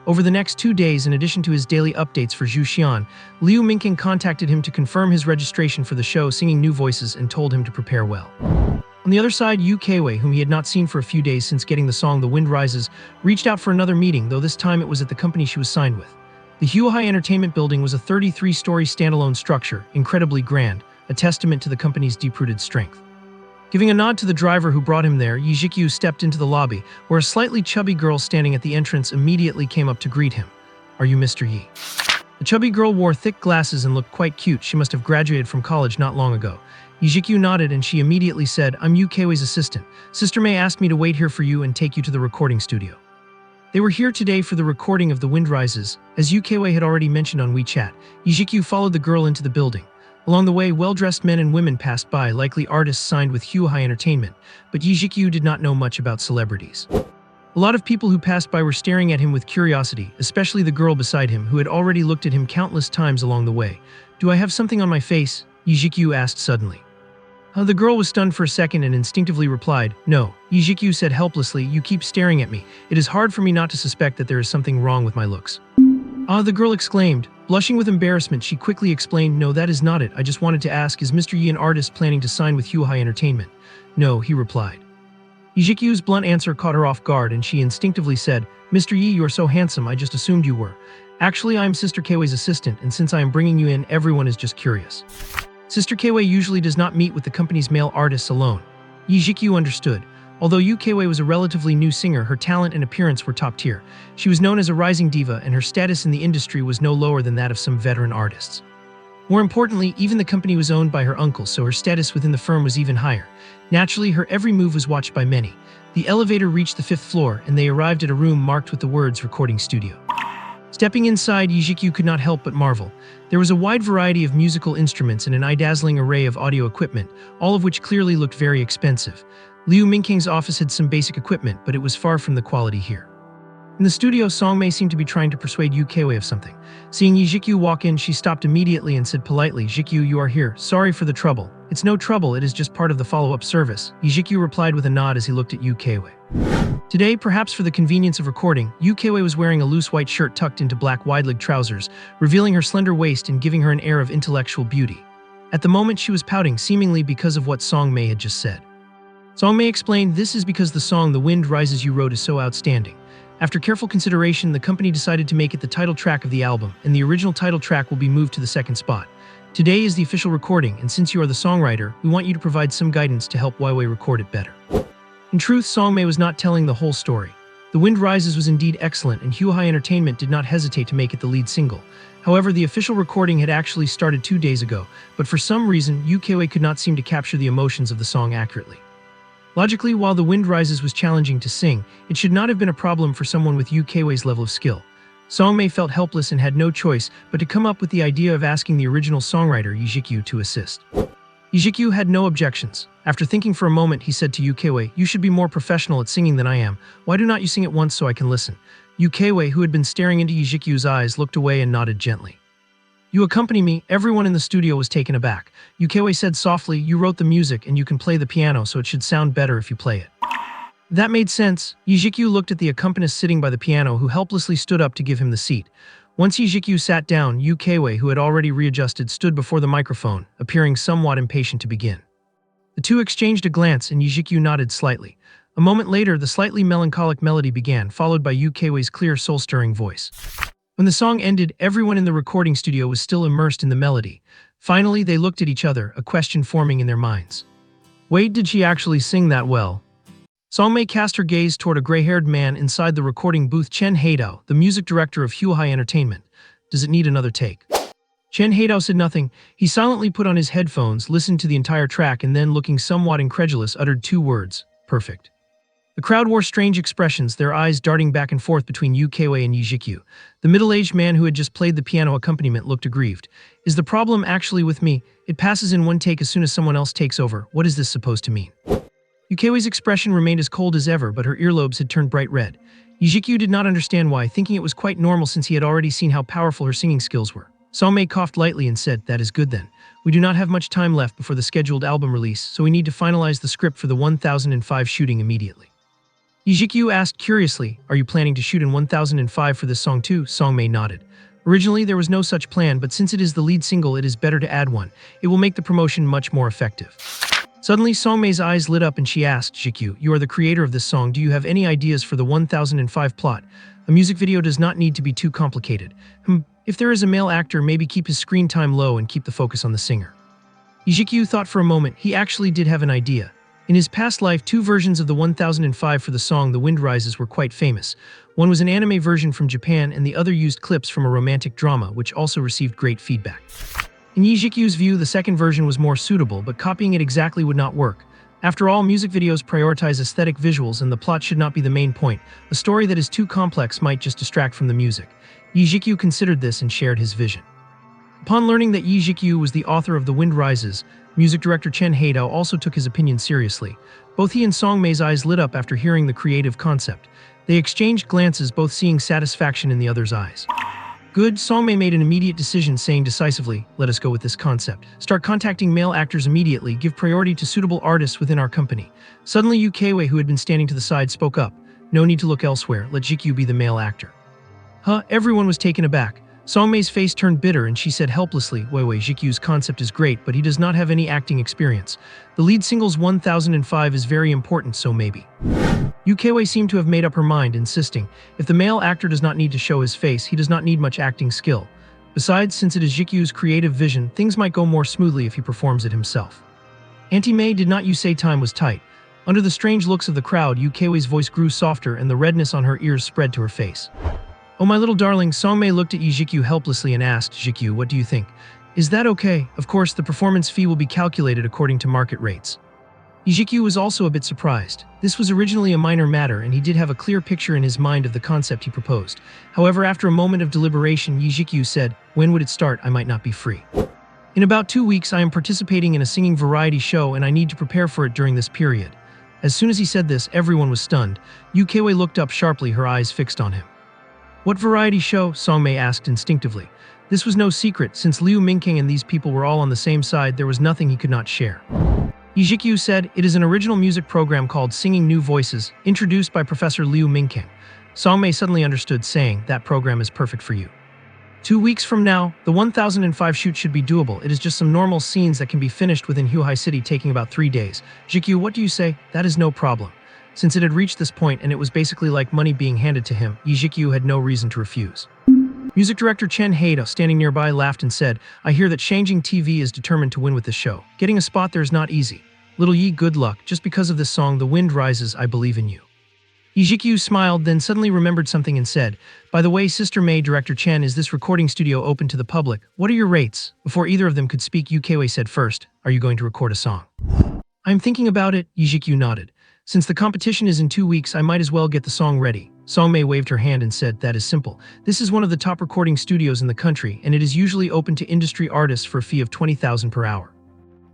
A: Over the next 2 days, in addition to his daily updates for Zhu Xian, Liu Mingking contacted him to confirm his registration for the show Singing New Voices and told him to prepare well. On the other side, Yu Keiwei, whom he had not seen for a few days since getting the song The Wind Rises, reached out for another meeting, though this time it was at the company she was signed with. The Huahai Entertainment Building was a 33-story standalone structure, incredibly grand, a testament to the company's deep-rooted strength. Giving a nod to the driver who brought him there, Zhiqiu stepped into the lobby, where a slightly chubby girl standing at the entrance immediately came up to greet him. "Are you Mr. Yi?" The chubby girl wore thick glasses and looked quite cute. She must have graduated from college not long ago. Zhiqiu nodded and she immediately said, "I'm Yu Keiwei's assistant. Sister May asked me to wait here for you and take you to the recording studio." They were here today for the recording of The Wind Rises. As Yu Keiwei had already mentioned on WeChat, Zhiqiu followed the girl into the building. Along the way, well-dressed men and women passed by, likely artists signed with Huahai Entertainment, but Zhiqiu did not know much about celebrities. A lot of people who passed by were staring at him with curiosity, especially the girl beside him, who had already looked at him countless times along the way. "Do I have something on my face?" Zhiqiu asked suddenly. The girl was stunned for a second and instinctively replied, "No." Zhiqiu said helplessly, "You keep staring at me. It is hard for me not to suspect that there is something wrong with my looks." The girl exclaimed. Blushing with embarrassment, she quickly explained, "No, that is not it. I just wanted to ask, is Mr. Yi an artist planning to sign with Huahai Entertainment?" "No," he replied. Zhiqiu's blunt answer caught her off guard and she instinctively said, "Mr. Yi, you are so handsome, I just assumed you were. Actually, I am Sister Keiwei's assistant, and since I am bringing you in, everyone is just curious." Sister Keiwei usually does not meet with the company's male artists alone. Zhiqiu understood. Although Yu Keiwei was a relatively new singer, her talent and appearance were top tier. She was known as a rising diva, and her status in the industry was no lower than that of some veteran artists. More importantly, even the company was owned by her uncle, so her status within the firm was even higher. Naturally, her every move was watched by many. The elevator reached the 5th floor, and they arrived at a room marked with the words "Recording Studio." Stepping inside, Zhiqiu could not help but marvel. There was a wide variety of musical instruments and an eye-dazzling array of audio equipment, all of which clearly looked very expensive. Liu Mingking's office had some basic equipment, but it was far from the quality here. In the studio, Songmei seemed to be trying to persuade Yu Keiwei of something. Seeing Zhiqiu walk in, she stopped immediately and said politely, "Zhiqiu, you are here. Sorry for the trouble." "It's no trouble, it is just part of the follow-up service," Zhiqiu replied with a nod as he looked at Yu Keiwei. Today, perhaps for the convenience of recording, Yu Keiwei was wearing a loose white shirt tucked into black wide-leg trousers, revealing her slender waist and giving her an air of intellectual beauty. At the moment, she was pouting, seemingly because of what Songmei had just said. Songmei explained, "This is because the song The Wind Rises you wrote is so outstanding. After careful consideration, the company decided to make it the title track of the album, and the original title track will be moved to the second spot. Today is the official recording, and since you are the songwriter, we want you to provide some guidance to help Weiwei record it better. In truth, Songmei was not telling the whole story. The Wind Rises was indeed excellent, and Huahai Entertainment did not hesitate to make it the lead single. However, the official recording had actually started 2 days ago, but for some reason, Weiwei could not seem to capture the emotions of the song accurately. Logically, while The Wind Rises was challenging to sing, it should not have been a problem for someone with Weiwei's level of skill. Songmei felt helpless and had no choice but to come up with the idea of asking the original songwriter Zhiqiu to assist. Zhiqiu had no objections. After thinking for a moment, he said to Weiwei, "You should be more professional at singing than I am. Why do not you sing it once so I can listen?" Weiwei, who had been staring into Zhiqiu's eyes, looked away and nodded gently. "You accompany me." Everyone in the studio was taken aback. Weiwei said softly, "You wrote the music and you can play the piano, so it should sound better if you play it." That made sense. Zhiqiu looked at the accompanist sitting by the piano, who helplessly stood up to give him the seat. Once Zhiqiu sat down, Weiwei, who had already readjusted, stood before the microphone, appearing somewhat impatient to begin. The two exchanged a glance and Zhiqiu nodded slightly. A moment later, the slightly melancholic melody began, followed by Weiwei's clear, soul-stirring voice. When the song ended, everyone in the recording studio was still immersed in the melody. Finally, they looked at each other, a question forming in their minds. Wait, did she actually sing that well? Songmei cast her gaze toward a gray-haired man inside the recording booth. Chen Haidao, the music director of Huahai Entertainment. Does it need another take? Chen Haidao said nothing. He silently put on his headphones, listened to the entire track, and then, looking somewhat incredulous, uttered 2 words, "Perfect." The crowd wore strange expressions, their eyes darting back and forth between Weiwei and Zhiqiu. The middle-aged man who had just played the piano accompaniment looked aggrieved. "Is the problem actually with me? It passes in one take as soon as someone else takes over. What is this supposed to mean?" Weiwei's expression remained as cold as ever, but her earlobes had turned bright red. Zhiqiu did not understand why, thinking it was quite normal since he had already seen how powerful her singing skills were. Songmei coughed lightly and said, "That is good then. We do not have much time left before the scheduled album release, so we need to finalize the script for the 1005 shooting immediately." Zhiqiu asked curiously, "Are you planning to shoot in 1005 for this song too?" Songmei nodded. Originally, there was no such plan, but since it is the lead single, it is better to add one. It will make the promotion much more effective. Suddenly, Songmei's eyes lit up and she asked, "Zhiqiu, you are the creator of this song. Do you have any ideas for the 1005 plot? A music video does not need to be too complicated. If there is a male actor, maybe keep his screen time low and keep the focus on the singer." Zhiqiu thought for a moment. He actually did have an idea. In his past life, 2 versions of the 1005 for the song The Wind Rises were quite famous. One was an anime version from Japan and the other used clips from a romantic drama, which also received great feedback. In Zhiqiu's view, the second version was more suitable, but copying it exactly would not work. After all, music videos prioritize aesthetic visuals and the plot should not be the main point. A story that is too complex might just distract from the music. Zhiqiu considered this and shared his vision. Upon learning that Zhiqiu was the author of The Wind Rises, music director Chen Haidao also took his opinion seriously. Both he and Songmei's eyes lit up after hearing the creative concept. They exchanged glances, both seeing satisfaction in the other's eyes. "Good." Songmei made an immediate decision, saying decisively, "Let us go with this concept. Start contacting male actors immediately. Give priority to suitable artists within our company." Suddenly, Weiwei, who had been standing to the side, spoke up. "No need to look elsewhere. Let Zhiqiu be the male actor." Everyone was taken aback. Songmei's face turned bitter and she said helplessly, "Weiwei, Zhiqiu's concept is great, but he does not have any acting experience. The lead single's 1005 is very important, so maybe." Weiwei seemed to have made up her mind, insisting, "If the male actor does not need to show his face, he does not need much acting skill. Besides, since it is Zhiqiu's creative vision, things might go more smoothly if he performs it himself." "Auntie May, did not you say time was tight?" Under the strange looks of the crowd, Weiwei's voice grew softer and the redness on her ears spread to her face. "Oh, my little darling." Songmei looked at Zhiqiu helplessly and asked, "Zhiqiu, what do you think? Is that okay? Of course, the performance fee will be calculated according to market rates." Zhiqiu was also a bit surprised. This was originally a minor matter and he did have a clear picture in his mind of the concept he proposed. However, after a moment of deliberation, Zhiqiu said, "When would it start? I might not be free. In about 2 weeks, I am participating in a singing variety show and I need to prepare for it during this period." As soon as he said this, everyone was stunned. Weiwei looked up sharply, her eyes fixed on him. "What variety show?" Songmei asked instinctively. This was no secret. Since Liu Mingking and these people were all on the same side, there was nothing he could not share. Zhiqiu said, "It is an original music program called Singing New Voices, introduced by Professor Liu Mingking." Songmei suddenly understood, saying, "That program is perfect for you. 2 weeks from now, the 1005 shoot should be doable. It is just some normal scenes that can be finished within Huahai City, taking about 3 days. Zhiqiu, what do you say? That is no problem." Since it had reached this point and it was basically like money being handed to him, Zhiqiu had no reason to refuse. Music director Chen Haida, standing nearby, laughed and said, I hear that Shangjing TV is determined to win with this show. Getting a spot there is not easy. Little Yi, good luck. Just because of this song, The Wind Rises, I believe in you. Zhiqiu smiled, then suddenly remembered something and said, By the way, Sister May, Director Chen, is this recording studio open to the public? What are your rates? Before either of them could speak, Yukeiwei said first, Are you going to record a song? I'm thinking about it, Zhiqiu nodded. Since the competition is in 2 weeks, I might as well get the song ready. Song May waved her hand and said, That is simple. This is one of the top recording studios in the country, and it is usually open to industry artists for a fee of 20,000 per hour.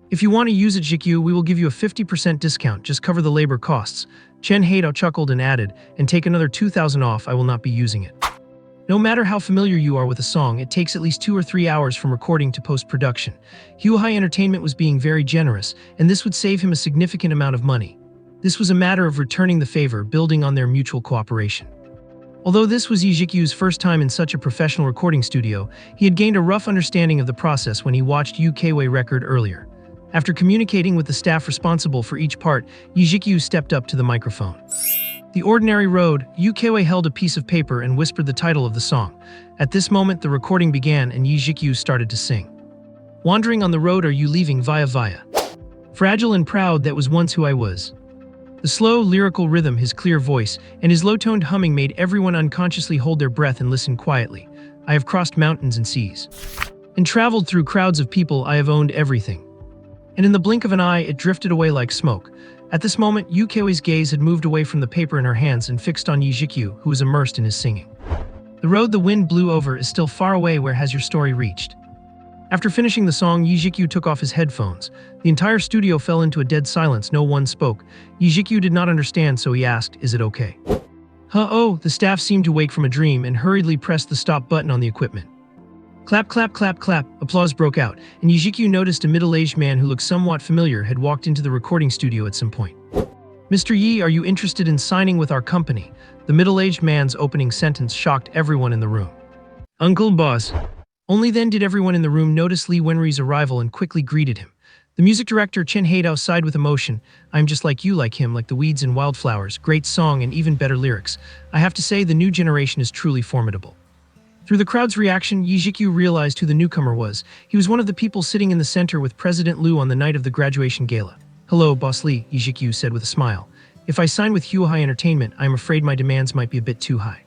A: If you want to use it, Zhiqiu, we will give you a 50% discount, just cover the labor costs. Chen Haida chuckled and added, and take another 2,000 off, I will not be using it. No matter how familiar you are with a song, it takes at least 2 or 3 hours from recording to post-production. Huahai Entertainment was being very generous, and this would save him a significant amount of money. This was a matter of returning the favor, building on their mutual cooperation. Although this was Zhiqiu's first time in such a professional recording studio, he had gained a rough understanding of the process when he watched Yukeiwei record earlier. After communicating with the staff responsible for each part, Zhiqiu stepped up to the microphone. The Ordinary Road, Yukeiwei held a piece of paper and whispered the title of the song. At this moment, the recording began and Zhiqiu started to sing. Wandering on the road are you leaving via via. Fragile and proud, that was once who I was. The slow, lyrical rhythm, his clear voice, and his low-toned humming made everyone unconsciously hold their breath and listen quietly. I have crossed mountains and seas. And traveled through crowds of people, I have owned everything. And in the blink of an eye, it drifted away like smoke. At this moment, Yukeiwei's gaze had moved away from the paper in her hands and fixed on Zhiqiu, who was immersed in his singing. The road the wind blew over is still far away, where has your story reached? After finishing the song, Zhiqiu took off his headphones. The entire studio fell into a dead silence, no one spoke. Zhiqiu did not understand, so he asked, Is it okay? Oh, the staff seemed to wake from a dream and hurriedly pressed the stop button on the equipment. Clap, clap, clap, clap, applause broke out, and Zhiqiu noticed a middle-aged man who looked somewhat familiar had walked into the recording studio at some point. Mr. Yi, are you interested in signing with our company? The middle-aged man's opening sentence shocked everyone in the room. Uncle Boss. Only then did everyone in the room notice Li Wenri's arrival and quickly greeted him. The music director Chen Haidao sighed with emotion. I'm just like you, like him, like the weeds and wildflowers, great song and even better lyrics. I have to say the new generation is truly formidable. Through the crowd's reaction, Zhiqiu realized who the newcomer was. He was one of the people sitting in the center with President Liu on the night of the graduation gala. Hello, Boss Li, Zhiqiu said with a smile. If I sign with Huahai Entertainment, I am afraid my demands might be a bit too high.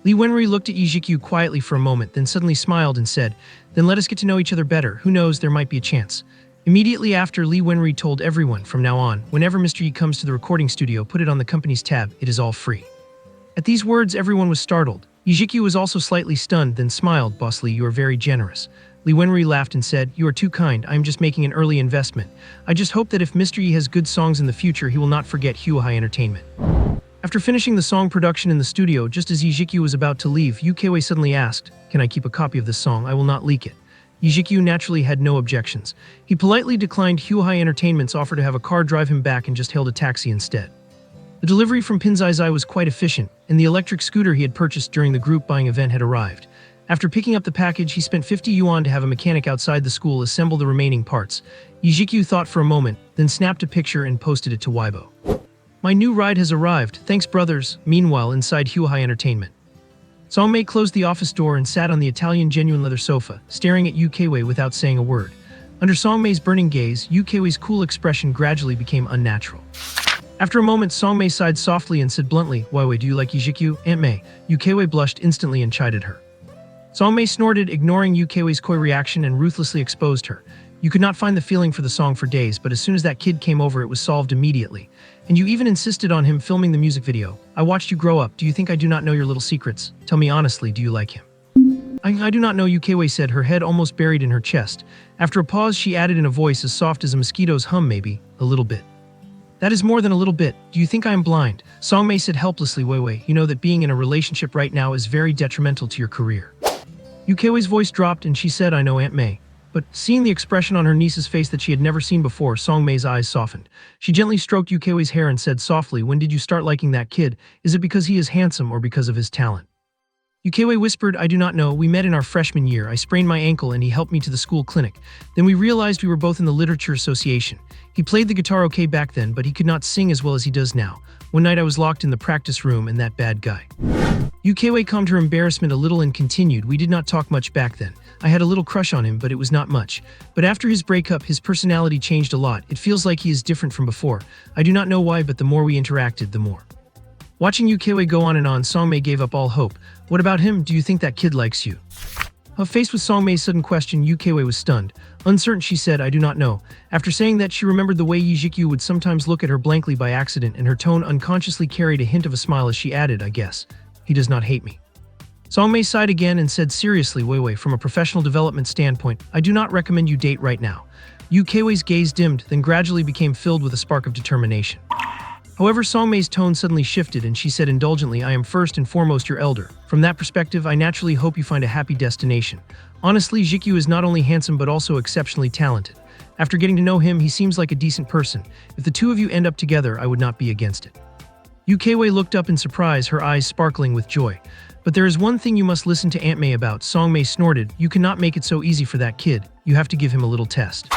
A: Li Wenri looked at Zhiqiu quietly for a moment, then suddenly smiled and said, Then let us get to know each other better. Who knows, there might be a chance. Immediately after, Li Wenri told everyone, from now on, whenever Mr. Yi comes to the recording studio, put it on the company's tab. It is all free. At these words, everyone was startled. Zhiqiu was also slightly stunned, then smiled. Boss Li, you are very generous. Li Wenri laughed and said, You are too kind. I am just making an early investment. I just hope that if Mr. Yi has good songs in the future, he will not forget Huahai Entertainment. After finishing the song production in the studio, just as Zhiqiu was about to leave, Yukeiwei suddenly asked, Can I keep a copy of this song? I will not leak it. Zhiqiu naturally had no objections. He politely declined Huahai Entertainment's offer to have a car drive him back and just hailed a taxi instead. The delivery from Pinzaizai was quite efficient, and the electric scooter he had purchased during the group buying event had arrived. After picking up the package, he spent 50 yuan to have a mechanic outside the school assemble the remaining parts. Zhiqiu thought for a moment, then snapped a picture and posted it to Weibo. My new ride has arrived, thanks brothers. Meanwhile, inside Huahai Entertainment, Songmei closed the office door and sat on the Italian genuine leather sofa, staring at Yukeiwei without saying a word. Under Songmei's burning gaze, Yukeiwei's cool expression gradually became unnatural. After a moment, Songmei sighed softly and said bluntly, Weiwei, do you like Zhiqiu? Aunt Mei. Yukeiwei blushed instantly and chided her. Songmei snorted, ignoring Yukeiwei's coy reaction, and ruthlessly exposed her. You could not find the feeling for the song for days, but as soon as that kid came over, it was solved immediately. And you even insisted on him filming the music video. I watched you grow up. Do you think I do not know your little secrets? Tell me honestly, do you like him? I do not know, Yukeiwei said, her head almost buried in her chest. After a pause, she added in a voice as soft as a mosquito's hum, maybe, a little bit. That is more than a little bit. Do you think I am blind? Songmei said helplessly, Weiwei, you know that being in a relationship right now is very detrimental to your career. Yukeiwei's voice dropped and she said, I know, Aunt Mei. But seeing the expression on her niece's face that she had never seen before, Songmei's eyes softened. She gently stroked Yukeiwei's hair and said softly, When did you start liking that kid? Is it because he is handsome or because of his talent? Ukiwe whispered, I do not know, we met in our freshman year. I sprained my ankle and he helped me to the school clinic. Then we realized we were both in the literature association. He played the guitar okay back then, but he could not sing as well as he does now. One night I was locked in the practice room and that bad guy. Ukiwe calmed her embarrassment a little and continued, we did not talk much back then. I had a little crush on him, but it was not much. But after his breakup, his personality changed a lot. It feels like he is different from before. I do not know why, but the more we interacted, the more. Watching Ukiwe go on and on, Songmei gave up all hope. What about him? Do you think that kid likes you? Faced with Songmei's sudden question, Ukiwe was stunned. Uncertain, she said, I do not know. After saying that, she remembered the way Zhiqiu would sometimes look at her blankly by accident, and her tone unconsciously carried a hint of a smile as she added, I guess. He does not hate me. Songmei sighed again and said seriously, Wei, from a professional development standpoint, I do not recommend you date right now. Ukiwe's gaze dimmed, then gradually became filled with a spark of determination. However, Songmei's tone suddenly shifted and she said indulgently, I am first and foremost your elder. From that perspective, I naturally hope you find a happy destination. Honestly, Zhiqiu is not only handsome but also exceptionally talented. After getting to know him, he seems like a decent person. If the two of you end up together, I would not be against it. Ukiwe looked up in surprise, her eyes sparkling with joy. But there is one thing you must listen to Aunt May about, Songmei snorted. You cannot make it so easy for that kid. You have to give him a little test.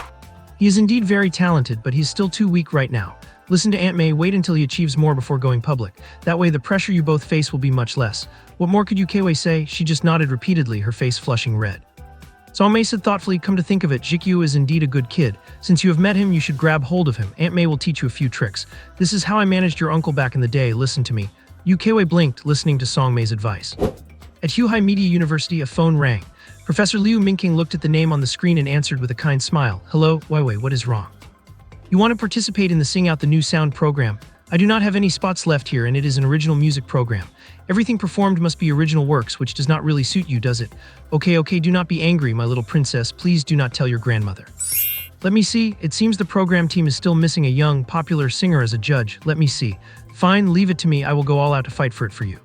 A: He is indeed very talented, but he is still too weak right now. Listen to Aunt May, wait until he achieves more before going public. That way the pressure you both face will be much less. What more could Ukiwe say? She just nodded repeatedly, her face flushing red. Songmei said thoughtfully, come to think of it, Zhiqiu is indeed a good kid. Since you have met him, you should grab hold of him. Aunt May will teach you a few tricks. This is how I managed your uncle back in the day, listen to me. Ukiwe blinked, listening to Songmei's advice. At Huhai Media University, a phone rang. Professor Liu Mingqing looked at the name on the screen and answered with a kind smile. Hello, Wei, what is wrong? You want to participate in the Sing Out the New Sound program? I do not have any spots left here and it is an original music program. Everything performed must be original works, which does not really suit you, does it? Okay, do not be angry, my little princess. Please do not tell your grandmother. Let me see. It seems the program team is still missing a young, popular singer as a judge. Let me see. Fine, leave it to me. I will go all out to fight for it for you.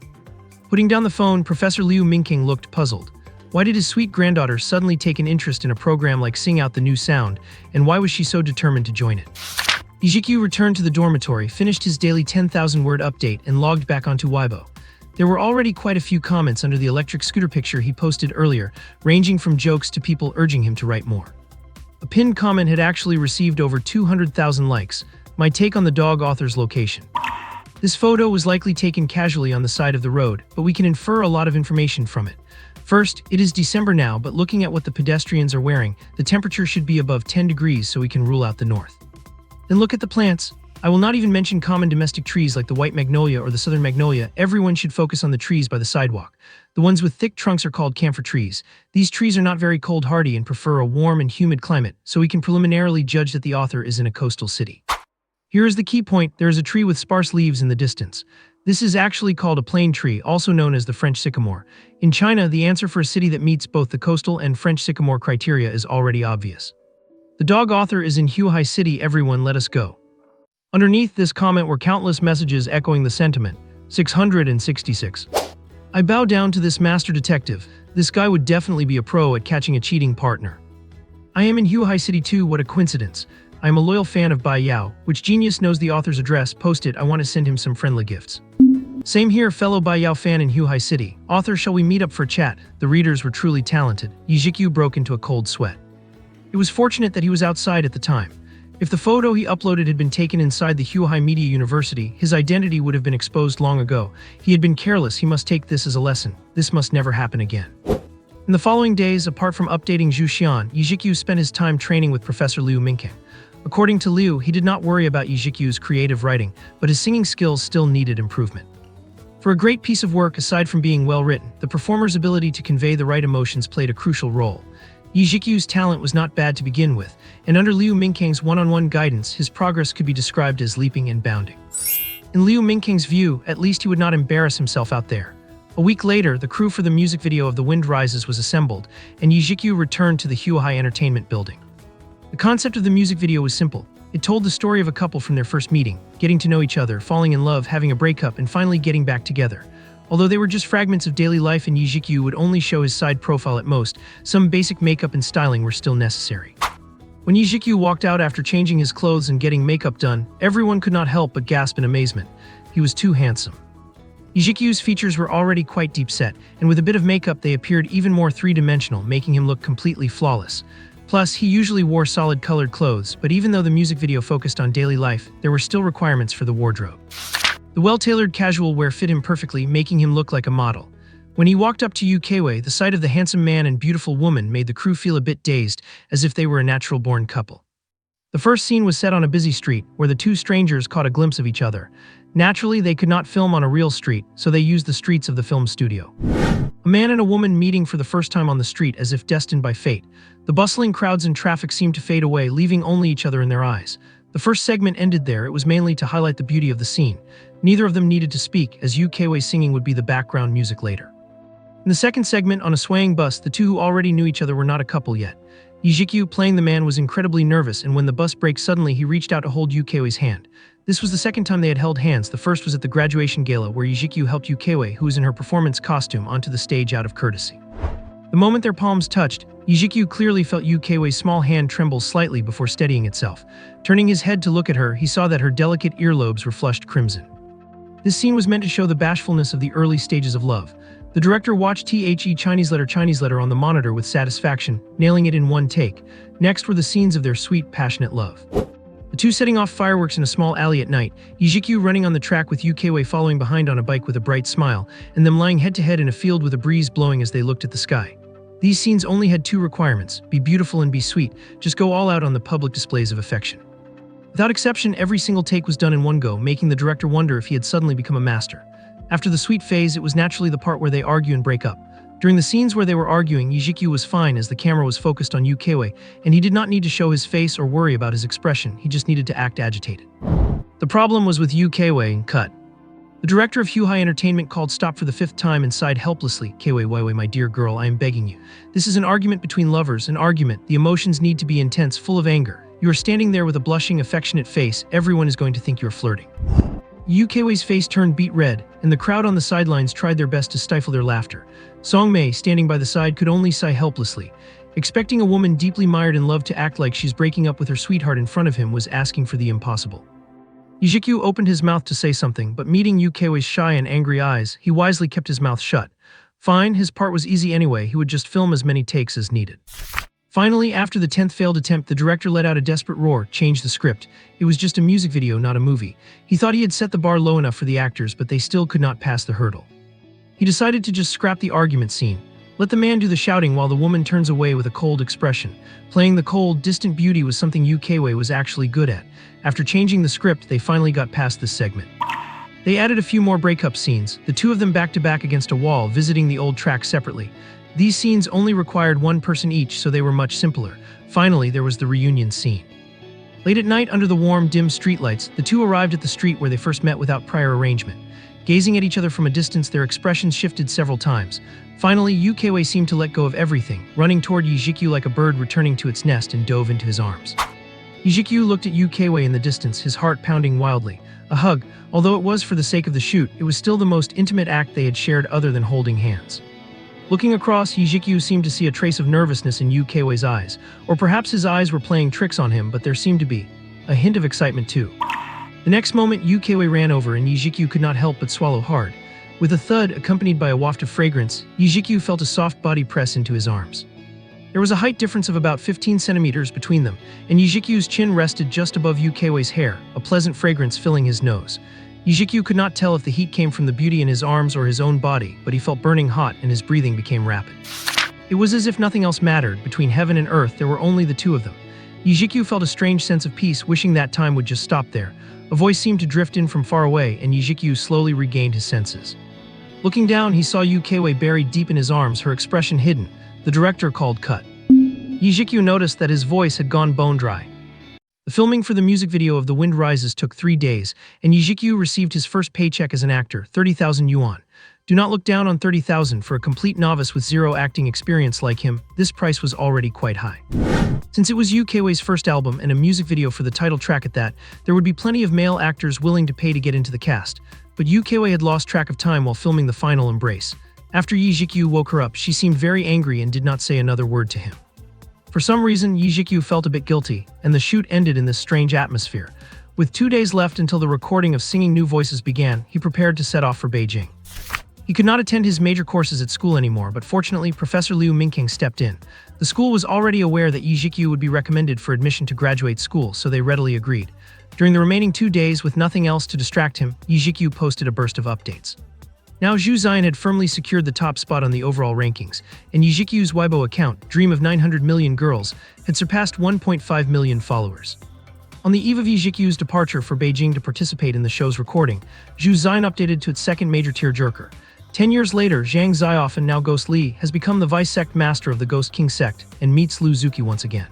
A: Putting down the phone, Professor Liu Mingqing looked puzzled. Why did his sweet granddaughter suddenly take an interest in a program like Sing Out the New Sound, and why was she so determined to join it? Zhiqiu returned to the dormitory, finished his daily 10,000-word update, and logged back onto Weibo. There were already quite a few comments under the electric scooter picture he posted earlier, ranging from jokes to people urging him to write more. A pinned comment had actually received over 200,000 likes. My take on the dog author's location. This photo was likely taken casually on the side of the road, but we can infer a lot of information from it. First, it is December now, but looking at what the pedestrians are wearing, the temperature should be above 10 degrees so we can rule out the north. Then look at the plants. I will not even mention common domestic trees like the white magnolia or the southern magnolia. Everyone should focus on the trees by the sidewalk. The ones with thick trunks are called camphor trees. These trees are not very cold hardy and prefer a warm and humid climate, so we can preliminarily judge that the author is in a coastal city. Here is the key point. There is a tree with sparse leaves in the distance. This is actually called a plane tree, also known as the French sycamore. In China, the answer for a city that meets both the coastal and French sycamore criteria is already obvious. The dog author is in Huhai City, everyone let us go. Underneath this comment were countless messages echoing the sentiment. 666. I bow down to this master detective. This guy would definitely be a pro at catching a cheating partner. I am in Huhai City too, what a coincidence. I am a loyal fan of Bai Yao. Which genius knows the author's address? Post it, I want to send him some friendly gifts. Same here, fellow Bai Yao fan in Huhai City. Author, shall we meet up for a chat? The readers were truly talented. Zhiqiu broke into a cold sweat. It was fortunate that he was outside at the time. If the photo he uploaded had been taken inside the Huhai Media University, his identity would have been exposed long ago. He had been careless, he must take this as a lesson. This must never happen again. In the following days, apart from updating Zhu Xian, Zhiqiu spent his time training with Professor Liu Mingqing. According to Liu, he did not worry about Zhiqiu's creative writing, but his singing skills still needed improvement. For a great piece of work, aside from being well written, the performer's ability to convey the right emotions played a crucial role. Zhiqiu's talent was not bad to begin with, and under Liu Mingqing's one-on-one guidance, his progress could be described as leaping and bounding. In Liu Mingqing's view, at least he would not embarrass himself out there. A week later, the crew for the music video of The Wind Rises was assembled, and Zhiqiu returned to the Huhai Entertainment Building. The concept of the music video was simple. It told the story of a couple from their first meeting, getting to know each other, falling in love, having a breakup, and finally getting back together. Although they were just fragments of daily life and Zhiqiu would only show his side profile at most, some basic makeup and styling were still necessary. When Zhiqiu walked out after changing his clothes and getting makeup done, everyone could not help but gasp in amazement. He was too handsome. Zhiqiu's features were already quite deep-set, and with a bit of makeup they appeared even more three-dimensional, making him look completely flawless. Plus, he usually wore solid-colored clothes, but even though the music video focused on daily life, there were still requirements for the wardrobe. The well-tailored casual wear fit him perfectly, making him look like a model. When he walked up to Zhiqiu, the sight of the handsome man and beautiful woman made the crew feel a bit dazed, as if they were a natural-born couple. The first scene was set on a busy street, where the two strangers caught a glimpse of each other. Naturally, they could not film on a real street, so they used the streets of the film studio. A man and a woman meeting for the first time on the street as if destined by fate. The bustling crowds and traffic seemed to fade away, leaving only each other in their eyes. The first segment ended there. It was mainly to highlight the beauty of the scene. Neither of them needed to speak, as Zhiqiu's singing would be the background music later. In the second segment, on a swaying bus, the two who already knew each other were not a couple yet. Zhiqiu, playing the man, was incredibly nervous, and when the bus braked suddenly, he reached out to hold Zhiqiu's hand. This was the second time they had held hands. The first was at the graduation gala, where Zhiqiu helped Zhiqiu, who was in her performance costume, onto the stage out of courtesy. The moment their palms touched, Zhiqiu clearly felt Zhiqiu's small hand tremble slightly before steadying itself. Turning his head to look at her, he saw that her delicate earlobes were flushed crimson. This scene was meant to show the bashfulness of the early stages of love. The director watched Chinese letter on the monitor with satisfaction, nailing it in one take. Next were the scenes of their sweet, passionate love. The two setting off fireworks in a small alley at night, Zhiqiu running on the track with Zhiqiu following behind on a bike with a bright smile, and them lying head-to-head in a field with a breeze blowing as they looked at the sky. These scenes only had two requirements: be beautiful and be sweet. Just go all out on the public displays of affection. Without exception, every single take was done in one go, making the director wonder if he had suddenly become a master. After the sweet phase, it was naturally the part where they argue and break up. During the scenes where they were arguing, Zhiqiu was fine as the camera was focused on Zhiqiu, and he did not need to show his face or worry about his expression. He just needed to act agitated. The problem was with Zhiqiu and cut. The director of Huhai Entertainment called stop for the fifth time and sighed helplessly. Wei, my dear girl, I am begging you. This is an argument between lovers, an argument. The emotions need to be intense, full of anger. You are standing there with a blushing, affectionate face. Everyone is going to think you're flirting. Zhiqiu's face turned beet red, and the crowd on the sidelines tried their best to stifle their laughter. Songmei, standing by the side, could only sigh helplessly. Expecting a woman deeply mired in love to act like she's breaking up with her sweetheart in front of him was asking for the impossible. Zhiqiu opened his mouth to say something, but meeting Zhiqiu's shy and angry eyes, he wisely kept his mouth shut. Fine, his part was easy anyway. He would just film as many takes as needed. Finally, after the 10th failed attempt, the director let out a desperate roar, changed the script. It was just a music video, not a movie. He thought he had set the bar low enough for the actors, but they still could not pass the hurdle. He decided to just scrap the argument scene. Let the man do the shouting while the woman turns away with a cold expression. Playing the cold, distant beauty was something Zhiqiu was actually good at. After changing the script, they finally got past this segment. They added a few more breakup scenes, the two of them back-to-back against a wall, visiting the old track separately. These scenes only required one person each, so they were much simpler. Finally, there was the reunion scene. Late at night, under the warm, dim streetlights, the two arrived at the street where they first met without prior arrangement. Gazing at each other from a distance, their expressions shifted several times. Finally, Zhiqiu seemed to let go of everything, running toward Zhiqiu like a bird returning to its nest, and dove into his arms. Zhiqiu looked at Zhiqiu in the distance, his heart pounding wildly. A hug, although it was for the sake of the shoot, it was still the most intimate act they had shared other than holding hands. Looking across, Zhiqiu seemed to see a trace of nervousness in Zhiqiu's eyes, or perhaps his eyes were playing tricks on him, but there seemed to be a hint of excitement too. The next moment, Zhiqiu ran over and Zhiqiu could not help but swallow hard. With a thud accompanied by a waft of fragrance, Zhiqiu felt a soft body press into his arms. There was a height difference of about 15 centimeters between them, and Zhiqiu's chin rested just above Zhiqiu's hair, a pleasant fragrance filling his nose. Zhiqiu could not tell if the heat came from the beauty in his arms or his own body, but he felt burning hot and his breathing became rapid. It was as if nothing else mattered. Between heaven and earth, there were only the two of them. Zhiqiu felt a strange sense of peace, wishing that time would just stop there. A voice seemed to drift in from far away, and Zhiqiu slowly regained his senses. Looking down, he saw Zhiqiu buried deep in his arms, her expression hidden. The director called cut. Zhiqiu noticed that his voice had gone bone dry. The filming for the music video of The Wind Rises took 3 days, and Zhiqiu received his first paycheck as an actor, 30,000 yuan. Do not look down on 30,000 for a complete novice with zero acting experience like him. This price was already quite high. Since it was Zhiqiu's first album and a music video for the title track at that, there would be plenty of male actors willing to pay to get into the cast. But Zhiqiu had lost track of time while filming the final embrace. After Zhiqiu woke her up, she seemed very angry and did not say another word to him. For some reason, Zhiqiu felt a bit guilty, and the shoot ended in this strange atmosphere. With 2 days left until the recording of Singing New Voices began, he prepared to set off for Beijing. He could not attend his major courses at school anymore, but fortunately, Professor Liu Mingking stepped in. The school was already aware that Zhiqiu would be recommended for admission to graduate school, so they readily agreed. During the remaining 2 days, with nothing else to distract him, Zhiqiu posted a burst of updates. Now Zhu Zion had firmly secured the top spot on the overall rankings, and Zhiqiu's Weibo account, Dream of 900 Million Girls, had surpassed 1.5 million followers. On the eve of Zhiqiu's departure for Beijing to participate in the show's recording, Zhu Zion updated to its second major tearjerker. 10 years later, Zhang Ziyaf, and now Ghost Li, has become the vice-sect master of the Ghost King sect and meets Lu Zuki once again.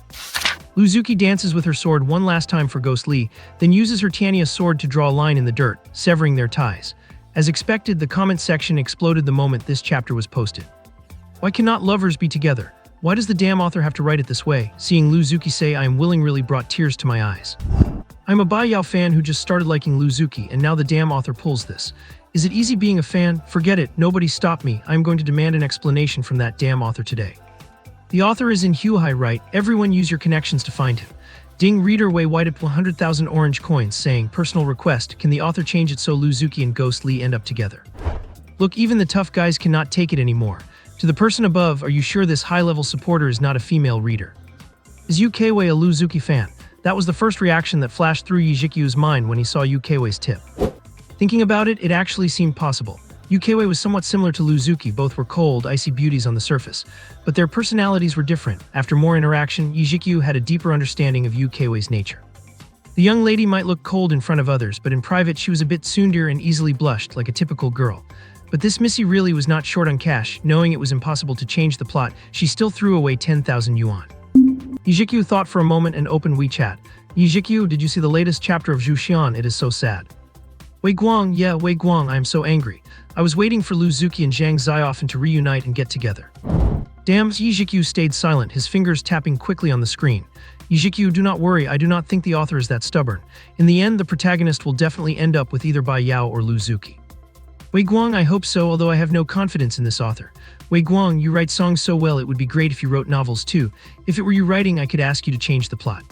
A: Lu Zuki dances with her sword one last time for Ghost Li, then uses her Tiania sword to draw a line in the dirt, severing their ties. As expected, the comment section exploded the moment this chapter was posted. Why cannot lovers be together? Why does the damn author have to write it this way? Seeing Lu Zuki say I am willing really brought tears to my eyes. I'm a Bai Yao fan who just started liking Lu Zuki, and now the damn author pulls this. Is it easy being a fan? Forget it, nobody stop me. I'm going to demand an explanation from that damn author today. The author is in Huahai, right? Everyone use your connections to find him. Ding reader Wei White up 100,000 orange coins saying, personal request, can the author change it so Lu Zuki and Ghost Li end up together? Look, even the tough guys cannot take it anymore. To the person above, are you sure this high-level supporter is not a female reader? Is Wei a Lu Zuki fan? That was the first reaction that flashed through Zhiqiu's mind when he saw Wei's tip. Thinking about it, it actually seemed possible. Wei was somewhat similar to Lu Zuki, both were cold, icy beauties on the surface, but their personalities were different. After more interaction, Zhiqiu had a deeper understanding of Wei's nature. The young lady might look cold in front of others, but in private she was a bit tsundere and easily blushed, like a typical girl. But this Missy really was not short on cash. Knowing it was impossible to change the plot, she still threw away 10,000 yuan. Zhiqiu thought for a moment and opened WeChat. Zhiqiu, did you see the latest chapter of Zhu Xian? It is so sad. Wei Guang, yeah, Wei Guang, I am so angry. I was waiting for Lu Zuki and Zhang Ziyaf to reunite and get together. Damn, Zhiqiu stayed silent, his fingers tapping quickly on the screen. Zhiqiu, do not worry, I do not think the author is that stubborn. In the end, the protagonist will definitely end up with either Bai Yao or Lu Zuki. Wei Guang, I hope so, although I have no confidence in this author. Wei Guang, you write songs so well, it would be great if you wrote novels too. If it were you writing, I could ask you to change the plot.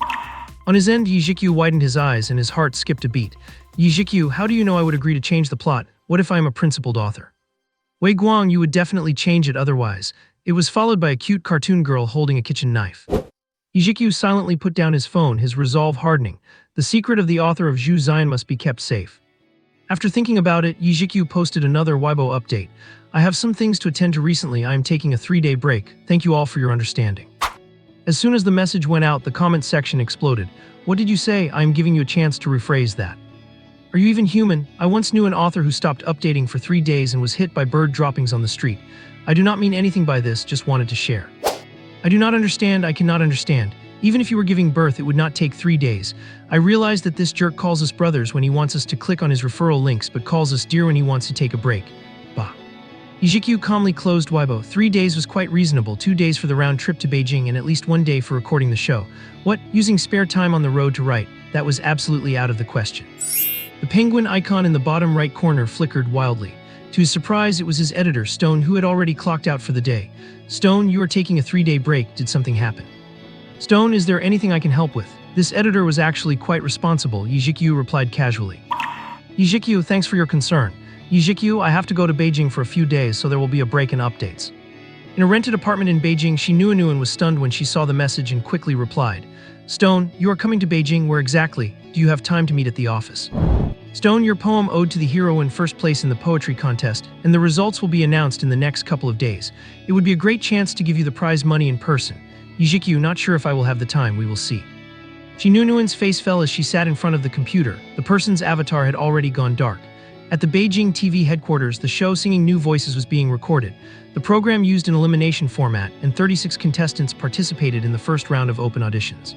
A: On his end, Zhiqiu widened his eyes and his heart skipped a beat. Zhiqiu, how do you know I would agree to change the plot? What if I am a principled author? Wei Guang, you would definitely change it otherwise. It was followed by a cute cartoon girl holding a kitchen knife. Zhiqiu silently put down his phone, his resolve hardening. The secret of the author of Zhu Zion must be kept safe. After thinking about it, Zhiqiu posted another Weibo update. I have some things to attend to recently. I am taking a 3-day break. Thank you all for your understanding. As soon as the message went out, the comment section exploded. What did you say? I am giving you a chance to rephrase that. Are you even human? I once knew an author who stopped updating for 3 days and was hit by bird droppings on the street. I do not mean anything by this, just wanted to share. I do not understand, I cannot understand. Even if you were giving birth, it would not take 3 days. I realize that this jerk calls us brothers when he wants us to click on his referral links, but calls us dear when he wants to take a break. Bah. Zhiqiu calmly closed Weibo. 3 days was quite reasonable, 2 days for the round trip to Beijing and at least 1 day for recording the show. What? Using spare time on the road to write? That was absolutely out of the question. The penguin icon in the bottom right corner flickered wildly. To his surprise, it was his editor, Stone, who had already clocked out for the day. Stone, you are taking a 3-day break. Did something happen? Stone, is there anything I can help with? This editor was actually quite responsible, Zhiqiu replied casually. Zhiqiu, thanks for your concern. Zhiqiu, I have to go to Beijing for a few days, so there will be a break in updates. In a rented apartment in Beijing, Nuan was stunned when she saw the message and quickly replied. Stone, you are coming to Beijing, where exactly? Do you have time to meet at the office? Stone, your poem Ode to the Hero won first place in the poetry contest, and the results will be announced in the next couple of days. It would be a great chance to give you the prize money in person. Zhiqiu, not sure if I will have the time, we will see. Nuan's face fell as she sat in front of the computer. The person's avatar had already gone dark. At the Beijing TV headquarters, the show Singing New Voices was being recorded. The program used an elimination format, and 36 contestants participated in the first round of open auditions.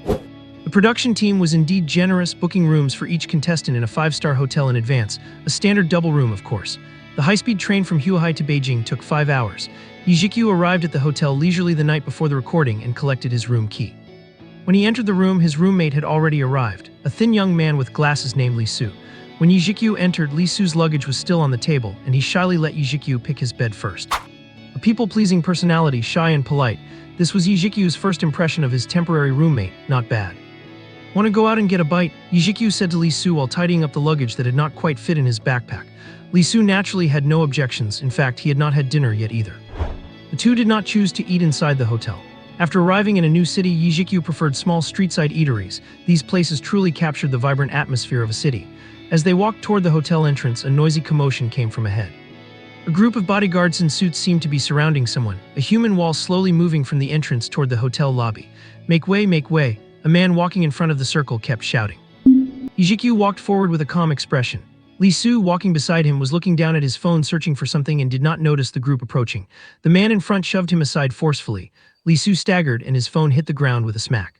A: The production team was indeed generous, booking rooms for each contestant in a 5-star hotel in advance, a standard double room, of course. The high-speed train from Huahai to Beijing took 5 hours. Zhiqiu arrived at the hotel leisurely the night before the recording and collected his room key. When he entered the room, his roommate had already arrived, a thin young man with glasses named Li Su. When Zhiqiu entered, Li Su's luggage was still on the table, and he shyly let Zhiqiu pick his bed first. A people-pleasing personality, shy and polite, this was Zhiqiu's first impression of his temporary roommate, not bad. Want to go out and get a bite? Zhiqiu said to Li Su while tidying up the luggage that had not quite fit in his backpack. Li Su naturally had no objections. In fact, he had not had dinner yet either. The two did not choose to eat inside the hotel. After arriving in a new city, Zhiqiu preferred small street-side eateries. These places truly captured the vibrant atmosphere of a city. As they walked toward the hotel entrance, a noisy commotion came from ahead. A group of bodyguards in suits seemed to be surrounding someone, a human wall slowly moving from the entrance toward the hotel lobby. Make way, make way, a man walking in front of the circle kept shouting. Zhiqiu walked forward with a calm expression. Li Su, walking beside him, was looking down at his phone searching for something and did not notice the group approaching. The man in front shoved him aside forcefully. Li Su staggered and his phone hit the ground with a smack.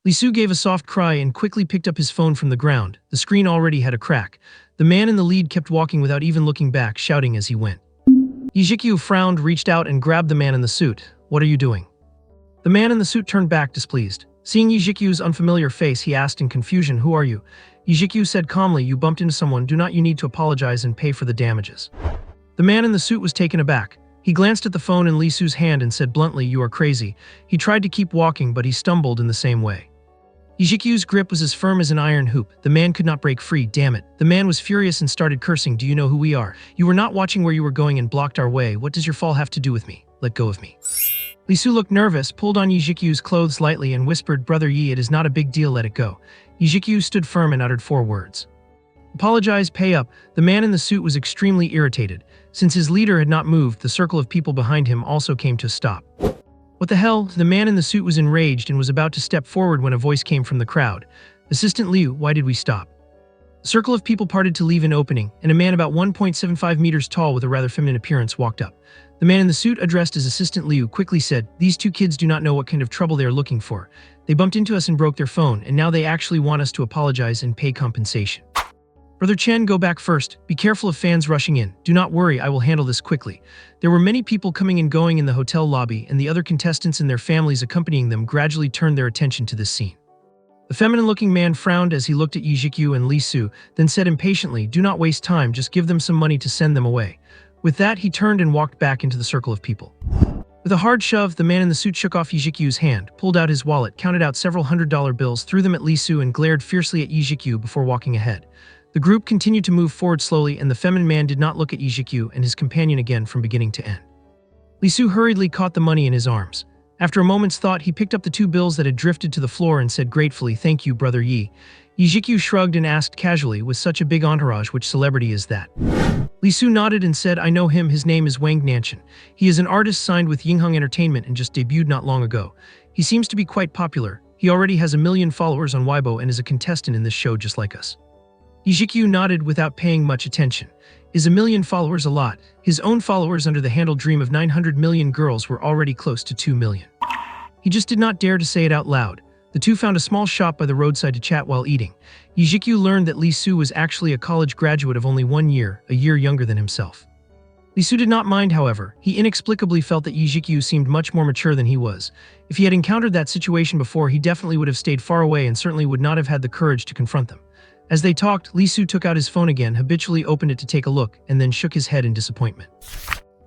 A: Li Su gave a soft cry and quickly picked up his phone from the ground. The screen already had a crack. The man in the lead kept walking without even looking back, shouting as he went. Zhiqiu frowned, reached out and grabbed the man in the suit. What are you doing? The man in the suit turned back, displeased. Seeing Zhiqiu's unfamiliar face, he asked in confusion, who are you? Zhiqiu said calmly, you bumped into someone, do not you need to apologize and pay for the damages. The man in the suit was taken aback. He glanced at the phone in Li Su's hand and said bluntly, you are crazy. He tried to keep walking, but he stumbled in the same way. Zhiqiu's grip was as firm as an iron hoop. The man could not break free, damn it. The man was furious and started cursing, do you know who we are? You were not watching where you were going and blocked our way. What does your fall have to do with me? Let go of me. Li Su looked nervous, pulled on Zhiqiu's clothes lightly and whispered, Brother Yi, it is not a big deal, let it go. Zhiqiu stood firm and uttered 4 words. Apologize, pay up. The man in the suit was extremely irritated. Since his leader had not moved, the circle of people behind him also came to a stop. What the hell? The man in the suit was enraged and was about to step forward when a voice came from the crowd. Assistant Liu, why did we stop? The circle of people parted to leave an opening, and a man about 1.75 meters tall with a rather feminine appearance walked up. The man in the suit, addressed as Assistant Liu, quickly said, these 2 kids do not know what kind of trouble they are looking for. They bumped into us and broke their phone, and now they actually want us to apologize and pay compensation. Brother Chen, go back first. Be careful of fans rushing in. Do not worry, I will handle this quickly. There were many people coming and going in the hotel lobby, and the other contestants and their families accompanying them gradually turned their attention to this scene. The feminine-looking man frowned as he looked at Zhiqiu and Li Su, then said impatiently, do not waste time, just give them some money to send them away. With that, he turned and walked back into the circle of people. With a hard shove, the man in the suit shook off Zhiqiu's hand, pulled out his wallet, counted out several $100 bills, threw them at Li Su and glared fiercely at Zhiqiu before walking ahead. The group continued to move forward slowly, and the feminine man did not look at Zhiqiu and his companion again from beginning to end. Li Su hurriedly caught the money in his arms. After a moment's thought, he picked up the 2 bills that had drifted to the floor and said gratefully, thank you, Brother Yi. Zhiqiu shrugged and asked casually, with such a big entourage, which celebrity is that? Li Su nodded and said, I know him, his name is Wang Nanshan. He is an artist signed with Yingheng Entertainment and just debuted not long ago. He seems to be quite popular. He already has 1 million followers on Weibo and is a contestant in this show just like us. Zhiqiu nodded without paying much attention. Is 1 million followers a lot? His own followers under the handle Dream of 900 million girls were already close to 2 million. He just did not dare to say it out loud. The two found a small shop by the roadside to chat while eating. Zhiqiu learned that Li Su was actually a college graduate of only 1 year, a year younger than himself. Li Su did not mind, however. He inexplicably felt that Zhiqiu seemed much more mature than he was. If he had encountered that situation before, he definitely would have stayed far away and certainly would not have had the courage to confront them. As they talked, Li Su took out his phone again, habitually opened it to take a look, and then shook his head in disappointment.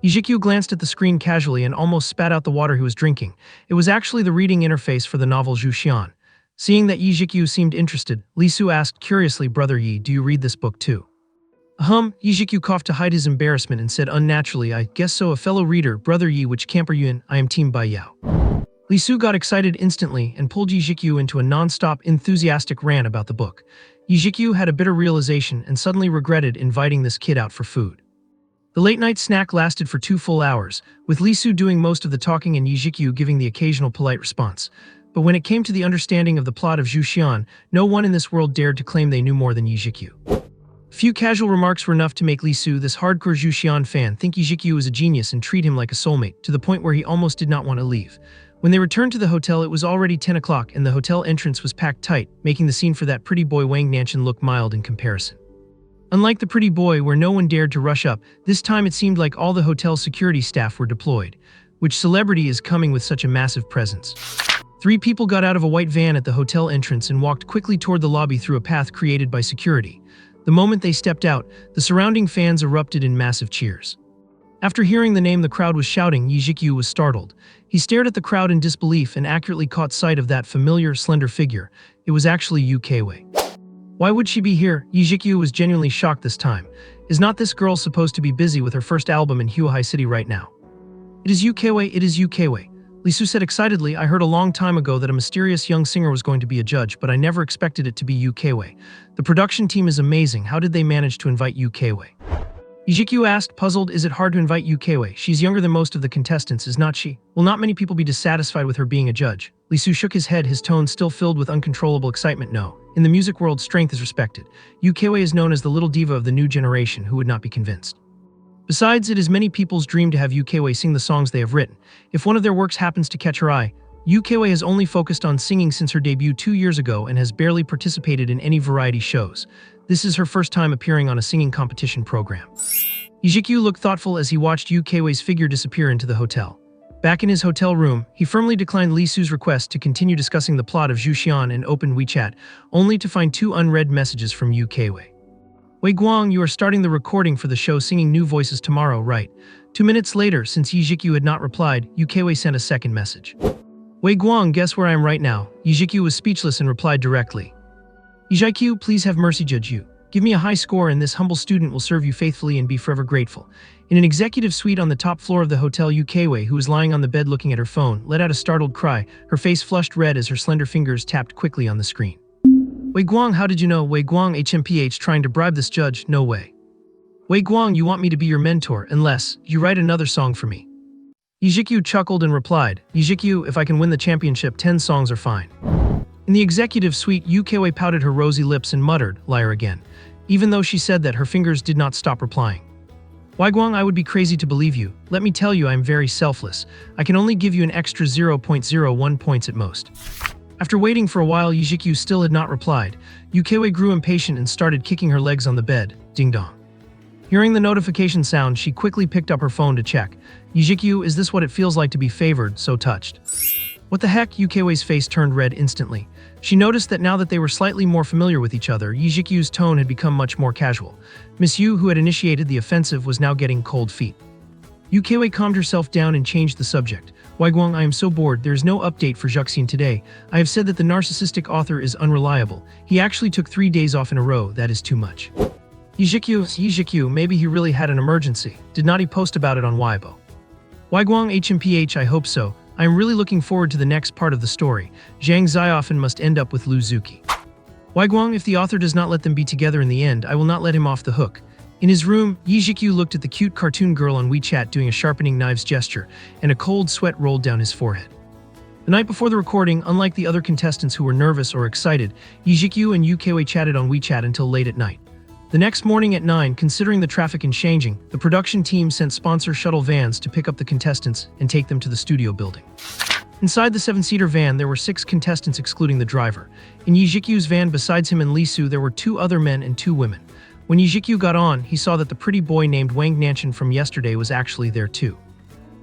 A: Zhiqiu glanced at the screen casually and almost spat out the water he was drinking. It was actually the reading interface for the novel Zhu. Seeing that Zhiqiu seemed interested, Li Su asked curiously, Brother Yi, do you read this book too? Zhiqiu coughed to hide his embarrassment and said unnaturally, I guess so, a fellow reader. Brother Yi, which camp are you in? I am Team Bai Yao. Li Su got excited instantly and pulled Zhiqiu into a non-stop enthusiastic rant about the book. Zhiqiu had a bitter realization and suddenly regretted inviting this kid out for food. The late-night snack lasted for 2 full hours, with Li Su doing most of the talking and Zhiqiu giving the occasional polite response. But when it came to the understanding of the plot of Zhu, no one in this world dared to claim they knew more than Zhiqiu. A few casual remarks were enough to make Li Su, this hardcore Zhu fan, think Zhiqiu was a genius and treat him like a soulmate, to the point where he almost did not want to leave. When they returned to the hotel, it was already 10 o'clock and the hotel entrance was packed tight, making the scene for that pretty boy Wang Nanshan look mild in comparison. Unlike the pretty boy where no one dared to rush up, this time it seemed like all the hotel security staff were deployed. Which celebrity is coming with such a massive presence? 3 people got out of a white van at the hotel entrance and walked quickly toward the lobby through a path created by security. The moment they stepped out, the surrounding fans erupted in massive cheers. After hearing the name the crowd was shouting, Zhiqiu was startled. He stared at the crowd in disbelief and accurately caught sight of that familiar, slender figure. It was actually Yu Keiwei. Why would she be here? Zhiqiu was genuinely shocked this time. Is not this girl supposed to be busy with her first album in Huahai City right now? It is Yu Keiwei, it is Yu Keiwei. Li Su said excitedly, I heard a long time ago that a mysterious young singer was going to be a judge, but I never expected it to be Yu Keiwei. The production team is amazing. How did they manage to invite Yu Keiwei? Zhiqiu asked, puzzled, is it hard to invite Yu Keiwei? She's younger than most of the contestants, is not she? Will not many people be dissatisfied with her being a judge? Li Su shook his head, his tone still filled with uncontrollable excitement. No. In the music world, strength is respected. Yu Keiwei is known as the little diva of the new generation who would not be convinced. Besides, it is many people's dream to have Yu Keiwei sing the songs they have written. If one of their works happens to catch her eye, Yu Keiwei has only focused on singing since her debut 2 years ago and has barely participated in any variety shows. This is her first time appearing on a singing competition program. Zhiqiu looked thoughtful as he watched Yu Keiwei's figure disappear into the hotel. Back in his hotel room, he firmly declined Li Su's request to continue discussing the plot of Zhuqiu and opened WeChat, only to find 2 unread messages from Yu Keiwei. Wei Guang, you are starting the recording for the show Singing New Voices tomorrow, right? 2 minutes later, since Zhiqiu had not replied, Yu Keiwei sent a second message. Wei Guang, guess where I am right now? Zhiqiu was speechless and replied directly. Zhiqiu, please have mercy, judge you. Give me a high score and this humble student will serve you faithfully and be forever grateful. In an executive suite on the top floor of the hotel, Yu Keiwei, who was lying on the bed looking at her phone, let out a startled cry, her face flushed red as her slender fingers tapped quickly on the screen. Wei Guang, how did you know? Wei Guang, HMPH, trying to bribe this judge? No way. Wei Guang, you want me to be your mentor, unless you write another song for me. Zhiqiu chuckled and replied, Zhiqiu, if I can win the championship, 10 songs are fine. In the executive suite, Yu Keiwei pouted her rosy lips and muttered, liar again. Even though she said that, her fingers did not stop replying. Wei Guang, I would be crazy to believe you. Let me tell you, I am very selfless. I can only give you an extra 0.01 points at most. After waiting for a while, Zhiqiu still had not replied. Yu Keiwei grew impatient and started kicking her legs on the bed. Ding dong. Hearing the notification sound, she quickly picked up her phone to check. Zhiqiu, is this what it feels like to be favored, so touched? What the heck? Yu Keiwei's face turned red instantly. She noticed that now that they were slightly more familiar with each other, Zhiqiu's tone had become much more casual. Miss Yu, who had initiated the offensive, was now getting cold feet. Yu Keiwei calmed herself down and changed the subject. Wei Guang, I am so bored. There is no update for Zhiqiu today. I have said that the narcissistic author is unreliable. He actually took 3 days off in a row. That is too much. Zhiqiu, maybe he really had an emergency. Did not he post about it on Weibo? Wei Guang, HMPH, I hope so. I am really looking forward to the next part of the story. Zhang Xiaofan must end up with Lu Zuki. Wei Guang, if the author does not let them be together in the end, I will not let him off the hook. In his room, Zhiqiu looked at the cute cartoon girl on WeChat doing a sharpening knives gesture, and a cold sweat rolled down his forehead. The night before the recording, unlike the other contestants who were nervous or excited, Zhiqiu and Yu Keiwei chatted on WeChat until late at night. The next morning at 9, considering the traffic in Shangjing, the production team sent sponsor shuttle vans to pick up the contestants and take them to the studio building. Inside the 7-seater van, there were 6 contestants excluding the driver. In Zhiqiu's van besides him and Li Su, there were 2 other men and 2 women. When Zhiqiu got on, he saw that the pretty boy named Wang Nanshan from yesterday was actually there too.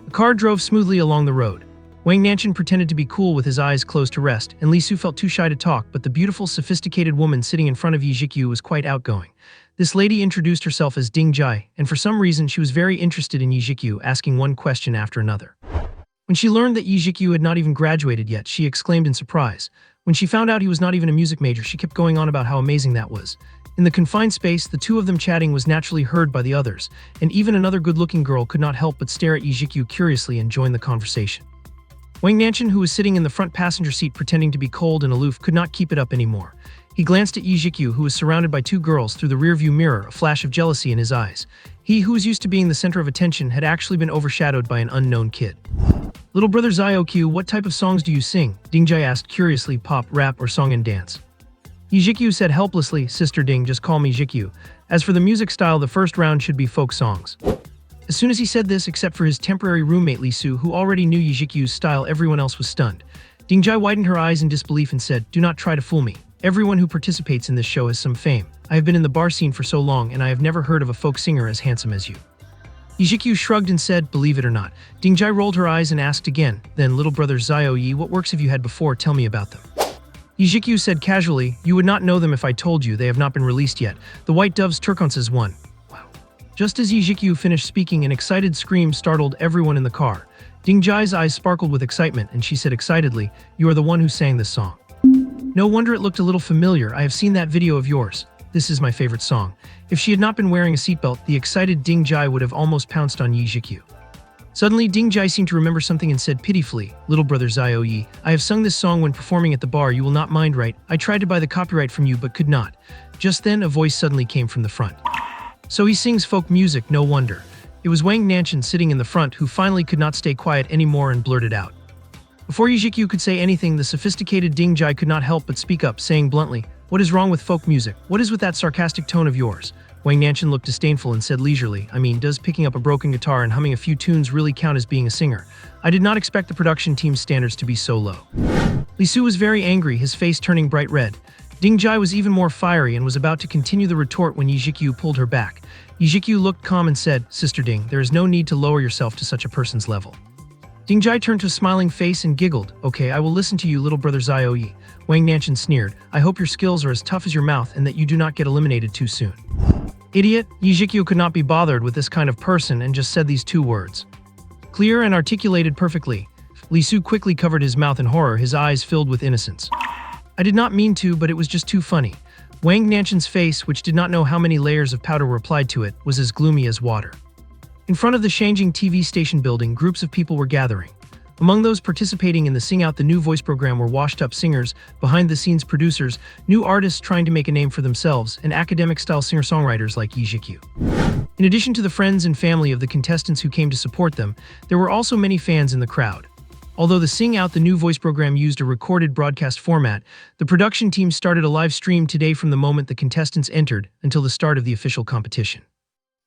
A: The car drove smoothly along the road. Wang Nanshan pretended to be cool with his eyes closed to rest, and Li Su felt too shy to talk, but the beautiful, sophisticated woman sitting in front of Zhiqiu was quite outgoing. This lady introduced herself as Ding Jai, and for some reason she was very interested in Zhiqiu, asking one question after another. When she learned that Zhiqiu had not even graduated yet, she exclaimed in surprise. When she found out he was not even a music major, she kept going on about how amazing that was. In the confined space, the 2 of them chatting was naturally heard by the others, and even another good-looking girl could not help but stare at Zhiqiu curiously and join the conversation. Wang Nanshan, who was sitting in the front passenger seat pretending to be cold and aloof, could not keep it up anymore. He glanced at Zhiqiu, who was surrounded by 2 girls, through the rearview mirror, a flash of jealousy in his eyes. He, who was used to being the center of attention, had actually been overshadowed by an unknown kid. Little brother Zhiqiu, what type of songs do you sing? Ding Jai asked curiously, pop, rap, or song and dance? Zhiqiu said helplessly, Sister Ding, just call me Zhiqiu. As for the music style, the first round should be folk songs. As soon as he said this, except for his temporary roommate Li Su, who already knew Zhiqiu's style, everyone else was stunned. Ding Jai widened her eyes in disbelief and said, do not try to fool me. Everyone who participates in this show has some fame. I have been in the bar scene for so long, and I have never heard of a folk singer as handsome as you. Zhiqiu shrugged and said, believe it or not. Ding Jai rolled her eyes and asked again, then little brother Zhao, what works have you had before? Tell me about them. Zhiqiu said casually, you would not know them if I told you. They have not been released yet. The White Doves Turkonces won. Wow. Just as Zhiqiu finished speaking, an excited scream startled everyone in the car. Ding Jai's eyes sparkled with excitement, and she said excitedly, "You are the one who sang this song." No wonder it looked a little familiar. I have seen that video of yours. This is my favorite song. If she had not been wearing a seatbelt, the excited Ding Jai would have almost pounced on Zhiqiu. Suddenly, Ding Jai seemed to remember something and said pitifully, "Little brother Zhao Yi, I have sung this song when performing at the bar. You will not mind, right? I tried to buy the copyright from you but could not." Just then, a voice suddenly came from the front. "So he sings folk music, no wonder." It was Wang Nanshan sitting in the front who finally could not stay quiet anymore and blurted out. Before Zhiqiu could say anything, the sophisticated Ding Jai could not help but speak up, saying bluntly, "What is wrong with folk music? What is with that sarcastic tone of yours?" Wang Nanshan looked disdainful and said leisurely, "I mean, does picking up a broken guitar and humming a few tunes really count as being a singer? I did not expect the production team's standards to be so low." Li Su was very angry, his face turning bright red. Ding Jai was even more fiery and was about to continue the retort when Zhiqiu pulled her back. Zhiqiu looked calm and said, "Sister Ding, there is no need to lower yourself to such a person's level." Ding Jai turned to a smiling face and giggled. "Okay, I will listen to you, little brother Zhao Yi." Wang Nanshan sneered, "I hope your skills are as tough as your mouth and that you do not get eliminated too soon." Idiot! Zhiqiu could not be bothered with this kind of person and just said these two words. Clear and articulated perfectly. Li Su quickly covered his mouth in horror, his eyes filled with innocence. "I did not mean to, but it was just too funny." Wang Nanshan's face, which did not know how many layers of powder were applied to it, was as gloomy as water. In front of the Shangjing TV station building, groups of people were gathering. Among those participating in the Sing Out the New Voice program were washed-up singers, behind-the-scenes producers, new artists trying to make a name for themselves, and academic-style singer-songwriters like Zhiqiu. In addition to the friends and family of the contestants who came to support them, there were also many fans in the crowd. Although the Sing Out the New Voice program used a recorded broadcast format, the production team started a live stream today from the moment the contestants entered until the start of the official competition.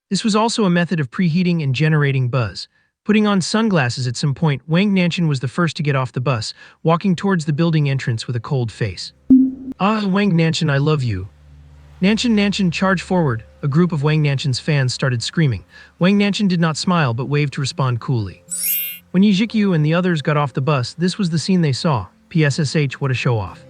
A: This was also a method of preheating and generating buzz. Putting on sunglasses at some point, Wang Nanshan was the first to get off the bus, walking towards the building entrance with a cold face. "Ah, Wang Nanshan, I love you." "Nanshan, Nanshan, charge forward." A group of Wang Nanshan's fans started screaming. Wang Nanshan did not smile but waved to respond coolly. When Zhiqiu and the others got off the bus, this was the scene they saw. PSSH, what a show-off.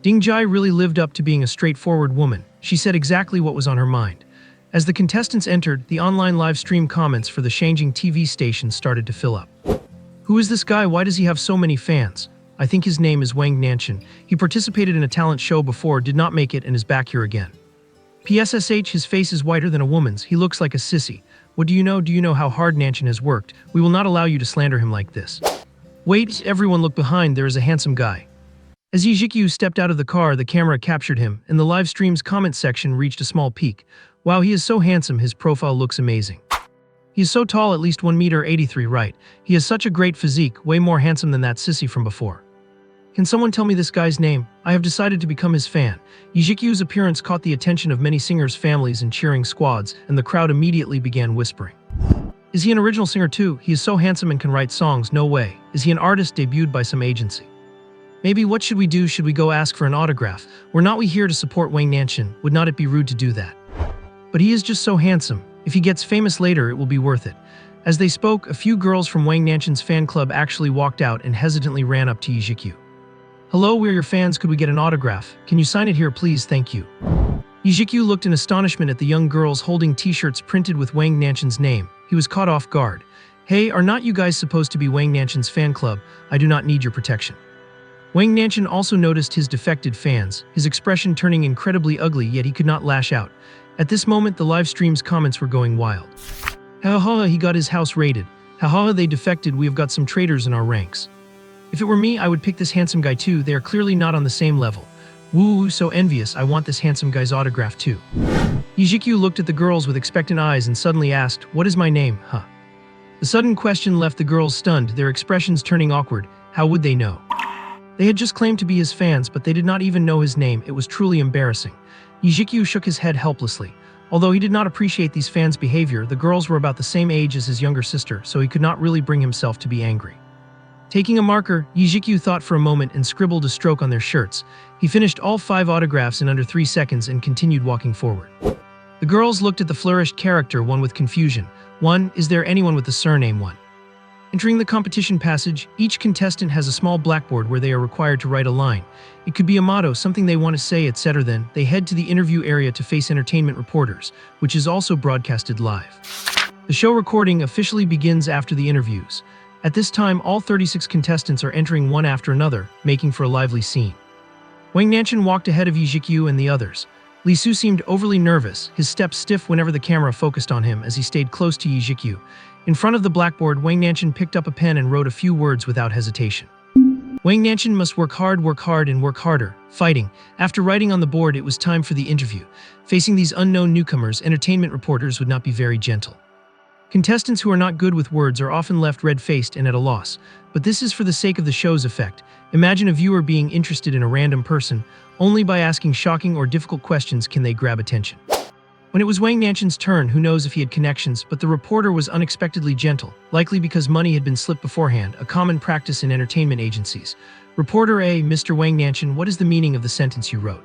A: Ding Jai really lived up to being a straightforward woman. She said exactly what was on her mind. As the contestants entered, the online live stream comments for the Shangjing TV station started to fill up. "Who is this guy? Why does he have so many fans? I think his name is Wang Nanshan. He participated in a talent show before, did not make it, and is back here again. PSSH, his face is whiter than a woman's. He looks like a sissy. What do you know? Do you know how hard Nanshan has worked? We will not allow you to slander him like this." "Wait, everyone look behind, there is a handsome guy." As Zhiqiu stepped out of the car, the camera captured him, and the live stream's comment section reached a small peak. "Wow, he is so handsome, his profile looks amazing. He is so tall, at least 1.83 m, right? He has such a great physique, way more handsome than that sissy from before. Can someone tell me this guy's name? I have decided to become his fan." Zhiqiu's appearance caught the attention of many singers' families and cheering squads, and the crowd immediately began whispering. "Is he an original singer too? He is so handsome and can write songs, no way. Is he an artist debuted by some agency? Maybe what should we do? Should we go ask for an autograph? Were not we here to support Wang Nanshan? Would not it be rude to do that? But he is just so handsome. If he gets famous later, it will be worth it." As they spoke, a few girls from Wang Nanshan's fan club actually walked out and hesitantly ran up to Zhiqiu. "Hello, we're your fans. Could we get an autograph? Can you sign it here, please? Thank you." Zhiqiu looked in astonishment at the young girls holding t-shirts printed with Wang Nanshan's name. He was caught off guard. "Hey, are not you guys supposed to be Wang Nanshan's fan club? I do not need your protection." Wang Nanshan also noticed his defected fans, his expression turning incredibly ugly, yet he could not lash out. At this moment, the live stream's comments were going wild. "Ha ha, he got his house raided. Ha ha, they defected. We have got some traitors in our ranks. If it were me, I would pick this handsome guy too. They are clearly not on the same level. Woo, so envious. I want this handsome guy's autograph too." Zhiqiu looked at the girls with expectant eyes and suddenly asked, "What is my name, huh?" The sudden question left the girls stunned, their expressions turning awkward. How would they know? They had just claimed to be his fans, but they did not even know his name. It was truly embarrassing. Zhiqiu shook his head helplessly. Although he did not appreciate these fans' behavior, the girls were about the same age as his younger sister, so he could not really bring himself to be angry. Taking a marker, Zhiqiu thought for a moment and scribbled a stroke on their shirts. He finished all 5 autographs in under 3 seconds and continued walking forward. The girls looked at the flourished character, one with confusion. "One, is there anyone with the surname one?" Entering the competition passage, each contestant has a small blackboard where they are required to write a line. It could be a motto, something they want to say, etc. Then, they head to the interview area to face entertainment reporters, which is also broadcasted live. The show recording officially begins after the interviews. At this time, all 36 contestants are entering one after another, making for a lively scene. Wang Nanshan walked ahead of Zhiqiu and the others. Li Su seemed overly nervous, his steps stiff whenever the camera focused on him as he stayed close to Zhiqiu. In front of the blackboard, Wang Nanshan picked up a pen and wrote a few words without hesitation. Wang Nanshan must work hard, and work harder, fighting. After writing on the board, it was time for the interview. Facing these unknown newcomers, entertainment reporters would not be very gentle. Contestants who are not good with words are often left red-faced and at a loss, but this is for the sake of the show's effect. Imagine a viewer being interested in a random person. Only by asking shocking or difficult questions can they grab attention. When it was Wang Nanshan's turn, who knows if he had connections, but the reporter was unexpectedly gentle, likely because money had been slipped beforehand, a common practice in entertainment agencies. Reporter A: Mr. Wang Nanshan, what is the meaning of the sentence you wrote?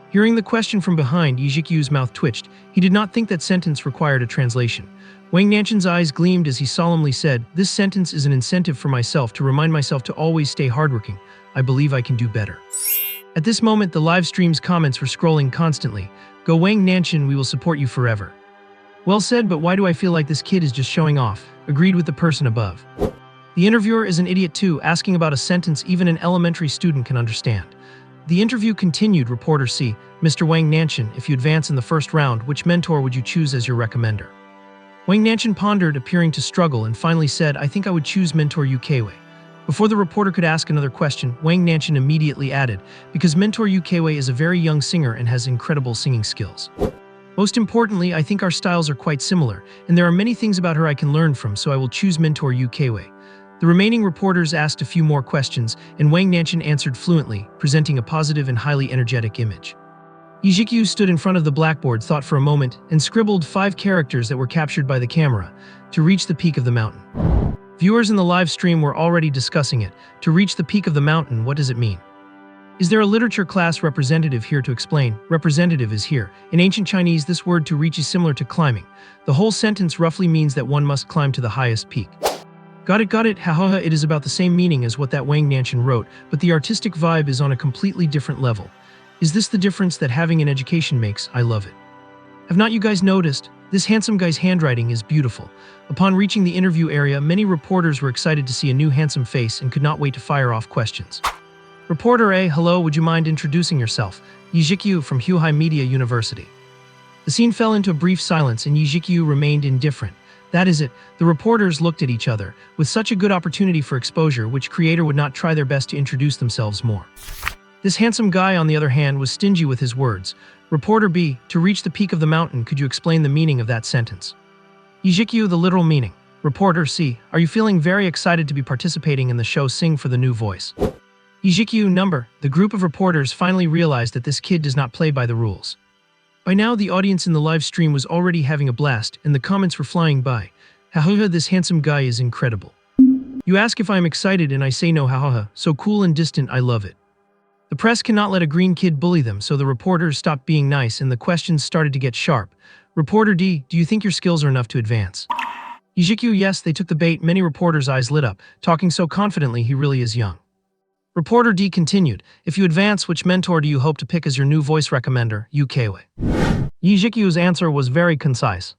A: Hearing the question from behind, Zhiqiu's mouth twitched. He did not think that sentence required a translation. Wang Nanshan's eyes gleamed as he solemnly said, "This sentence is an incentive for myself to remind myself to always stay hardworking. I believe I can do better." At this moment, the live stream's comments were scrolling constantly. "Go Wang Nanshan, we will support you forever." "Well said, but why do I feel like this kid is just showing off?" agreed with the person above. "The interviewer is an idiot too, asking about a sentence even an elementary student can understand." The interview continued. Reporter C: Mr. Wang Nanshan, if you advance in the first round, which mentor would you choose as your recommender? Wang Nanshan pondered, appearing to struggle, and finally said, "I think I would choose mentor Ukwe." Before the reporter could ask another question, Wang Nanshan immediately added, "Because mentor Ukwe is a very young singer and has incredible singing skills. Most importantly, I think our styles are quite similar, and there are many things about her I can learn from, so I will choose mentor Ukwe." The remaining reporters asked a few more questions, and Wang Nanshan answered fluently, presenting a positive and highly energetic image. Zhiqiu stood in front of the blackboard, thought for a moment, and scribbled 5 characters that were captured by the camera: to reach the peak of the mountain. Viewers in the live stream were already discussing it. To reach the peak of the mountain, what does it mean? Is there a literature class representative here to explain? Representative is here. In ancient Chinese, this word to reach is similar to climbing. The whole sentence roughly means that one must climb to the highest peak. Got it, hahaha. It is about the same meaning as what that Wang Nanshan wrote, but the artistic vibe is on a completely different level. Is this the difference that having an education makes? I love it. Have not you guys noticed? This handsome guy's handwriting is beautiful. Upon reaching the interview area, many reporters were excited to see a new handsome face and could not wait to fire off questions. Reporter A: Hello, would you mind introducing yourself? Zhiqiu from Huhai Media University. The scene fell into a brief silence and Zhiqiu remained indifferent. That is it. The reporters looked at each other. With such a good opportunity for exposure, which creator would not try their best to introduce themselves more? This handsome guy, on the other hand, was stingy with his words. Reporter B: To reach the peak of the mountain, could you explain the meaning of that sentence? Zhiqiu: The literal meaning. Reporter C: Are you feeling very excited to be participating in the show Sing for the New Voice? Zhiqiu: Number. The group of reporters finally realized that this kid does not play by the rules. By now, the audience in the live stream was already having a blast, and the comments were flying by. Hahaha, this handsome guy is incredible. You ask if I'm excited and I say no, hahaha, so cool and distant, I love it. The press cannot let a green kid bully them, so the reporters stopped being nice and the questions started to get sharp. Reporter D: Do you think your skills are enough to advance? Zhiqiu: Yes, they took the bait. Many reporters' eyes lit up, talking so confidently he really is young. Reporter D continued, If you advance, which mentor do you hope to pick as your new voice recommender? Ukwe. Zhiqiu's answer was very concise.